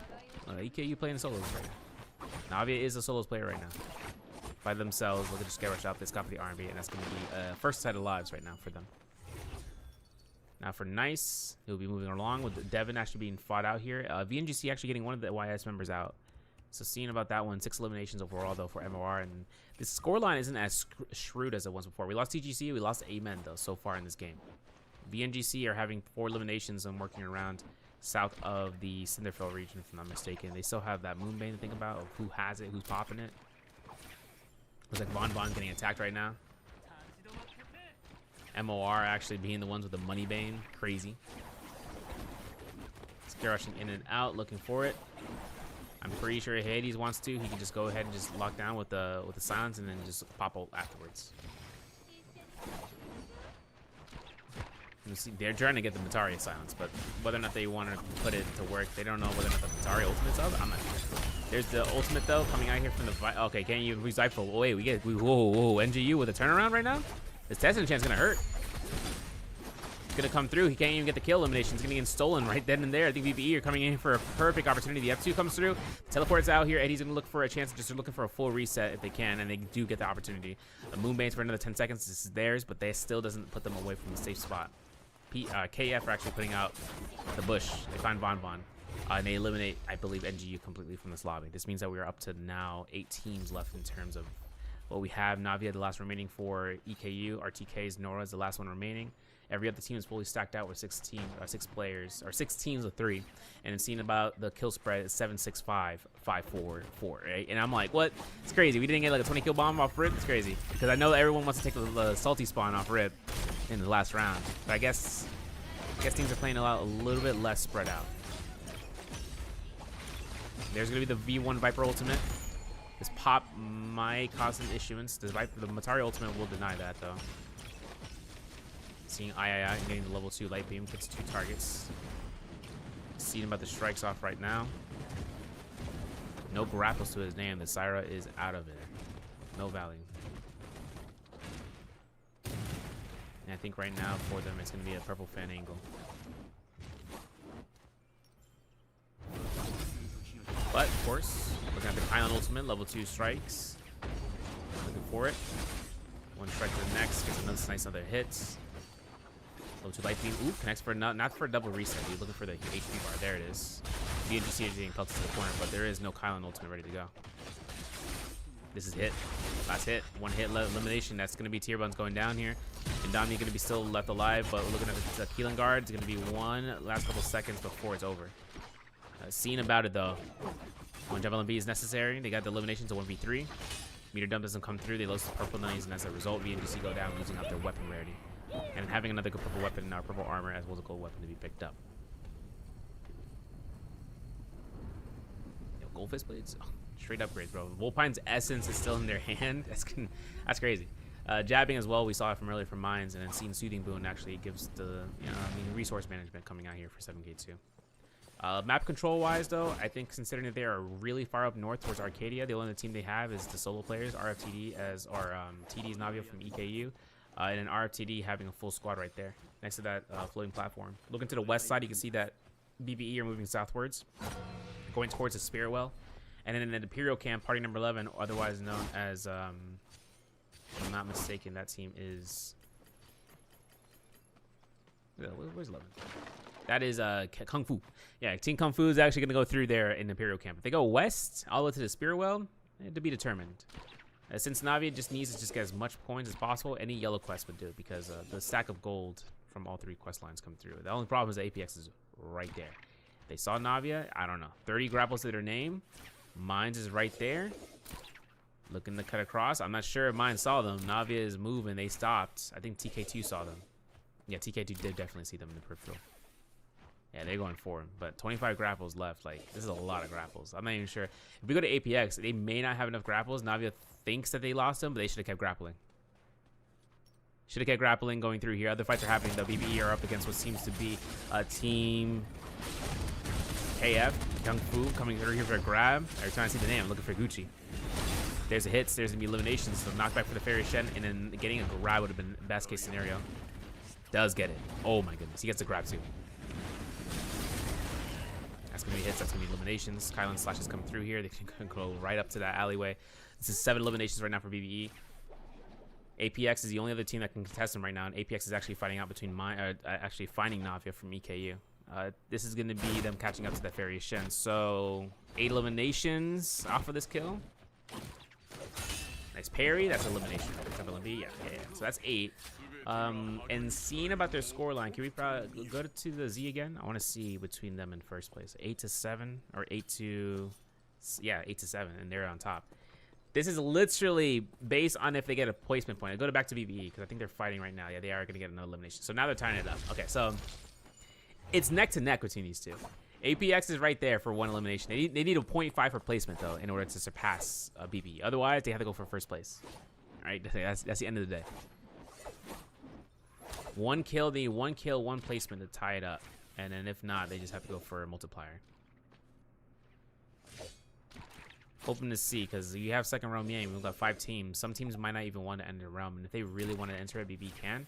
EKU playing solos right now. Navi is a solos player right now. By themselves, look at just get rushed out. This got the R&B, and that's going to be first set of lives right now for them. Now for Nice, he'll be moving along with Devin actually being fought out here. VNGC actually getting one of the YS members out. So seeing about that one, 6 eliminations overall though for MOR, and this scoreline isn't as shrewd as it was before. We lost TGC, we lost Amen though so far in this game. VNGC are having 4 eliminations and working around south of the Cinderfell region, if I'm not mistaken. They still have that Moonbane to think about of who has it, who's popping it. Looks like Von getting attacked right now. MOR actually being the ones with the Money Bane. Crazy. Scare rushing in and out, looking for it. I'm pretty sure Hades wants to. He can just go ahead and just lock down with the silence and then just pop ult afterwards. You see, they're trying to get the Matari silence, but whether or not they want to put it to work, they don't know whether or not the Matari ultimate's up. I'm not sure. There's the ultimate though coming out here from the okay. Can't you use Viper? Wait, whoa, NGU with a turnaround right now. This testing chance gonna hurt. It's gonna come through. He can't even get the kill elimination. He's gonna get stolen right then and there. I think BBE are coming in for a perfect opportunity. The F2 comes through, teleports out here. Eddie's gonna look for a chance, just looking for a full reset if they can, and they do get the opportunity. The Moonbanes for another 10 seconds. This is theirs, but they still doesn't put them away from the safe spot. KF are actually putting out the bush. They find Von, and they eliminate, I believe, NGU completely from this lobby. This means that we are up to now 8 teams left in terms of what we have. Navia, the last remaining for EKU. RTK's Nora is the last one remaining. Every other team is fully stacked out with 6 players, or 6 teams of 3. And seeing about the kill spread is 7-6-5, 5-4-4, right? And I'm like, what? It's crazy. We didn't get like a 20 kill bomb off RIP. It's crazy because I know that everyone wants to take the salty spawn off RIP in the last round. But I guess teams are playing a little bit less spread out. There's gonna be the V1 Viper ultimate. This pop might cause an issuance. The Matari ultimate will deny that though. Seeing II and getting the level 2 light beam. Gets 2 targets. Seeing about the strikes off right now. No grapples to his name. The Syra is out of it. No value. And I think right now for them it's going to be a purple fan angle. But of course, looking at the Island Ultimate, level 2 strikes. Looking for it. One strike to the next, gets another nice other hits. Level 2 light beam. Ooh, connects for not for a double reset. You're looking for the HP bar. There it is. VNGC is getting pelted to the corner, but there is no Kylan Ultimate ready to go. This is hit. Last hit. One hit elimination. That's going to be Tier Buns going down here. Indami going to be still left alive, but we're looking at the Keelan guard. It's going to be one last couple seconds before it's over. Seeing about it though. One Javelin B is necessary. They got the elimination to 1v3. Meter dump doesn't come through. They lose the purple knights, and as a result, VNGC go down, losing out their weapon rarity. And having another good purple weapon in our purple armor as well as a gold weapon to be picked up. Yo, gold fist blades? Oh, straight upgrades, bro. Wolpine's essence is still in their hand. That's crazy. Jabbing as well, we saw it from earlier from Mines, and then seeing Soothing Boon actually gives the resource management coming out here for 7K2. Map control wise though, I think considering that they are really far up north towards Arcadia, the only other team they have is the solo players, RFTD TD's Navia from EKU, and then RFTD having a full squad right there next to that floating platform. Looking to the west side, you can see that BBE are moving southwards, going towards the Spirit Well, and then in the Imperial camp, party number 11, otherwise known as, if I'm not mistaken, that team is, where's 11? That is Kung Fu. Yeah, Team Kung Fu is actually going to go through there in Imperial Camp. If they go west, all the way to the Spirit Well, to be determined. Since Navia just needs to just get as much coins as possible, any yellow quest would do it because the stack of gold from all 3 quest lines come through. The only problem is the APX is right there. They saw Navia, I don't know, 30 grapples to their name. Mines is right there. Looking to cut across. I'm not sure if Mines saw them. Navia is moving. They stopped. I think TK2 saw them. Yeah, TK2 did definitely see them in the peripheral. Yeah, they're going for him, but 25 grapples left. Like, this is a lot of grapples. I'm not even sure. If we go to APX, they may not have enough grapples. Navia thinks that they lost them, but they should have kept grappling. Should have kept grappling going through here. Other fights are happening, though. BBE are up against what seems to be a team KF. Kung Fu coming through here for a grab. Every time I see the name, I'm looking for Gucci. There's a hits. There's going to be eliminations. So knockback for the Fairy Shen, and then getting a grab would have been best case scenario. Does get it. Oh, my goodness. He gets the grab, too. That's going to be hits. That's going to be eliminations. Kylan slashes come through here. They can go right up to that alleyway. This is 7 eliminations right now for BBE. APX is the only other team that can contest them right now, and APX is actually fighting out between actually finding Navia from EKU. This is going to be them catching up to that Fairy Shen. So 8 eliminations off of this kill. Nice parry. That's elimination. Yeah. So that's 8. And seeing about their scoreline, can we probably go to the Z again? I want to see between them in first place. 8-7 or 8-7, and they're on top. This is literally based on if they get a placement point. I go back to BBE because I think they're fighting right now. Yeah, they are going to get another elimination. So now they're tying it up. Okay, so it's neck to neck between these two. APX is right there for 1 elimination. They need a 0.5 for placement though in order to surpass BBE. Otherwise, they have to go for first place. All right, that's the end of the day. 1 kill, they need 1 kill, 1 placement to tie it up. And then if not, they just have to go for a multiplier. Hoping to see, because you have second round game. We've got 5 teams. Some teams might not even want to enter the round. And if they really want to enter it, BB can.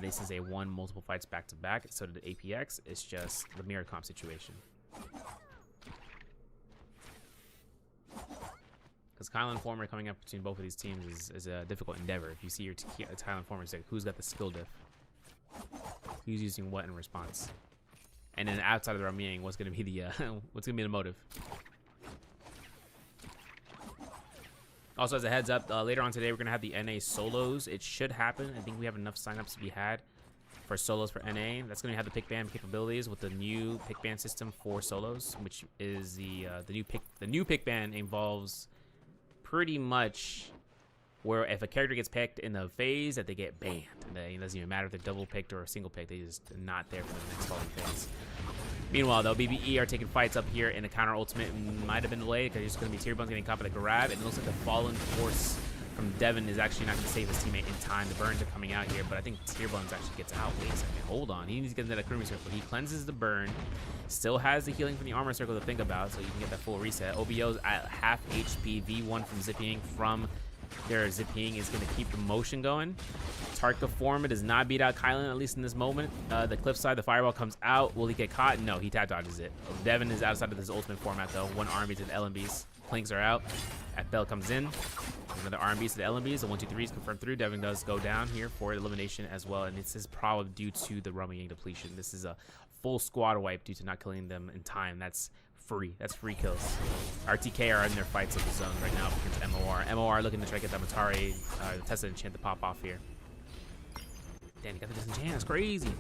This is a 1 multiple fights back to back. So to the APX, it's just the mirror comp situation. Because Kylan Former coming up between both of these teams is a difficult endeavor. If you see your Kylan Former, say who's got the skill diff, who's using what in response, and then outside of the round meeting, what's going to be the motive. Also, as a heads up, later on today, we're going to have the NA solos. It should happen. I think we have enough signups to be had for solos for NA. That's going to have the pick ban capabilities with the new pick ban system for solos, which is the new pick ban involves pretty much where if a character gets picked in the phase that they get banned. And it doesn't even matter if they're double picked or a single pick. They just not there for the next following phase. Meanwhile, though, BBE are taking fights up here in the counter ultimate. Might have been delayed because it's going to be Tier Buns getting caught by the grab. And it looks like the Fallen Force from Devin is actually not going to save his teammate in time. The burns are coming out here, but I think Tear Buns actually gets out. Wait a second. Hold on. He needs to get into that Kurumi circle. He cleanses the burn. Still has the healing from the armor circle to think about, so you can get that full reset. OBO's at half HP. V1 from Zipping from their Zipping is going to keep the motion going. Tarka Forma does not beat out Kylan, at least in this moment. The cliffside, the fireball comes out. Will he get caught? No, he tap dodges it. Devin is outside of this ultimate format, though. One RMB to the LMBs. Plinks are out. FL comes in. Another RMB to the LMBs. The 1, 2, 3 is confirmed through. Devin does go down here for elimination as well, and this is probably due to the Rummy Yang depletion. This is a full squad wipe due to not killing them in time. That's free. That's free kills. RTK are in their fights of the zone right now against MOR. MOR looking to try to get that Matari Tesla enchant to pop off here. Damn, he got the disenchant. That's crazy.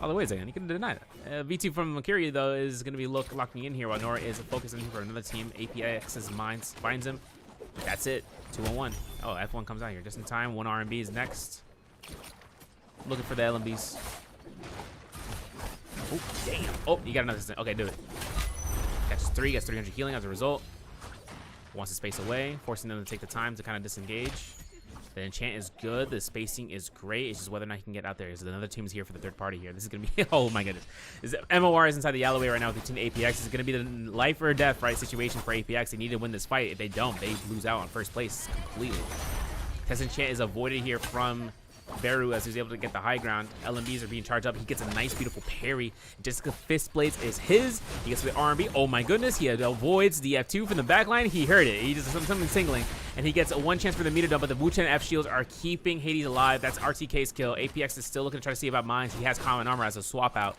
Oh, the way is again. You can deny that. V2 from Makiri, though, is going to be locking in here while Nora is focusing for another team. APX's minds finds him. That's it. 2-1-1. Oh, F1 comes out here just in time. 1 RMB is next. Looking for the LMBs. Oh, damn. Oh, you got another. Okay, do it. Catches 3, gets 300 healing as a result. Wants to space away, forcing them to take the time to kind of disengage. The enchant is good. The spacing is great. It's just whether or not he can get out there. So another team is here for the third party here. This is going to be, oh my goodness. MOR is inside the alleyway right now with the team APX. This is going to be the life or death, right, situation for APX. They need to win this fight. If they don't, they lose out on first place completely. Test enchant is avoided here from Beru as he's able to get the high ground. LMBs are being charged up. He gets a nice, beautiful parry. Jessica Fist Blades is his. He gets the RMB. Oh my goodness. He avoids the F2 from the backline. He heard it. He just something tingling. And he gets a 1 chance for the meter dump, but the Wuchen F shields are keeping Hades alive. That's RTK's kill. APX is still looking to try to see about mines. He has common armor as a swap out.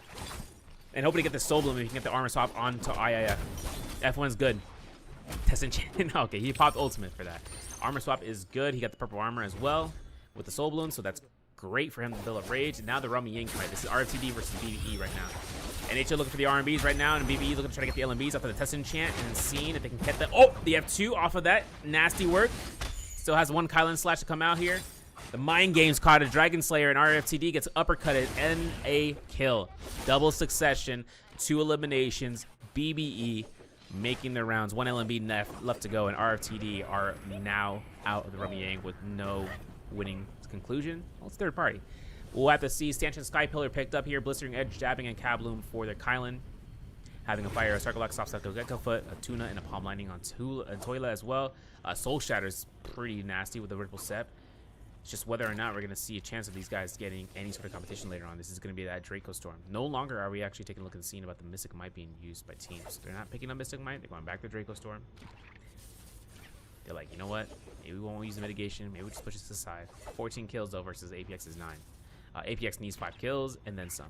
And hoping to get the Soul Bloom if he can get the armor swap onto IIF. F1's good. Test enchant. Okay, he popped ultimate for that. Armor swap is good. He got the purple armor as well with the Soul Bloom, so that's great for him to build up rage. And now the Rummy Yang fight. This is RFTD versus BBE right now. NHL looking for the RMBs right now, and BBE looking to try to get the LMBs off of the test enchant and seeing if they can get the the F2 off of that. Nasty work. Still has 1 Kylan slash to come out here. The Mind Games caught a Dragon Slayer, and RFTD gets uppercutted and a kill. Double succession, 2 eliminations. BBE making their rounds. 1 LMB left to go, and RFTD are now out of the Rummy Yang with no winning conclusion. Well, it's third party. We'll have to see. Stanchion Sky Pillar picked up here. Blistering Edge, Dabbing, and Kabloom for their Kylan. Having a fire, a Circle Lock, Soft Cycle, Gecko Foot, a Tuna, and a Palm Lining on Toilet as well. Soul Shatter's pretty nasty with the Ripple Sep. It's just whether or not we're going to see a chance of these guys getting any sort of competition later on. This is going to be that Draco Storm. No longer are we actually taking a look at the scene about the Mystic Might being used by teams. They're not picking up Mystic Might. They're going back to Draco Storm. They're like, you know what? Maybe we won't use the mitigation. Maybe we'll just push this to the side. 14 kills, though, versus APX's 9. APX needs 5 kills and then some.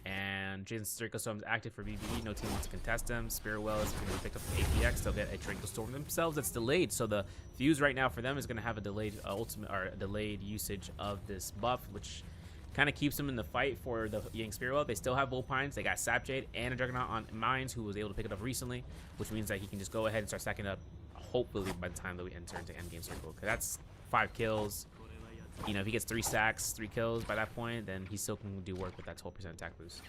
And Jin's Draco Storm is active for BBE. No team wants to contest them. Spiritual is going to pick up the APX. They'll get a Draco Storm themselves that's delayed. So the fuse right now for them is going to have a delayed ultimate or a delayed usage of this buff, which kind of keeps them in the fight for the Yang Spiritual. They still have Bullpines. They got Sapjade and a Juggernaut on Mines, who was able to pick it up recently, which means that he can just go ahead and start stacking up, hopefully, by the time that we enter into Endgame Circle. Because that's 5 kills. You know, if he gets 3 stacks, 3 kills by that point, then he still can do work with that 12% attack boost.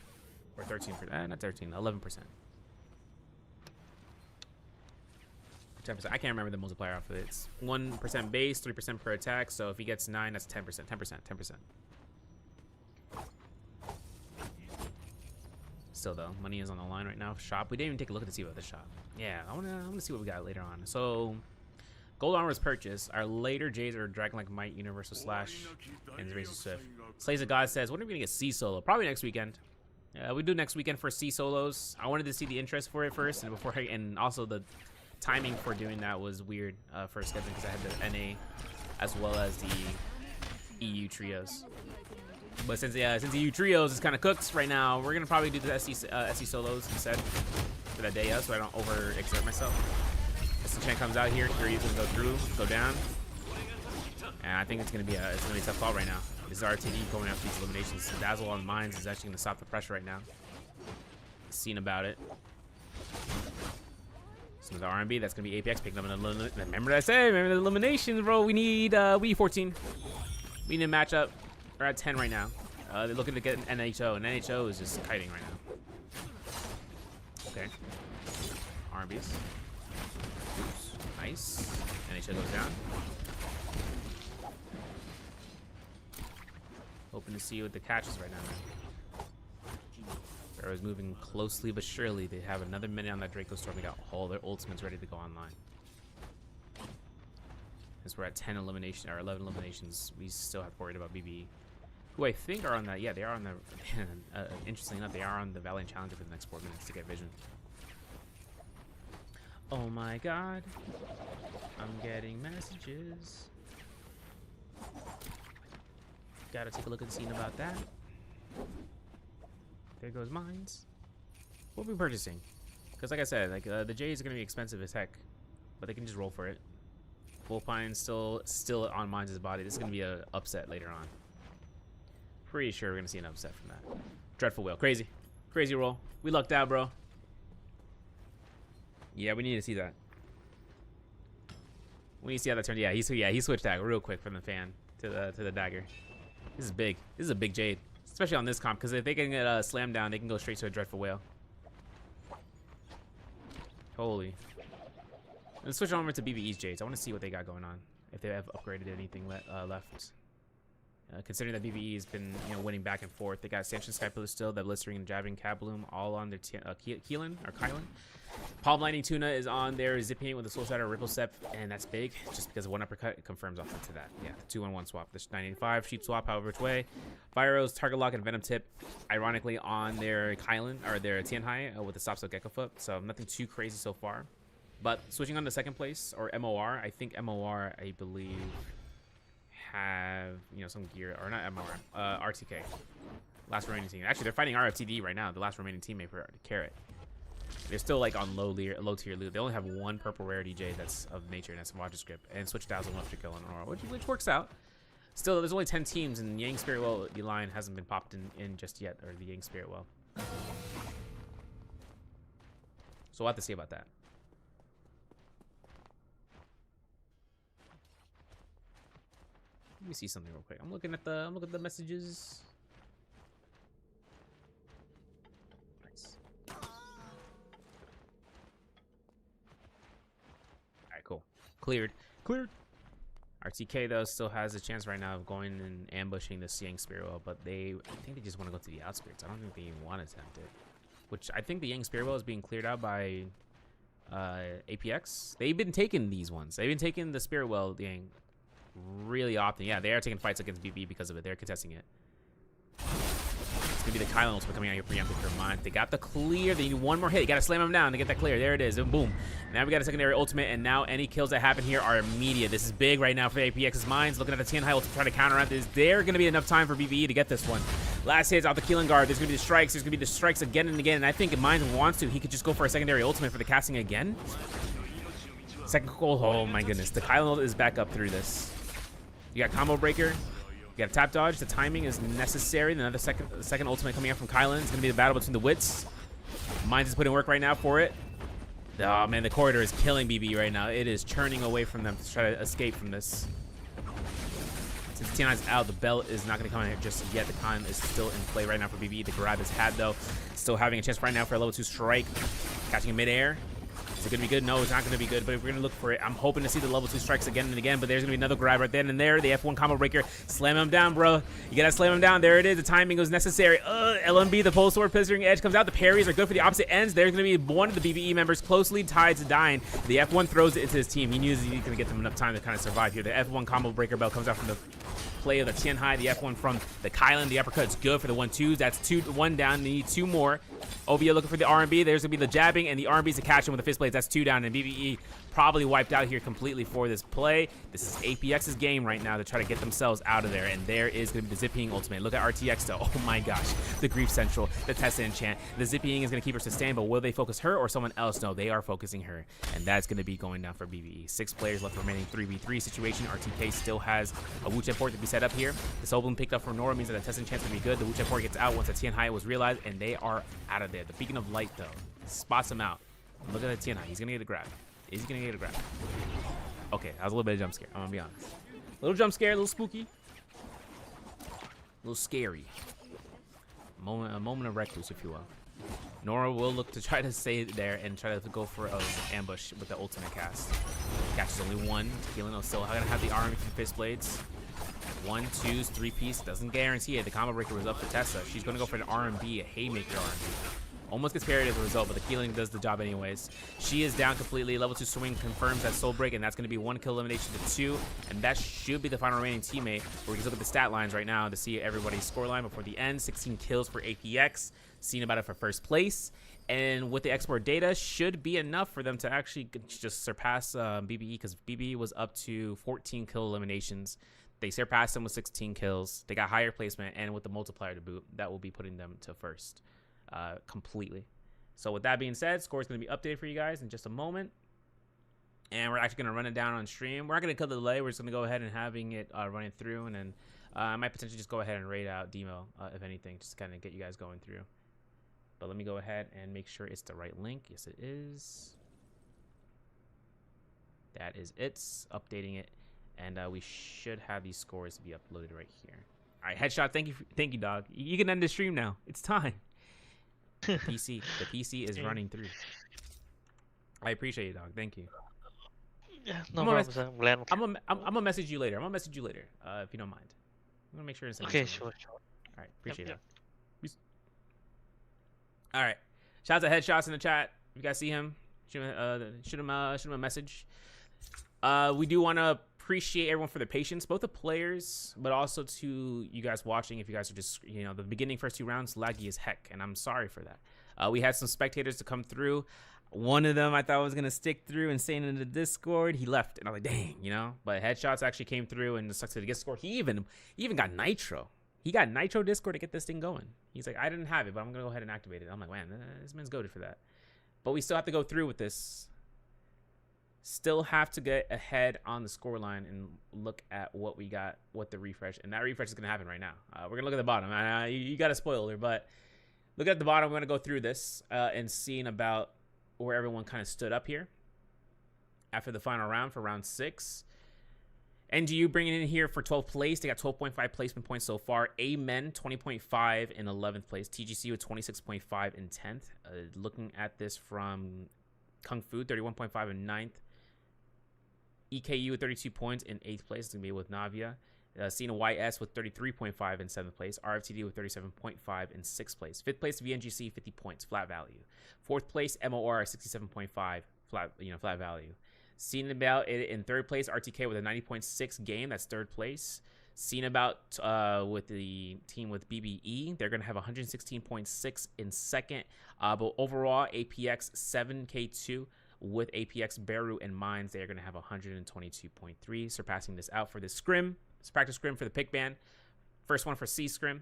Or 13%, not 13, 11%. 10%. I can't remember the multiplier off of it. It's 1% base, 3% per attack. So if he gets 9, that's 10%. 10%. Still though, money is on the line right now. Shop. We didn't even take a look at the see about the shop. Yeah, I wanna see what we got later on. So gold armor is purchased. Our later Jays are Dragon-like Might, Universal Slash, and Razor Swift. Slays of God says, when are we gonna get C solo? Probably next weekend. We do next weekend for C solos. I wanted to see the interest for it first, and also the timing for doing that was weird for scheduling because I had the NA as well as the EU trios. But since the EU trios is kind of cooked right now, we're gonna probably do the SC solos instead for that day, so I don't overexert myself. This Chen comes out here. Kyrie's gonna go down, and I think it's gonna be a tough call right now. This is RTD going after these eliminations. Dazzle on Mines is actually gonna stop the pressure right now. Seen about it. Some of the R&B, that's gonna be APX picking up an elimination. Remember what I said? Remember the eliminations, bro? We need 14. We need a matchup. We're at 10 right now. They're looking to get an NHO, and NHO is just kiting right now. Okay. R&Bs. Oops. Nice. NHL goes down. Hoping to see what the catch is right now, man. Pharaoh's moving closely but surely. They have another minute on that Draco Storm. They got all their ultimates ready to go online. As we're at 10 elimination or 11 eliminations, we still have worried about BBE, who I think are on that. Yeah, they are on the. Interestingly enough, they are on the Valiant Challenger for the next 4 minutes to get vision. Oh my God, I'm getting messages. Gotta take a look at the scene about that. There goes mines. What are we purchasing? Because like I said, like the J is gonna be expensive as heck, but they can just roll for it. Wolfpine still on Mines' body. This is gonna be a upset later on. Pretty sure we're gonna see an upset from that. Dreadful Whale, crazy roll. We lucked out, bro. Yeah, we need to see that. We need to see how that turned. Yeah, he switched that real quick from the fan to the dagger. This is big. This is a big Jade, especially on this comp, because if they can get a slam down, they can go straight to a Dreadful Whale. Holy. Let's switch over to BBE's Jades. I want to see what they got going on. If they have upgraded anything left. Considering that BBE has been, winning back and forth, they got Sanctions Sky Pillar still, that Blistering and Jabbing Kabloom all on their Keelan or Kylan. Palm Lightning Tuna is on there, zipping with a Soul Shatter Ripple Step, and that's big just because one uppercut confirms off into that. Yeah, 2-1-1 swap. This 985 sheep swap, however which way. Virus, Target Lock, and Venom Tip, ironically on their Kylan or their Tianhai with the Stop Silk Gecko Foot. So nothing too crazy so far. But switching on to second place or MOR, I think MOR, I believe, have some gear or not MOR, RTK, last remaining team. Actually, they're fighting RFTD right now, the last remaining teammate for Carrot. They're still like on low tier loot. They only have one purple rarity J that's of nature, and that's Watcher Script, and switch Dazzle left to kill on Aurora, which works out. Still, there's only 10 teams, and Yang Spirit Well, the line hasn't been popped in just yet, or the Yang Spirit Well. So we'll have to see about that. Let me see something real quick. I'm looking at the messages. Nice. Alright, cool. Cleared. RTK though still has a chance right now of going and ambushing the Yang Spirit Well, but I think they just want to go to the outskirts. I don't think they even want to attempt it. Which I think the Yang Spirit Well is being cleared out by APX. They've been taking these ones. They've been taking the Spirit Well Yang really often. Yeah, they are taking fights against BBE because of it. They're contesting it. It's gonna be the Kylan ultimate coming out here preempted for mine. They got the clear. They need one more hit. You gotta slam him down to get that clear. There it is. And boom. Now we got a secondary ultimate, and now any kills that happen here are immediate. This is big right now for APX's Mines. Looking at the Tianhai to try to counteract this. There gonna be enough time for BBE to get this one. Last hits out the Keelan guard. There's gonna be the strikes. There's gonna be the strikes again and again. And I think if Mines wants to, he could just go for a secondary ultimate for the casting again. Second goal. Oh my goodness. The Kylan is back up through this. You got combo breaker. You got a tap dodge. The timing is necessary. Another second ultimate coming out from Kylan. It's gonna be the battle between the wits. Mines is putting work right now for it. Oh man, the corridor is killing BBE right now. It is churning away from them to try to escape from this. Since Tianai's out, the belt is not gonna come in here just yet. The time is still in play right now for BBE. The grab is had though. Still having a chance right now for a level 2 strike. Catching in midair. Is it going to be good? No, it's not going to be good, but if we're going to look for it, I'm hoping to see the level 2 strikes again and again, but there's going to be another grab right then and there. The F1 combo breaker. Slam him down, bro. You got to slam him down. There it is. The timing was necessary. LMB, the pole sword, blistering edge comes out. The parries are good for the opposite ends. There's going to be one of the BBE members closely tied to dying. The F1 throws it into his team. He knew he was going to get them enough time to kind of survive here. The F1 combo breaker bell comes out from the play of the Tianhai. The F1 from the Kylan. The uppercut is good for the 1-2s. That's 1 down. They need 2 more. Ovia looking for the R&B. There's going to be the jabbing, and the R&B is to catch him with the fist blades. That's 2 down, and BBE probably wiped out here completely for this play. This is APX's game right now to try to get themselves out of there, and there is going to be the Zipping ultimate. Look at RTX though. Oh my gosh. The Grief Central, the Tessa enchant. The Zipping is going to keep her sustained, but will they focus her or someone else? No, they are focusing her, and that's going to be going down for BBE. 6 players left remaining 3v3 situation. RTK still has a Wuchen port to be set up here. The Soul Bloom picked up from Nora means that the Tessa enchant's going to be good. The Wuchen port gets out once the Tianhai was realized, and they are out of there. The Beacon of Light though spots him out. Look at the Tianhai. He's going to get a grab. Is he going to get a grab? Okay, that was a little bit of jump scare. I'm going to be honest. A little jump scare, a little spooky. A little scary. A moment of recluse, if you will. Nora will look to try to stay there and try to go for an ambush with the ultimate cast. Catches only one. Keelan will still gonna have the arm from Fist Blades. 1, 2s, 3-piece. Doesn't guarantee it. The combo breaker was up for Tessa. She's gonna go for an R&B, a haymaker R&B. Almost gets parried as a result, but the Keeling does the job anyways. She is down completely. Level 2 swing confirms that soul break, and that's going to be 1 kill elimination to 2. And that should be the final remaining teammate. Where we can look at the stat lines right now to see everybody's scoreline before the end. 16 kills for APX. Seen about it for first place. And with the export data, should be enough for them to actually just surpass BBE, because BBE was up to 14 kill eliminations. They surpassed them with 16 kills. They got higher placement, and with the multiplier to boot, that will be putting them to first. Completely. So with that being said, score is going to be updated for you guys in just a moment, and we're actually going to run it down on stream. We're not going to cut the delay. We're just going to go ahead and having it running through, and then I might potentially just go ahead and raid out Demo if anything, just to kind of get you guys going through. But let me go ahead and make sure it's the right link. Yes, it is. That is it. Updating it, and we should have these scores be uploaded right here. All right, Headshot. Thank you, dog. You can end the stream now. It's time. The PC is running through. I appreciate you, dog. Thank you. Yeah, no problem. I'm gonna message you later. If you don't mind. I'm gonna make sure to send Okay, you sure. All right, appreciate Yep. it. Peace. All right, shouts to Headshots in the chat. If you guys see him, shoot him a message. We do want to appreciate everyone for their patience, both the players, but also to you guys watching. If you guys are just, the beginning first 2 rounds laggy as heck, and I'm sorry for that. We had some spectators to come through. One of them I thought was gonna stick through and stay in the Discord. He left, and I was like, dang, But Headshots actually came through and stuck to the Discord. He even got Nitro. He got Nitro Discord to get this thing going. He's like, I didn't have it, but I'm gonna go ahead and activate it. I'm like, man, this man's goated for that. But we still have to go through with this. Still have to get ahead on the scoreline and look at what we got, what the refresh, and that refresh is going to happen right now. We're going to look at the bottom. You got a spoiler, but look at the bottom. We're going to go through this and seeing about where everyone kind of stood up here after the final round for round 6. NGU bringing in here for 12th place. They got 12.5 placement points so far. Amen, 20.5 in 11th place. TGC with 26.5 in 10th. Looking at this from Kung Fu, 31.5 in 9th. EKU with 32 points in 8th place. It's going to be with Navia. Cena YS with 33.5 in 7th place. RFTD with 37.5 in 6th place. 5th place, VNGC, 50 points, flat value. 4th place, MOR, 67.5, flat value. Seen about it in 3rd place, RTK with a 90.6 game. That's 3rd place. Seen about with the team with BBE. They're going to have 116.6 in 2nd. But overall, APX 7K2 with APX, Beru, and Mines. They are going to have 122.3, surpassing this out for this Scrim. It's practice Scrim for the pick ban. First one for C Scrim.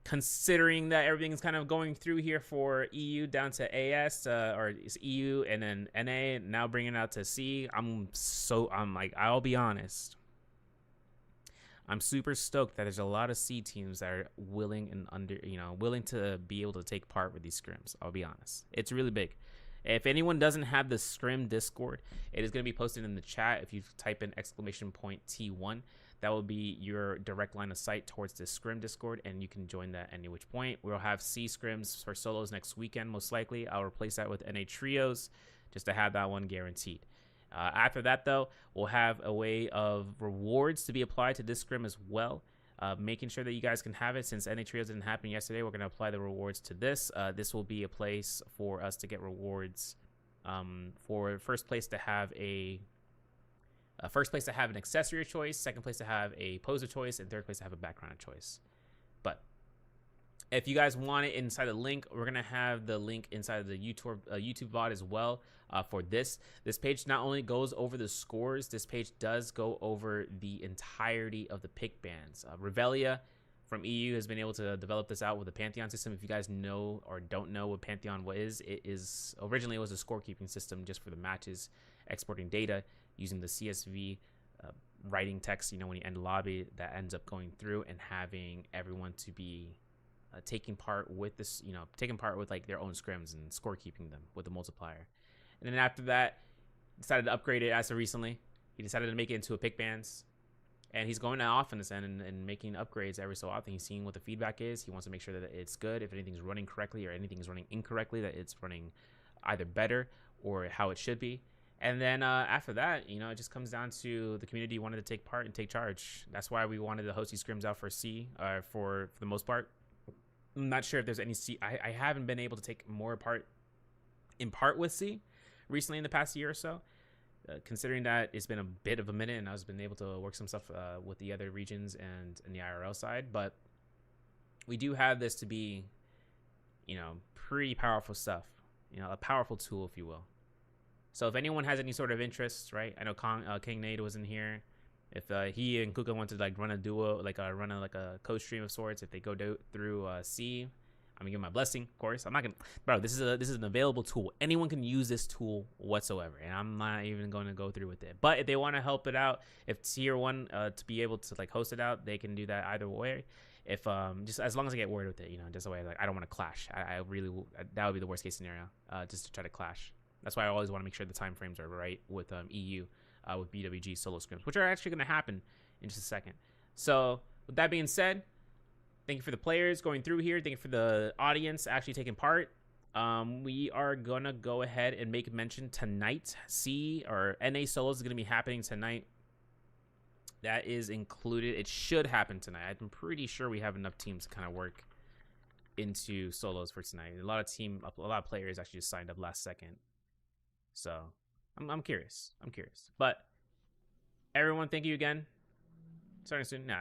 Considering that everything is kind of going through here for EU down to AS, or it's EU and then NA, now bringing it out to C, I'll be honest. I'm super stoked that there's a lot of C teams that are willing to be able to take part with these scrims. I'll be honest. It's really big. If anyone doesn't have the Scrim Discord, it is going to be posted in the chat. If you type in !T1, that will be your direct line of sight towards the Scrim Discord, and you can join that any which point. We'll have C Scrims for solos next weekend, most likely. I'll replace that with NA Trios just to have that one guaranteed. After that, though, we'll have a way of rewards to be applied to this Scrim as well. Making sure that you guys can have it. Since NA Trios didn't happen yesterday, we're going to apply the rewards to this. This will be a place for us to get rewards for first place to have an accessory choice, second place to have a poser choice, and third place to have a background choice. But if you guys want it inside the link, we're going to have the link inside of the YouTube bot as well. For this page not only goes over the scores, this page does go over the entirety of the pick bans. Revelia from EU has been able to develop this out with the Pantheon system. If you guys know or don't know what Pantheon is, originally it was a scorekeeping system just for the matches, exporting data using the CSV writing text. When you end lobby, that ends up going through and having everyone to be taking part with this, like their own scrims and scorekeeping them with the multiplier. And then after that, decided to upgrade it as of recently. He decided to make it into a pick bans. And he's going off in this end and making upgrades every so often. He's seeing what the feedback is. He wants to make sure that it's good. If anything's running correctly or anything's running incorrectly, that it's running either better or how it should be. And then after that, you know, it just comes down to the community wanted to take part and take charge. That's why we wanted to host these scrims out for C for the most part. I'm not sure if there's any C. I haven't been able to take more part with C recently in the past year or so. Considering that it's been a bit of a minute and I've been able to work some stuff with the other regions and in the IRL side, but we do have this to be, you know, pretty powerful stuff, you know, a powerful tool, if you will. So if anyone has any sort of interest, right? I know King Nate was in here. If he and Kuka want to like run a duo, like run a co-stream of sorts, if they go through C, I'm gonna give my blessing, of course. I'm not gonna, bro. This is an available tool. Anyone can use this tool whatsoever, and I'm not even going to go through with it. But if they want to help it out, if tier 1 to be able to like host it out, they can do that either way. If just as long as I get word with it, you know, just the way like I don't want to clash. I really that would be the worst case scenario, just to try to clash. That's why I always want to make sure the time frames are right with EU, with BWG solo scrims, which are actually going to happen in just a second. So with that being said, thank you for the players going through here. Thank you for the audience actually taking part. We are going to go ahead and make mention tonight. C or NA solos is going to be happening tonight. That is included. It should happen tonight. I'm pretty sure we have enough teams to kind of work into solos for tonight. A lot of players actually just signed up last second. So I'm curious. But everyone, thank you again. Starting soon. No.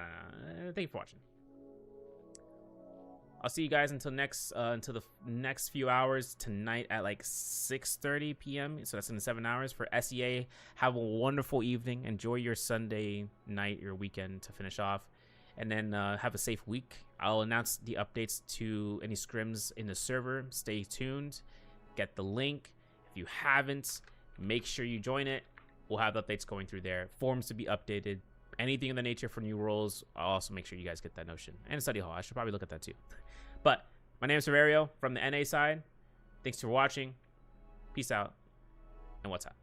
Thank you for watching. I'll see you guys until the next few hours tonight at like 6:30 p.m. So that's in 7 hours for SEA. Have a wonderful evening. Enjoy your Sunday night, your weekend to finish off, and then have a safe week. I'll announce the updates to any scrims in the server. Stay tuned. Get the link. If you haven't, make sure you join it. We'll have updates going through there. Forms to be updated. Anything in the nature for new roles. I'll also make sure you guys get that notion. And study hall. I should probably look at that too. But my name is Severio from the NA side. Thanks for watching. Peace out. And what's up?